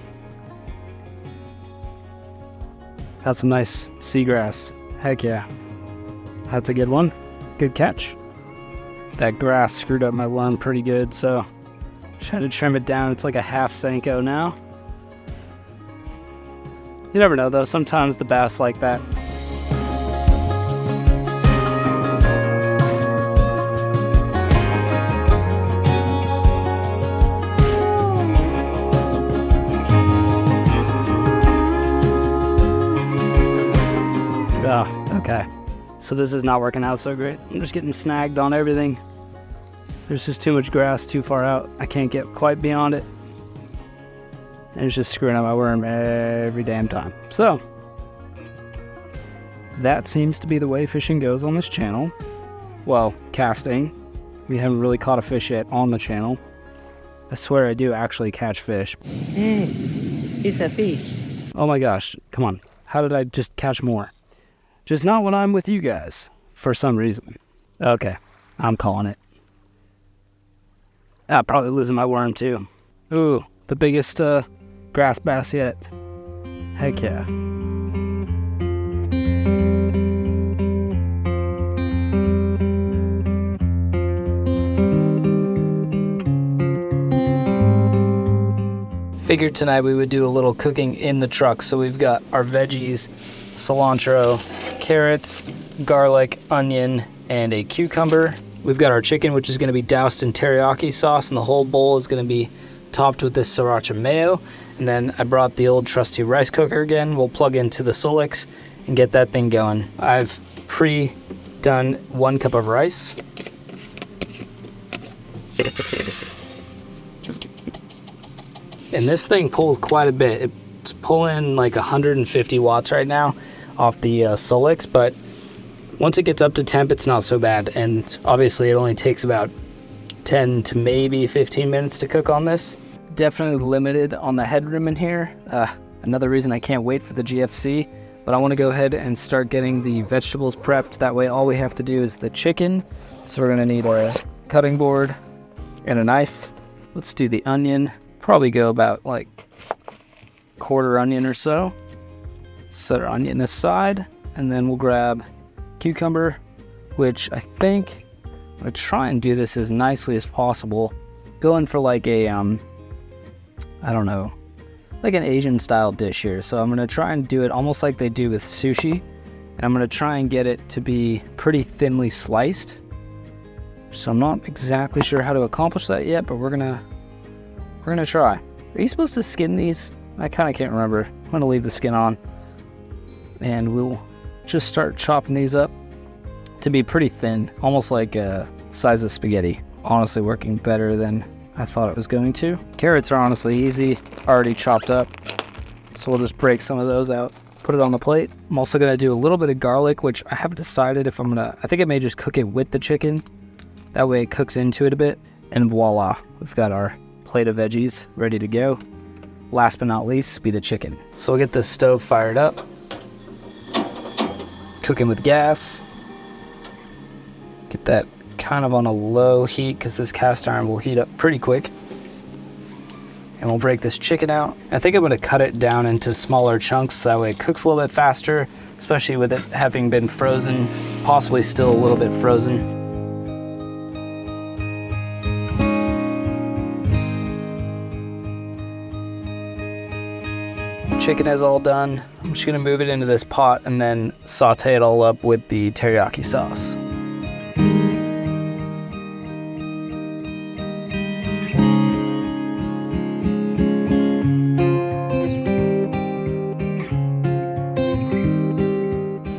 Got some nice seagrass. Heck yeah. That's a good one. Good catch. That grass screwed up my worm pretty good, so trying to trim it down. It's like a half Senko now. You never know though, sometimes the bass like that. Oh, okay. So this is not working out so great. I'm just getting snagged on everything. There's just too much grass too far out. I can't get quite beyond it. And it's just screwing up my worm every damn time. So, that seems to be the way fishing goes on this channel. Well, casting. We haven't really caught a fish yet on the channel. I swear I do actually catch fish. Hey, it's a fish. Oh my gosh, come on. How did I just catch more? Just not when I'm with you guys, for some reason. Okay, I'm calling it. I'm probably losing my worm too. Ooh, the biggest grass bass yet. Heck yeah. Figured tonight we would do a little cooking in the truck. So we've got our veggies, cilantro, carrots, garlic, onion, and a cucumber. We've got our chicken, which is going to be doused in teriyaki sauce, and the whole bowl is going to be topped with this sriracha mayo. And then I brought the old trusty rice cooker again. We'll plug into the Solix and get that thing going. I've pre-done 1 cup of rice. And this thing pulls quite a bit. It's pulling like 150 watts right now off the Solix, but once it gets up to temp, it's not so bad. And obviously it only takes about 10 to maybe 15 minutes to cook on this. Definitely limited on the headroom in here. Another reason I can't wait for the GFC, but I want to go ahead and start getting the vegetables prepped. That way all we have to do is the chicken. So we're gonna need a cutting board and a knife. Let's do the onion. Probably go about like 1/4 onion or so. Set our onion aside, and then we'll grab cucumber, which I think I'm gonna try and do this as nicely as possible. Going for like a I don't know, like an Asian style dish here. So I'm gonna try and do it almost like they do with sushi, and I'm gonna try and get it to be pretty thinly sliced. So I'm not exactly sure how to accomplish that yet, but we're gonna try. Are you supposed to skin these? I kind of can't remember. I'm gonna leave the skin on, and we'll just start chopping these up to be pretty thin, almost like a size of spaghetti. Honestly, working better than I thought it was going to. Carrots are honestly easy, already chopped up, so we'll just break some of those out, put it on the plate. I'm also gonna do a little bit of garlic, which I haven't decided if I'm gonna, I think I may just cook it with the chicken. That way it cooks into it a bit. And voila, we've got our plate of veggies ready to go. Last but not least, be the chicken. So we'll get this stove fired up. Cooking with gas. Get that kind of on a low heat because this cast iron will heat up pretty quick. And we'll break this chicken out. I think I'm gonna cut it down into smaller chunks so that way it cooks a little bit faster, especially with it having been frozen, possibly still a little bit frozen. Chicken is all done. I'm just gonna move it into this pot and then saute it all up with the teriyaki sauce.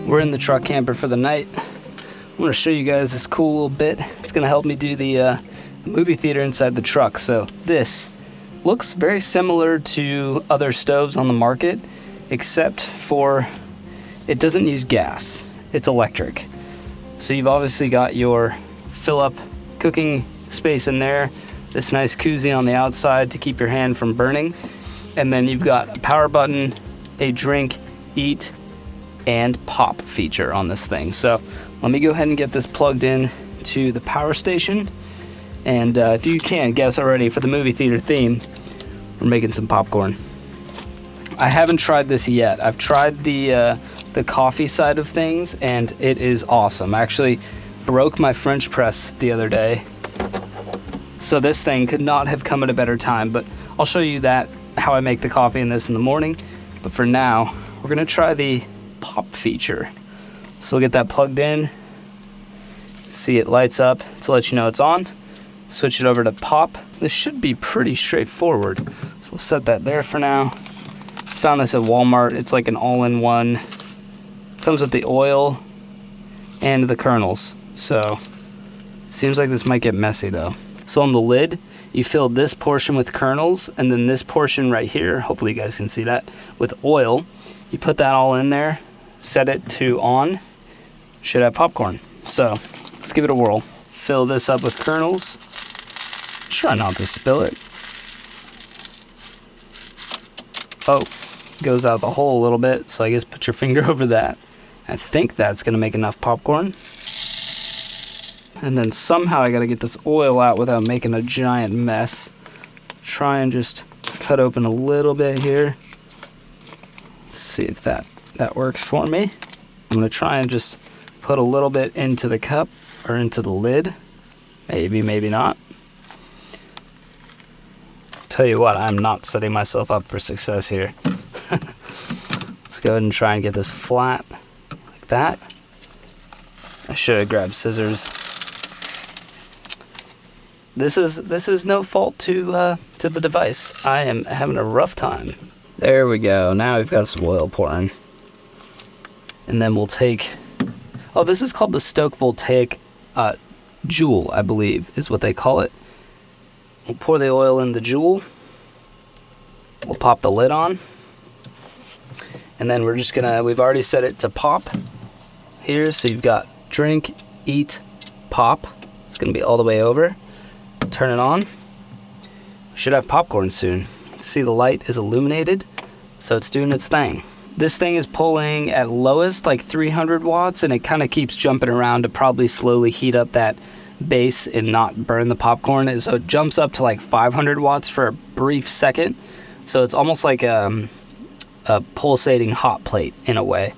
We're in the truck camper for the night. I'm gonna show you guys this cool little bit. It's gonna help me do the movie theater inside the truck. So this looks very similar to other stoves on the market, except for it doesn't use gas. It's electric. So you've obviously got your fill up cooking space in there, this nice koozie on the outside to keep your hand from burning. And then you've got a power button, a drink, eat, and pop feature on this thing. So let me go ahead and get this plugged in to the power station. And if you can guess already, for the movie theater theme, we're making some popcorn. I haven't tried this yet. I've tried the coffee side of things, and it is awesome. I actually broke my French press the other day, so this thing could not have come at a better time. But I'll show you that, how I make the coffee in this in the morning. But for now, we're gonna try the pop feature. So we'll get that plugged in. See, it lights up to let you know it's on. Switch it over to pop. This should be pretty straightforward. So we'll set that there for now. Found this at Walmart. It's like an all-in-one. Comes with the oil and the kernels. So seems like this might get messy though. So on the lid, you fill this portion with kernels, and then this portion right here, hopefully you guys can see that, with oil. You put that all in there, set it to on, should have popcorn. So let's give it a whirl. Fill this up with kernels. Try not to spill it. Oh, goes out the hole a little bit, so I guess put your finger over that. I think that's gonna make enough popcorn. And then somehow I gotta get this oil out without making a giant mess. Try and just cut open a little bit here. See if that works for me. I'm gonna try and just put a little bit into the cup or into the lid. Maybe, maybe not. Tell you what, I'm not setting myself up for success here. Let's go ahead and try and get this flat like that. I should have grabbed scissors. This is no fault to the device. I am having a rough time. There we go. Now we've got some oil pouring. And then we'll take, oh, this is called the Stoke Voltaic Joule, I believe, is what they call it. We'll pour the oil in the Joule. We'll pop the lid on. And then we're just gonna, we've already set it to pop here. So you've got drink, eat, pop. It's gonna be all the way over. Turn it on. Should have popcorn soon. See, the light is illuminated, so it's doing its thing. This thing is pulling at lowest like 300 watts, and it kind of keeps jumping around to probably slowly heat up that base and not burn the popcorn. So it jumps up to like 500 watts for a brief second. So it's almost like a pulsating hot plate in a way.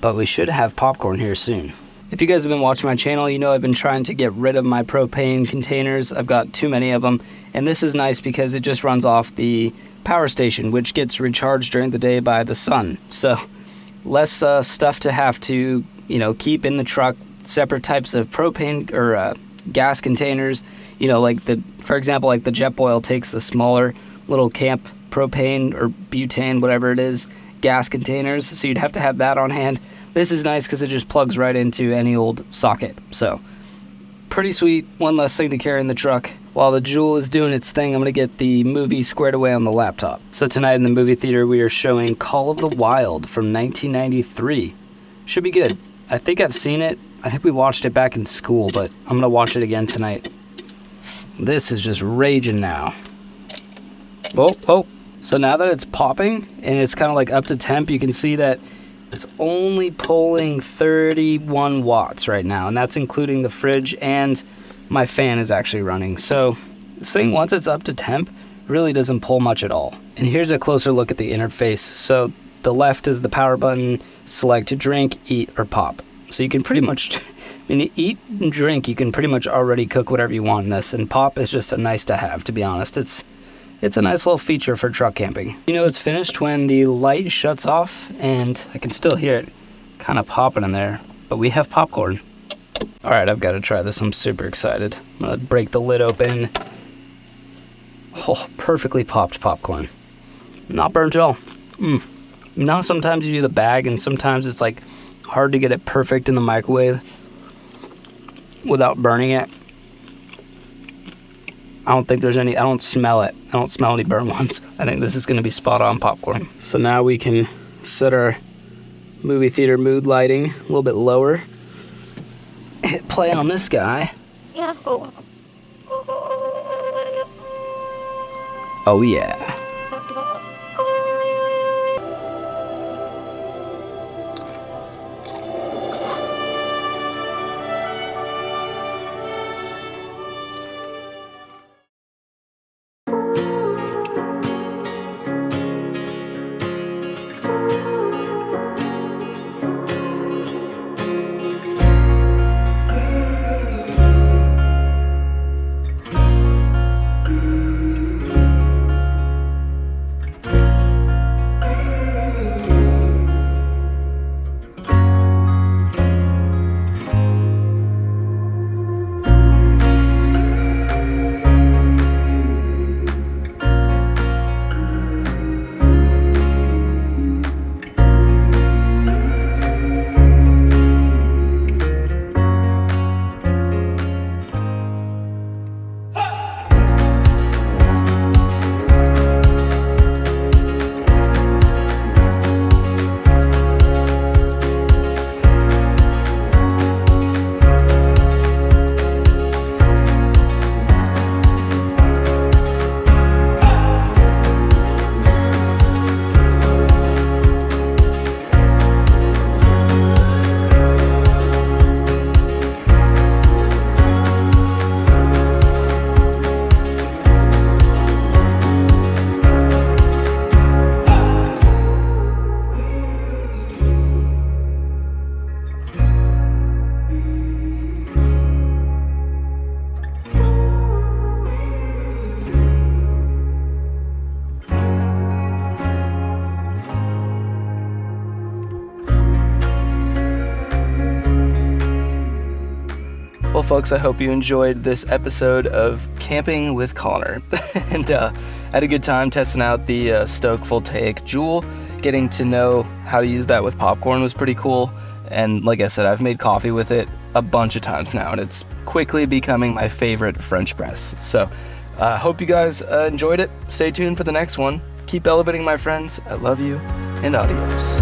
But we should have popcorn here soon. If you guys have been watching my channel, you know I've been trying to get rid of my propane containers. I've got too many of them. And this is nice because it just runs off the power station, which gets recharged during the day by the sun. So less stuff to have to, you know, keep in the truck. Separate types of propane or gas containers. You know, like for example, like the Jetboil takes the smaller little camp propane or butane, whatever it is, gas containers. So you'd have to have that on hand. This is nice because it just plugs right into any old socket. So pretty sweet. One less thing to carry in the truck. while the Juul is doing its thing, I'm going to get the movie squared away on the laptop. So tonight in the movie theater, we are showing Call of the Wild from 1993. Should be good. I think I've seen it. I think we watched it back in school, but I'm going to watch it again tonight. This is just raging now. Oh. So now that it's popping and it's kind of like up to temp, you can see that it's only pulling 31 watts right now, and that's including the fridge, and my fan is actually running. So this thing, once it's up to temp, really doesn't pull much at all. And here's a closer look at the interface. So the left is the power button, select drink, eat, or pop. So you can pretty much, when you eat and drink, you can pretty much already cook whatever you want in this, and pop is just a nice to have, to be honest. It's a nice little feature for truck camping. You know it's finished when the light shuts off, and I can still hear it kind of popping in there, but we have popcorn. All right, I've got to try this. I'm super excited. I'm gonna break the lid open. Oh, perfectly popped popcorn. Not burnt at all. You know, sometimes you do the bag, and sometimes it's like hard to get it perfect in the microwave without burning it. I don't think there's any, I don't smell it. I don't smell any burnt ones. I think this is going to be spot on popcorn. So now we can set our movie theater mood lighting a little bit lower. Hit play on this guy. Oh yeah. Well, folks, I hope you enjoyed this episode of Camping with Connor. And had a good time testing out the Stoke Voltaic Juul. Getting to know how to use that with popcorn was pretty cool. And like I said, I've made coffee with it a bunch of times now, and it's quickly becoming my favorite French press. So I hope you guys enjoyed it. Stay tuned for the next one. Keep elevating, my friends. I love you, and adios.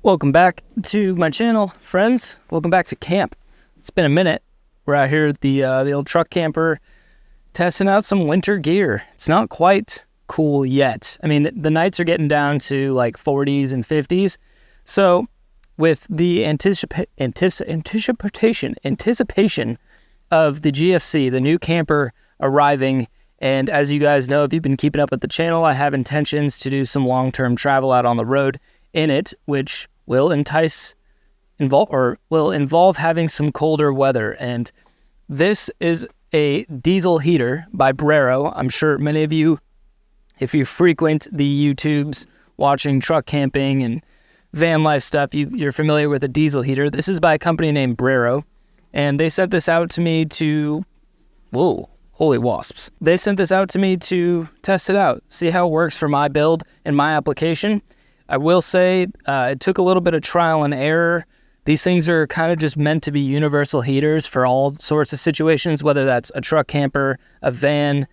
Welcome back to my channel, friends. Welcome back to camp. It's been a minute. We're out here at the old truck camper testing out some winter gear. It's not quite cool yet. I mean, the nights are getting down to like 40s and 50s. So with the anticipation of the GFC, the new camper arriving, and as you guys know, if you've been keeping up with the channel, I have intentions to do some long-term travel out on the road in it, which will involve having some colder weather. And this is a diesel heater by Brero. I'm sure many of you, if you frequent the YouTubes watching truck camping and van life stuff, you're familiar with a diesel heater. This is by a company named Brero, and they sent this out to me to, whoa, holy wasps. They sent this out to me to test it out, see how it works for my build and my application. I will say it took a little bit of trial and error. These things are kind of just meant to be universal heaters for all sorts of situations, whether that's a truck camper, a van.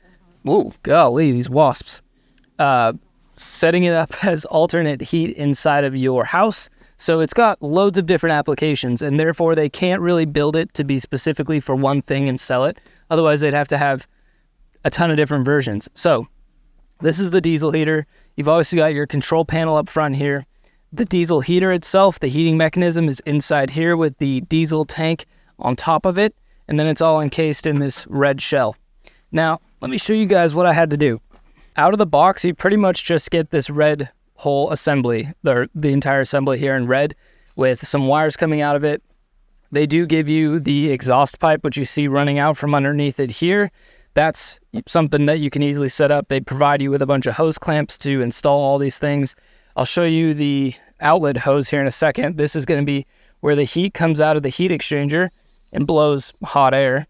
Ooh, golly, these wasps. Setting it up as alternate heat inside of your house. So it's got loads of different applications, and therefore they can't really build it to be specifically for one thing and sell it. Otherwise, they'd have to have a ton of different versions. So this is the diesel heater. You've obviously got your control panel up front here. The diesel heater itself, the heating mechanism, is inside here with the diesel tank on top of it, and then it's all encased in this red shell. Now, let me show you guys what I had to do. Out of the box, you pretty much just get this red whole assembly, the entire assembly here in red, with some wires coming out of it. They do give you the exhaust pipe, which you see running out from underneath it here. That's something that you can easily set up. They provide you with a bunch of hose clamps to install all these things. I'll show you the outlet hose here in a second. This is going to be where the heat comes out of the heat exchanger and blows hot air.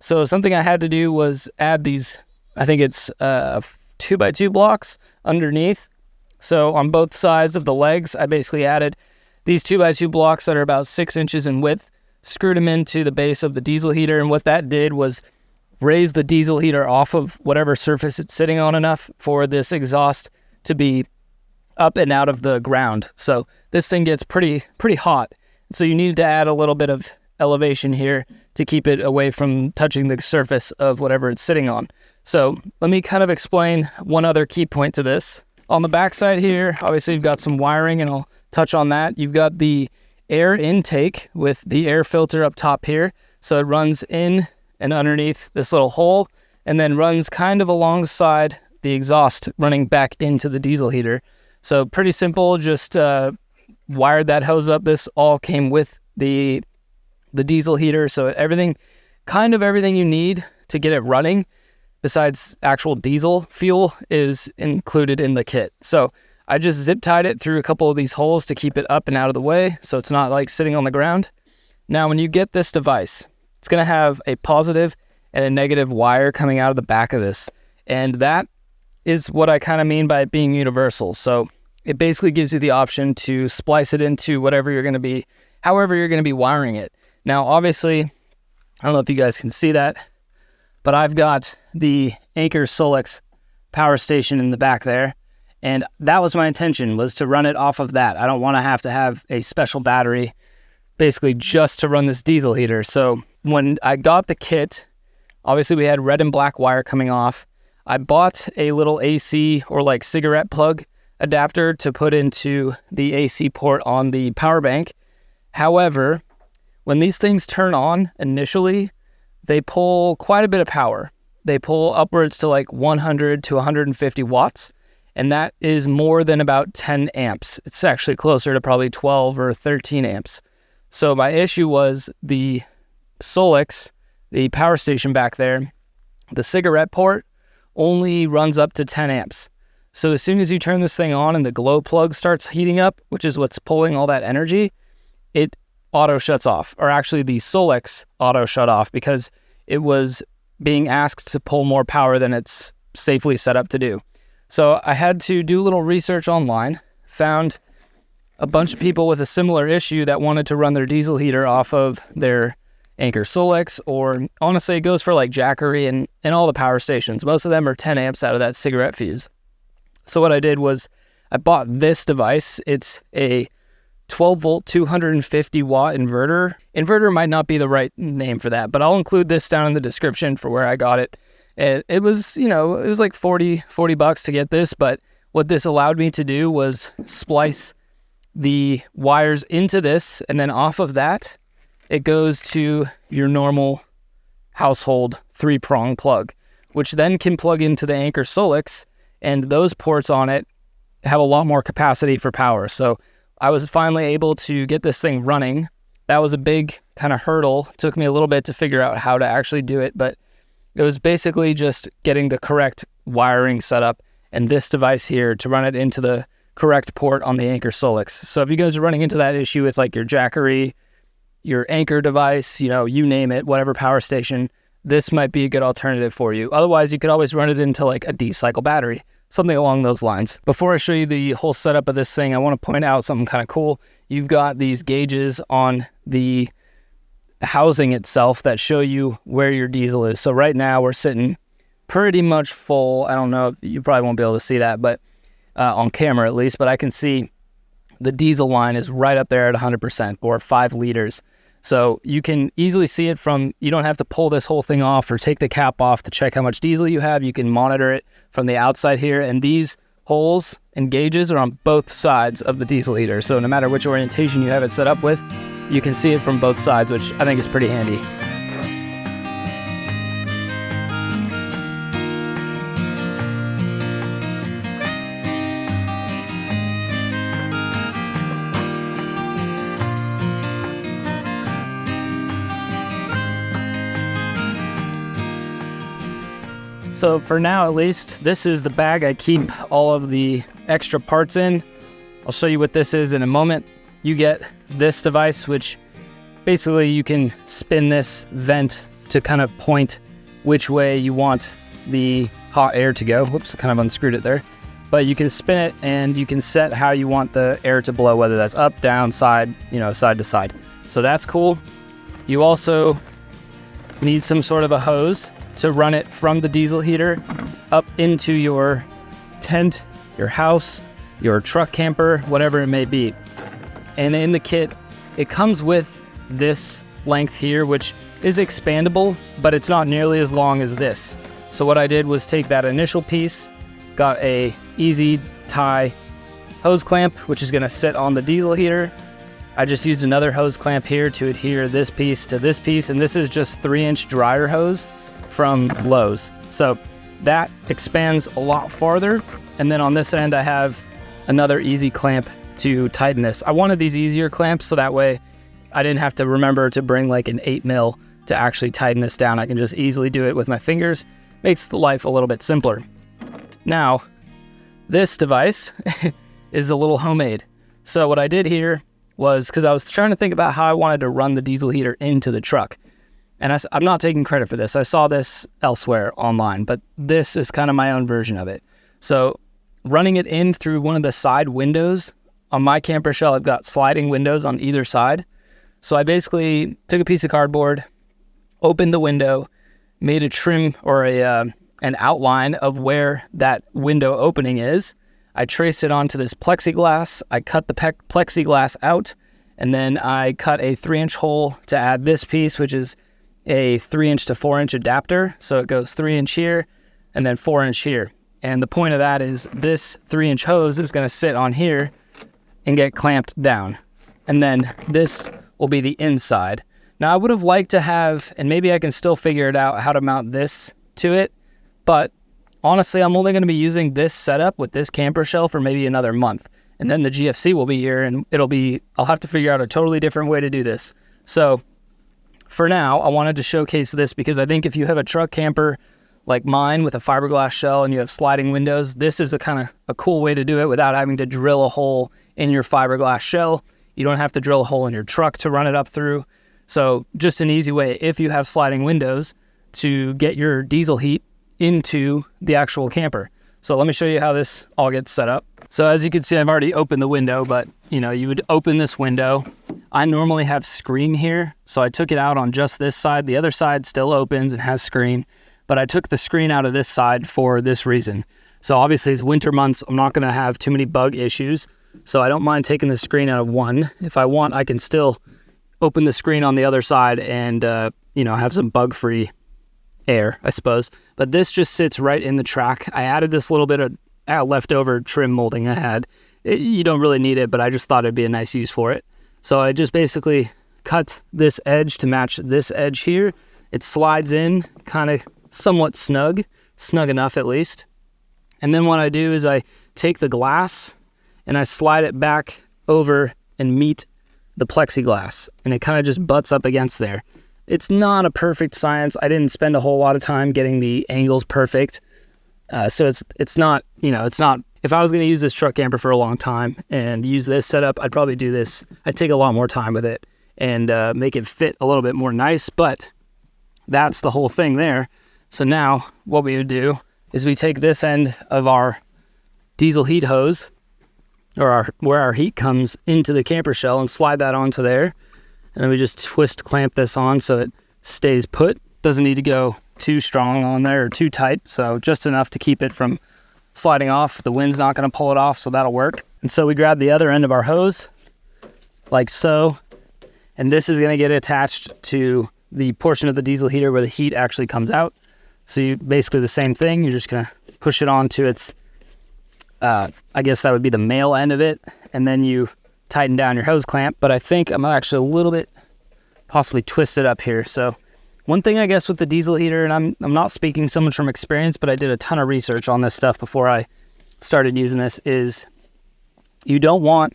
So something I had to do was add these, I think it's 2x2 blocks underneath. So on both sides of the legs, I basically added these 2x2 blocks that are about 6 inches in width, screwed them into the base of the diesel heater, and what that did was raise the diesel heater off of whatever surface it's sitting on enough for this exhaust to be up and out of the ground. So this thing gets pretty hot. So you need to add a little bit of elevation here to keep it away from touching the surface of whatever it's sitting on. So let me kind of explain one other key point to this. On the back side here, obviously you've got some wiring, and I'll touch on that. You've got the air intake with the air filter up top here. So it runs in and underneath this little hole, and then runs kind of alongside the exhaust running back into the diesel heater. So pretty simple, just wired that hose up. This all came with the diesel heater, so everything you need to get it running, besides actual diesel fuel, is included in the kit. So I just zip tied it through a couple of these holes to keep it up and out of the way, so it's not like sitting on the ground. Now, when you get this device, it's going to have a positive and a negative wire coming out of the back of this. And that is what I kind of mean by it being universal. So it basically gives you the option to splice it into however you're going to be wiring it. Now, obviously, I don't know if you guys can see that, but I've got the Anker Solex power station in the back there. And that was my intention, was to run it off of that. I don't want to have a special battery basically just to run this diesel heater. So when I got the kit, obviously we had red and black wire coming off. I bought a little AC or like cigarette plug adapter to put into the AC port on the power bank. However, when these things turn on initially, they pull quite a bit of power. They pull upwards to like 100 to 150 watts, and that is more than about 10 amps. It's actually closer to probably 12 or 13 amps. So my issue was the Solex, the power station back there, the cigarette port only runs up to 10 amps. So as soon as you turn this thing on and the glow plug starts heating up, which is what's pulling all that energy, it auto shuts off. Or actually the Solex auto shut off because it was being asked to pull more power than it's safely set up to do. So I had to do a little research online, found a bunch of people with a similar issue that wanted to run their diesel heater off of their Anker Solex, or honestly it goes for like Jackery and all the power stations. Most of them are 10 amps out of that cigarette fuse. So what I did was I bought this device. It's a 12 volt, 250 watt inverter. Inverter might not be the right name for that, but I'll include this down in the description for where I got it. And it was, you know, it was like 40 bucks to get this, but what this allowed me to do was splice the wires into this, and then off of that, it goes to your normal household 3-prong plug, which then can plug into the Anker Solix, and those ports on it have a lot more capacity for power. So I was finally able to get this thing running. That was a big kind of hurdle. It took me a little bit to figure out how to actually do it, but it was basically just getting the correct wiring set up and this device here to run it into the correct port on the Anker Solix. So if you guys are running into that issue with like your Jackery, your Anker device, you know, you name it, whatever power station, this might be a good alternative for you. Otherwise, you could always run it into like a deep cycle battery, something along those lines. Before I show you the whole setup of this thing, I want to point out something kind of cool. You've got these gauges on the housing itself that show you where your diesel is. So right now we're sitting pretty much full. I don't know if you probably won't be able to see that, but on camera at least, but I can see the diesel line is right up there at 100% or 5 liters. So you can easily see it from, you don't have to pull this whole thing off or take the cap off to check how much diesel you have. You can monitor it from the outside here, and these holes and gauges are on both sides of the diesel heater. So no matter which orientation you have it set up with, you can see it from both sides, which I think is pretty handy. So for now, at least, this is the bag I keep all of the extra parts in. I'll show you what this is in a moment. You get this device, which basically you can spin this vent to kind of point which way you want the hot air to go. Whoops, I kind of unscrewed it there. But you can spin it and you can set how you want the air to blow, whether that's up, down, side, you know, side to side. So that's cool. You also need some sort of a hose to run it from the diesel heater up into your tent, your house, your truck camper, whatever it may be. And in the kit, it comes with this length here, which is expandable, but it's not nearly as long as this. So what I did was take that initial piece, got a easy tie hose clamp, which is gonna sit on the diesel heater. I just used another hose clamp here to adhere this piece to this piece, and this is just 3-inch dryer hose from Lowe's. So that expands a lot farther. And then on this end, I have another easy clamp to tighten this. I wanted these easier clamps so that way I didn't have to remember to bring like an 8mm to actually tighten this down. I can just easily do it with my fingers. Makes the life a little bit simpler. Now, this device is a little homemade. So what I did here was, because I was trying to think about how I wanted to run the diesel heater into the truck. And I'm not taking credit for this. I saw this elsewhere online, but this is kind of my own version of it. So running it in through one of the side windows, on my camper shell, I've got sliding windows on either side. So I basically took a piece of cardboard, opened the window, made a trim or an outline of where that window opening is. I traced it onto this plexiglass. I cut the plexiglass out, and then I cut a 3-inch hole to add this piece, which is a 3-inch to 4-inch adapter. So it goes 3-inch here and then 4-inch here. And the point of that is this 3-inch hose is going to sit on here and get clamped down. And then this will be the inside. Now I would have liked to have, and maybe I can still figure it out, how to mount this to it. But honestly, I'm only going to be using this setup with this camper shell for maybe another month. And then the GFC will be here and I'll have to figure out a totally different way to do this. So for now, I wanted to showcase this because I think if you have a truck camper like mine with a fiberglass shell and you have sliding windows, this is a cool way to do it without having to drill a hole in your fiberglass shell. You don't have to drill a hole in your truck to run it up through. So just an easy way, if you have sliding windows, to get your diesel heat into the actual camper. So let me show you how this all gets set up. So as you can see, I've already opened the window, but you know, you would open this window. I normally have screen here, so I took it out on just this side. The other side still opens and has screen, but I took the screen out of this side for this reason. So obviously it's winter months. I'm not gonna have too many bug issues. So I don't mind taking the screen out of one. If I want, I can still open the screen on the other side and, have some bug-free air, I suppose. But this just sits right in the track. I added this little bit of leftover trim molding I had. You don't really need it, but I just thought it'd be a nice use for it. So I just basically cut this edge to match this edge here. It slides in kind of somewhat snug enough at least. And then what I do is I take the glass and I slide it back over and meet the plexiglass, and it kind of just butts up against there. It's not a perfect science. I didn't spend a whole lot of time getting the angles perfect. So it's not, if I was going to use this truck camper for a long time and use this setup, I'd probably do this. I'd take a lot more time with it and make it fit a little bit more nice, but that's the whole thing there. So now what we would do is we take this end of our diesel heat hose, or where our heat comes into the camper shell, and slide that onto there. And then we just twist clamp this on so it stays put. Doesn't need to go too strong on there or too tight. So just enough to keep it from sliding off. The wind's not going to pull it off, so that'll work. And so we grab the other end of our hose like so. And this is going to get attached to the portion of the diesel heater where the heat actually comes out. So you basically the same thing. You're just going to push it onto its, I guess that would be the male end of it. And then you tighten down your hose clamp. But I think I'm actually a little bit possibly twisted up here. So one thing I guess with the diesel heater, and I'm not speaking so much from experience, but I did a ton of research on this stuff before I started using this, is you don't want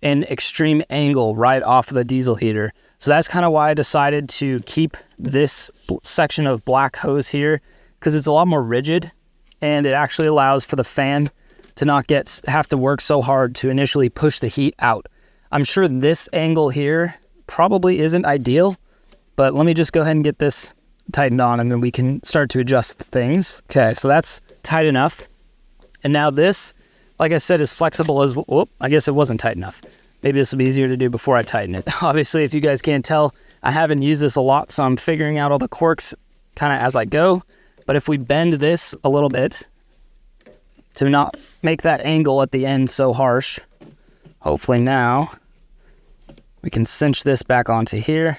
an extreme angle right off of the diesel heater. So that's kind of why I decided to keep this section of black hose here, because it's a lot more rigid and it actually allows for the fan to not have to work so hard to initially push the heat out. I'm sure this angle here probably isn't ideal, but let me just go ahead and get this tightened on and then we can start to adjust things. Okay, so that's tight enough. And now this, like I said, is flexible as, whoop, I guess it wasn't tight enough. Maybe this will be easier to do before I tighten it. Obviously, if you guys can't tell, I haven't used this a lot, so I'm figuring out all the quirks kind of as I go. But if we bend this a little bit to not make that angle at the end so harsh, hopefully now we can cinch this back onto here,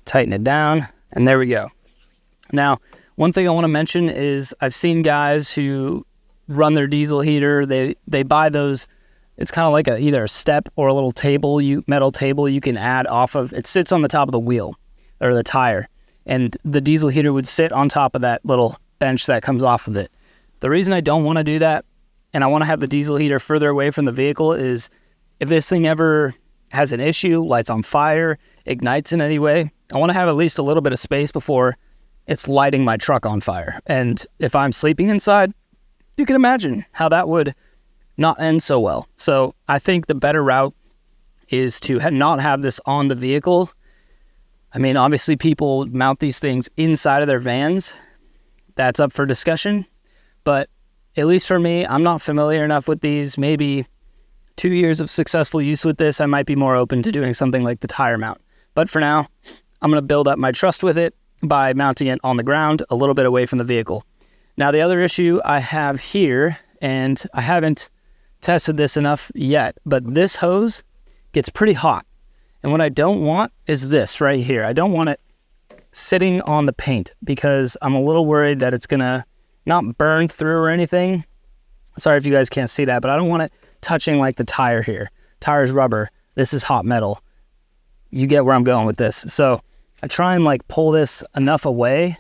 tighten it down, and there we go. Now, one thing I want to mention is I've seen guys who run their diesel heater, they buy those, it's kind of like either a step or a little table, metal table you can add off of. It sits on the top of the wheel or the tire, and the diesel heater would sit on top of that little bench that comes off of it. The reason I don't want to do that, and I want to have the diesel heater further away from the vehicle, is if this thing ever has an issue, lights on fire, ignites in any way, I want to have at least a little bit of space before it's lighting my truck on fire. And if I'm sleeping inside, you can imagine how that would not end so well. So I think the better route is to not have this on the vehicle. I mean, obviously people mount these things inside of their vans. That's up for discussion. But at least for me, I'm not familiar enough with these. Maybe 2 years of successful use with this, I might be more open to doing something like the tire mount. But for now, I'm going to build up my trust with it by mounting it on the ground a little bit away from the vehicle. Now, the other issue I have here, and I haven't tested this enough yet, but this hose gets pretty hot. And what I don't want is this right here. I don't want it sitting on the paint because I'm a little worried that it's going to not burn through or anything. Sorry if you guys can't see that, but I don't want it touching like the tire here. Tire's rubber. This is hot metal. You get where I'm going with this. So I try and like pull this enough away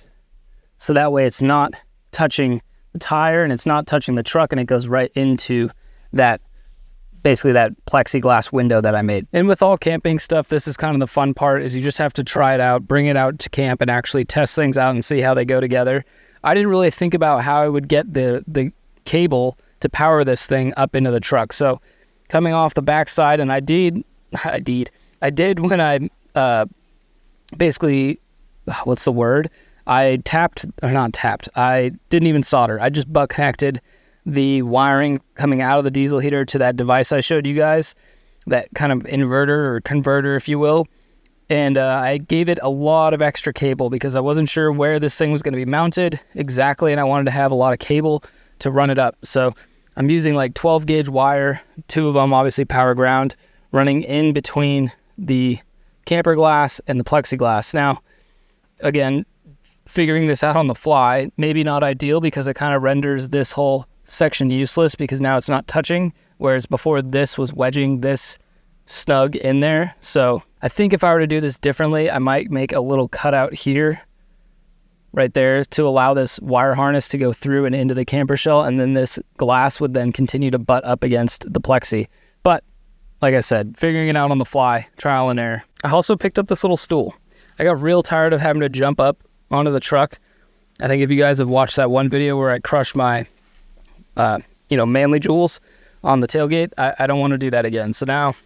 so that way it's not touching the tire and it's not touching the truck, and it goes right into that, basically that plexiglass window that I made. And with all camping stuff, this is kind of the fun part, is you just have to try it out, bring it out to camp and actually test things out and see how they go together. I didn't really think about how I would get the cable to power this thing up into the truck. So coming off the backside, and I did when I basically, what's the word? I I didn't even solder. I just butt connected the wiring coming out of the diesel heater to that device I showed you guys, that kind of inverter or converter, if you will. And I gave it a lot of extra cable because I wasn't sure where this thing was going to be mounted exactly, and I wanted to have a lot of cable to run it up. So I'm using like 12 gauge wire, 2 of them obviously power ground, running in between the camper glass and the plexiglass. Now, again, figuring this out on the fly, maybe not ideal because it kind of renders this whole section useless because now it's not touching, whereas before this was wedging this snug in there. So I think if I were to do this differently, I might make a little cutout here, right there, to allow this wire harness to go through and into the camper shell, and then this glass would then continue to butt up against the plexi. But like I said, figuring it out on the fly, trial and error. I also picked up this little stool. I got real tired of having to jump up onto the truck. I think if you guys have watched that one video where I crushed my manly jewels on the tailgate, I don't want to do that again. So now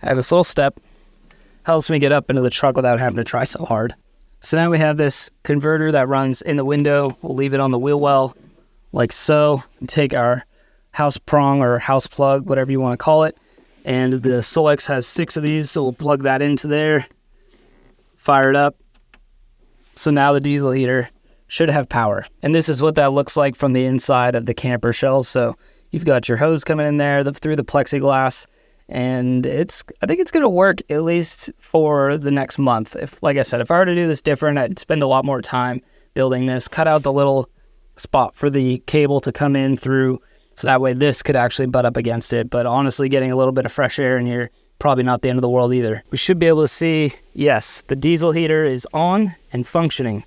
I have this little step, helps me get up into the truck without having to try so hard. So now we have this converter that runs in the window. We'll leave it on the wheel well, like so. Take our house prong or house plug, whatever you want to call it. And the Solex has 6 of these, so we'll plug that into there, fire it up. So now the diesel heater should have power. And this is what that looks like from the inside of the camper shell. So you've got your hose coming in there through the plexiglass. And I think it's going to work at least for the next month. Like I said, if I were to do this different, I'd spend a lot more time building this, cut out the little spot for the cable to come in through, so that way this could actually butt up against it. But honestly, getting a little bit of fresh air in here, probably not the end of the world either. We should be able to see, yes, the diesel heater is on and functioning.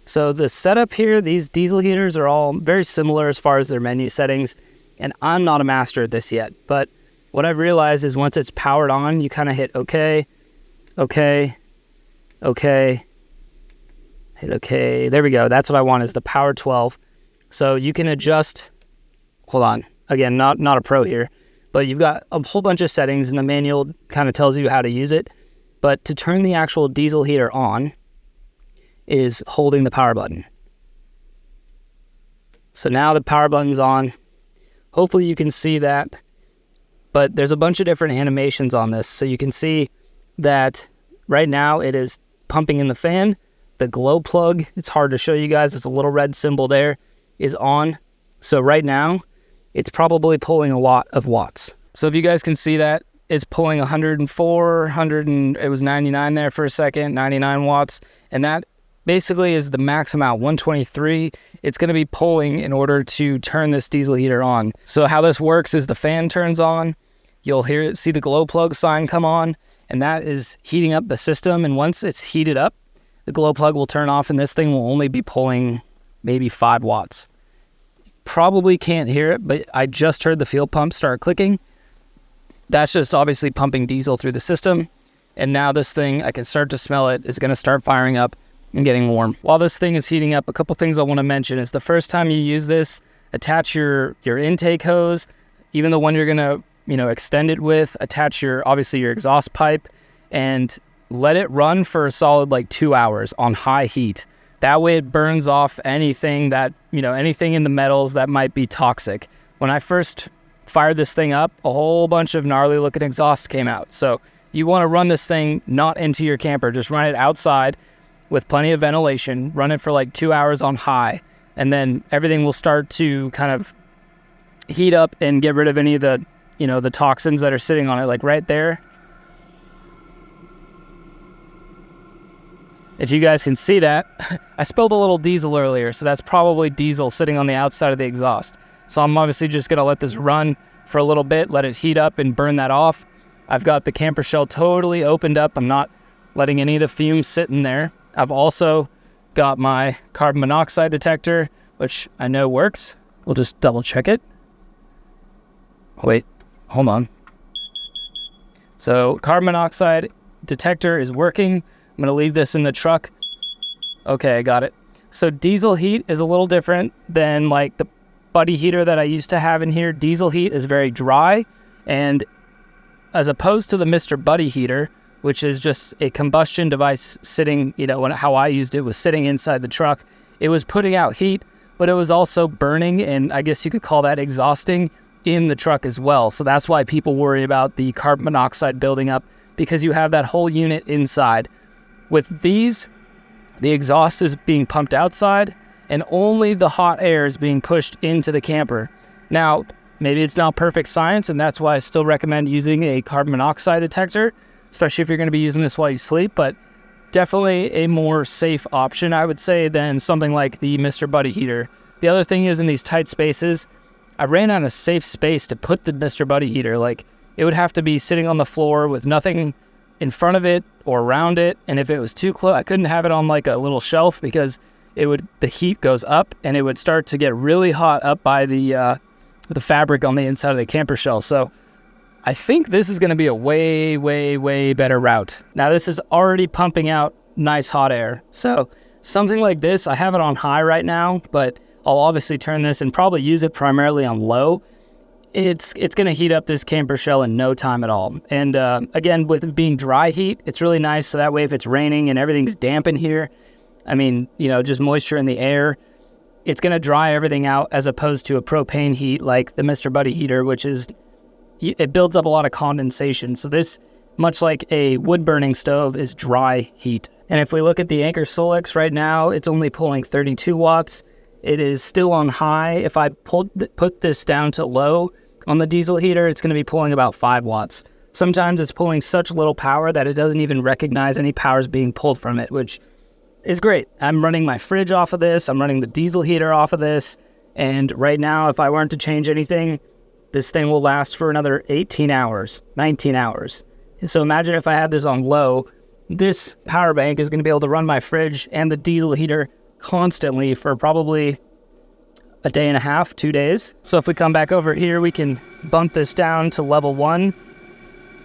So the setup here, these diesel heaters are all very similar as far as their menu settings. And I'm not a master at this yet, but what I've realized is once it's powered on, you kind of hit okay, okay, okay, hit okay. There we go. That's what I want, is the power 12. So you can adjust, hold on, again, not a pro here, but you've got a whole bunch of settings and the manual kind of tells you how to use it. But to turn the actual diesel heater on is holding the power button. So now the power button's on. Hopefully you can see that. But there's a bunch of different animations on this. So you can see that right now it is pumping in the fan. The glow plug, it's hard to show you guys, it's a little red symbol there, is on. So right now, it's probably pulling a lot of watts. So if you guys can see that, it's pulling 104, it was 99 there for a second, 99 watts. And that basically is the max amount, 123. It's going to be pulling in order to turn this diesel heater on. So how this works is the fan turns on, you'll see the glow plug sign come on, and that is heating up the system. And once it's heated up, the glow plug will turn off and this thing will only be pulling maybe 5 watts. Probably can't hear it, but I just heard the fuel pump start clicking. That's just obviously pumping diesel through the system. And now this thing, I can start to smell it, is going to start firing up and getting warm. While this thing is heating up, a couple things I want to mention is the first time you use this, attach your intake hose, even the one you're going to extend it with, attach obviously your exhaust pipe, and let it run for a solid like 2 hours on high heat. That way it burns off anything that, anything in the metals that might be toxic. When I first fired this thing up, a whole bunch of gnarly looking exhaust came out. So you want to run this thing not into your camper, just run it outside with plenty of ventilation, run it for like 2 hours on high, and then everything will start to kind of heat up and get rid of any of the, the toxins that are sitting on it, like right there. If you guys can see that, I spilled a little diesel earlier, so that's probably diesel sitting on the outside of the exhaust. So I'm obviously just gonna let this run for a little bit, let it heat up and burn that off. I've got the camper shell totally opened up. I'm not letting any of the fumes sit in there. I've also got my carbon monoxide detector, which I know works. We'll just double check it. Wait, hold on. So carbon monoxide detector is working. I'm gonna leave this in the truck. Okay, I got it. So diesel heat is a little different than like the buddy heater that I used to have in here. Diesel heat is very dry, and as opposed to the Mr. Buddy heater, which is just a combustion device sitting, how I used it was sitting inside the truck. It was putting out heat, but it was also burning, and I guess you could call that exhausting in the truck as well. So that's why people worry about the carbon monoxide building up, because you have that whole unit inside. With these, the exhaust is being pumped outside, and only the hot air is being pushed into the camper. Now, maybe it's not perfect science, and that's why I still recommend using a carbon monoxide detector, especially if you're going to be using this while you sleep, but definitely a more safe option, I would say, than something like the Mr. Buddy heater. The other thing is, in these tight spaces, I ran out of safe space to put the Mr. Buddy heater. Like, it would have to be sitting on the floor with nothing in front of it or around it, and if it was too close, I couldn't have it on like a little shelf because the heat goes up and it would start to get really hot up by the fabric on the inside of the camper shell. So I think this is going to be a way, way, way better route. Now this is already pumping out nice hot air. So something like this, I have it on high right now, but I'll obviously turn this and probably use it primarily on low. It's going to heat up this camper shell in no time at all. And again, with it being dry heat, it's really nice. So that way, if it's raining and everything's damp in here, I mean, you know, just moisture in the air, it's going to dry everything out, as opposed to a propane heat like the Mr. Buddy heater, which is, it builds up a lot of condensation. So this, much like a wood burning stove, is dry heat. And if we look at the Anker Solex right now, it's only pulling 32 watts. It is still on high. If I put this down to low on the diesel heater, it's going to be pulling about 5 watts. Sometimes it's pulling such little power that it doesn't even recognize any power is being pulled from it, which is great. I'm running my fridge off of this. I'm running the diesel heater off of this. And right now, if I weren't to change anything, this thing will last for another 18 hours, 19 hours. And so imagine if I had this on low, this power bank is going to be able to run my fridge and the diesel heater constantly for probably a day and a half, 2 days. So if we come back over here, we can bump this down to level 1.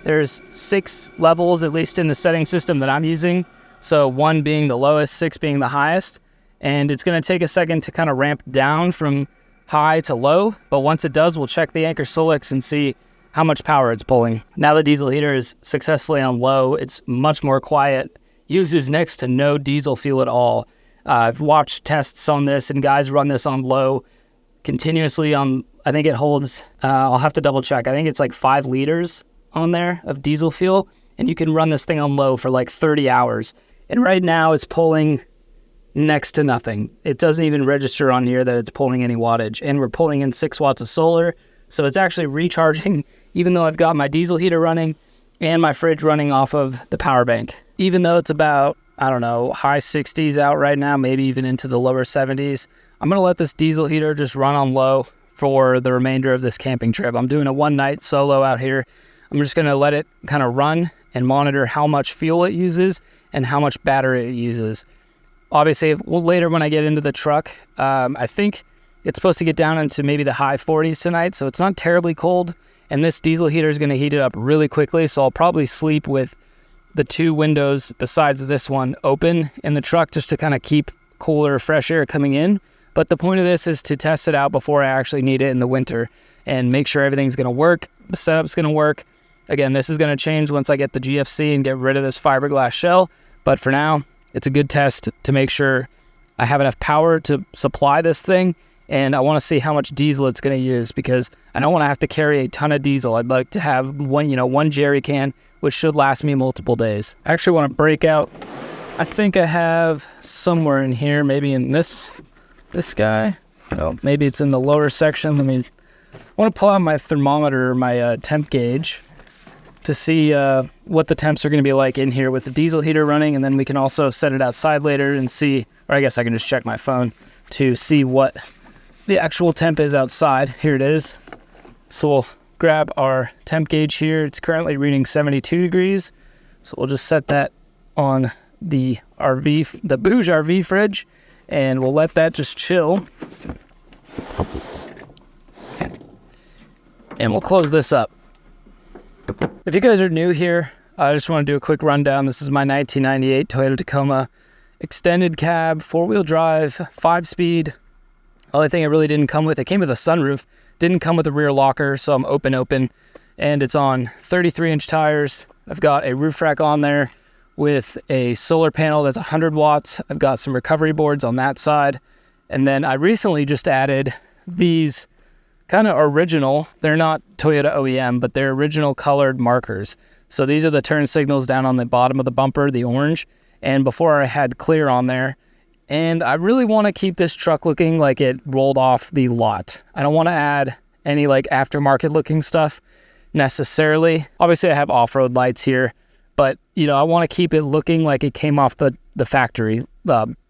There's 6 levels, at least in the setting system that I'm using. So 1 being the lowest, 6 being the highest. And it's going to take a second to kind of ramp down from high to low. But once it does, we'll check the Anker Solex and see how much power it's pulling. Now the diesel heater is successfully on low. It's much more quiet, uses next to no diesel fuel at all. I've watched tests on this, and guys run this on low continuously on, I think it holds, I'll have to double check. I think it's like 5 liters on there of diesel fuel, and you can run this thing on low for like 30 hours. And right now it's pulling next to nothing. It doesn't even register on here that it's pulling any wattage, and we're pulling in 6 watts of solar. So it's actually recharging, even though I've got my diesel heater running and my fridge running off of the power bank. Even though it's about, I don't know, high 60s out right now, maybe even into the lower 70s, I'm going to let this diesel heater just run on low for the remainder of this camping trip. I'm doing a 1-night solo out here. I'm just going to let it kind of run and monitor how much fuel it uses and how much battery it uses. Obviously, later when I get into the truck, I think it's supposed to get down into maybe the high 40s tonight, so it's not terribly cold. And this diesel heater is going to heat it up really quickly, so I'll probably sleep with the 2 windows besides this one open in the truck just to kind of keep cooler, fresh air coming in. But the point of this is to test it out before I actually need it in the winter and make sure everything's going to work, the setup's going to work. Again, this is going to change once I get the GFC and get rid of this fiberglass shell. But for now, it's a good test to make sure I have enough power to supply this thing. And I want to see how much diesel it's going to use, because I don't want to have to carry a ton of diesel. I'd like to have one jerry can, which should last me multiple days. I actually want to break out. I think I have somewhere in here, maybe in this guy. Oh, maybe it's in the lower section. I want to pull out my thermometer, my temp gauge, to see what the temps are going to be like in here with the diesel heater running, and then we can also set it outside later and see, or I guess I can just check my phone to see what the actual temp is outside. Here it is. So we'll grab our temp gauge here. It's currently reading 72 degrees. So we'll just set that on the Bouge RV fridge, and we'll let that just chill. And we'll close this up. If you guys are new here, I just want to do a quick rundown. This is my 1998 Toyota Tacoma extended cab, 4-wheel drive, 5-speed. The only thing it really didn't come with, it came with a sunroof, didn't come with a rear locker, so I'm open, and it's on 33-inch tires. I've got a roof rack on there with a solar panel that's 100 watts. I've got some recovery boards on that side. And then I recently just added these kind of original, they're not Toyota OEM, but they're original colored markers. So these are the turn signals down on the bottom of the bumper, the orange. And before I had clear on there. And I really want to keep this truck looking like it rolled off the lot. I don't want to add any like aftermarket looking stuff necessarily. Obviously I have off-road lights here, but you know, I want to keep it looking like it came off the factory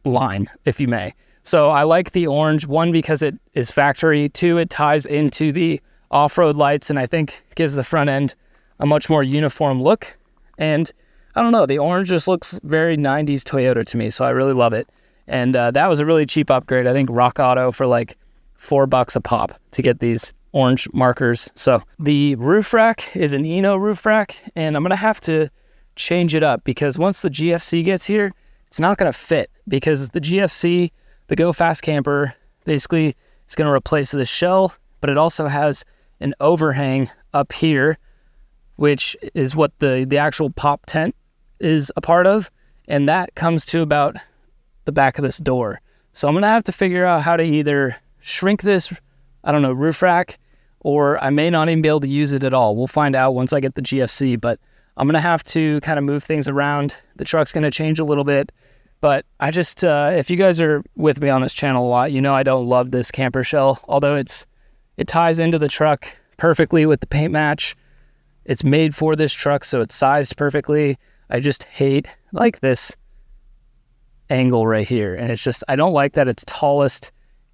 line, if you may. So I like the orange, one, because it is factory, two, it ties into the off-road lights and I think gives the front end a much more uniform look. And I don't know, the orange just looks very 90s Toyota to me, so I really love it. And that was a really cheap upgrade. I think Rock Auto for like $4 a pop to get these orange markers. So the roof rack is an Eno roof rack, and I'm gonna have to change it up because once the GFC gets here, it's not gonna fit, because the GFC, the Go Fast Camper, basically is gonna replace this shell, but it also has an overhang up here, which is what the actual pop tent is a part of, and that comes to about the back of this door. So I'm gonna have to figure out how to either shrink this, I don't know, roof rack, or I may not even be able to use it at all. We'll find out once I get the GFC, but I'm gonna have to kind of move things around. The truck's gonna change a little bit, but I just, if you guys are with me on this channel a lot, you know I don't love this camper shell, although it ties into the truck perfectly with the paint match. It's made for this truck, so it's sized perfectly. I just hate like this angle right here, and it's just, I don't like that it's tallest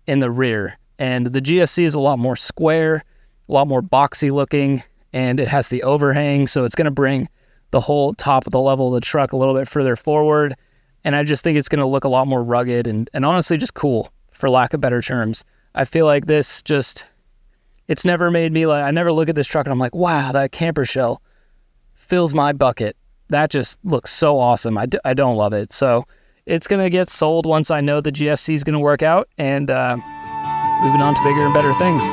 in the rear. And the GFC is a lot more square, a lot more boxy looking, and it has the overhang, so it's going to bring the whole top of the level of the truck a little bit further forward. And I just think it's going to look a lot more rugged and honestly just cool, for lack of better terms. I feel like this just, it's never made me like, I never look at this truck and I'm like, wow, that camper shell fills my bucket. That just looks so awesome. I don't love it. So it's going to get sold once I know the GFC is going to work out, and moving on to bigger and better things.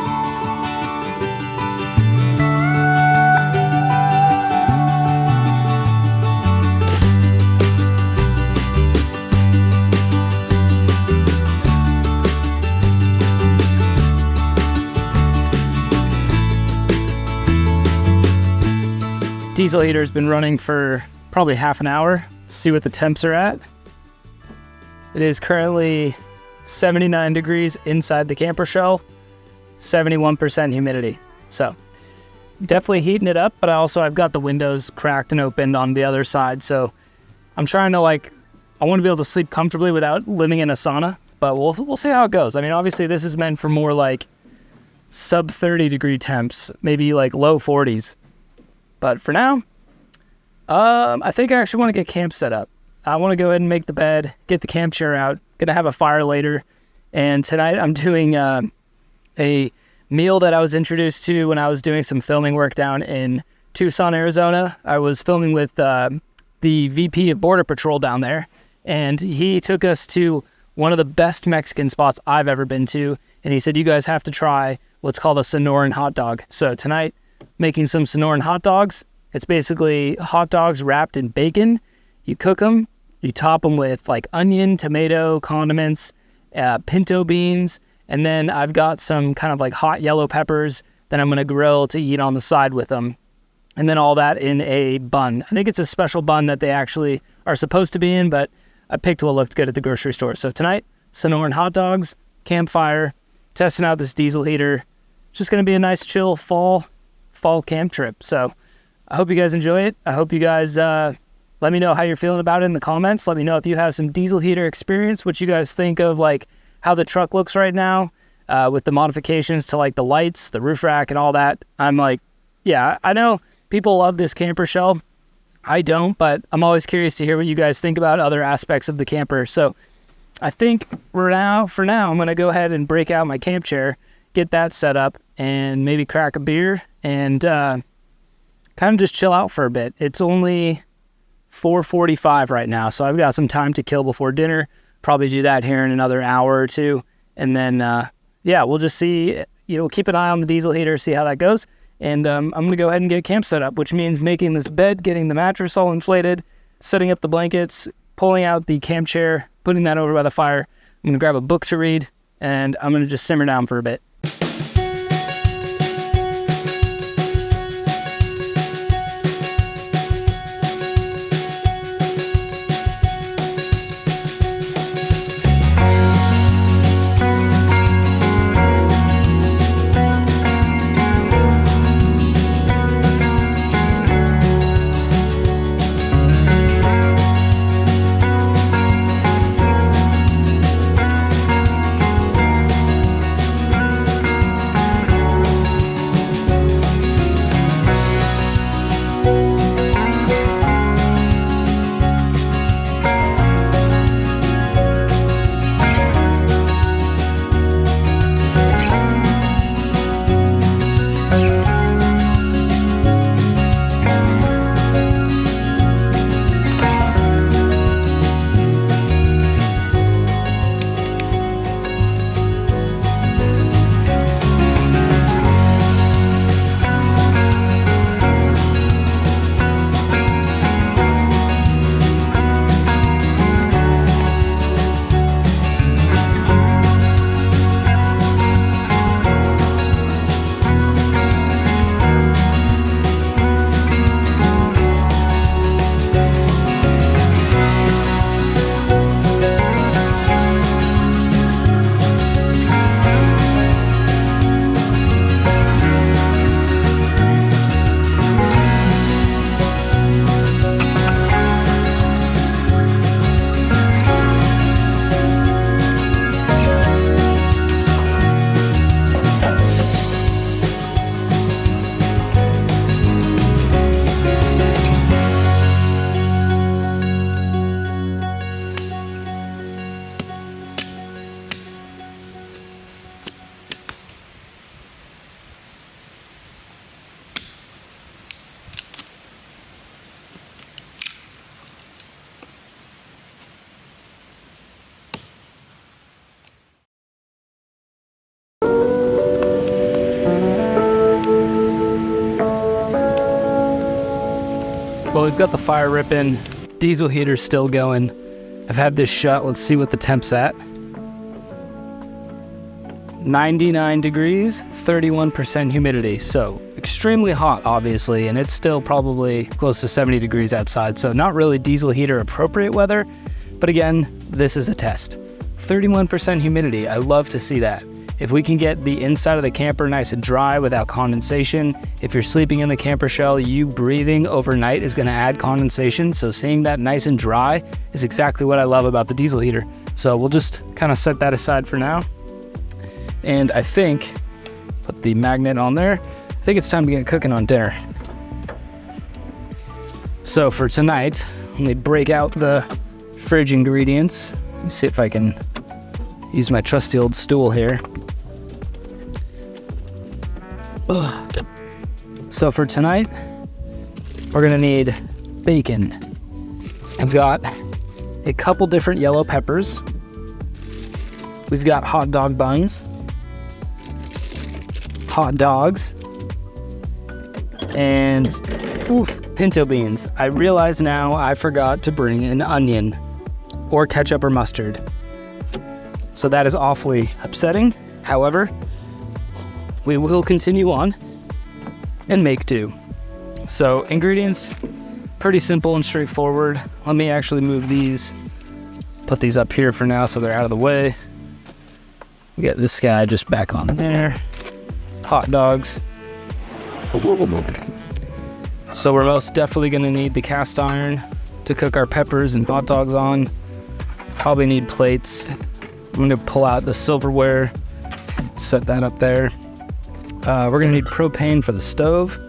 Diesel heater's been running for probably half an hour. See what the temps are at. It is currently 79 degrees inside the camper shell, 71% humidity. So definitely heating it up, but I've got the windows cracked and opened on the other side. So I'm trying to I want to be able to sleep comfortably without living in a sauna, but we'll see how it goes. I mean, obviously this is meant for more like sub 30 degree temps, maybe like low 40s. But for now, I think I actually want to get camp set up. I want to go ahead and make the bed, get the camp chair out. Gonna have a fire later. And tonight I'm doing a meal that I was introduced to when I was doing some filming work down in Tucson, Arizona. I was filming with the VP of Border Patrol down there, and he took us to one of the best Mexican spots I've ever been to. And he said, you guys have to try what's called a Sonoran hot dog. So tonight, making some Sonoran hot dogs. It's basically hot dogs wrapped in bacon. You cook them, you top them with like onion, tomato, condiments, pinto beans, and then I've got some kind of like hot yellow peppers that I'm going to grill to eat on the side with them. And then all that in a bun. I think it's a special bun that they actually are supposed to be in, but I picked what looked good at the grocery store. So tonight, Sonoran hot dogs, campfire, testing out this diesel heater. It's just going to be a nice chill fall camp trip. So I hope you guys enjoy it. I hope you guys let me know how you're feeling about it in the comments. Let me know if you have some diesel heater experience, what you guys think of like how the truck looks right now with the modifications to like the lights, the roof rack, and all that. I'm like, yeah, I know people love this camper shell. I don't, but I'm always curious to hear what you guys think about other aspects of the camper. So I think for now, I'm going to go ahead and break out my camp chair, get that set up, and maybe crack a beer and kind of just chill out for a bit. It's only 4:45 right now, so I've got some time to kill before dinner. Probably do that here in another hour or two, and then yeah, we'll just see. We'll keep an eye on the diesel heater, see how that goes, and I'm gonna go ahead and get camp set up, which means making this bed, getting the mattress all inflated, setting up the blankets, pulling out the camp chair, putting that over by the fire. I'm gonna grab a book to read, and I'm gonna just simmer down for a bit. Well, we've got the fire ripping, diesel heater still going. I've had this shut. Let's see what the temp's at. 99 degrees, 31% humidity. So extremely hot, obviously, and it's still probably close to 70 degrees outside. So not really diesel heater appropriate weather, but again, this is a test. 31% humidity, I love to see that. If we can get the inside of the camper nice and dry without condensation, if you're sleeping in the camper shell, you breathing overnight is gonna add condensation. So seeing that nice and dry is exactly what I love about the diesel heater. So we'll just kind of set that aside for now. And I think, put the magnet on there, I think it's time to get cooking on dinner. So for tonight, let me break out the fridge ingredients. Let me see if I can use my trusty old stool here. Ugh. So for tonight, we're gonna need bacon. I've got a couple different yellow peppers. We've got hot dog buns, hot dogs, and pinto beans. I realize now I forgot to bring an onion or ketchup or mustard. So that is awfully upsetting. However, we will continue on and make do. So ingredients, pretty simple and straightforward. Let me actually move these, put these up here for now so they're out of the way. We got this guy just back on there. Hot dogs. So we're most definitely gonna need the cast iron to cook our peppers and hot dogs on. Probably need plates. I'm gonna pull out the silverware, set that up there. We're gonna need propane for the stove.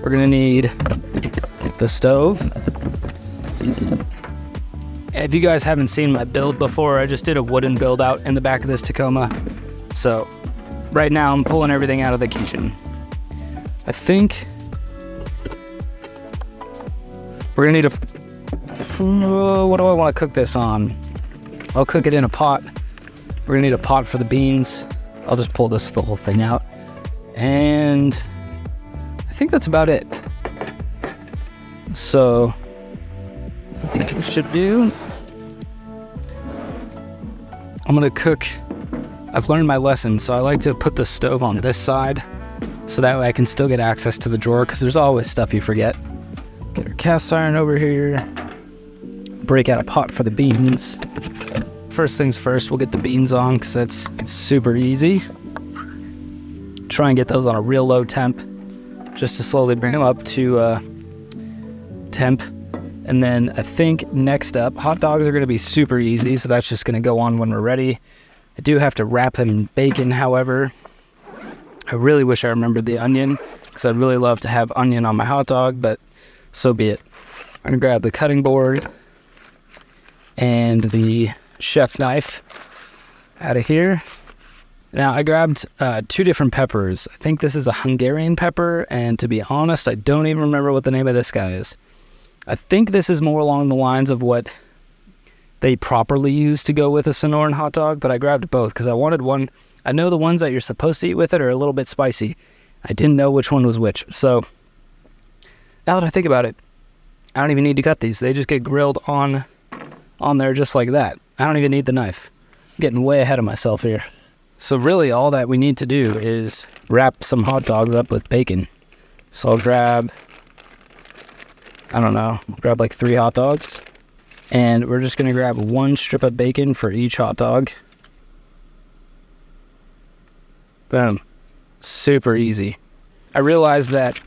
We're gonna need the stove. If you guys haven't seen my build before, I just did a wooden build out in the back of this Tacoma. So right now I'm pulling everything out of the kitchen. I think we're gonna need what do I wanna cook this on? I'll cook it in a pot. We're gonna need a pot for the beans. I'll just pull the whole thing out. And I think that's about it. So what we should do, I'm gonna cook. I've learned my lesson, so I like to put the stove on this side so that way I can still get access to the drawer, because there's always stuff you forget. Get our cast iron over here. Break out a pot for the beans. First things first, we'll get the beans on because that's super easy. Try and get those on a real low temp just to slowly bring them up to temp. And then I think next up, hot dogs are going to be super easy, so that's just going to go on when we're ready. I do have to wrap them in bacon, however. I really wish I remembered the onion, because I'd really love to have onion on my hot dog, but so be it. I'm going to grab the cutting board and the chef knife out of here. Now, I grabbed 2 different peppers. I think this is a Hungarian pepper, and to be honest, I don't even remember what the name of this guy is. I think this is more along the lines of what they properly use to go with a Sonoran hot dog, but I grabbed both because I wanted one. I know the ones that you're supposed to eat with it are a little bit spicy. I didn't know which one was which. So now that I think about it, I don't even need to cut these. They just get grilled on there just like that. I don't even need the knife. I'm getting way ahead of myself here. So really all that we need to do is wrap some hot dogs up with bacon. So I'll grab, I don't know, grab like 3 hot dogs. And we're just gonna grab 1 strip of bacon for each hot dog. Boom. Super easy. I realized that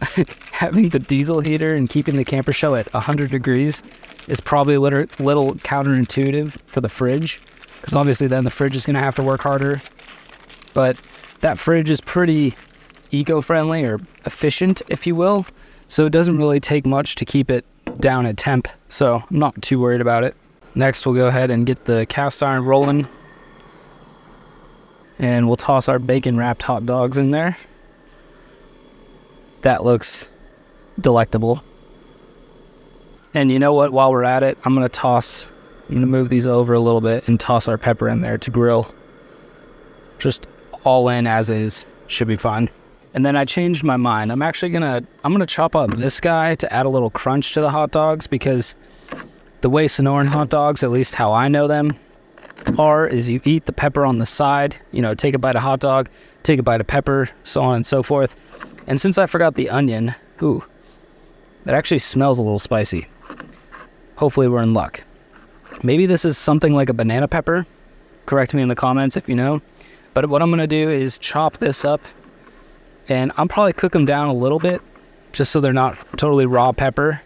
having the diesel heater and keeping the camper shell at 100 degrees is probably a little counterintuitive for the fridge, because obviously then the fridge is gonna have to work harder. But that fridge is pretty eco-friendly or efficient, if you will. So it doesn't really take much to keep it down at temp. So I'm not too worried about it. Next, we'll go ahead and get the cast iron rolling. And we'll toss our bacon wrapped hot dogs in there. That looks delectable. And you know what, while we're at it, I'm gonna move these over a little bit and toss our pepper in there to grill. Just all in as is, should be fine. And then I changed my mind. I'm gonna chop up this guy to add a little crunch to the hot dogs, because the way Sonoran hot dogs, at least how I know them, is you eat the pepper on the side, you know, take a bite of hot dog, take a bite of pepper, so on and so forth. And since I forgot the onion, ooh, that actually smells a little spicy. Hopefully we're in luck. Maybe this is something like a banana pepper. Correct me in the comments if you know. But what I'm gonna do is chop this up, and I'll probably cook them down a little bit, just so they're not totally raw pepper.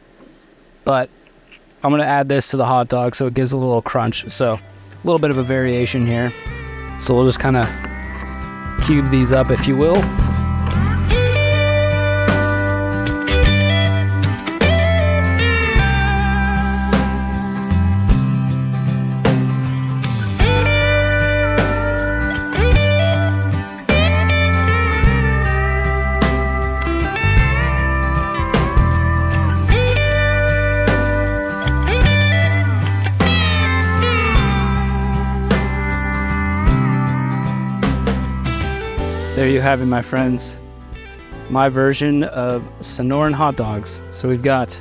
But I'm gonna add this to the hot dog so it gives a little crunch. So a little bit of a variation here. So we'll just kind of cube these up, if you will. There you have it, my friends. My version of Sonoran hot dogs. So we've got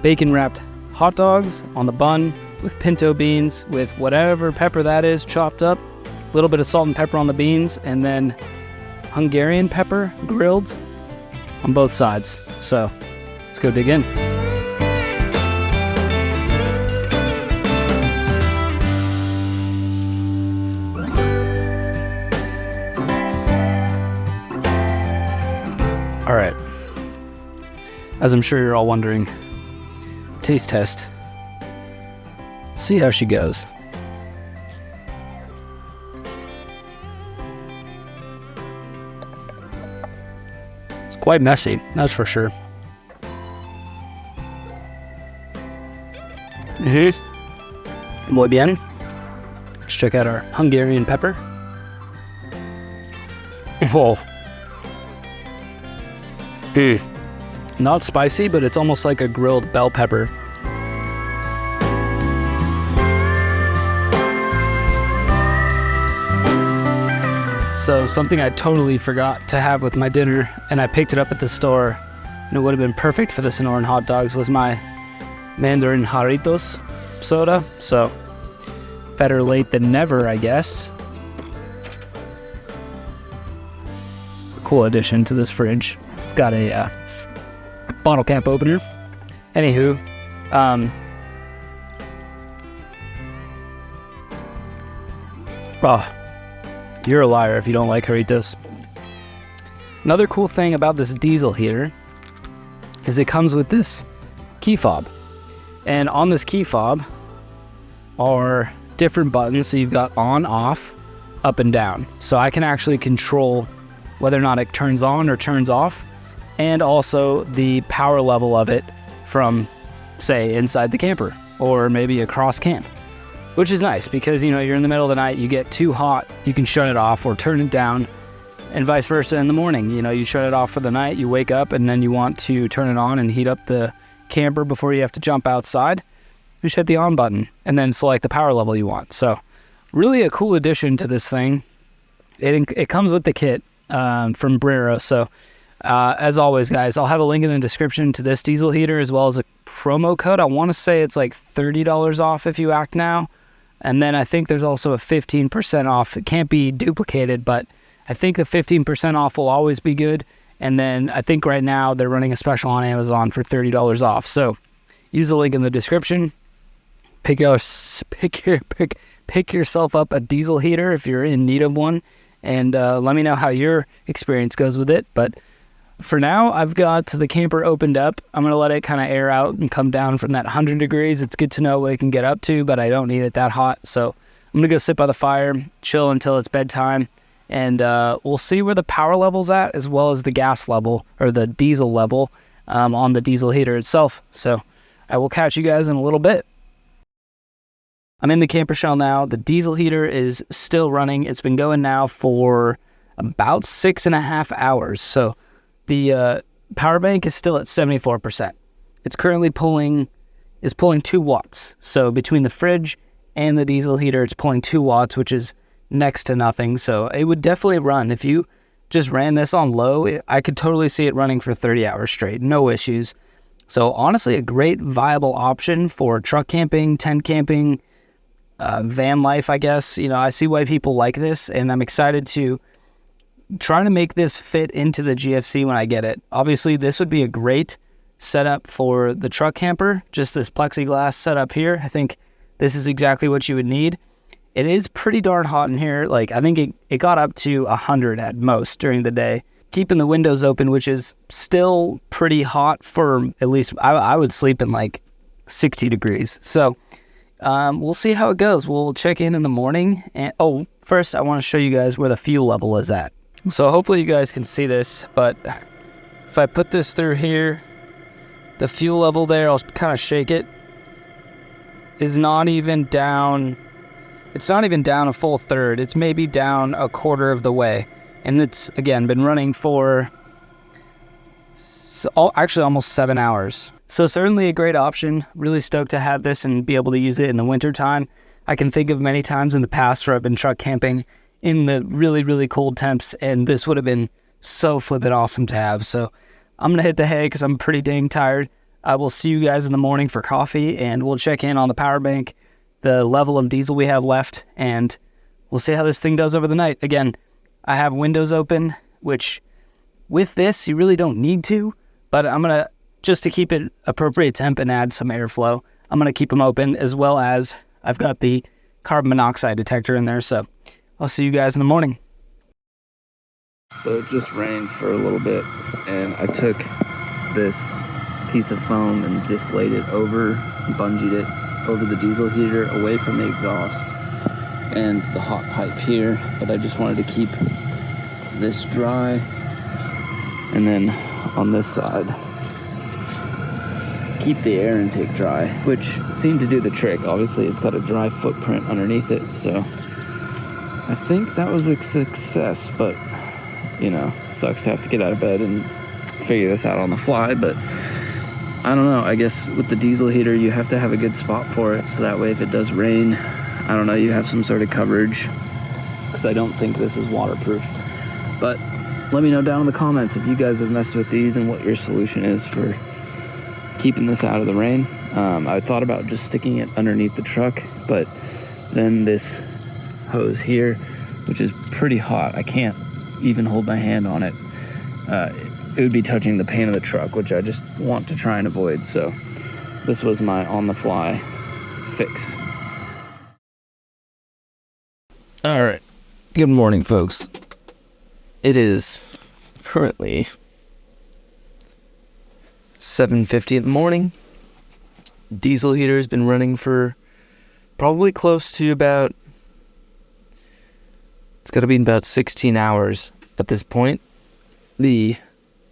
bacon wrapped hot dogs on the bun with pinto beans with whatever pepper that is chopped up, a little bit of salt and pepper on the beans, and then Hungarian pepper grilled on both sides. So let's go dig in. All right, as I'm sure you're all wondering, taste test. See how she goes. It's quite messy, that's for sure. Muy bien. Let's check out our Hungarian pepper. Whoa. Not spicy, but it's almost like a grilled bell pepper. So something I totally forgot to have with my dinner, and I picked it up at the store, and it would have been perfect for the Sonoran hot dogs, was my Mandarin Jarritos soda. So better late than never, I guess. Cool addition to this fridge. It's got a bottle cap opener. Anywho, you're a liar if you don't like Jarritos. Another cool thing about this diesel heater is it comes with this key fob. And on this key fob are different buttons. So you've got on, off, up, and down. So I can actually control whether or not it turns on or turns off, and also the power level of it from, say, inside the camper or maybe across camp, which is nice because, you know, you're in the middle of the night, you get too hot, you can shut it off or turn it down, and vice versa in the morning. You know, you shut it off for the night, you wake up, and then you want to turn it on and heat up the camper before you have to jump outside. You just hit the on button and then select the power level you want. So really a cool addition to this thing. It comes with the kit from Brero. So as always, guys, I'll have a link in the description to this diesel heater as well as a promo code. I want to say it's like $30 off if you act now. And then I think there's also a 15% off. It can't be duplicated, but I think the 15% off will always be good. And then I think right now they're running a special on Amazon for $30 off. So use the link in the description. Pick yourself up a diesel heater if you're in need of one. And let me know how your experience goes with it. But for now, I've got the camper opened up. I'm going to let it kind of air out and come down from that 100 degrees. It's good to know what it can get up to, but I don't need it that hot. So I'm going to go sit by the fire, chill until it's bedtime, and we'll see where the power level's at as well as the gas level or the diesel level on the diesel heater itself. So I will catch you guys in a little bit. I'm in the camper shell now. The diesel heater is still running. It's been going now for about 6.5 hours. So the power bank is still at 74%. It's currently pulling 2 watts. So between the fridge and the diesel heater, it's pulling 2 watts, which is next to nothing. So it would definitely run. If you just ran this on low, I could totally see it running for 30 hours straight, no issues. So honestly, a great viable option for truck camping, tent camping, van life, I guess. You know, I see why people like this, and I'm excited to try to make this fit into the GFC when I get it. Obviously, this would be a great setup for the truck camper, just this plexiglass setup here. I think this is exactly what you would need. It is pretty darn hot in here. Like, I think it got up to 100 at most during the day. Keeping the windows open, which is still pretty hot for at least, I would sleep in like 60 degrees. So we'll see how it goes. We'll check in the morning. And first I want to show you guys where the fuel level is at. So hopefully you guys can see this, but if I put this through here, the fuel level there, I'll kind of shake it, is not even down. It's not even down a full third. It's maybe down a quarter of the way. And it's, again, been running for actually almost 7 hours. So certainly a great option. Really stoked to have this and be able to use it in the wintertime. I can think of many times in the past where I've been truck camping in the really, really cold temps, and this would have been so flippin' awesome to have. So I'm going to hit the hay because I'm pretty dang tired. I will see you guys in the morning for coffee, and we'll check in on the power bank, the level of diesel we have left, and we'll see how this thing does over the night. Again, I have windows open, which with this, you really don't need to, but I'm going to, just to keep it appropriate temp and add some airflow, I'm going to keep them open, as well as I've got the carbon monoxide detector in there. So I'll see you guys in the morning. So it just rained for a little bit, and I took this piece of foam and just laid it over, bungeed it over the diesel heater away from the exhaust and the hot pipe here, but I just wanted to keep this dry. And then on this side, keep the air intake dry, which seemed to do the trick. Obviously it's got a dry footprint underneath it, so I think that was a success. But you know, sucks to have to get out of bed and figure this out on the fly. But I don't know, I guess with the diesel heater you have to have a good spot for it, so that way if it does rain, I don't know, you have some sort of coverage, because I don't think this is waterproof. But let me know down in the comments if you guys have messed with these and what your solution is for keeping this out of the rain. I thought about just sticking it underneath the truck, but then this hose here, which is pretty hot, I can't even hold my hand on it. It would be touching the paint of the truck, which I just want to try and avoid. So this was my on-the-fly fix. All right. Good morning, folks. It is currently 7:50 in the morning. Diesel heater has been running for probably close to about, it's got to be about 16 hours at this point. The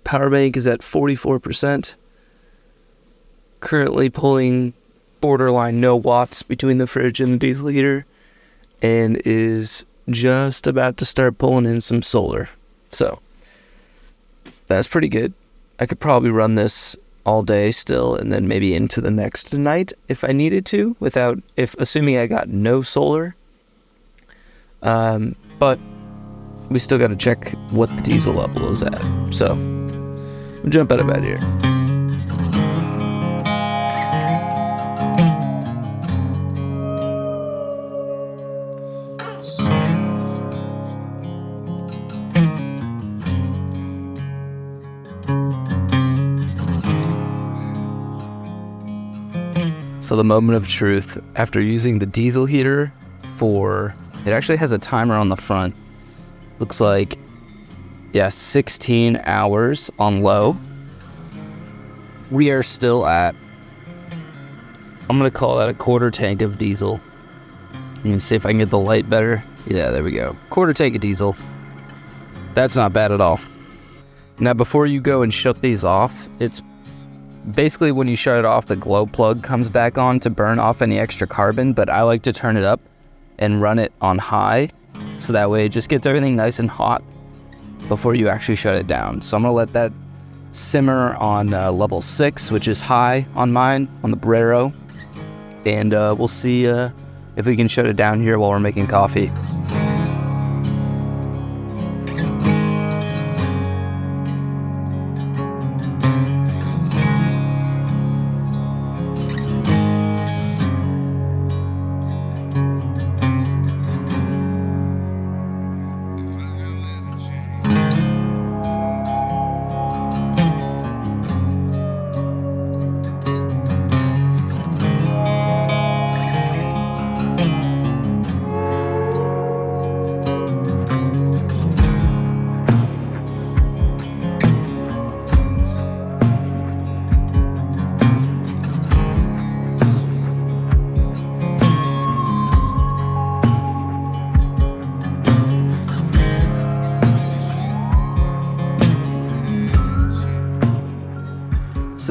power bank is at 44%. Currently pulling borderline no watts between the fridge and the diesel heater, and is just about to start pulling in some solar. So that's pretty good. I could probably run this all day still, and then maybe into the next night if I needed to, assuming I got no solar. But we still got to check what the diesel level is at. So we'll jump out of bed here. So the moment of truth, after using the diesel heater it actually has a timer on the front. Looks like, 16 hours on low. We are still at, I'm going to call that a quarter tank of diesel. You can see if I can get the light better. Yeah, there we go. Quarter tank of diesel. That's not bad at all. Now, before you go and shut these off, it's basically when you shut it off, the glow plug comes back on to burn off any extra carbon, but I like to turn it up and run it on high, so that way it just gets everything nice and hot before you actually shut it down. So I'm gonna let that simmer on level 6, which is high on mine, on the Brero, and we'll see if we can shut it down here while we're making coffee.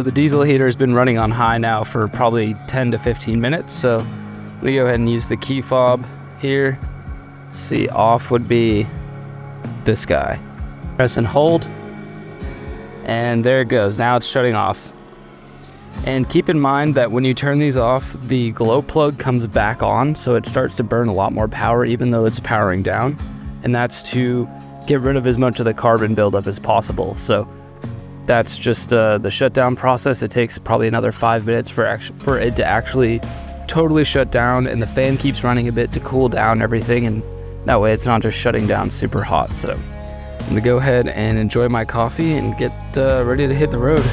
the diesel heater has been running on high now for probably 10 to 15 minutes. So I'm gonna go ahead and use the key fob here. Let's see, off would be this guy. Press and hold, and there it goes. Now it's shutting off. And keep in mind that when you turn these off, the glow plug comes back on, so it starts to burn a lot more power even though it's powering down. And that's to get rid of as much of the carbon buildup as possible. So that's just the shutdown process. It takes probably another 5 minutes for it to actually totally shut down, and the fan keeps running a bit to cool down everything, and that way it's not just shutting down super hot. So I'm gonna go ahead and enjoy my coffee and get ready to hit the road.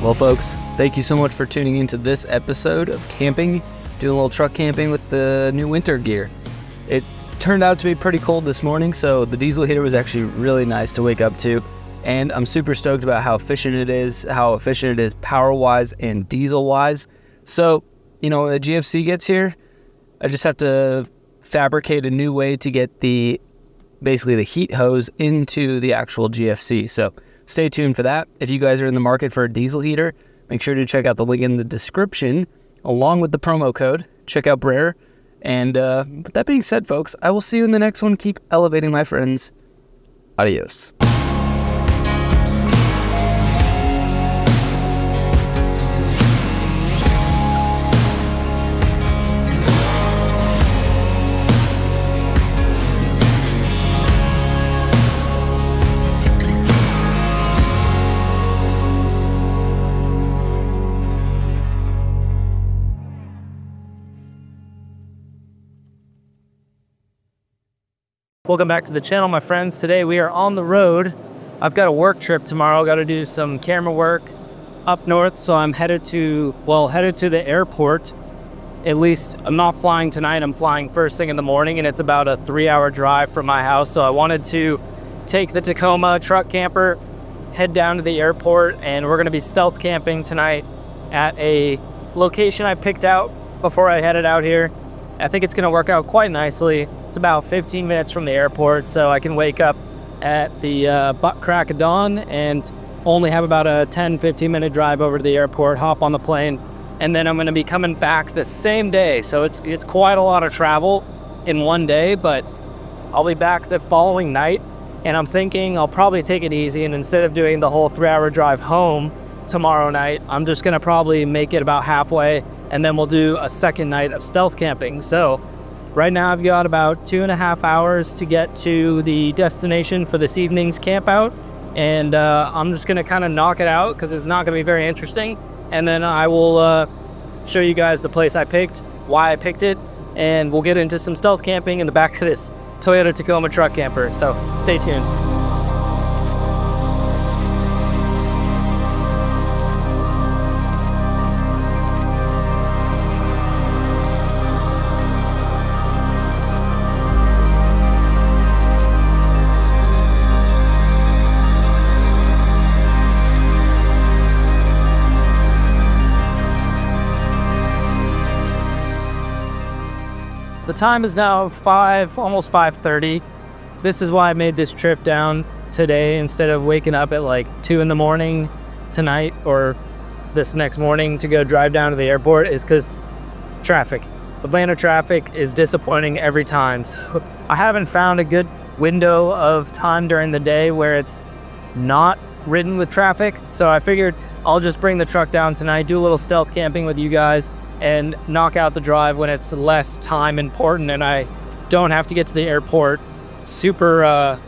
Well, folks, thank you so much for tuning into this episode of camping, doing a little truck camping with the new winter gear. It turned out to be pretty cold this morning, so the diesel heater was actually really nice to wake up to, and I'm super stoked about how efficient it is power-wise and diesel-wise. So, you know, when the GFC gets here, I just have to fabricate a new way to get basically the heat hose into the actual GFC. So stay tuned for that. If you guys are in the market for a diesel heater, make sure to check out the link in the description along with the promo code. Check out Brer. And with that being said, folks, I will see you in the next one. Keep elevating, my friends. Adios. Welcome back to the channel, my friends. Today we are on the road. I've got a work trip tomorrow. Got to do some camera work up north, so I'm headed to the airport. At least I'm not flying tonight. I'm flying first thing in the morning, and it's about a 3-hour drive from my house. So I wanted to take the Tacoma truck camper, head down to the airport, and we're going to be stealth camping tonight at a location I picked out before I headed out here. I think it's going to work out quite nicely. It's about 15 minutes from the airport, so I can wake up at the butt crack of dawn and only have about a 10-15 minute drive over to the airport, hop on the plane, and then I'm going to be coming back the same day. So it's quite a lot of travel in one day, but I'll be back the following night, and I'm thinking I'll probably take it easy, and instead of doing the whole 3-hour drive home tomorrow night, I'm just going to probably make it about halfway, and then we'll do a second night of stealth camping. So right now I've got about 2.5 hours to get to the destination for this evening's camp out, and I'm just gonna kind of knock it out because it's not gonna be very interesting, and then I will show you guys the place I picked, why I picked it, and we'll get into some stealth camping in the back of this Toyota Tacoma truck camper. So stay tuned. The time is now almost 5:30. This is why I made this trip down today instead of waking up at like 2 in the morning tonight or this next morning to go drive down to the airport, is because traffic. Atlanta traffic is disappointing every time. So I haven't found a good window of time during the day where it's not ridden with traffic. So I figured I'll just bring the truck down tonight, do a little stealth camping with you guys, and knock out the drive when it's less time important and I don't have to get to the airport super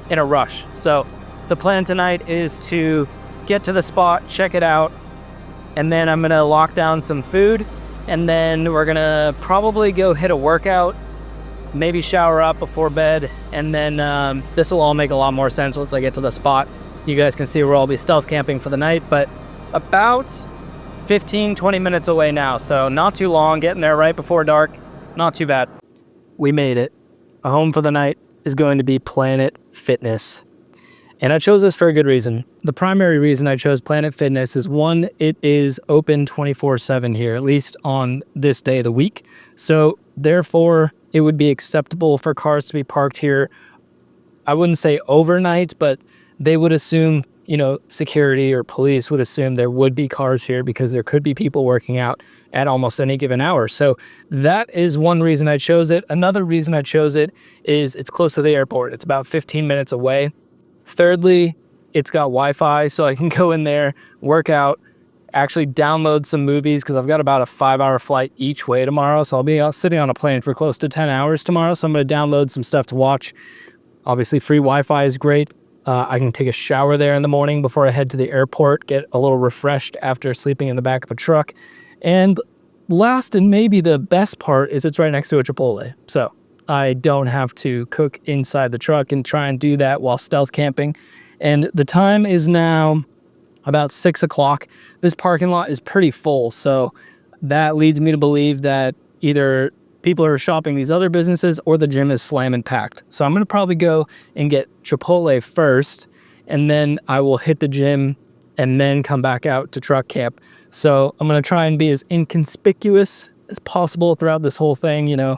in a rush. So the plan tonight is to get to the spot, check it out, and then I'm gonna lock down some food and then we're gonna probably go hit a workout, maybe shower up before bed, and then this will all make a lot more sense once I get to the spot. You guys can see where I'll be stealth camping for the night, but about 15-20 minutes away now, so not too long, getting there right before dark, not too bad. We made it. A home for the night is going to be Planet Fitness. And I chose this for a good reason. The primary reason I chose Planet Fitness is, one, it is open 24/7 here, at least on this day of the week. So therefore, it would be acceptable for cars to be parked here. I wouldn't say overnight, but they would assume, you know, security or police would assume there would be cars here because there could be people working out at almost any given hour. So that is one reason I chose it. Another reason I chose it is it's close to the airport. It's about 15 minutes away. Thirdly, it's got Wi-Fi, so I can go in there, work out, actually download some movies, because I've got about a 5-hour flight each way tomorrow. So I'll be sitting on a plane for close to 10 hours tomorrow. So I'm going to download some stuff to watch. Obviously, free Wi-Fi is great. I can take a shower there in the morning before I head to the airport, get a little refreshed after sleeping in the back of a truck. And last and maybe the best part is it's right next to a Chipotle. So I don't have to cook inside the truck and try and do that while stealth camping. And the time is now about 6 o'clock. This parking lot is pretty full, so that leads me to believe that either people are shopping these other businesses or the gym is slamming packed. So I'm gonna probably go and get Chipotle first, and then I will hit the gym and then come back out to truck camp. So I'm gonna try and be as inconspicuous as possible throughout this whole thing, you know,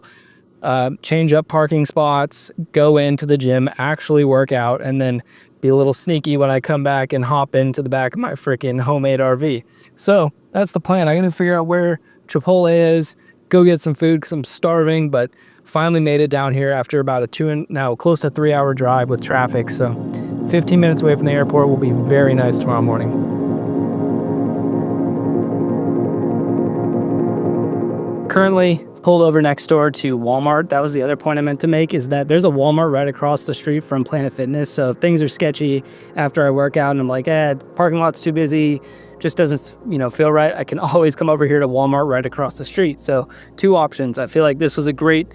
change up parking spots, go into the gym, actually work out, and then be a little sneaky when I come back and hop into the back of my freaking homemade RV. So that's the plan. I'm gonna figure out where Chipotle is, go get some food because I'm starving, but finally made it down here after about a close to 3-hour drive with traffic. So 15 minutes away from the airport will be very nice tomorrow morning. Currently pulled over next door to Walmart. That was the other point I meant to make, is that there's a Walmart right across the street from Planet Fitness. So if things are sketchy after I work out and I'm like, parking lot's too busy, just doesn't, you know, feel right, I can always come over here to Walmart right across the street. So 2 options. I feel like this was a great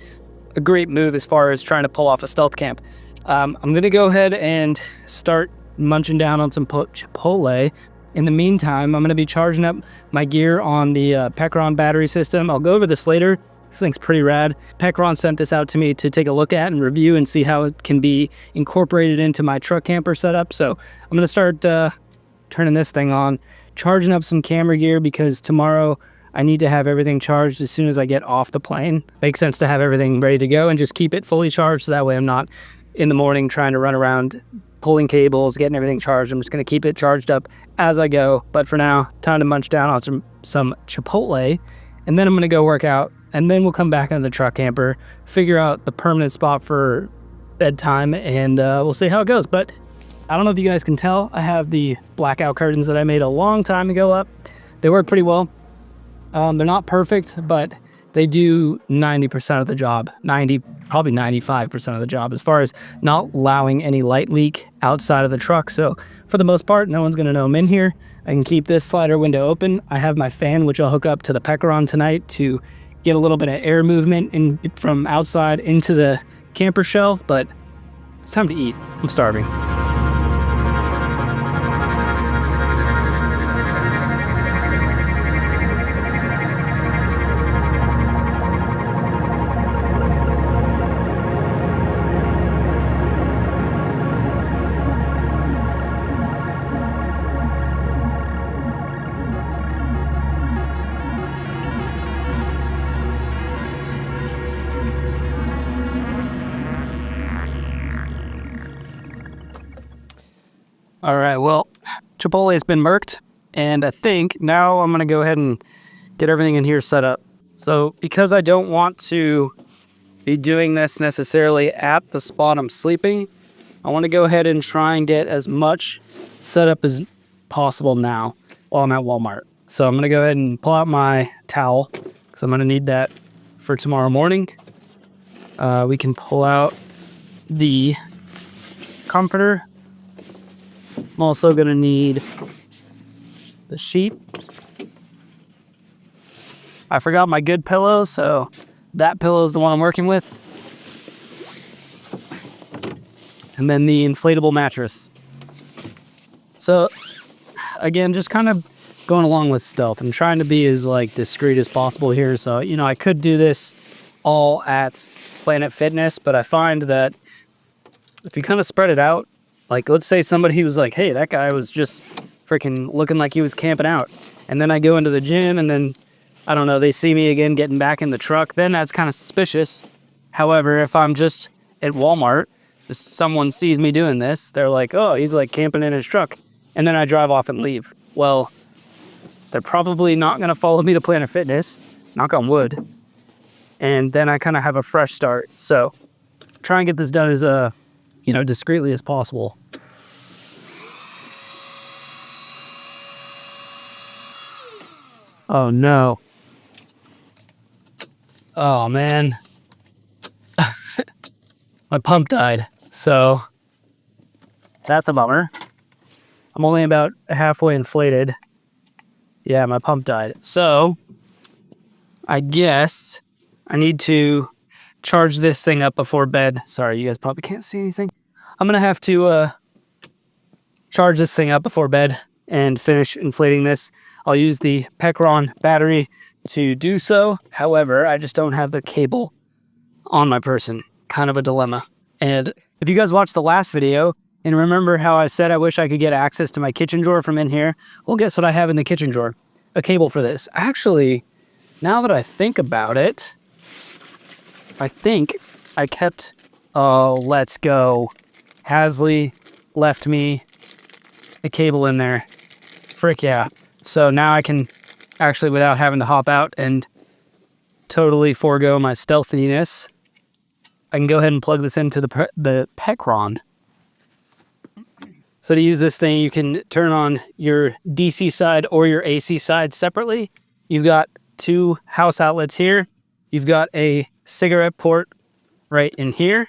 move as far as trying to pull off a stealth camp. I'm gonna go ahead and start munching down on some Chipotle. In the meantime, I'm gonna be charging up my gear on the Pecron battery system. I'll go over this later. This thing's pretty rad. Pecron sent this out to me to take a look at and review and see how it can be incorporated into my truck camper setup. So I'm gonna start turning this thing on, charging up some camera gear, because tomorrow I need to have everything charged as soon as I get off the plane. Makes sense to have everything ready to go and just keep it fully charged, so that way I'm not in the morning trying to run around pulling cables, getting everything charged. I'm just gonna keep it charged up as I go. But for now, time to munch down on some Chipotle, and then I'm gonna go work out, and then we'll come back into the truck camper, figure out the permanent spot for bedtime, and we'll see how it goes. But I don't know if you guys can tell, I have the blackout curtains that I made a long time ago up. They work pretty well. They're not perfect, but they do 90% of the job, probably 95% of the job, as far as not allowing any light leak outside of the truck. So for the most part, no one's gonna know I'm in here. I can keep this slider window open. I have my fan, which I'll hook up to the Pecron tonight to get a little bit of air movement from outside into the camper shell, but it's time to eat. I'm starving. All right, well, Chipotle's been murked, and I think now I'm gonna go ahead and get everything in here set up. So because I don't want to be doing this necessarily at the spot I'm sleeping, I wanna go ahead and try and get as much set up as possible now while I'm at Walmart. So I'm gonna go ahead and pull out my towel, because I'm gonna need that for tomorrow morning. We can pull out the comforter. I'm also gonna need the sheet. I forgot my good pillow, so that pillow is the one I'm working with. And then the inflatable mattress. So again, just kind of going along with stealth. I'm trying to be as like discreet as possible here. So, you know, I could do this all at Planet Fitness, but I find that if you kind of spread it out, like let's say somebody was like, hey, that guy was just freaking looking like he was camping out. And then I go into the gym and then, I don't know, they see me again getting back in the truck, then that's kind of suspicious. However, if I'm just at Walmart, if someone sees me doing this, they're like, oh, he's like camping in his truck. And then I drive off and leave. Well, they're probably not going to follow me to Planet Fitness, knock on wood. And then I kind of have a fresh start. So try and get this done as, you know, discreetly as possible. Oh no. Oh man. My pump died. So that's a bummer. I'm only about halfway inflated. Yeah, my pump died. So I guess I need to charge this thing up before bed. Sorry, you guys probably can't see anything. I'm gonna have to charge this thing up before bed and finish inflating this. I'll use the Pecron battery to do so. However, I just don't have the cable on my person. Kind of a dilemma. And if you guys watched the last video and remember how I said I wish I could get access to my kitchen drawer from in here, well, guess what I have in the kitchen drawer? A cable for this. Actually, now that I think about it, I think I kept, oh, let's go. Hasley left me a cable in there. Frick yeah. So now I can actually, without having to hop out and totally forego my stealthiness, I can go ahead and plug this into the Pecron. So to use this thing, you can turn on your DC side or your AC side separately. You've got two house outlets here. You've got a cigarette port right in here.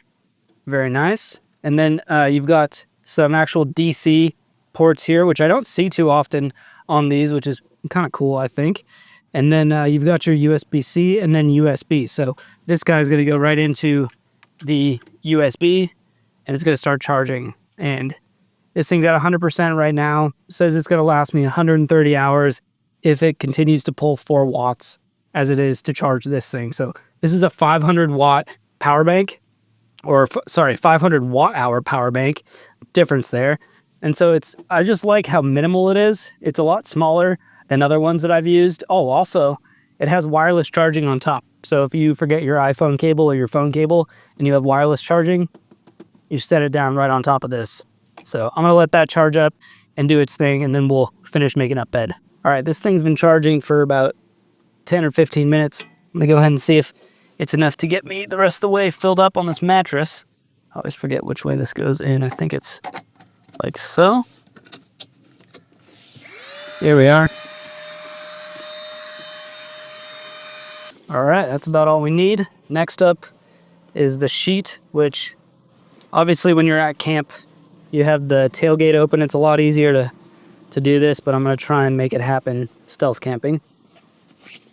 Very nice. And then you've got some actual DC ports here, which I don't see too often on these, which is kind of cool, I think. And then you've got your USB-C and then USB. So this guy's going to go right into the USB and it's going to start charging. And this thing's at 100% right now. It says it's going to last me 130 hours if it continues to pull 4 watts as it is to charge this thing. So this is a 500 watt power bank, or sorry, 500 watt hour power bank. Difference there. And so I just like how minimal it is. It's a lot smaller than other ones that I've used. Oh, also, it has wireless charging on top. So if you forget your iPhone cable or your phone cable and you have wireless charging, you set it down right on top of this. So I'm gonna let that charge up and do its thing, and then we'll finish making up bed. All right, this thing's been charging for about 10 or 15 minutes. I'm gonna go ahead and see if it's enough to get me the rest of the way filled up on this mattress. I always forget which way this goes in. I think it's like so. Here we are. All right, that's about all we need. Next up is the sheet, which obviously when you're at camp, you have the tailgate open. It's a lot easier to do this, but I'm gonna try and make it happen stealth camping.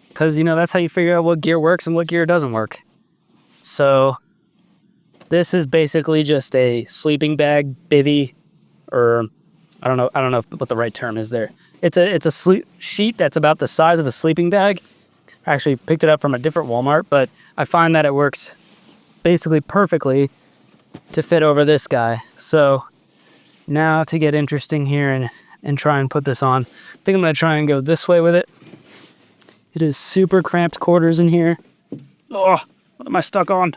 Because, you know, that's how you figure out what gear works and what gear doesn't work. So this is basically just a sleeping bag, bivvy, or I don't know what the right term is there. It's a sleep sheet that's about the size of a sleeping bag. I actually picked it up from a different Walmart, but I find that it works basically perfectly to fit over this guy. So now to get interesting here and try and put this on, I think I'm gonna try and go this way with it. It is super cramped quarters in here. Oh, what am I stuck on?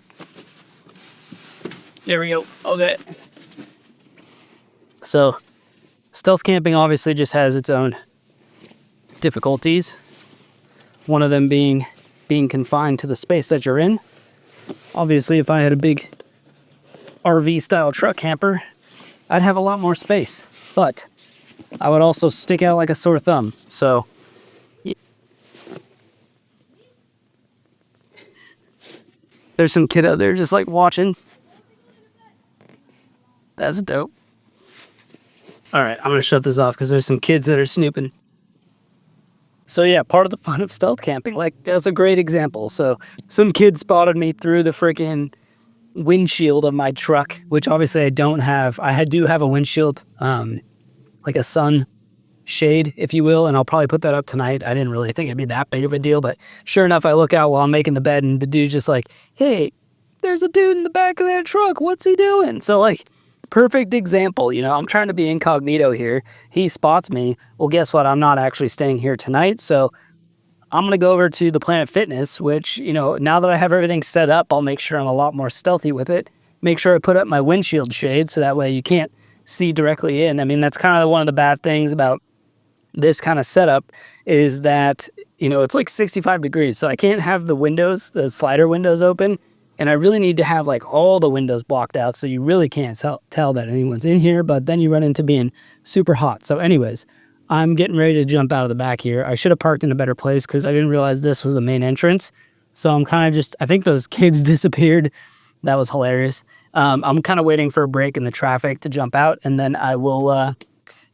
There we go. Okay. So stealth camping obviously just has its own difficulties. One of them being confined to the space that you're in. Obviously, if I had a big RV style truck camper, I'd have a lot more space, but I would also stick out like a sore thumb. So there's some kid out there just like watching. That's dope. All right, I'm gonna shut this off because there's some kids that are snooping. So yeah, part of the fun of stealth camping, like that's a great example. So some kid spotted me through the freaking windshield of my truck, which obviously I don't have. I do have a windshield, like a sun shade, if you will, and I'll probably put that up tonight. I didn't really think it'd be that big of a deal, but sure enough, I look out while I'm making the bed and the dude's just like, hey, there's a dude in the back of that truck. What's he doing? So like, perfect example, you know, I'm trying to be incognito here. He spots me. Well, guess what? I'm not actually staying here tonight. So I'm going to go over to the Planet Fitness, which, you know, now that I have everything set up, I'll make sure I'm a lot more stealthy with it. Make sure I put up my windshield shade so that way you can't see directly in. I mean, that's kind of one of the bad things about this kind of setup is that, you know, it's like 65 degrees. So I can't have the windows, the slider windows open. And I really need to have like all the windows blocked out so you really can't tell that anyone's in here, but then you run into being super hot. So anyways, I'm getting ready to jump out of the back here. I should have parked in a better place because I didn't realize this was the main entrance. So I'm kind of just, I think those kids disappeared. That was hilarious. I'm kind of waiting for a break in the traffic to jump out, and then I will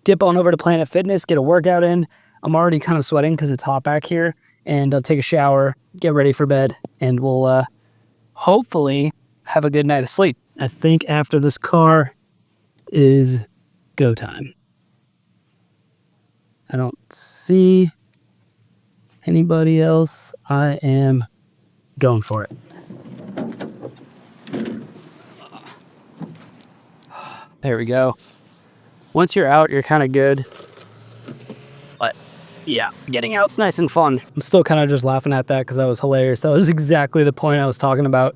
dip on over to Planet Fitness, get a workout in. I'm already kind of sweating because it's hot back here, and I'll take a shower, get ready for bed, and we'll hopefully have a good night of sleep. I think after this car is go time. I don't see anybody else. I am going for it. There we go. Once you're out, you're kind of good. But yeah, getting out's nice and fun. I'm still kind of just laughing at that because that was hilarious. That was exactly the point I was talking about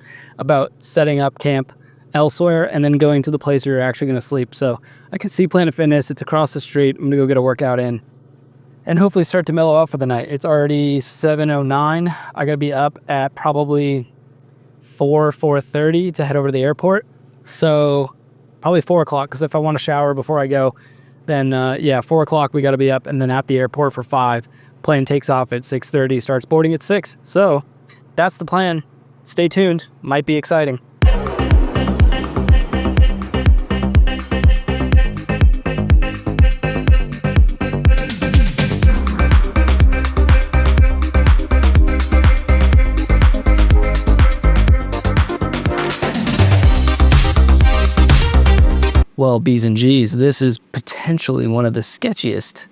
setting up camp elsewhere and then going to the place where you're actually going to sleep. So I can see Planet Fitness. It's across the street. I'm going to go get a workout in and hopefully start to mellow out for the night. It's already 7:09. I got to be up at probably 4:30 to head over to the airport. So probably 4 o'clock, because if I want to shower before I go, then yeah, 4 o'clock we got to be up and then at the airport for 5. Plane takes off at 6:30, starts boarding at 6. So that's the plan. Stay tuned. Might be exciting. Well, B's and G's, this is potentially one of the sketchiest.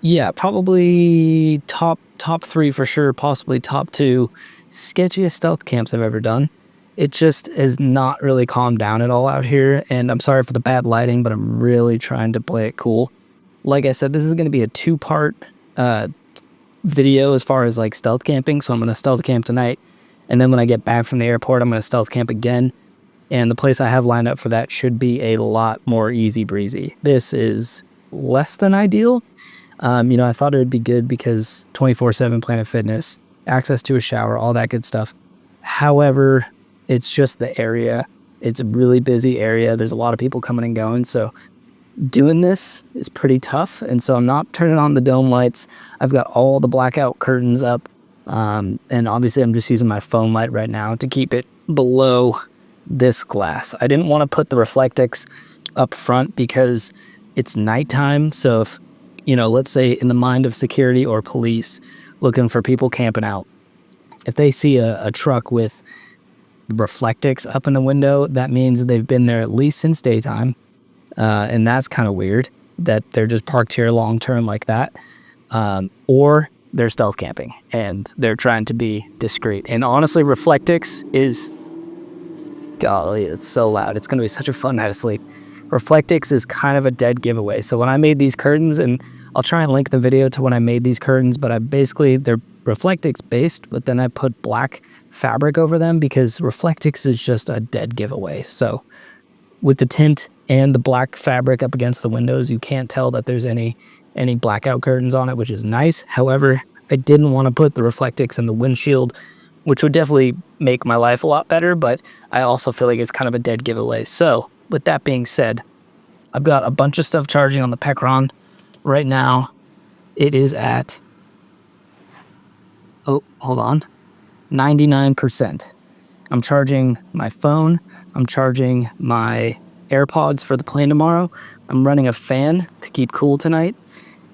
Yeah, probably top 3 for sure, possibly top 2 sketchiest stealth camps I've ever done. It just has not really calmed down at all out here, and I'm sorry for the bad lighting, but I'm really trying to play it cool. Like I said, this is going to be a 2-part video as far as like stealth camping, so I'm going to stealth camp tonight, and then when I get back from the airport, I'm going to stealth camp again. And the place I have lined up for that should be a lot more easy breezy. This is less than ideal. You know, I thought it would be good because 24/7 Planet Fitness, access to a shower, all that good stuff. However, it's just the area. It's a really busy area. There's a lot of people coming and going. So doing this is pretty tough. And so I'm not turning on the dome lights. I've got all the blackout curtains up. And obviously I'm just using my phone light right now to keep it below this glass. I didn't want to put the Reflectix up front because it's nighttime. So if, you know, let's say in the mind of security or police looking for people camping out, if they see a truck with Reflectix up in the window, that means they've been there at least since daytime. And that's kind of weird that they're just parked here long term like that. Or they're stealth camping and they're trying to be discreet. And honestly, Reflectix is, golly, it's so loud. It's going to be such a fun night of sleep. Reflectix is kind of a dead giveaway. So when I made these curtains, and I'll try and link the video to when I made these curtains, but they're Reflectix based, but then I put black fabric over them because Reflectix is just a dead giveaway. So with the tint and the black fabric up against the windows, you can't tell that there's any blackout curtains on it, which is nice. However, I didn't want to put the Reflectix in the windshield, which would definitely make my life a lot better, but I also feel like it's kind of a dead giveaway. So with that being said, I've got a bunch of stuff charging on the Pecron. Right now, it is at, oh, hold on, 99%. I'm charging my phone. I'm charging my AirPods for the plane tomorrow. I'm running a fan to keep cool tonight.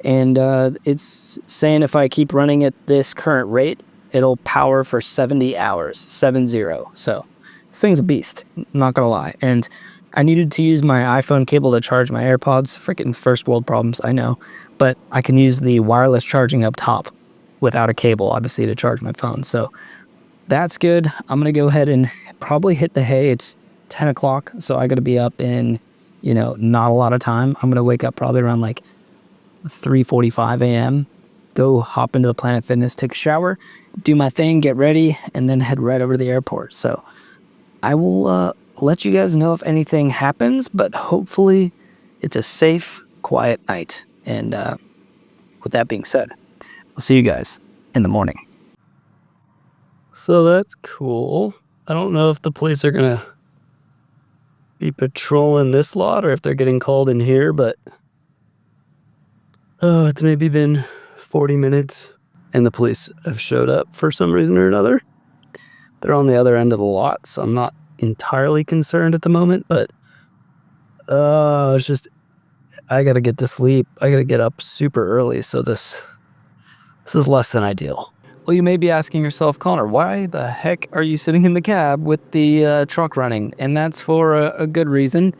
And it's saying if I keep running at this current rate, it'll power for 70 hours, 70. So this thing's a beast, not gonna lie. And I needed to use my iPhone cable to charge my AirPods. Freaking first world problems, I know. But I can use the wireless charging up top without a cable, obviously, to charge my phone. So that's good. I'm gonna go ahead and probably hit the hay. It's 10 o'clock, so I gotta be up in, not a lot of time. I'm gonna wake up probably around like 3:45 a.m., go hop into the Planet Fitness, take a shower, do my thing, get ready, and then head right over to the airport. So I will let you guys know if anything happens, but hopefully it's a safe, quiet night. And with that being said, I'll see you guys in the morning. So that's cool. I don't know if the police are gonna be patrolling this lot or if they're getting called in here, but it's maybe been 40 minutes and the police have showed up for some reason or another. They're on the other end of the lot, so I'm not entirely concerned at the moment, but it's just, I gotta get to sleep. I gotta get up super early, so this is less than ideal. Well, you may be asking yourself, Connor, why the heck are you sitting in the cab with the truck running? And that's for a good reason.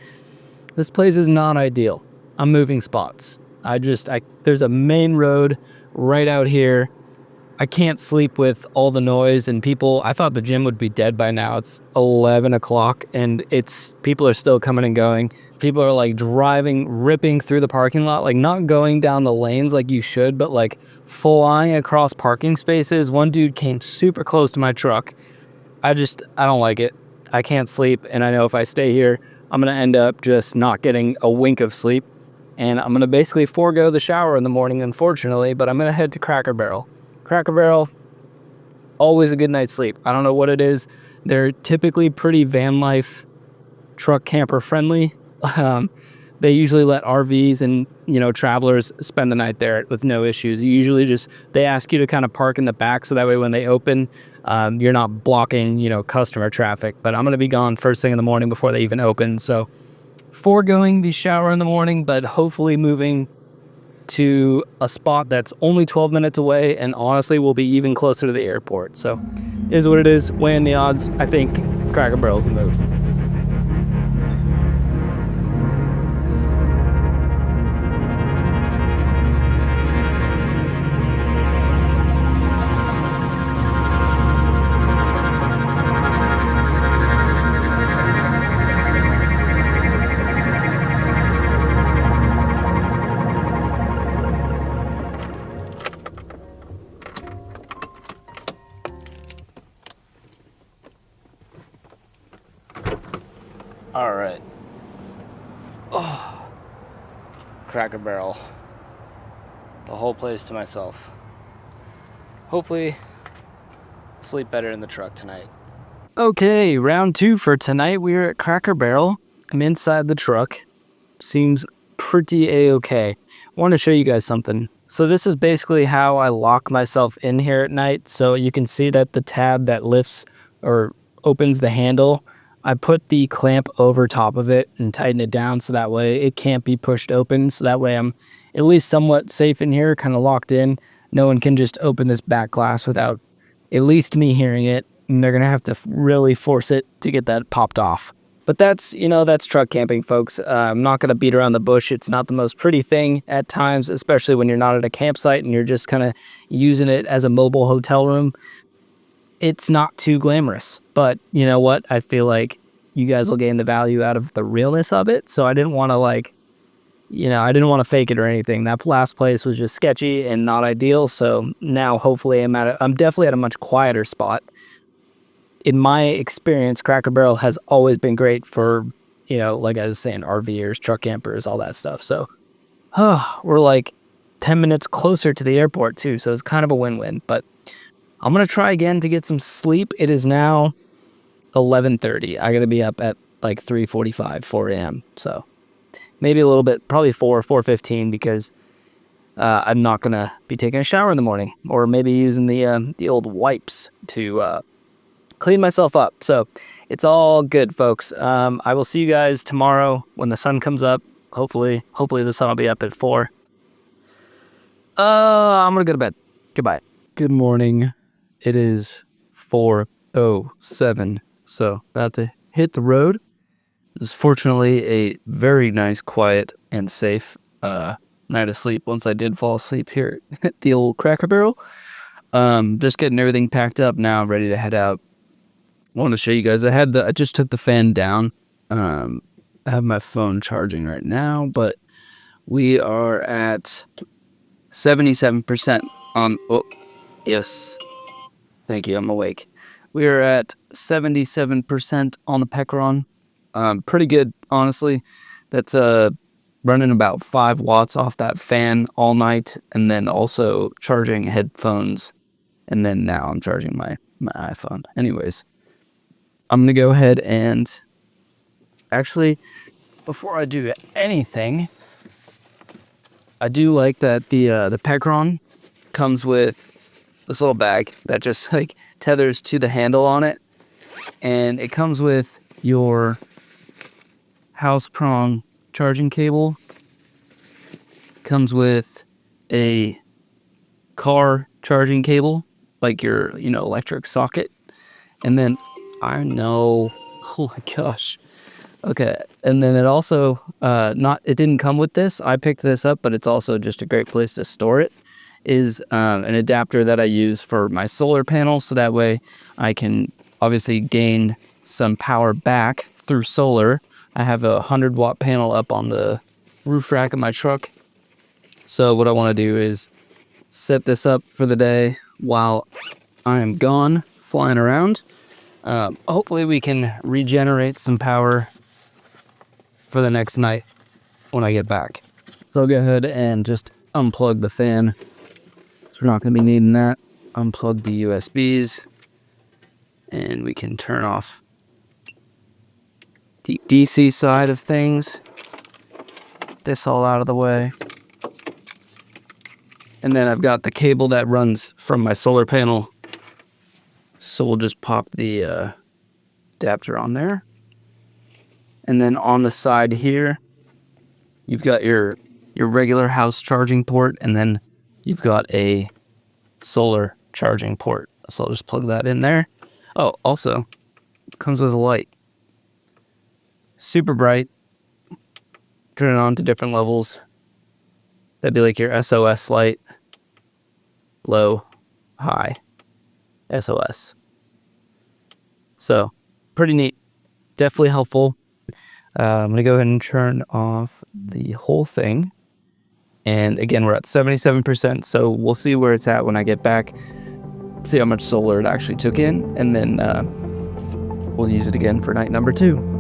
This place is not ideal. I'm moving spots. There's a main road right out here. I can't sleep with all the noise and people. I thought the gym would be dead by now. It's 11 o'clock and people are still coming and going. People are like ripping through the parking lot, like not going down the lanes like you should, but like flying across parking spaces. One dude came super close to my truck. I don't like it. I can't sleep. And I know if I stay here, I'm going to end up just not getting a wink of sleep. And I'm going to basically forego the shower in the morning, unfortunately, but I'm going to head to Cracker Barrel. Cracker Barrel, always a good night's sleep. I don't know what it is. They're typically pretty van life, truck camper friendly. They usually let RVs and, travelers spend the night there with no issues. They ask you to kind of park in the back so that way when they open, you're not blocking, customer traffic. But I'm going to be gone first thing in the morning before they even open. So foregoing the shower in the morning, but hopefully moving to a spot that's only 12 minutes away and honestly will be even closer to the airport. So it is what it is. Weighing the odds, I think Cracker Barrel's the move. All right. Oh, Cracker Barrel. The whole place to myself. Hopefully, sleep better in the truck tonight. Okay, round 2 for tonight. We're at Cracker Barrel. I'm inside the truck. Seems pretty a-okay. I want to show you guys something. So this is basically how I lock myself in here at night. So you can see that the tab that lifts or opens the handle, I put the clamp over top of it and tighten it down so that way it can't be pushed open. So that way I'm at least somewhat safe in here, kind of locked in. No one can just open this back glass without at least me hearing it. And they're going to have to really force it to get that popped off. But that's truck camping, folks. I'm not going to beat around the bush. It's not the most pretty thing at times, especially when you're not at a campsite and you're just kind of using it as a mobile hotel room. It's not too glamorous, but you know what? I feel like you guys will gain the value out of the realness of it. So I didn't want to I didn't want to fake it or anything. That last place was just sketchy and not ideal. So now hopefully I'm definitely at a much quieter spot. In my experience, Cracker Barrel has always been great for, like I was saying, RVers, truck campers, all that stuff. So we're like 10 minutes closer to the airport too. So it's kind of a win-win, but I'm going to try again to get some sleep. It is now 11:30. I got to be up at like 3:45, 4 a.m. So maybe a little bit, probably 4:15 because I'm not going to be taking a shower in the morning or maybe using the old wipes to clean myself up. So it's all good, folks. I will see you guys tomorrow when the sun comes up. Hopefully the sun will be up at 4. I'm gonna go to bed. Goodbye. Good morning. It is 4:07, so about to hit the road. This is fortunately a very nice, quiet, and safe night of sleep once I did fall asleep here at the old Cracker Barrel. Just getting everything packed up now, ready to head out. I want to show you guys. I just took the fan down. I have my phone charging right now, but we are at 77% on. Oh, yes. Thank you. I'm awake. We are at 77% on the Pecaron. Pretty good, honestly. That's running about 5 watts off that fan all night, and then also charging headphones, and then now I'm charging my iPhone. Anyways, I'm gonna go ahead and actually, before I do anything, I do like that the Pecaron comes with this little bag that just like tethers to the handle on it, and it comes with your house prong charging cable, comes with a car charging cable, like your electric socket, and then oh my gosh, okay, and then it also it didn't come with this. I picked this up, but it's also just a great place to store it. Is an adapter that I use for my solar panel, so that way I can obviously gain some power back through solar. I have a 100-watt panel up on the roof rack of my truck. So what I want to do is set this up for the day while I am gone, flying around. Hopefully we can regenerate some power for the next night when I get back. So I'll go ahead and just unplug the fan. So we're not going to be needing that. Unplug the USBs. And we can turn off the DC side of things. This all out of the way. And then I've got the cable that runs from my solar panel. So we'll just pop the adapter on there. And then on the side here, you've got your regular house charging port, and then you've got a solar charging port. So I'll just plug that in there. Oh, also, it comes with a light. Super bright. Turn it on to different levels. That'd be like your SOS light. Low, high, SOS. So, pretty neat. Definitely helpful. I'm going to go ahead and turn off the whole thing. And again, we're at 77%, so we'll see where it's at when I get back. See how much solar it actually took in, and then we'll use it again for night number 2.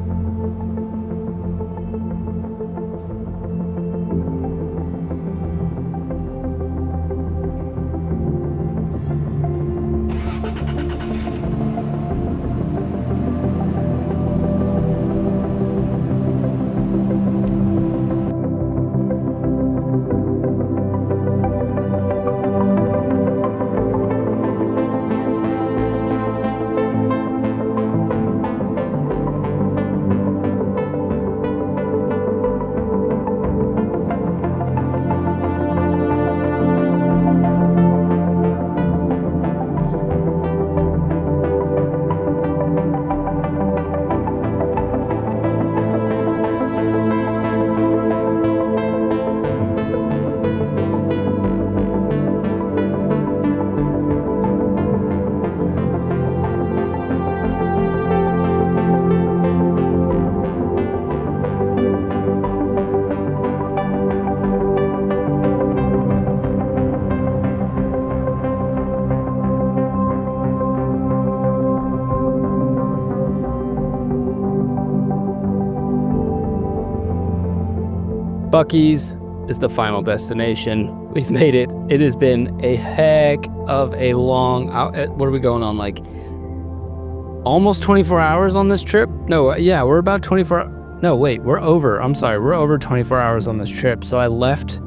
Buc-ee's is the final destination. We've made it. It has been a heck of a long... What are we going on, like almost 24 hours on this trip? No, yeah, we're about 24... No, wait, we're over. I'm sorry, we're over 24 hours on this trip. So I left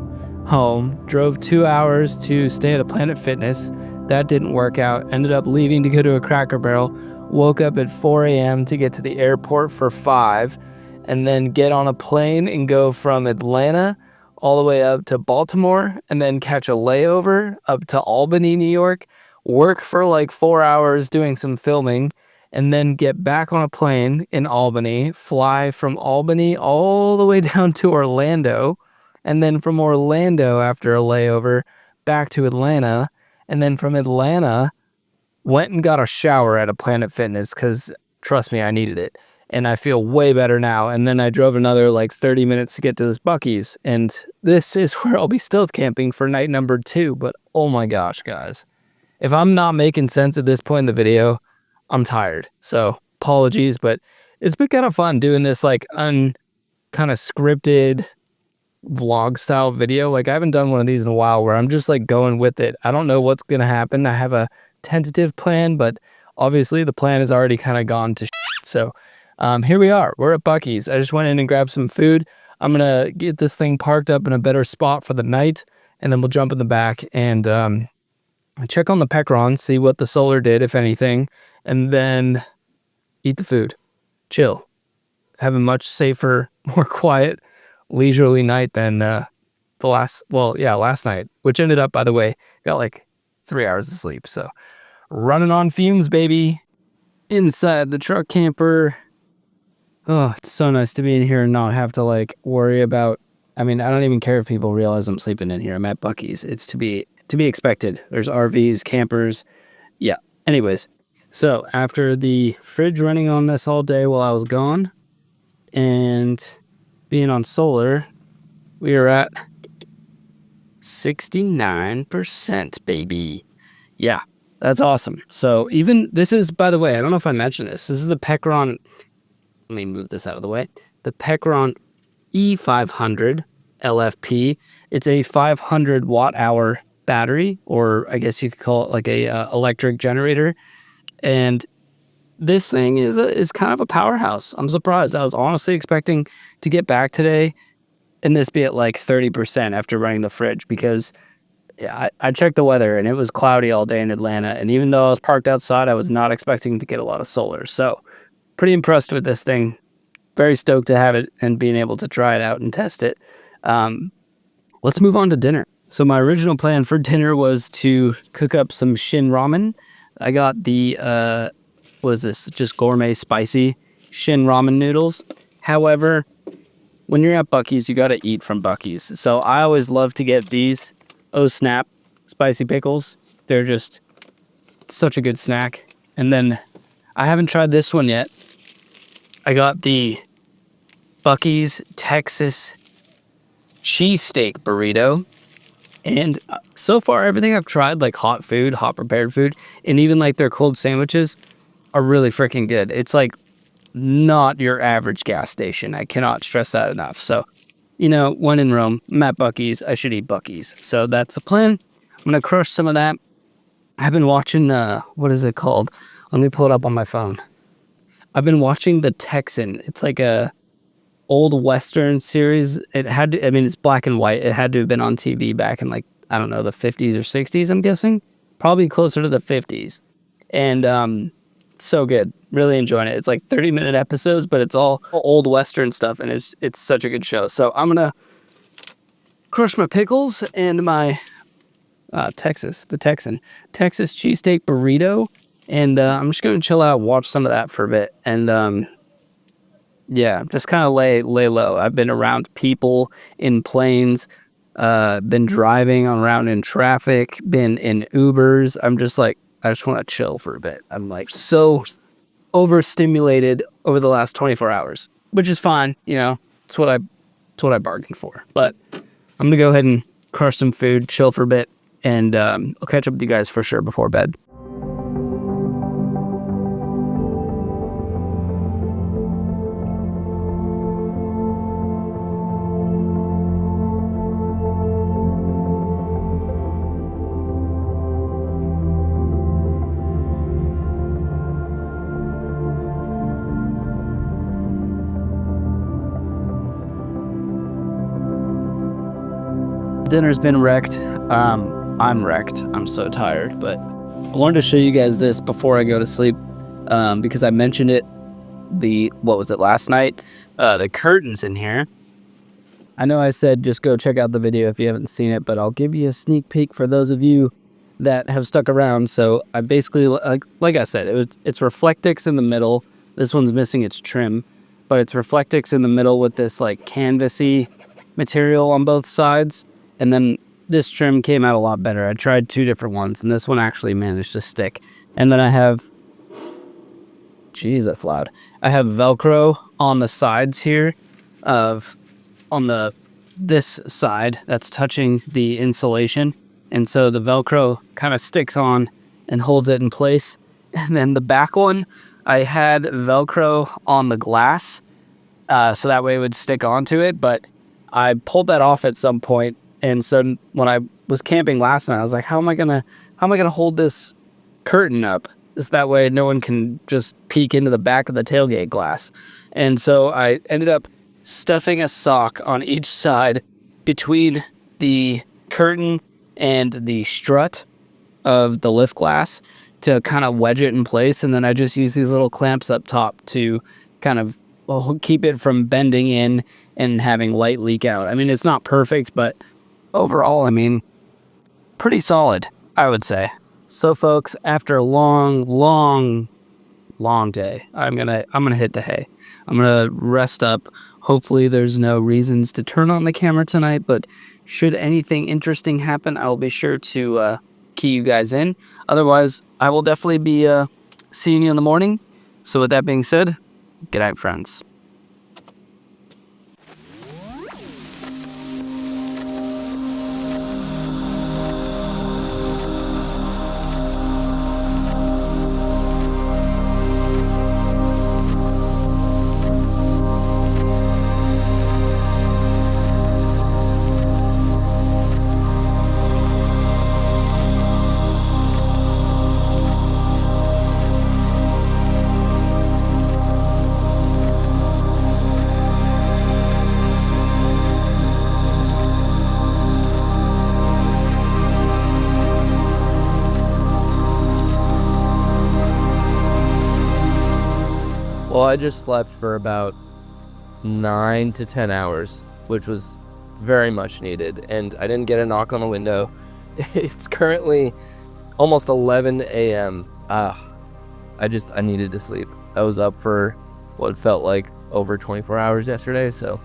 home, drove 2 hours to stay at a Planet Fitness. That didn't work out. Ended up leaving to go to a Cracker Barrel. Woke up at 4 a.m. to get to the airport for 5, and then get on a plane and go from Atlanta all the way up to Baltimore and then catch a layover up to Albany, New York, work for like 4 hours doing some filming, and then get back on a plane in Albany, fly from Albany all the way down to Orlando, and then from Orlando after a layover back to Atlanta, and then from Atlanta went and got a shower at a Planet Fitness because trust me, I needed it. And I feel way better now. And then I drove another like 30 minutes to get to this Buc-ee's. And this is where I'll be stealth camping for night number 2. But oh my gosh, guys. If I'm not making sense at this point in the video, I'm tired. So apologies, but it's been kind of fun doing this like kind of scripted vlog style video. Like I haven't done one of these in a while where I'm just like going with it. I don't know what's going to happen. I have a tentative plan, but obviously the plan has already kind of gone to shit. So here we are. We're at Buc-ee's. I just went in and grabbed some food. I'm going to get this thing parked up in a better spot for the night, and then we'll jump in the back and check on the Pecaron, see what the solar did, if anything, and then eat the food. Chill. Have a much safer, more quiet, leisurely night than last night, which ended up, by the way, got like 3 hours of sleep. So running on fumes, baby. Inside the truck camper. Oh, it's so nice to be in here and not have to like worry about, I mean, I don't even care if people realize I'm sleeping in here. I'm at Buc-ee's. It's to be expected. There's RVs, campers. Yeah. Anyways, so after the fridge running on this all day while I was gone and being on solar, we are at 69%, baby. Yeah, that's awesome. So even this is, by the way, I don't know if I mentioned this. This is the Pecaron. Let me move this out of the way. The Pecaron E500 LFP. It's a 500 watt hour battery, or I guess you could call it like a electric generator. And this thing is kind of a powerhouse. I'm surprised. I was honestly expecting to get back today and this be at like 30% after running the fridge, because I checked the weather and it was cloudy all day in Atlanta. And even though I was parked outside, I was not expecting to get a lot of solar. So pretty impressed with this thing. Very stoked to have it and being able to try it out and test it. Let's move on to dinner. So my original plan for dinner was to cook up some Shin ramen. I got the, what is this? Just gourmet spicy Shin ramen noodles. However, when you're at Buc-ee's, you got to eat from Buc-ee's. So I always love to get these Oh Snap spicy pickles. They're just such a good snack. And then I haven't tried this one yet. I got the Buc-ee's Texas cheesesteak burrito. And so far, everything I've tried, like hot food, hot prepared food, and even like their cold sandwiches are really freaking good. It's like not your average gas station. I cannot stress that enough. So, you know, when in Rome, I'm at Buc-ee's, I should eat Buc-ee's. So that's the plan. I'm going to crush some of that. I've been watching, what is it called? Let me pull it up on my phone. I've been watching The Texan. It's like a old Western series. It had to, I mean, it's black and white. It had to have been on TV back in like, I don't know, the 50s or 60s, I'm guessing. Probably closer to the 50s. And so good. Really enjoying it. It's like 30-minute episodes, but it's all old Western stuff, and it's such a good show. So I'm going to crush my pickles and my Texan cheesesteak burrito. And I'm just going to chill out, watch some of that for a bit. And yeah, just kind of lay low. I've been around people in planes, been driving around in traffic, been in Ubers. I'm just like, I just want to chill for a bit. I'm like so overstimulated over the last 24 hours, which is fine. You know, it's what I bargained for. But I'm going to go ahead and crush some food, chill for a bit, and I'll catch up with you guys for sure before bed. Dinner's been wrecked. I'm wrecked. I'm so tired, but I wanted to show you guys this before I go to sleep, because I mentioned it, last night? The curtains in here. I know I said just go check out the video if you haven't seen it, but I'll give you a sneak peek for those of you that have stuck around. So I basically, like I said, it's Reflectix in the middle. This one's missing its trim, but it's Reflectix in the middle with this like canvasy material on both sides. And then this trim came out a lot better. I tried 2 different ones, and this one actually managed to stick. And then I have, geez, that's loud. I have Velcro on the sides here on this side that's touching the insulation. And so the Velcro kind of sticks on and holds it in place. And then the back one, I had Velcro on the glass, so that way it would stick onto it, but I pulled that off at some point. And so when I was camping last night, I was like, how am I gonna hold this curtain up? Just that way no one can just peek into the back of the tailgate glass. And so I ended up stuffing a sock on each side between the curtain and the strut of the lift glass to kind of wedge it in place. And then I just use these little clamps up top to kind of keep it from bending in and having light leak out. I mean, it's not perfect, but overall, I mean, pretty solid, I would say. So folks, after a long day, I'm gonna hit the hay. I'm gonna rest up. Hopefully there's no reasons to turn on the camera tonight, but should anything interesting happen, I'll be sure to key you guys in. Otherwise, I will definitely be seeing you in the morning. So with that being said, good night, friends. Well, I just slept for about 9 to 10 hours, which was very much needed, and I didn't get a knock on the window. It's currently almost 11 a.m. I needed to sleep. I was up for what felt like over 24 hours yesterday, so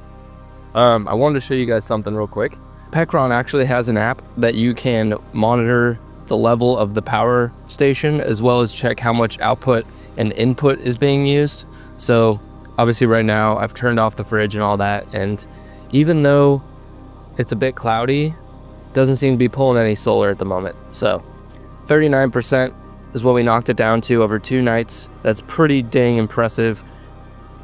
I wanted to show you guys something real quick. Pecron actually has an app that you can monitor the level of the power station as well as check how much output and input is being used. So obviously right now I've turned off the fridge and all that, and even though it's a bit cloudy, it doesn't seem to be pulling any solar at the moment. So 39% is what we knocked it down to over 2 nights. That's pretty dang impressive.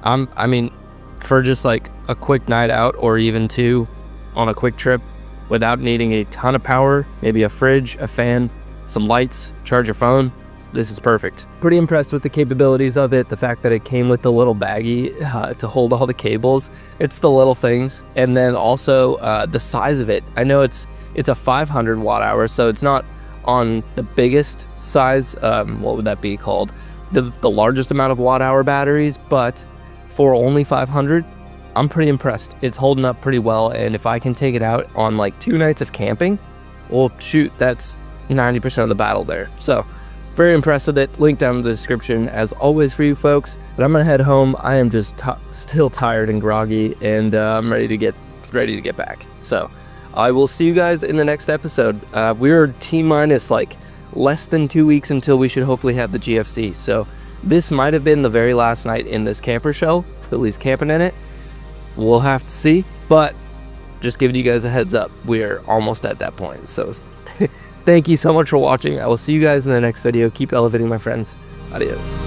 I mean, for just like a quick night out or even 2 on a quick trip without needing a ton of power, maybe a fridge, a fan, some lights, charge your phone, this is perfect. Pretty impressed with the capabilities of it. The fact that it came with the little baggie to hold all the cables. It's the little things. And then also the size of it. I know it's a 500 watt hour, so it's not on the biggest size, what would that be called? The largest amount of watt hour batteries, but for only 500, I'm pretty impressed. It's holding up pretty well, and if I can take it out on like 2 nights of camping, well shoot, that's 90% of the battle there. So very impressed with it. Link down in the description as always for you folks. But I'm gonna head home. I am just still tired and groggy, and I'm ready to get back. So I will see you guys in the next episode. We're T-minus like less than 2 weeks until we should hopefully have the GFC. So this might have been the very last night in this camper shell, at least camping in it. We'll have to see, but just giving you guys a heads up, we're almost at that point. So thank you so much for watching. I will see you guys in the next video. Keep elevating, my friends. Adios.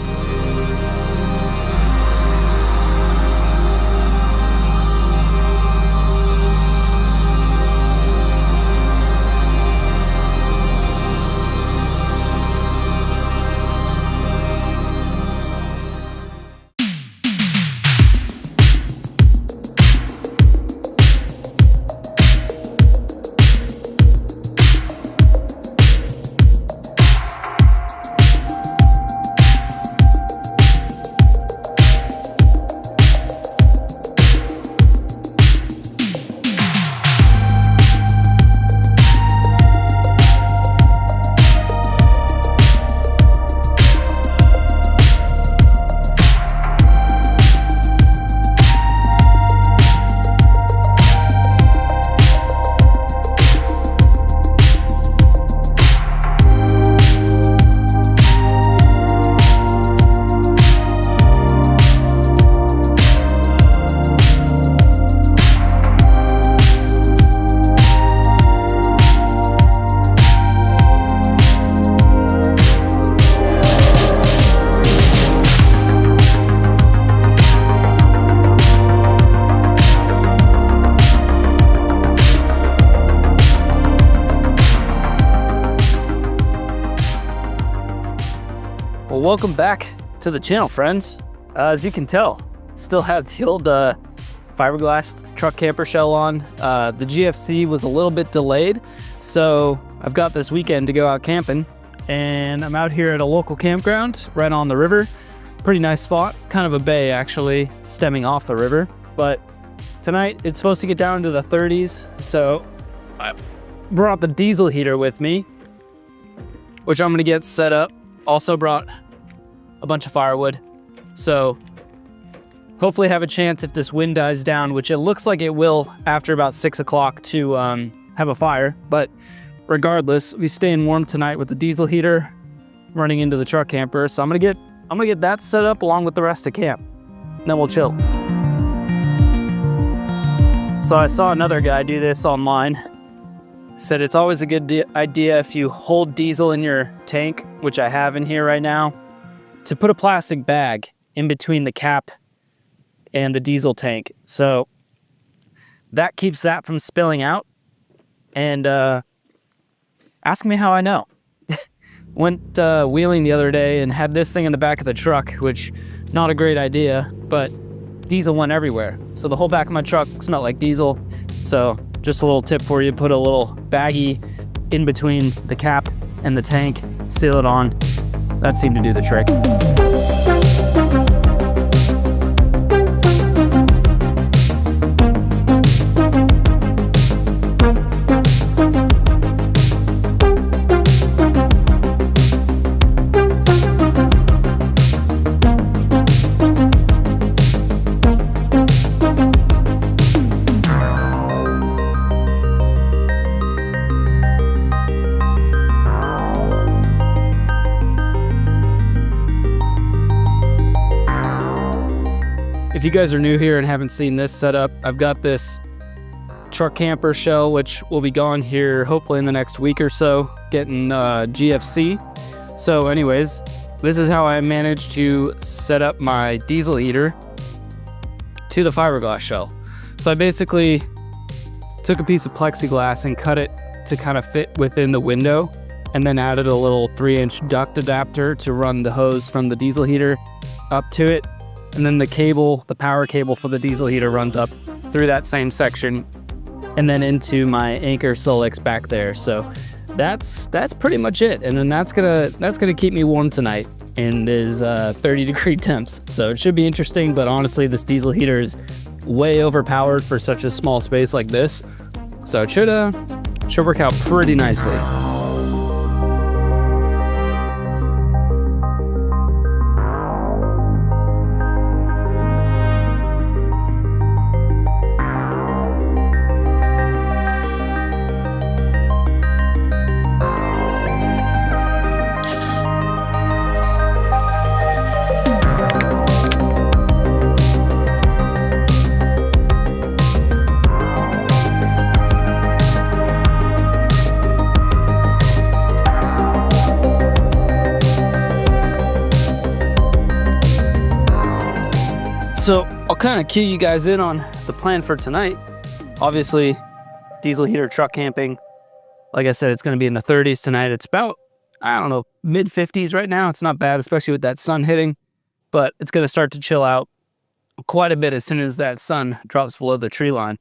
welcome back to the channel, friends. As you can tell, still have the old fiberglass truck camper shell on. The GFC was a little bit delayed, so I've got this weekend to go out camping, and I'm out here at a local campground right on the river. Pretty nice spot, kind of a bay actually, stemming off the river. But tonight it's supposed to get down to the 30s, so I brought the diesel heater with me, which I'm gonna get set up. Also brought a bunch of firewood, so hopefully have a chance if this wind dies down, which it looks like it will after about 6 o'clock, to have a fire. But regardless, we staying warm tonight with the diesel heater running into the truck camper. So I'm gonna get that set up along with the rest of camp, and then we'll chill. So I saw another guy do this online. Said it's always a good idea if you hold diesel in your tank, which I have in here right now, to put a plastic bag in between the cap and the diesel tank. So that keeps that from spilling out. And ask me how I know. Went wheeling the other day and had this thing in the back of the truck, which not a great idea, but diesel went everywhere. So the whole back of my truck smelled like diesel. So just a little tip for you, put a little baggie in between the cap and the tank, seal it on. That seemed to do the trick. If you guys are new here and haven't seen this setup, I've got this truck camper shell, which will be gone here hopefully in the next week or so, getting GFC. So anyways, this is how I managed to set up my diesel heater to the fiberglass shell. So I basically took a piece of plexiglass and cut it to kind of fit within the window, and then added a little 3-inch duct adapter to run the hose from the diesel heater up to it. And then the cable, the power cable for the diesel heater, runs up through that same section and then into my Anchor Solix back there. So that's pretty much it. And then that's gonna keep me warm tonight in these 30-degree temps. So it should be interesting, but honestly, this diesel heater is way overpowered for such a small space like this. So it should work out pretty nicely. So I'll kind of cue you guys in on the plan for tonight. Obviously, diesel heater truck camping. Like I said, it's going to be in the 30s tonight. It's about, I don't know, mid 50s right now. It's not bad, especially with that sun hitting, but it's going to start to chill out quite a bit as soon as that sun drops below the tree line.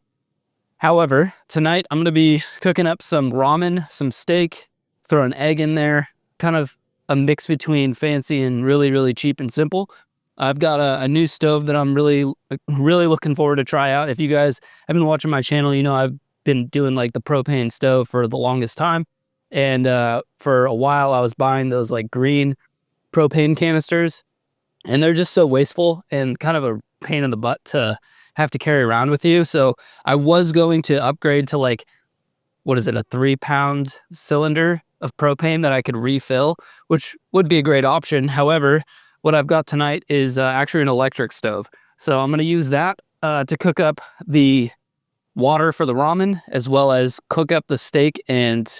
However, tonight I'm going to be cooking up some ramen, some steak, throw an egg in there, kind of a mix between fancy and really, really cheap and simple. I've got a new stove that I'm really looking forward to try out. If you guys have been watching my channel, you know I've been doing like the propane stove for the longest time. And for a while I was buying those like green propane canisters, and they're just so wasteful and kind of a pain in the butt to have to carry around with you. So I was going to upgrade to like, what is it, a 3-pound cylinder of propane that I could refill, which would be a great option. However, what I've got tonight is actually an electric stove. So I'm going to use that to cook up the water for the ramen, as well as cook up the steak, and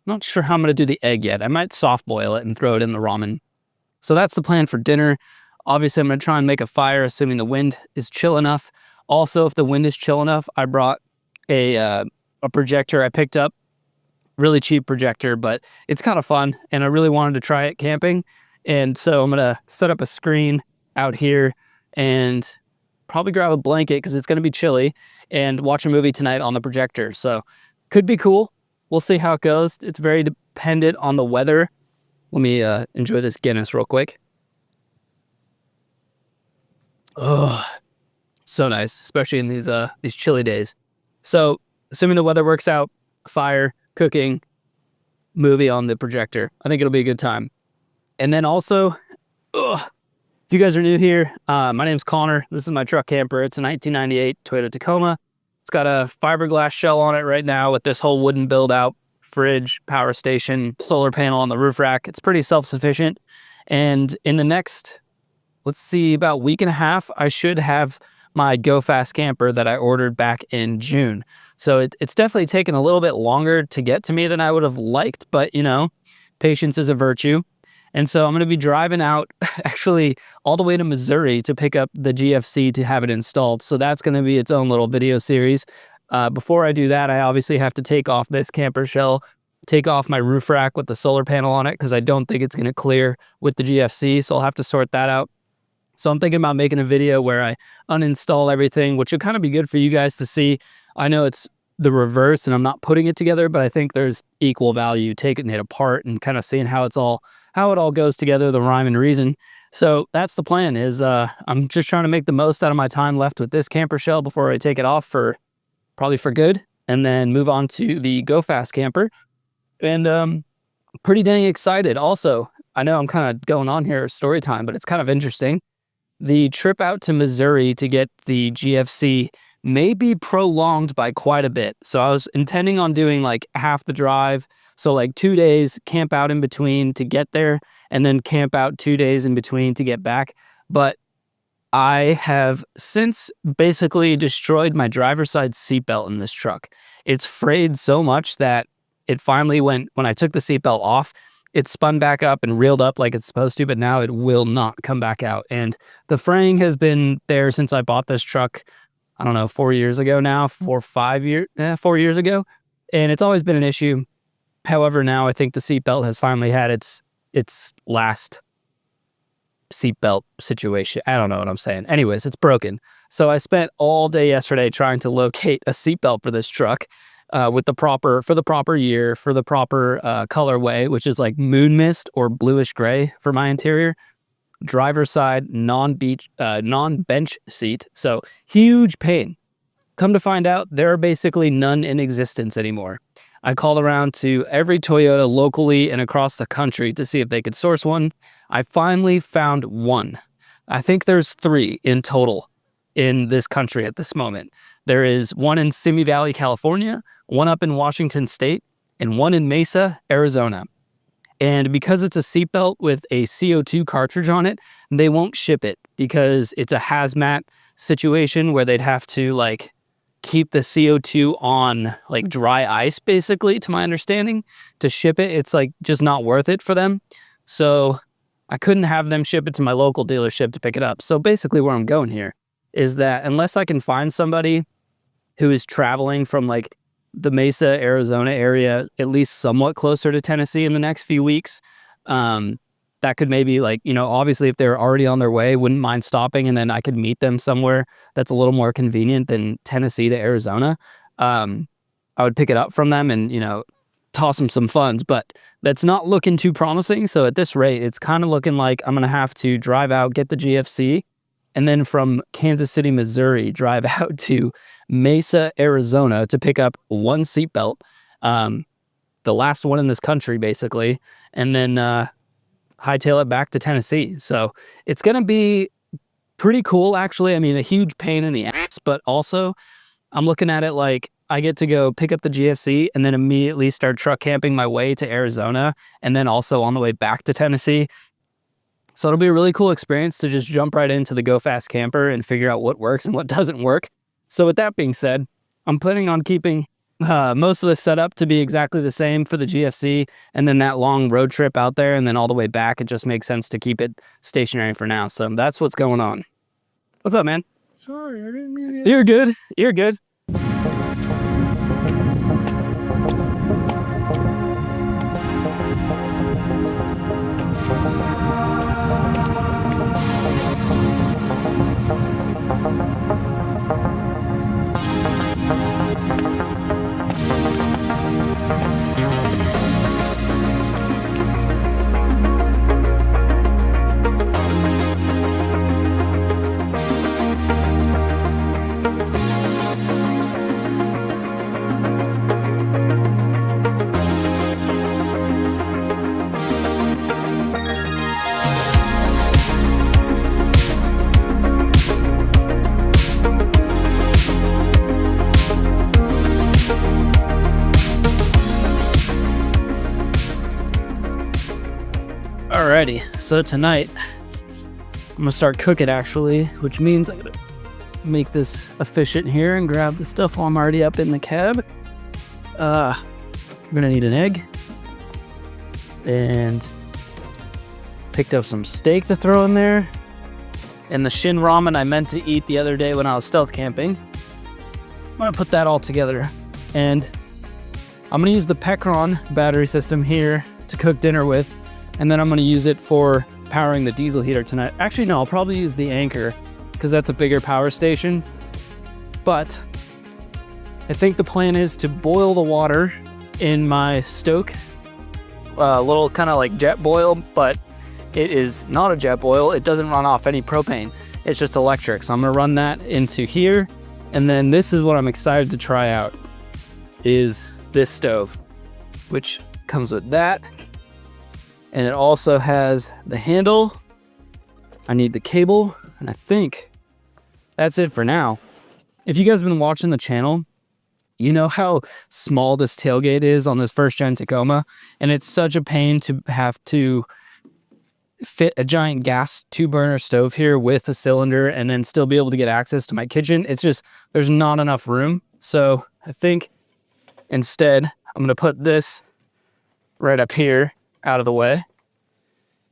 I'm not sure how I'm going to do the egg yet. I might soft boil it and throw it in the ramen. So that's the plan for dinner. Obviously, I'm going to try and make a fire, assuming the wind is chill enough. Also, if the wind is chill enough, I brought a projector I picked up. Really cheap projector, but it's kind of fun, and I really wanted to try it camping. And so I'm gonna set up a screen out here and probably grab a blanket because it's gonna be chilly and watch a movie tonight on the projector. So could be cool. We'll see how it goes. It's very dependent on the weather. Let me enjoy this Guinness real quick. Oh, so nice, especially in these chilly days. So assuming the weather works out, fire, cooking, movie on the projector. I think it'll be a good time. And then also, if you guys are new here, my name's Connor. This is my truck camper. It's a 1998 Toyota Tacoma. It's got a fiberglass shell on it right now with this whole wooden build out, fridge, power station, solar panel on the roof rack. It's pretty self-sufficient. And in the next, let's see, about week and a half, I should have my Go Fast camper that I ordered back in June. So it's definitely taken a little bit longer to get to me than I would have liked, but you know, patience is a virtue. And so I'm going to be driving out actually all the way to Missouri to pick up the GFC to have it installed. So that's going to be its own little video series. Before I do that, I obviously have to take off this camper shell, take off my roof rack with the solar panel on it because I don't think it's going to clear with the GFC. So I'll have to sort that out. So I'm thinking about making a video where I uninstall everything, which will kind of be good for you guys to see. I know it's the reverse and I'm not putting it together, but I think there's equal value taking it apart and kind of seeing how it all goes together, the rhyme and reason. So that's the plan is I'm just trying to make the most out of my time left with this camper shell before I take it off probably for good, and then move on to the Go Fast camper. And pretty dang excited. Also, I know I'm kind of going on here story time, but it's kind of interesting. The trip out to Missouri to get the GFC may be prolonged by quite a bit. So I was intending on doing like half the drive. So like 2 days, camp out in between to get there, and then camp out 2 days in between to get back. But I have since basically destroyed my driver's side seatbelt in this truck. It's frayed so much that it finally when I took the seatbelt off, it spun back up and reeled up like it's supposed to, but now it will not come back out. And the fraying has been there since I bought this truck, I don't know, 4 years ago now, 4 years ago. And it's always been an issue. However, now I think the seatbelt has finally had its last seatbelt situation. I don't know what I'm saying. Anyways, it's broken. So I spent all day yesterday trying to locate a seatbelt for this truck. With the proper year, for the proper colorway, which is like moon mist or bluish gray for my interior. Driver's side, non-bench seat. So huge pain. Come to find out, there are basically none in existence anymore. I called around to every Toyota locally and across the country to see if they could source one. I finally found one. I think there's 3 in total in this country at this moment. There is one in Simi Valley, California, one up in Washington State, and one in Mesa, Arizona. And because it's a seatbelt with a CO2 cartridge on it, they won't ship it because it's a hazmat situation where they'd have to like keep the CO2 on like dry ice, basically, to my understanding. To ship it, it's like just not worth it for them. So I couldn't have them ship it to my local dealership to pick it up. So basically where I'm going here is that unless I can find somebody who is traveling from like the Mesa, Arizona area, at least somewhat closer to Tennessee in the next few weeks, that could maybe like, you know, obviously if they're already on their way, wouldn't mind stopping and then I could meet them somewhere that's a little more convenient than Tennessee to Arizona. I would pick it up from them and, you know, toss them some funds, but that's not looking too promising. So at this rate, it's kind of looking like I'm going to have to drive out, get the GFC, and then from Kansas City, Missouri, drive out to Mesa, Arizona to pick up one seatbelt, the last one in this country, basically, and then hightail it back to Tennessee. So it's going to be pretty cool, actually. I mean, a huge pain in the ass, but also I'm looking at it like I get to go pick up the GFC and then immediately start truck camping my way to Arizona and then also on the way back to Tennessee. So it'll be a really cool experience to just jump right into the Go Fast camper and figure out what works and what doesn't work. So with that being said, I'm planning on keeping most of the setup to be exactly the same for the GFC, and then that long road trip out there and then all the way back, it just makes sense to keep it stationary for now. So that's what's going on. What's up, man? Sorry, I didn't mean it. You're good. You're good. Alrighty, so tonight I'm gonna start cooking actually, which means I'm gonna make this efficient here and grab the stuff while I'm already up in the cab. I'm gonna need an egg and picked up some steak to throw in there and the shin ramen I meant to eat the other day when I was stealth camping. I'm gonna put that all together and I'm gonna use the Pecron battery system here to cook dinner with, and then I'm gonna use it for powering the diesel heater tonight. Actually, no, I'll probably use the Anchor because that's a bigger power station. But I think the plan is to boil the water in my stoke, a little kind of like jet boil, but it is not a jet boil. It doesn't run off any propane. It's just electric. So I'm gonna run that into here. And then this is what I'm excited to try out, is this stove, which comes with that. And it also has the handle. I need the cable, and I think that's it for now. If you guys have been watching the channel, you know how small this tailgate is on this first gen Tacoma, and it's such a pain to have to fit a giant gas 2-burner stove here with a cylinder and then still be able to get access to my kitchen. It's just, there's not enough room. So I think instead I'm gonna put this right up here out of the way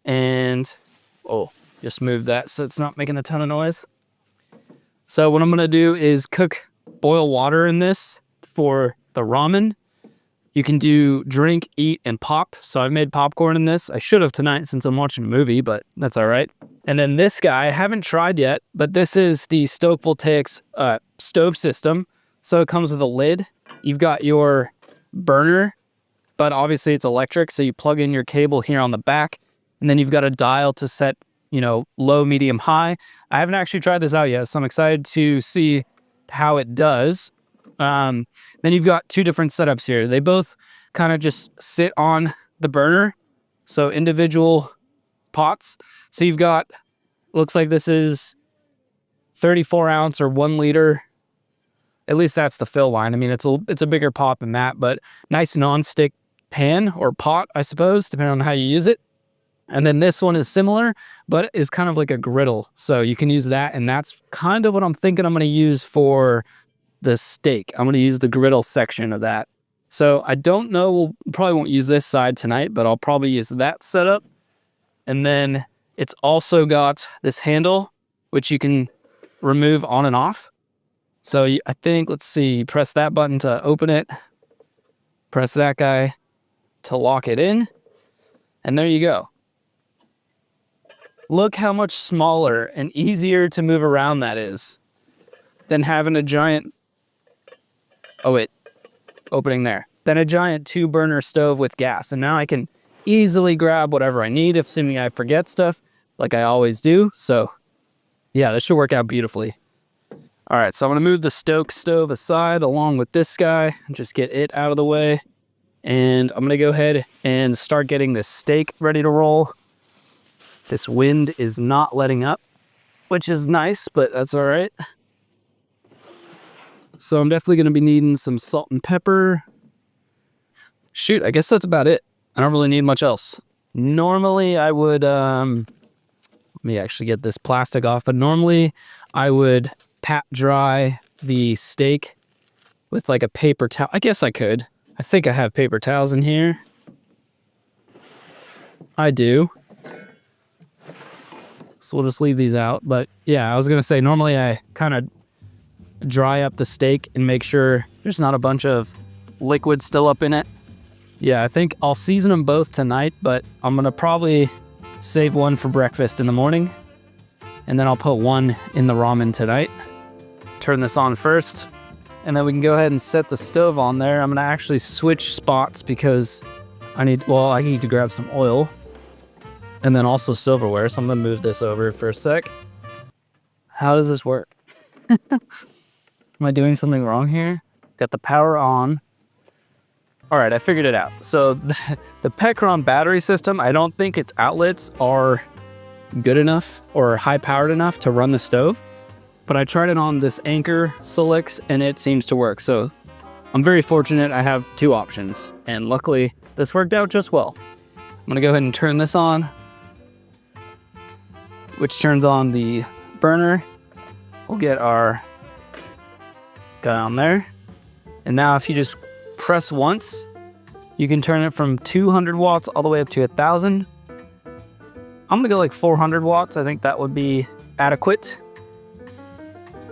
and just move that so it's not making a ton of noise. So what I'm gonna do is boil water in this for the ramen. You can do drink, eat, and pop. So I've made popcorn in this. I should have tonight since I'm watching a movie, but that's all right. And then this guy, I haven't tried yet, but this is the Stoke Voltaics stove system. So it comes with a lid. You've got your burner, but obviously it's electric. So you plug in your cable here on the back, and then you've got a dial to set, low, medium, high. I haven't actually tried this out yet, so I'm excited to see how it does. Then you've got 2 different setups here. They both kind of just sit on the burner. So individual pots. So you've got, looks like this is 34 ounce or 1 liter. At least that's the fill line. I mean, it's a bigger pot than that, but nice non-stick pan or pot, I suppose, depending on how you use it. And then this one is similar, but is kind of like a griddle. So you can use that, and that's kind of what I'm thinking I'm going to use for the steak. I'm going to use the griddle section of that. So I don't know, we'll probably won't use this side tonight, but I'll probably use that setup. And then it's also got this handle, which you can remove on and off. So I think, let's see, you press that button to open it, press that guy to lock it in, and there you go. Look how much smaller and easier to move around that is than having a giant, opening there, than a giant 2-burner stove with gas. And now I can easily grab whatever I need, assuming I forget stuff like I always do. So yeah, this should work out beautifully. All right, so I'm gonna move the Stoke stove aside along with this guy and just get it out of the way. And I'm gonna go ahead and start getting this steak ready to roll. This wind is not letting up, which is nice, but that's all right. So I'm definitely gonna be needing some salt and pepper. Shoot, I guess that's about it. I don't really need much else. Normally I would, let me actually get this plastic off, but normally I would pat dry the steak with like a paper towel. I guess I could. I think I have paper towels in here. I do. So we'll just leave these out. But yeah, I was gonna say, normally I kind of dry up the steak and make sure there's not a bunch of liquid still up in it. Yeah, I think I'll season them both tonight, but I'm gonna probably save one for breakfast in the morning, and then I'll put one in the ramen tonight. Turn this on first, and then we can go ahead and set the stove on there. I'm gonna actually switch spots because I need to grab some oil and then also silverware. So I'm gonna move this over for a sec. How does this work? Am I doing something wrong here? Got the power on. All right, I figured it out. So the Pecron battery system, I don't think its outlets are good enough or high powered enough to run the stove, but I tried it on this Anchor Solix and it seems to work. So I'm very fortunate I have 2 options, and luckily this worked out just well. I'm gonna go ahead and turn this on, which turns on the burner. We'll get our guy on there. And now if you just press once, you can turn it from 200 watts all the way up to 1,000. I'm gonna go like 400 watts. I think that would be adequate.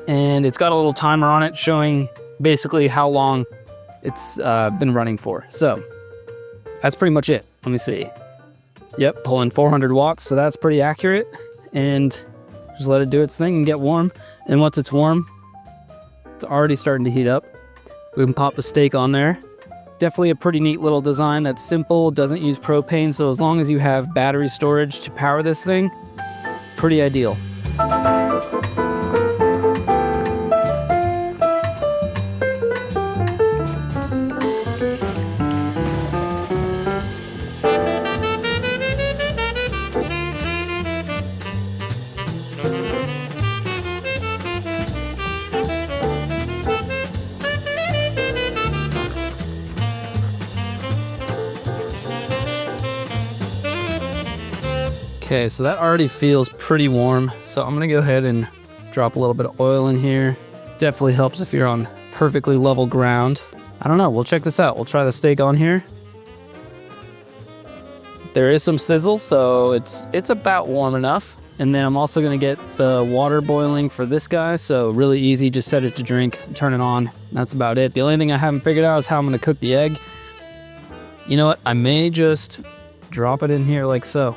And it's got a little timer on it showing basically how long it's been running for. So that's pretty much it. Let me see. Yep, pulling 400 watts, so that's pretty accurate. And just let it do its thing and get warm. And once it's warm, it's already starting to heat up. We can pop the steak on there. Definitely a pretty neat little design that's simple, doesn't use propane, so as long as you have battery storage to power this thing, pretty ideal. Okay, so that already feels pretty warm. So I'm gonna go ahead and drop a little bit of oil in here. Definitely helps if you're on perfectly level ground. I don't know, we'll check this out. We'll try the steak on here. There is some sizzle, so it's about warm enough. And then I'm also gonna get the water boiling for this guy. So really easy, just set it to drink, turn it on. That's about it. The only thing I haven't figured out is how I'm gonna cook the egg. You know what, I may just drop it in here like so.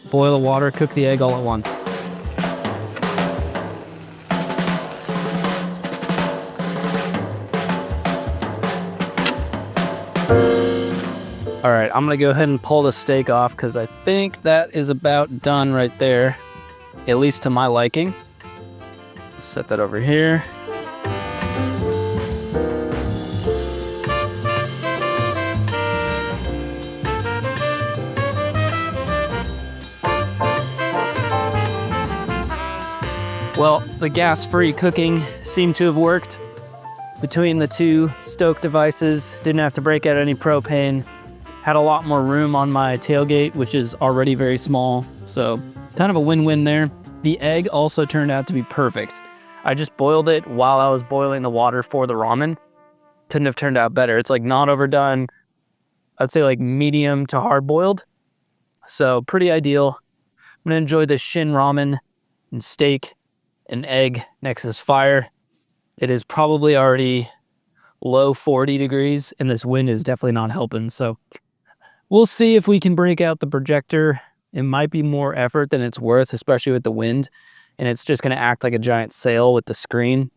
Boil the water, cook the egg all at once. All right, I'm gonna go ahead and pull the steak off because I think that is about done right there, at least to my liking. Set that over here. Well, the gas-free cooking seemed to have worked. Between the two stoke devices, didn't have to break out any propane. Had a lot more room on my tailgate, which is already very small. So kind of a win-win there. The egg also turned out to be perfect. I just boiled it while I was boiling the water for the ramen. Couldn't have turned out better. It's like not overdone. I'd say like medium to hard boiled. So pretty ideal. I'm gonna enjoy this shin ramen and steak and egg next to this fire. It is probably already low 40 degrees and this wind is definitely not helping. So we'll see if we can break out the projector. It might be more effort than it's worth, especially with the wind. And it's just gonna act like a giant sail with the screen.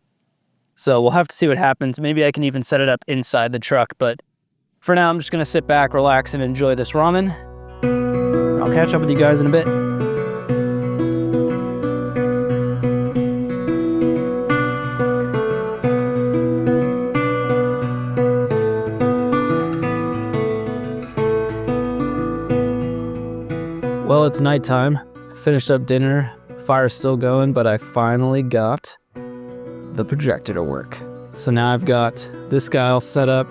So we'll have to see what happens. Maybe I can even set it up inside the truck, but for now I'm just gonna sit back, relax, and enjoy this ramen. I'll catch up with you guys in a bit. Well, it's nighttime. Finished up dinner. Fire's still going, but I finally got the projector to work. So now I've got this guy all set up,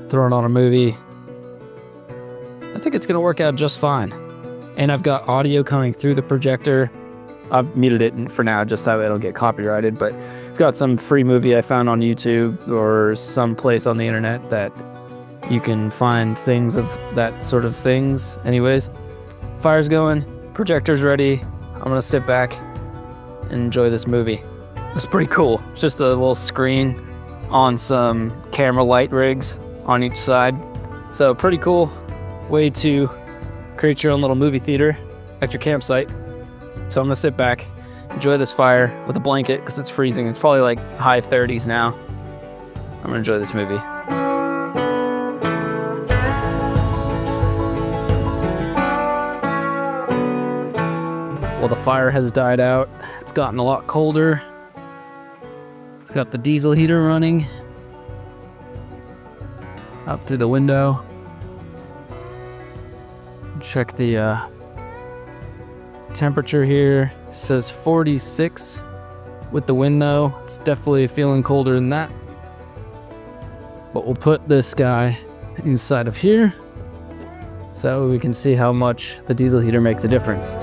throwing on a movie. I think it's gonna work out just fine. And I've got audio coming through the projector. I've muted it for now just so it'll get copyrighted, but I've got some free movie I found on YouTube or some place on the internet that you can find things of that sort of things. Anyways, fire's going, projector's ready. I'm gonna sit back and enjoy this movie. It's pretty cool. It's just a little screen on some camera light rigs on each side. So pretty cool way to create your own little movie theater at your campsite. So I'm gonna sit back, enjoy this fire with a blanket because it's freezing. It's probably like high 30s now. I'm gonna enjoy this movie. Well, the fire has died out. It's gotten a lot colder. It's got the diesel heater running up through the window. Check the temperature here. It says 46 with the wind though. It's definitely feeling colder than that. But we'll put this guy inside of here. so we can see how much the diesel heater makes a difference.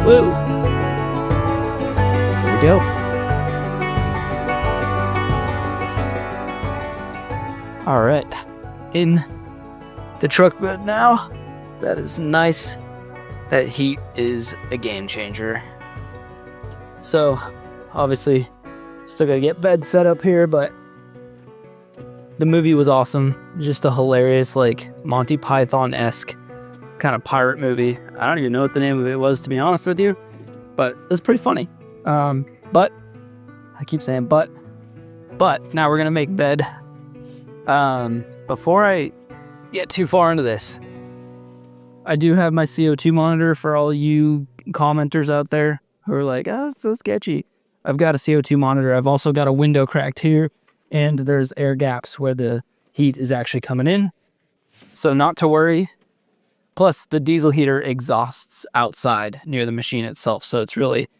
Woo! Here we go. All right, in the truck bed now. That is nice. That heat is a game changer. So, obviously, still gotta get bed set up here, but the movie was awesome. Just a hilarious, like, Monty Python-esque kind of pirate movie. I don't even know what the name of it was, to be honest with you, but it was pretty funny. But, I keep saying but now we're gonna make bed. Before I get too far into this, I do have my CO2 monitor for all you commenters out there who are like, oh, it's so sketchy. I've got a CO2 monitor. I've also got a window cracked here, and there's air gaps where the heat is actually coming in. So not to worry. Plus, the diesel heater exhausts outside near the machine itself, so it's really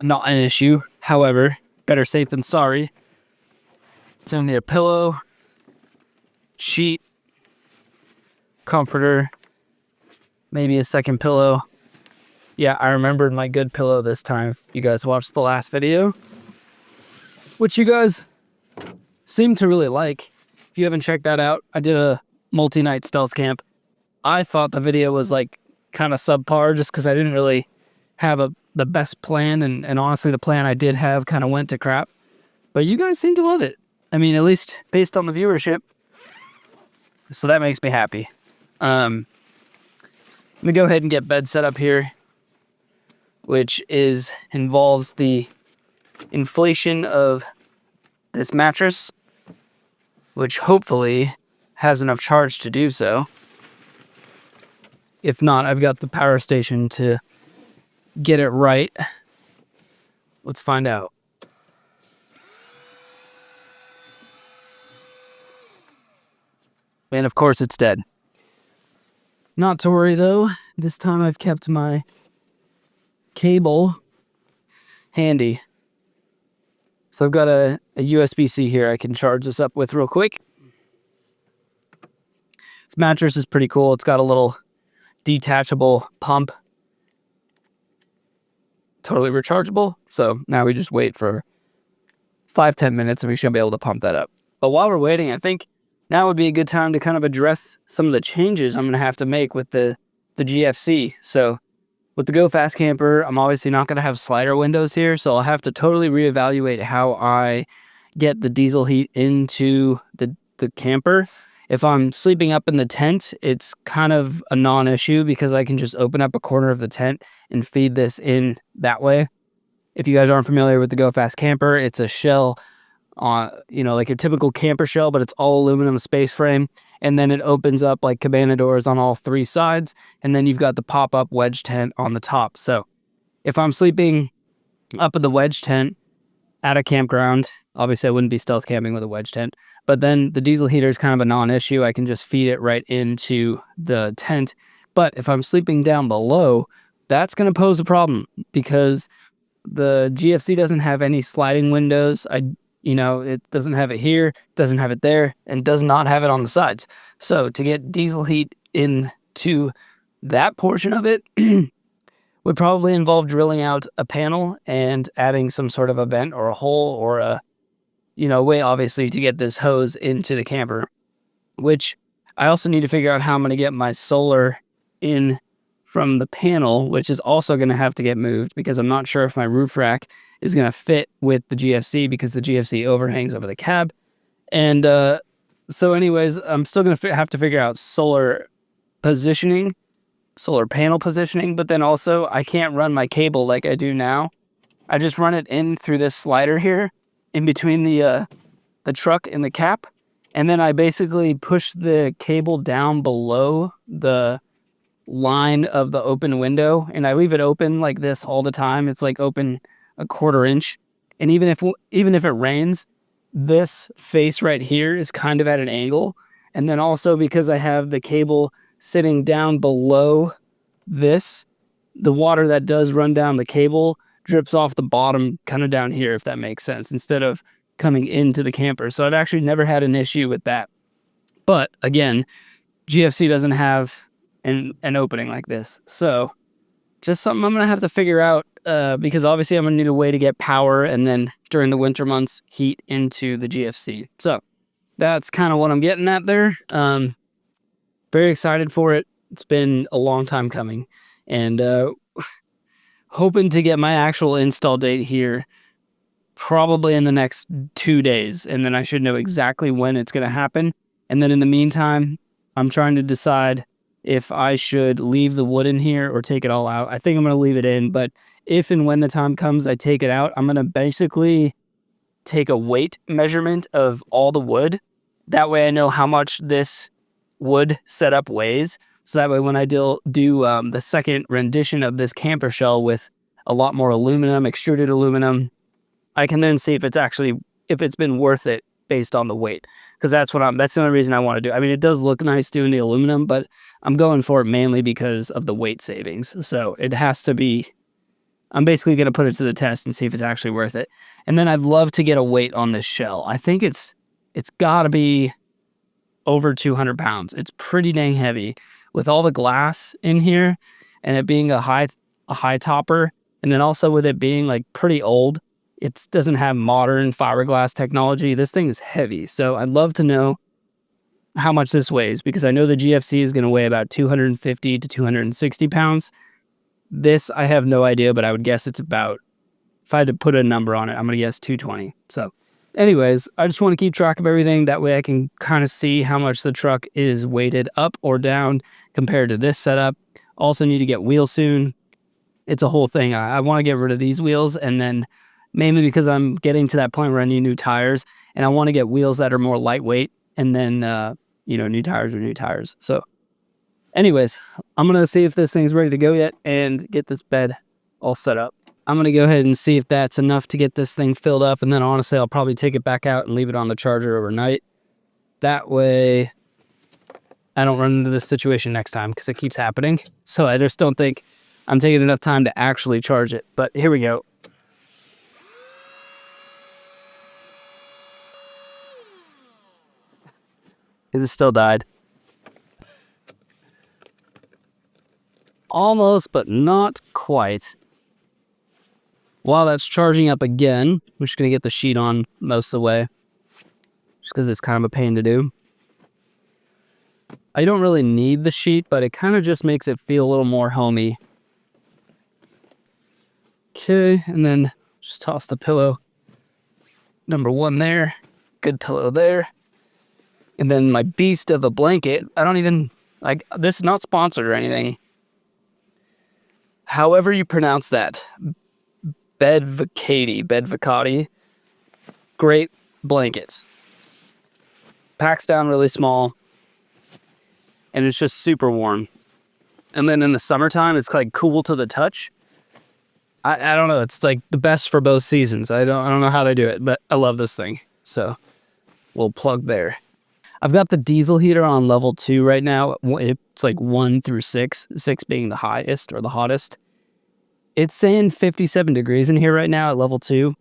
not an issue. However, better safe than sorry. So I need a pillow, sheet, comforter, maybe a second pillow. Yeah, I remembered my good pillow this time. If you guys watched the last video, which you guys seem to really like. If you haven't checked that out, I did a multi-night stealth camp. I thought the video was like kind of subpar just because I didn't really have the best plan, and honestly the plan I did have kind of went to crap. But you guys seem to love it. I mean, at least based on the viewership. So that makes me happy. Let me go ahead and get bed set up here, which involves the inflation of this mattress, which hopefully has enough charge to do so. If not, I've got the power station to get it right. Let's find out. And of course it's dead. Not to worry though, this time I've kept my cable handy. So I've got a USB-C here I can charge this up with real quick. This mattress is pretty cool. It's got a little detachable pump. Totally rechargeable. So now we just wait for 5-10 minutes and we should be able to pump that up. But while we're waiting, I think now would be a good time to kind of address some of the changes I'm going to have to make with the GFC. So with the Go Fast Camper, I'm obviously not going to have slider windows here, so I'll have to totally reevaluate how I get the diesel heat into the camper. If I'm sleeping up in the tent, it's kind of a non-issue because I can just open up a corner of the tent and feed this in that way. If you guys aren't familiar with the Go Fast Camper, it's a shell, like your typical camper shell, but it's all aluminum space frame. And then it opens up like cabana doors on all three sides. And then you've got the pop-up wedge tent on the top. So if I'm sleeping up in the wedge tent at a campground, obviously I wouldn't be stealth camping with a wedge tent, but then the diesel heater is kind of a non-issue. I can just feed it right into the tent. But if I'm sleeping down below, that's going to pose a problem because the GFC doesn't have any sliding windows. It doesn't have it here, doesn't have it there, and does not have it on the sides. So to get diesel heat into that portion of it would probably involve drilling out a panel and adding some sort of a vent or a hole or a, way obviously to get this hose into the camper, which I also need to figure out how I'm going to get my solar in from the panel, which is also going to have to get moved because I'm not sure if my roof rack is going to fit with the GFC because the GFC overhangs over the cab. And so anyways, I'm still going to have to figure out solar panel positioning, but then also I can't run my cable like I do now. I just run it in through this slider here in between the truck and the cap. And then I basically push the cable down below the line of the open window, and I leave it open like this all the time. It's like open a 1/4 inch, and even if it rains, this face right here is kind of at an angle. And then also because I have the cable sitting down below the water that does run down the cable drips off the bottom kind of down here, if that makes sense, instead of coming into the camper. So I've actually never had an issue with that. But again, GFC doesn't have an opening like this. So just something I'm going to have to figure out because obviously I'm going to need a way to get power and then during the winter months heat into the GFC. So that's kind of what I'm getting at there. Very excited for it. It's been a long time coming, and hoping to get my actual install date here probably in the next 2 days, and then I should know exactly when it's going to happen. And then in the meantime, I'm trying to decide if I should leave the wood in here or take it all out. I think I'm going to leave it in, but if and when the time comes I take it out, I'm going to basically take a weight measurement of all the wood. That way I know how much this wood setup weighs. So that way when I do the second rendition of this camper shell with a lot more aluminum, extruded aluminum, I can then see if it's been worth it based on the weight. Because that's the only reason I want to do. I mean, it does look nice doing the aluminum, but I'm going for it mainly because of the weight savings. So it has to be, I'm basically going to put it to the test and see if it's actually worth it. And then I'd love to get a weight on this shell. I think it's got to be over 200 pounds. It's pretty dang heavy with all the glass in here and it being a high topper. And then also with it being like pretty old, it doesn't have modern fiberglass technology. This thing is heavy. So I'd love to know how much this weighs because I know the GFC is going to weigh about 250 to 260 pounds. This, I have no idea, but I would guess it's about, if I had to put a number on it, I'm going to guess 220. So anyways, I just want to keep track of everything. That way I can kind of see how much the truck is weighted up or down compared to this setup. Also need to get wheels soon. It's a whole thing. I want to get rid of these wheels, and then mainly because I'm getting to that point where I need new tires and I want to get wheels that are more lightweight, and then, new tires are new tires. So anyways, I'm going to see if this thing's ready to go yet and get this bed all set up. I'm going to go ahead and see if that's enough to get this thing filled up. And then honestly, I'll probably take it back out and leave it on the charger overnight. That way I don't run into this situation next time because it keeps happening. So I just don't think I'm taking enough time to actually charge it. But here we go. It still died. Almost, but not quite. While that's charging up again, we're just going to get the sheet on most of the way. Just because it's kind of a pain to do. I don't really need the sheet, but it kind of just makes it feel a little more homey. Okay, and then just toss the pillow. Number 1 there. Good pillow there. And then my beast of a blanket. I don't even, this is not sponsored or anything. However you pronounce that. Bedvacati. Great blankets. Packs down really small. And it's just super warm. And then in the summertime, it's like cool to the touch. I don't know. It's like the best for both seasons. I don't know how they do it, but I love this thing. So we'll plug there. I've got the diesel heater on level 2 right now. It's like 1 through 6, 6 being the highest or the hottest. It's saying 57 degrees in here right now at level 2.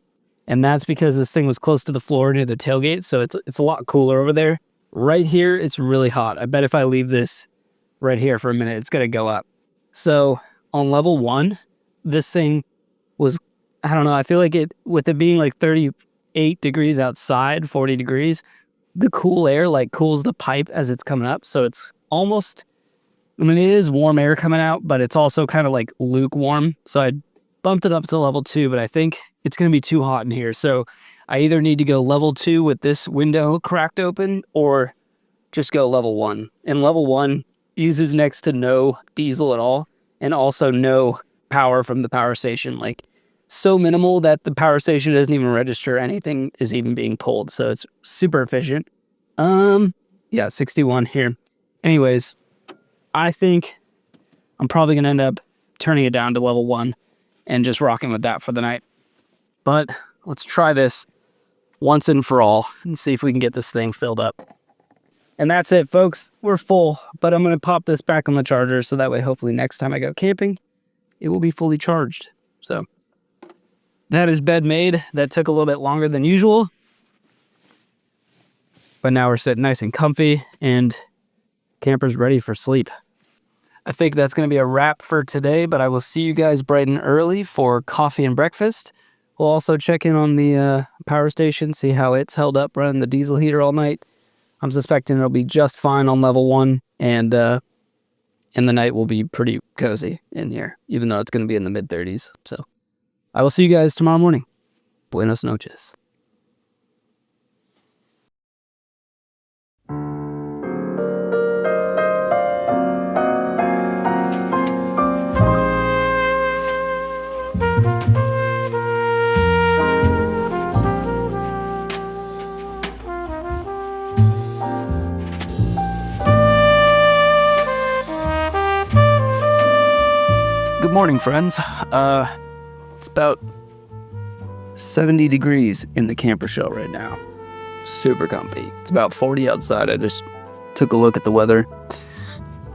And that's because this thing was close to the floor near the tailgate. So it's a lot cooler over there. Right here, it's really hot. I bet if I leave this right here for a minute, it's going to go up. So on level 1, this thing was, I don't know, I feel like with it being like 38 degrees outside, 40 degrees, the cool air like cools the pipe as it's coming up. So it's almost, it is warm air coming out, but it's also kind of like lukewarm. So I bumped it up to level 2, but I think it's going to be too hot in here. So I either need to go level 2 with this window cracked open or just go level 1. And level 1 uses next to no diesel at all and also no power from the power station. Like so minimal that the power station doesn't even register anything is even being pulled. So it's super efficient. Yeah, 61 here. Anyways, I think I'm probably going to end up turning it down to level 1 and just rocking with that for the night. But let's try this once and for all and see if we can get this thing filled up. And that's it, folks. We're full, but I'm going to pop this back on the charger so that way hopefully next time I go camping, it will be fully charged. So that is bed made. That took a little bit longer than usual. But now we're sitting nice and comfy and camper's ready for sleep. I think that's going to be a wrap for today, but I will see you guys bright and early for coffee and breakfast. We'll also check in on the power station, see how it's held up running the diesel heater all night. I'm suspecting it'll be just fine on level 1, and in the night will be pretty cozy in here, even though it's going to be in the mid-30s. So I will see you guys tomorrow morning. Buenos noches. Good morning, friends. It's about 70 degrees in the camper shell right now. Super comfy. It's about 40 outside. I just took a look at the weather.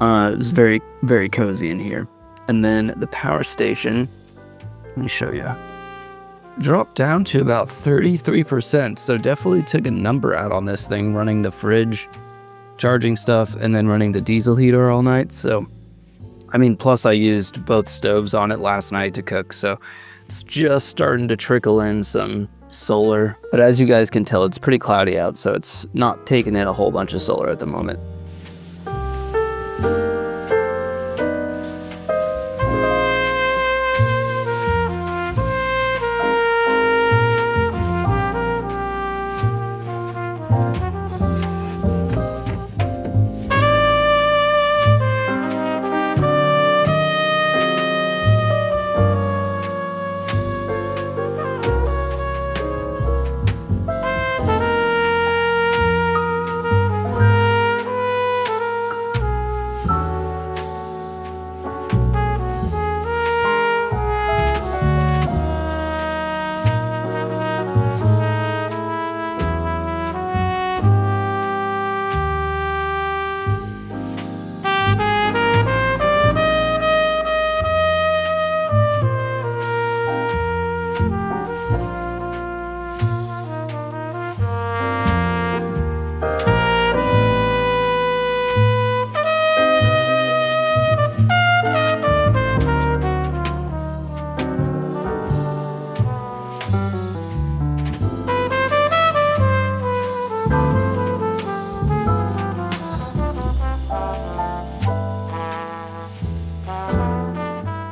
It was very, very cozy in here. And then the power station, let me show you, dropped down to about 33%. So definitely took a number out on this thing, running the fridge, charging stuff, and then running the diesel heater all night. So I mean, plus I used both stoves on it last night to cook, so it's just starting to trickle in some solar. But as you guys can tell, it's pretty cloudy out, so it's not taking in a whole bunch of solar at the moment.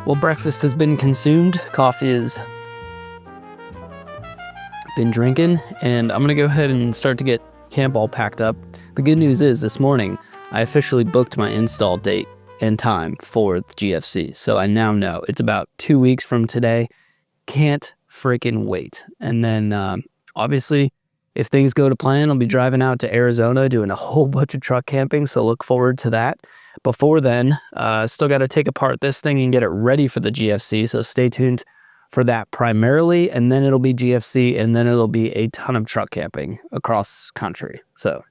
Well, breakfast has been consumed, coffee has been drinking, and I'm gonna go ahead and start to get camp all packed up. The good news is this morning, I officially booked my install date and time for the GFC. So I now know it's about 2 weeks from today. Can't freaking wait. And then obviously, if things go to plan, I'll be driving out to Arizona doing a whole bunch of truck camping. So look forward to that. Before then, still got to take apart this thing and get it ready for the GFC. So stay tuned for that primarily. And then it'll be GFC, and then it'll be a ton of truck camping across country. So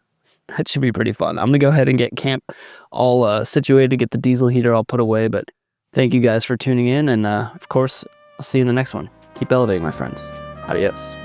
that should be pretty fun. I'm going to go ahead and get camp all situated, get the diesel heater all put away. But thank you guys for tuning in. And of course, I'll see you in the next one. Keep elevating, my friends. Adios.